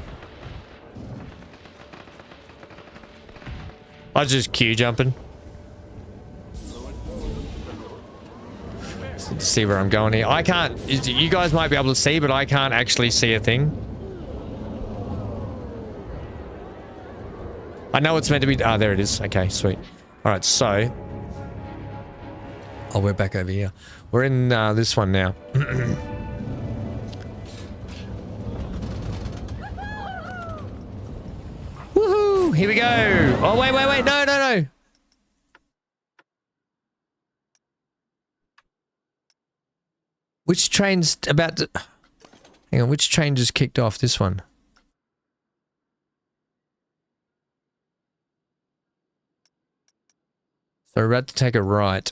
I was just queue jumping. Let's see where I'm going here. I can't. You guys might be able to see, but I can't actually see a thing. I know it's meant to be. Ah, there it is. Okay, sweet. All right, so. Oh, we're back over here. We're in this one now. Woohoo! Here we go. Oh, wait. No. Which train's about to... Hang on, which train just kicked off? This one. So we're about to take a right.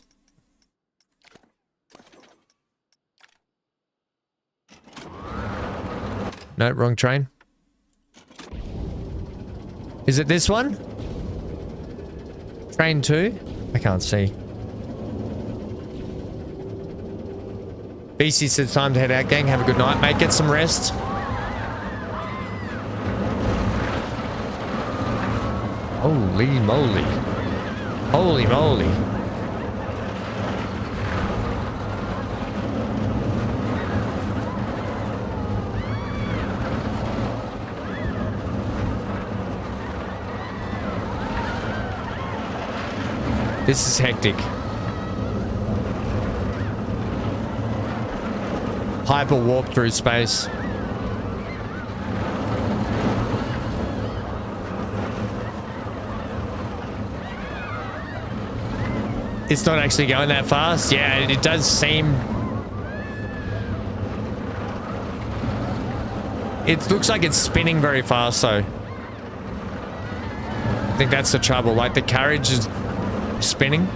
No, wrong train. Is it this one? Train 2? I can't see. BC said time to head out, gang. Have a good night, mate. Get some rest. Holy moly. Holy moly. This is hectic. Hyper warp through space. It's not actually going that fast. Yeah, it does seem... It looks like it's spinning very fast, though. I think that's the trouble. Like, the carriage is spinning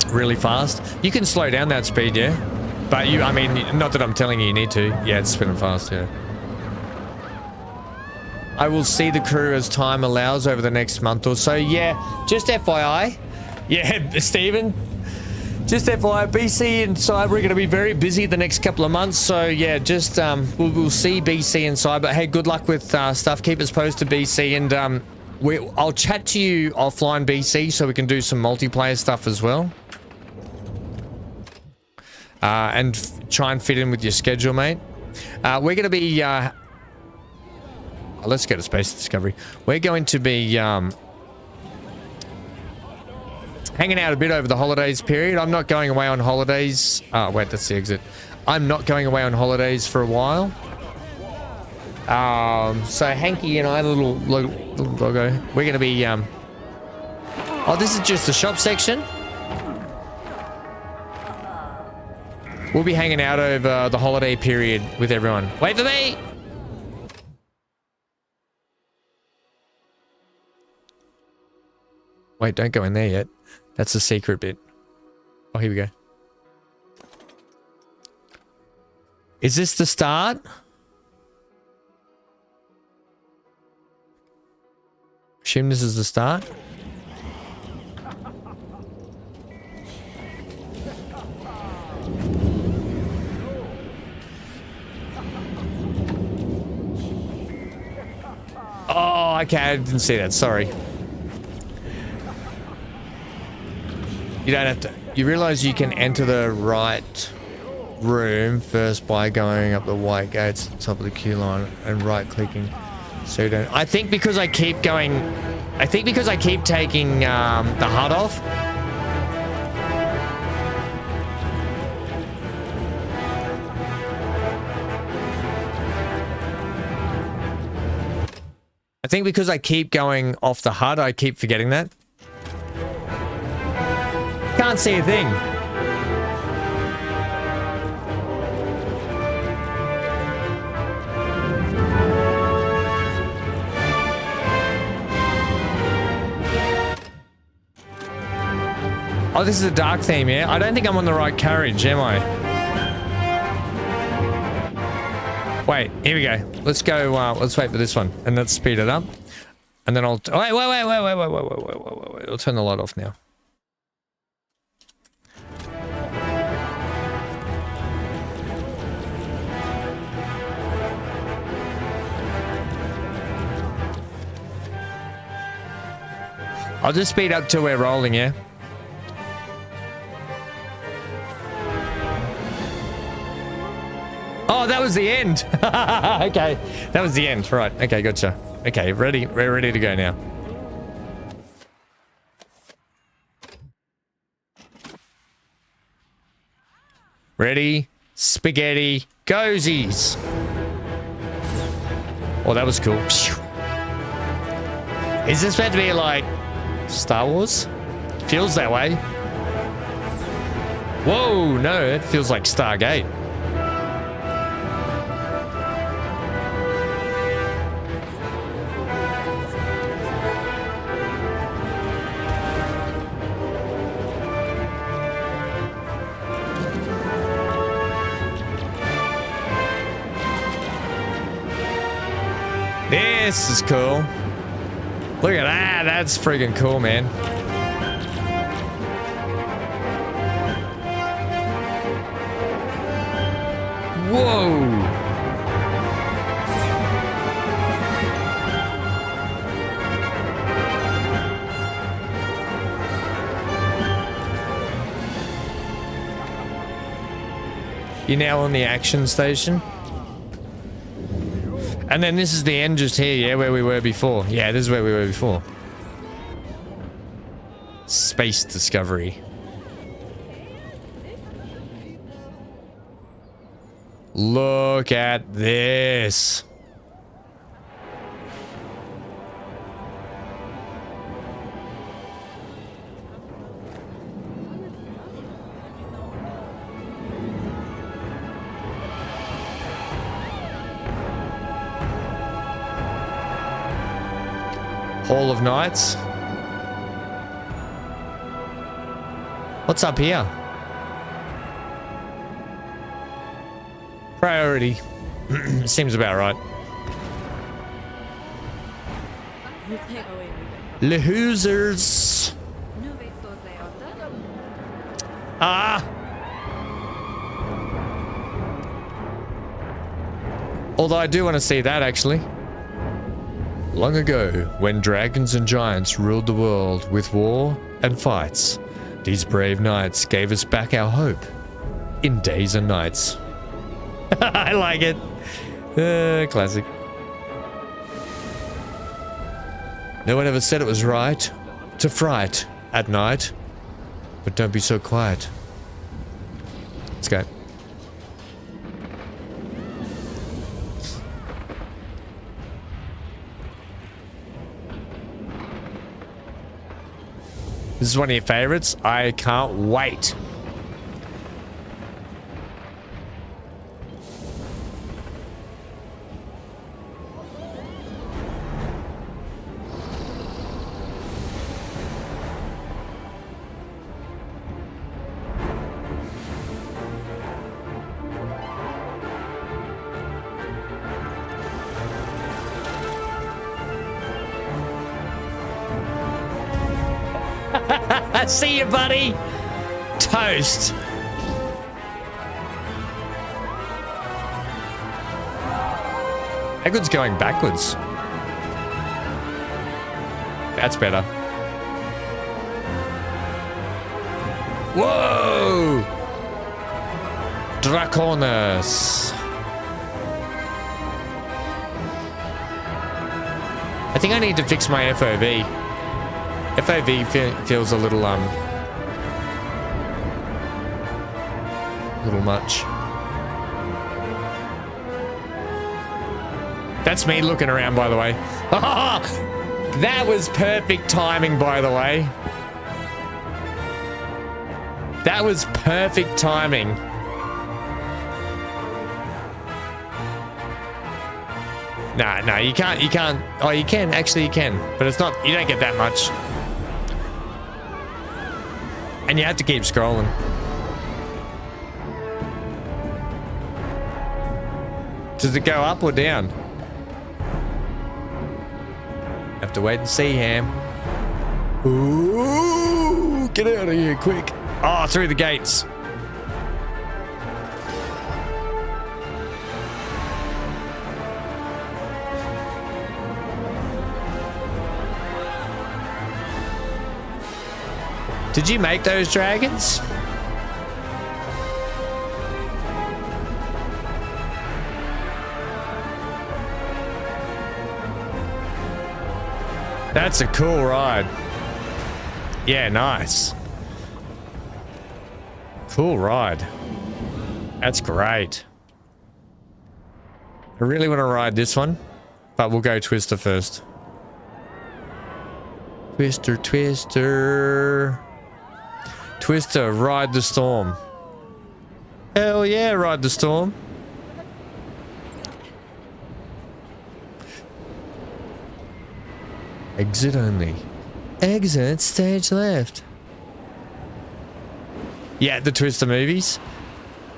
really fast. You can slow down that speed, yeah? But I mean, not that I'm telling you need to. Yeah, it's spinning fast, yeah. I will see the crew as time allows over the next month or so. Yeah, just FYI. Yeah, Stephen. Just FYI, BC and Cyber are going to be very busy the next couple of months. So yeah, just we'll see BC and Cyber. Hey, good luck with stuff. Keep us posted, BC, and I'll chat to you offline, BC, so we can do some multiplayer stuff as well. And try and fit in with your schedule, mate. We're going to be... let's go to Space Discovery. We're going to be hanging out a bit over the holidays period. I'm not going away on holidays. Wait, that's the exit. I'm not going away on holidays for a while. So Hanky and I, little doggo, we're going to be... Oh, this is just the shop section? We'll be hanging out over the holiday period with everyone. Wait for me! Wait, don't go in there yet. That's the secret bit. Oh, here we go. Is this the start? Assume this is the start. Oh, okay, I didn't see that, sorry. You don't have to... You realize you can enter the right room first by going up the white gates at the top of the queue line and right-clicking. So you don't... I think because I keep going... I think because I keep taking the HUD off... I think because I keep going off the HUD, I keep forgetting that. Can't see a thing. Oh, this is a dark theme, yeah? I don't think I'm on the right carriage, am I? Wait, here we go. Let's go, let's wait for this one. And let's speed it up. And then I'll... Wait. I'll turn the light off now. I'll just speed up till we're rolling, yeah? Oh, that was the end. Okay, that was the end. Right. Okay, gotcha. Okay, ready. We're ready to go now. Ready, spaghetti, goesies. Oh, that was cool. Is this meant to be like Star Wars? Feels that way. Whoa, no, it feels like Stargate. This is cool. Look at that. That's friggin' cool, man. Whoa. You're now on the action station. And then this is the end just here, yeah, where we were before. Yeah, this is where we were before. Space discovery. Look at this. Hall of Knights. What's up here? Priority. Seems about right. Le Hoosers. Ah! Although I do want to see that actually. Long ago, when dragons and giants ruled the world with war and fights, these brave knights gave us back our hope in days and nights. I like it. Classic. No one ever said it was right to fright at night, but don't be so quiet. Let's go. This is one of your favorites. I can't wait. See you, buddy. Toast. How good's going backwards? That's better. Whoa! Draconis. I think I need to fix my FOV. FOV feels a little much. That's me looking around, by the way. That was perfect timing, by the way. That was perfect timing. Nah, you can't. Oh, you can, actually you can. But it's not, you don't get that much. And you have to keep scrolling. Does it go up or down? Have to wait and see, Ham. Ooh, get out of here quick. Oh, through the gates. Did you make those dragons? That's a cool ride. Yeah, nice. Cool ride. That's great. I really want to ride this one, but we'll go Twister first. Twister, Twister. Twister, ride the storm. Hell yeah, ride the storm. Exit only. Exit stage left. Yeah, the Twister movies.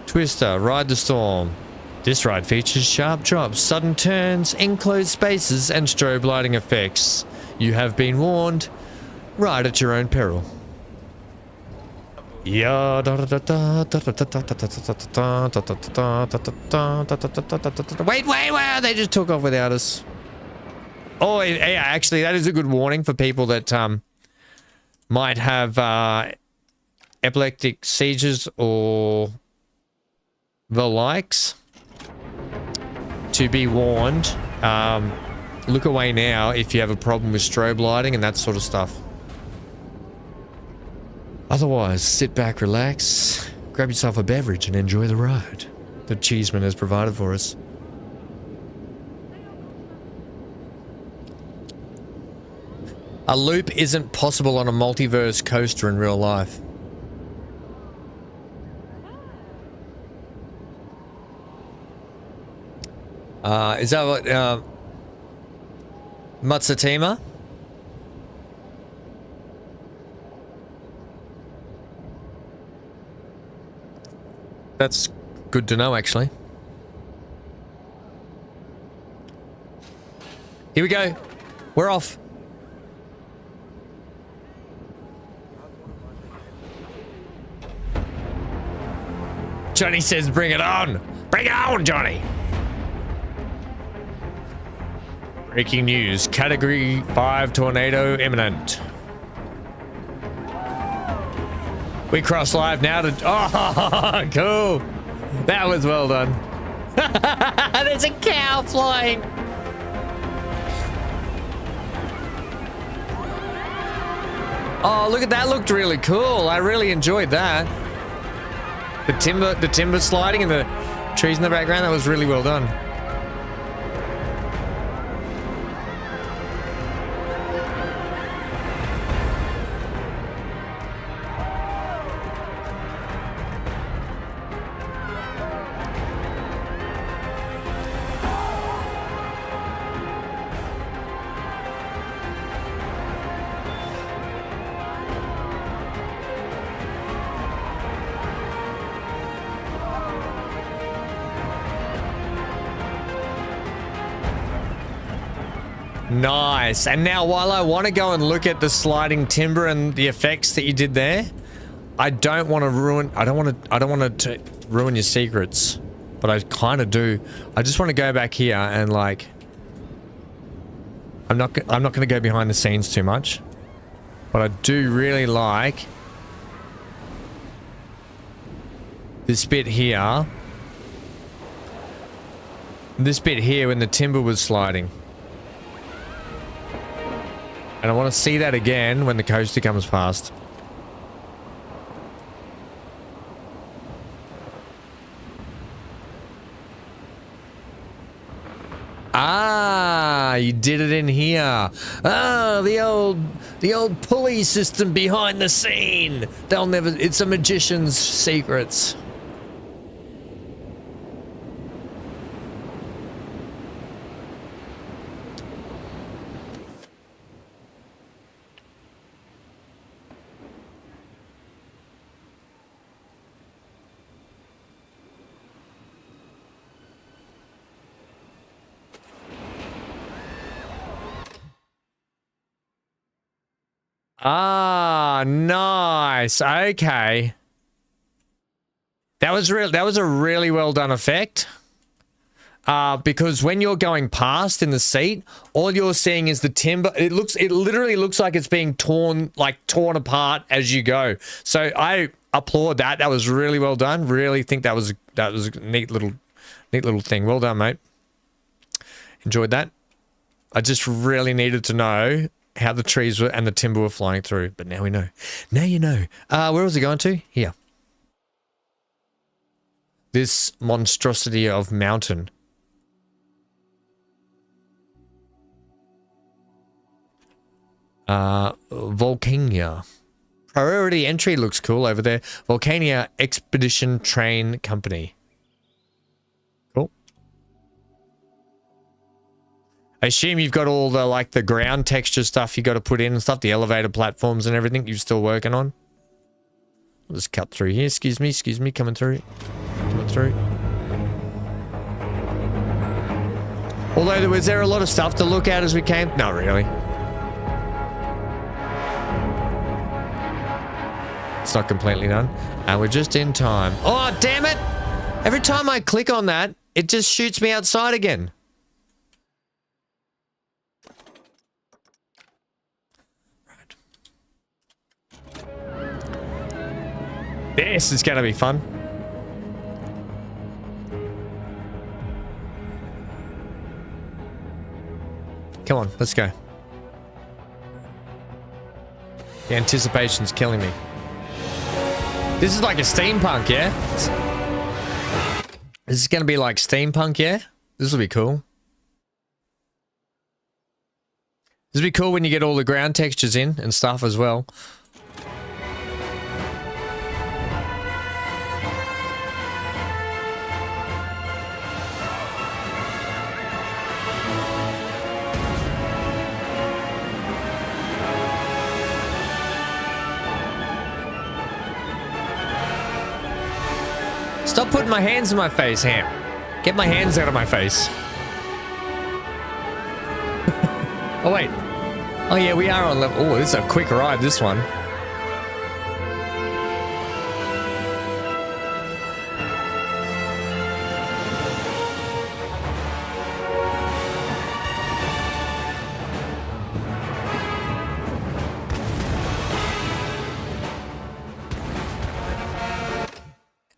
Twister, ride the storm. This ride features sharp drops, sudden turns, enclosed spaces, and strobe lighting effects. You have been warned. Ride at your own peril. Yeah. Wait, they just took off without us. Oh, yeah, actually, that is a good warning for people that might have epileptic seizures or the likes. To be warned, look away now if you have a problem with strobe lighting and that sort of stuff. Otherwise, sit back, relax, grab yourself a beverage and enjoy the ride that Cheeseman has provided for us. A loop isn't possible on a multiverse coaster in real life. Is that what, Matsutima? That's good to know, actually. Here we go. We're off. Johnny says, bring it on. Bring it on, Johnny. Breaking news. Category 5 tornado imminent. We cross live now to... Oh, cool. That was well done. There's a cow flying. Oh, look at that. Looked really cool. I really enjoyed that. The timber sliding and the trees in the background, that was really well done. Nice. And now while I want to go and look at the sliding timber and the effects that you did there, I don't want to ruin ruin your secrets, but I kind of do. I just want to go back here and like I'm not going to go behind the scenes too much, but I do really like this bit here. This bit here when the timber was sliding. And I want to see that again when the coaster comes past. Ah, you did it in here. Ah, the old pulley system behind the scene. They'll never, it's a magician's secrets. Ah, nice. Okay. That was a really well done effect. because when you're going past in the seat, all you're seeing is the timber. It literally looks like it's being torn apart as you go. So I applaud that. That was really well done. Really think that was a neat little thing. Well done, mate. Enjoyed that. I just really needed to know how the trees were and the timber were flying through, but now we know. Now you know. Where was it going to? Here. This monstrosity of mountain. Volcania. Priority entry looks cool over there. Volcania Expedition Train Company. Cool. I assume you've got all the, like, the ground texture stuff you got to put in and stuff, the elevator platforms and everything you're still working on. I'll just cut through here. Excuse me, coming through. Coming through. Although, was there a lot of stuff to look at as we came? Not really. It's not completely done. And we're just in time. Oh, damn it! Every time I click on that, it just shoots me outside again. Right. This is going to be fun. Come on, let's go. The anticipation's killing me. This is like a steampunk, yeah? This is going to be like steampunk, yeah? This will be cool. This will be cool when you get all the ground textures in and stuff as well. Stop putting my hands in my face, Ham. Get my hands out of my face. Oh, wait. Oh, yeah, we are on level... Oh, this is a quick ride, this one.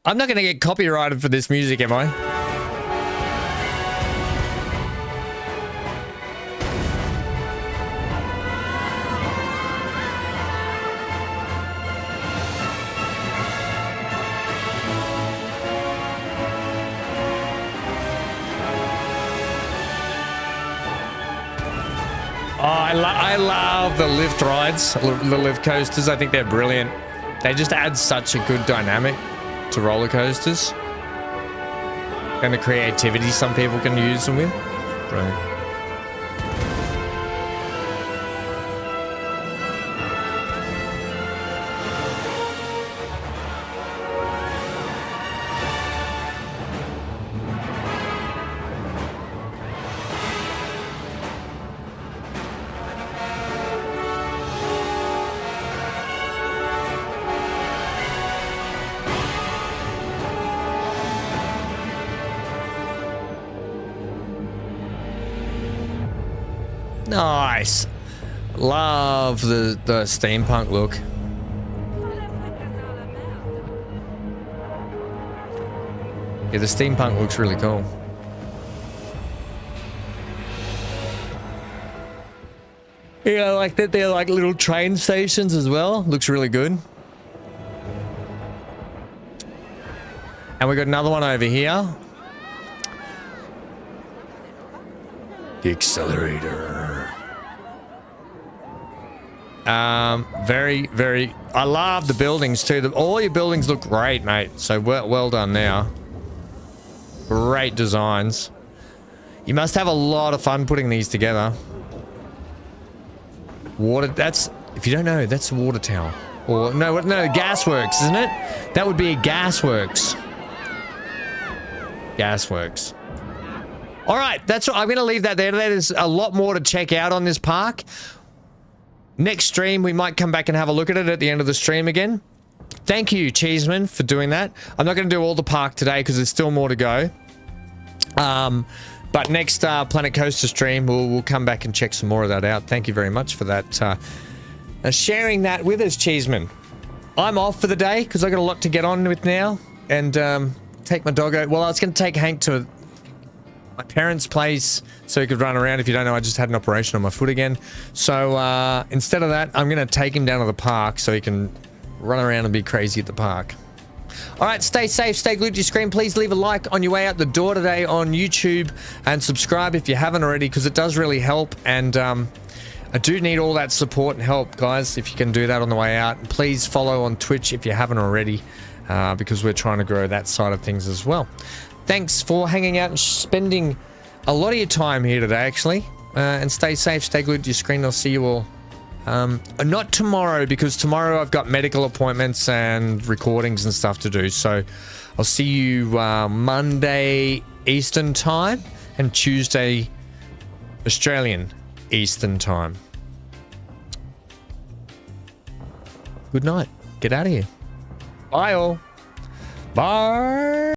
I'm not going to get copyrighted for this music, am I? Oh, I love the lift rides, the lift coasters. I think they're brilliant. They just add such a good dynamic to roller coasters and the creativity some people can use them with. Brilliant. Nice. Love the steampunk look. Yeah, the steampunk looks really cool. Yeah, I like that they're like little train stations as well. Looks really good. And we got another one over here. The accelerator. Very, I love the buildings too. All your buildings look great, mate. So well done now. Great designs. You must have a lot of fun putting these together. Water, that's, if you don't know, that's a water tower. Or, no, gasworks, isn't it? That would be a gasworks. Gasworks. All right, that's what I'm going to leave that there. There's a lot more to check out on this park. Next stream, we might come back and have a look at it at the end of the stream again. Thank you, Cheeseman, for doing that. I'm not going to do all the park today because there's still more to go. But next Planet Coaster stream, we'll come back and check some more of that out. Thank you very much for that. Sharing that with us, Cheeseman. I'm off for the day because I got a lot to get on with now. And take my dog out. Well, I was going to take Hank to my parents' place so he could run around. If you don't know, I just had an operation on my foot again. So instead of that, I'm going to take him down to the park so he can run around and be crazy at the park. All right, stay safe, stay glued to your screen. Please leave a like on your way out the door today on YouTube and subscribe if you haven't already because it does really help. And I do need all that support and help, guys, if you can do that on the way out. And please follow on Twitch if you haven't already because we're trying to grow that side of things as well. Thanks for hanging out and spending a lot of your time here today, actually. And stay safe, stay glued to your screen. I'll see you all. Not tomorrow, because tomorrow I've got medical appointments and recordings and stuff to do. So I'll see you Monday Eastern time and Tuesday Australian Eastern time. Good night. Get out of here. Bye all. Bye.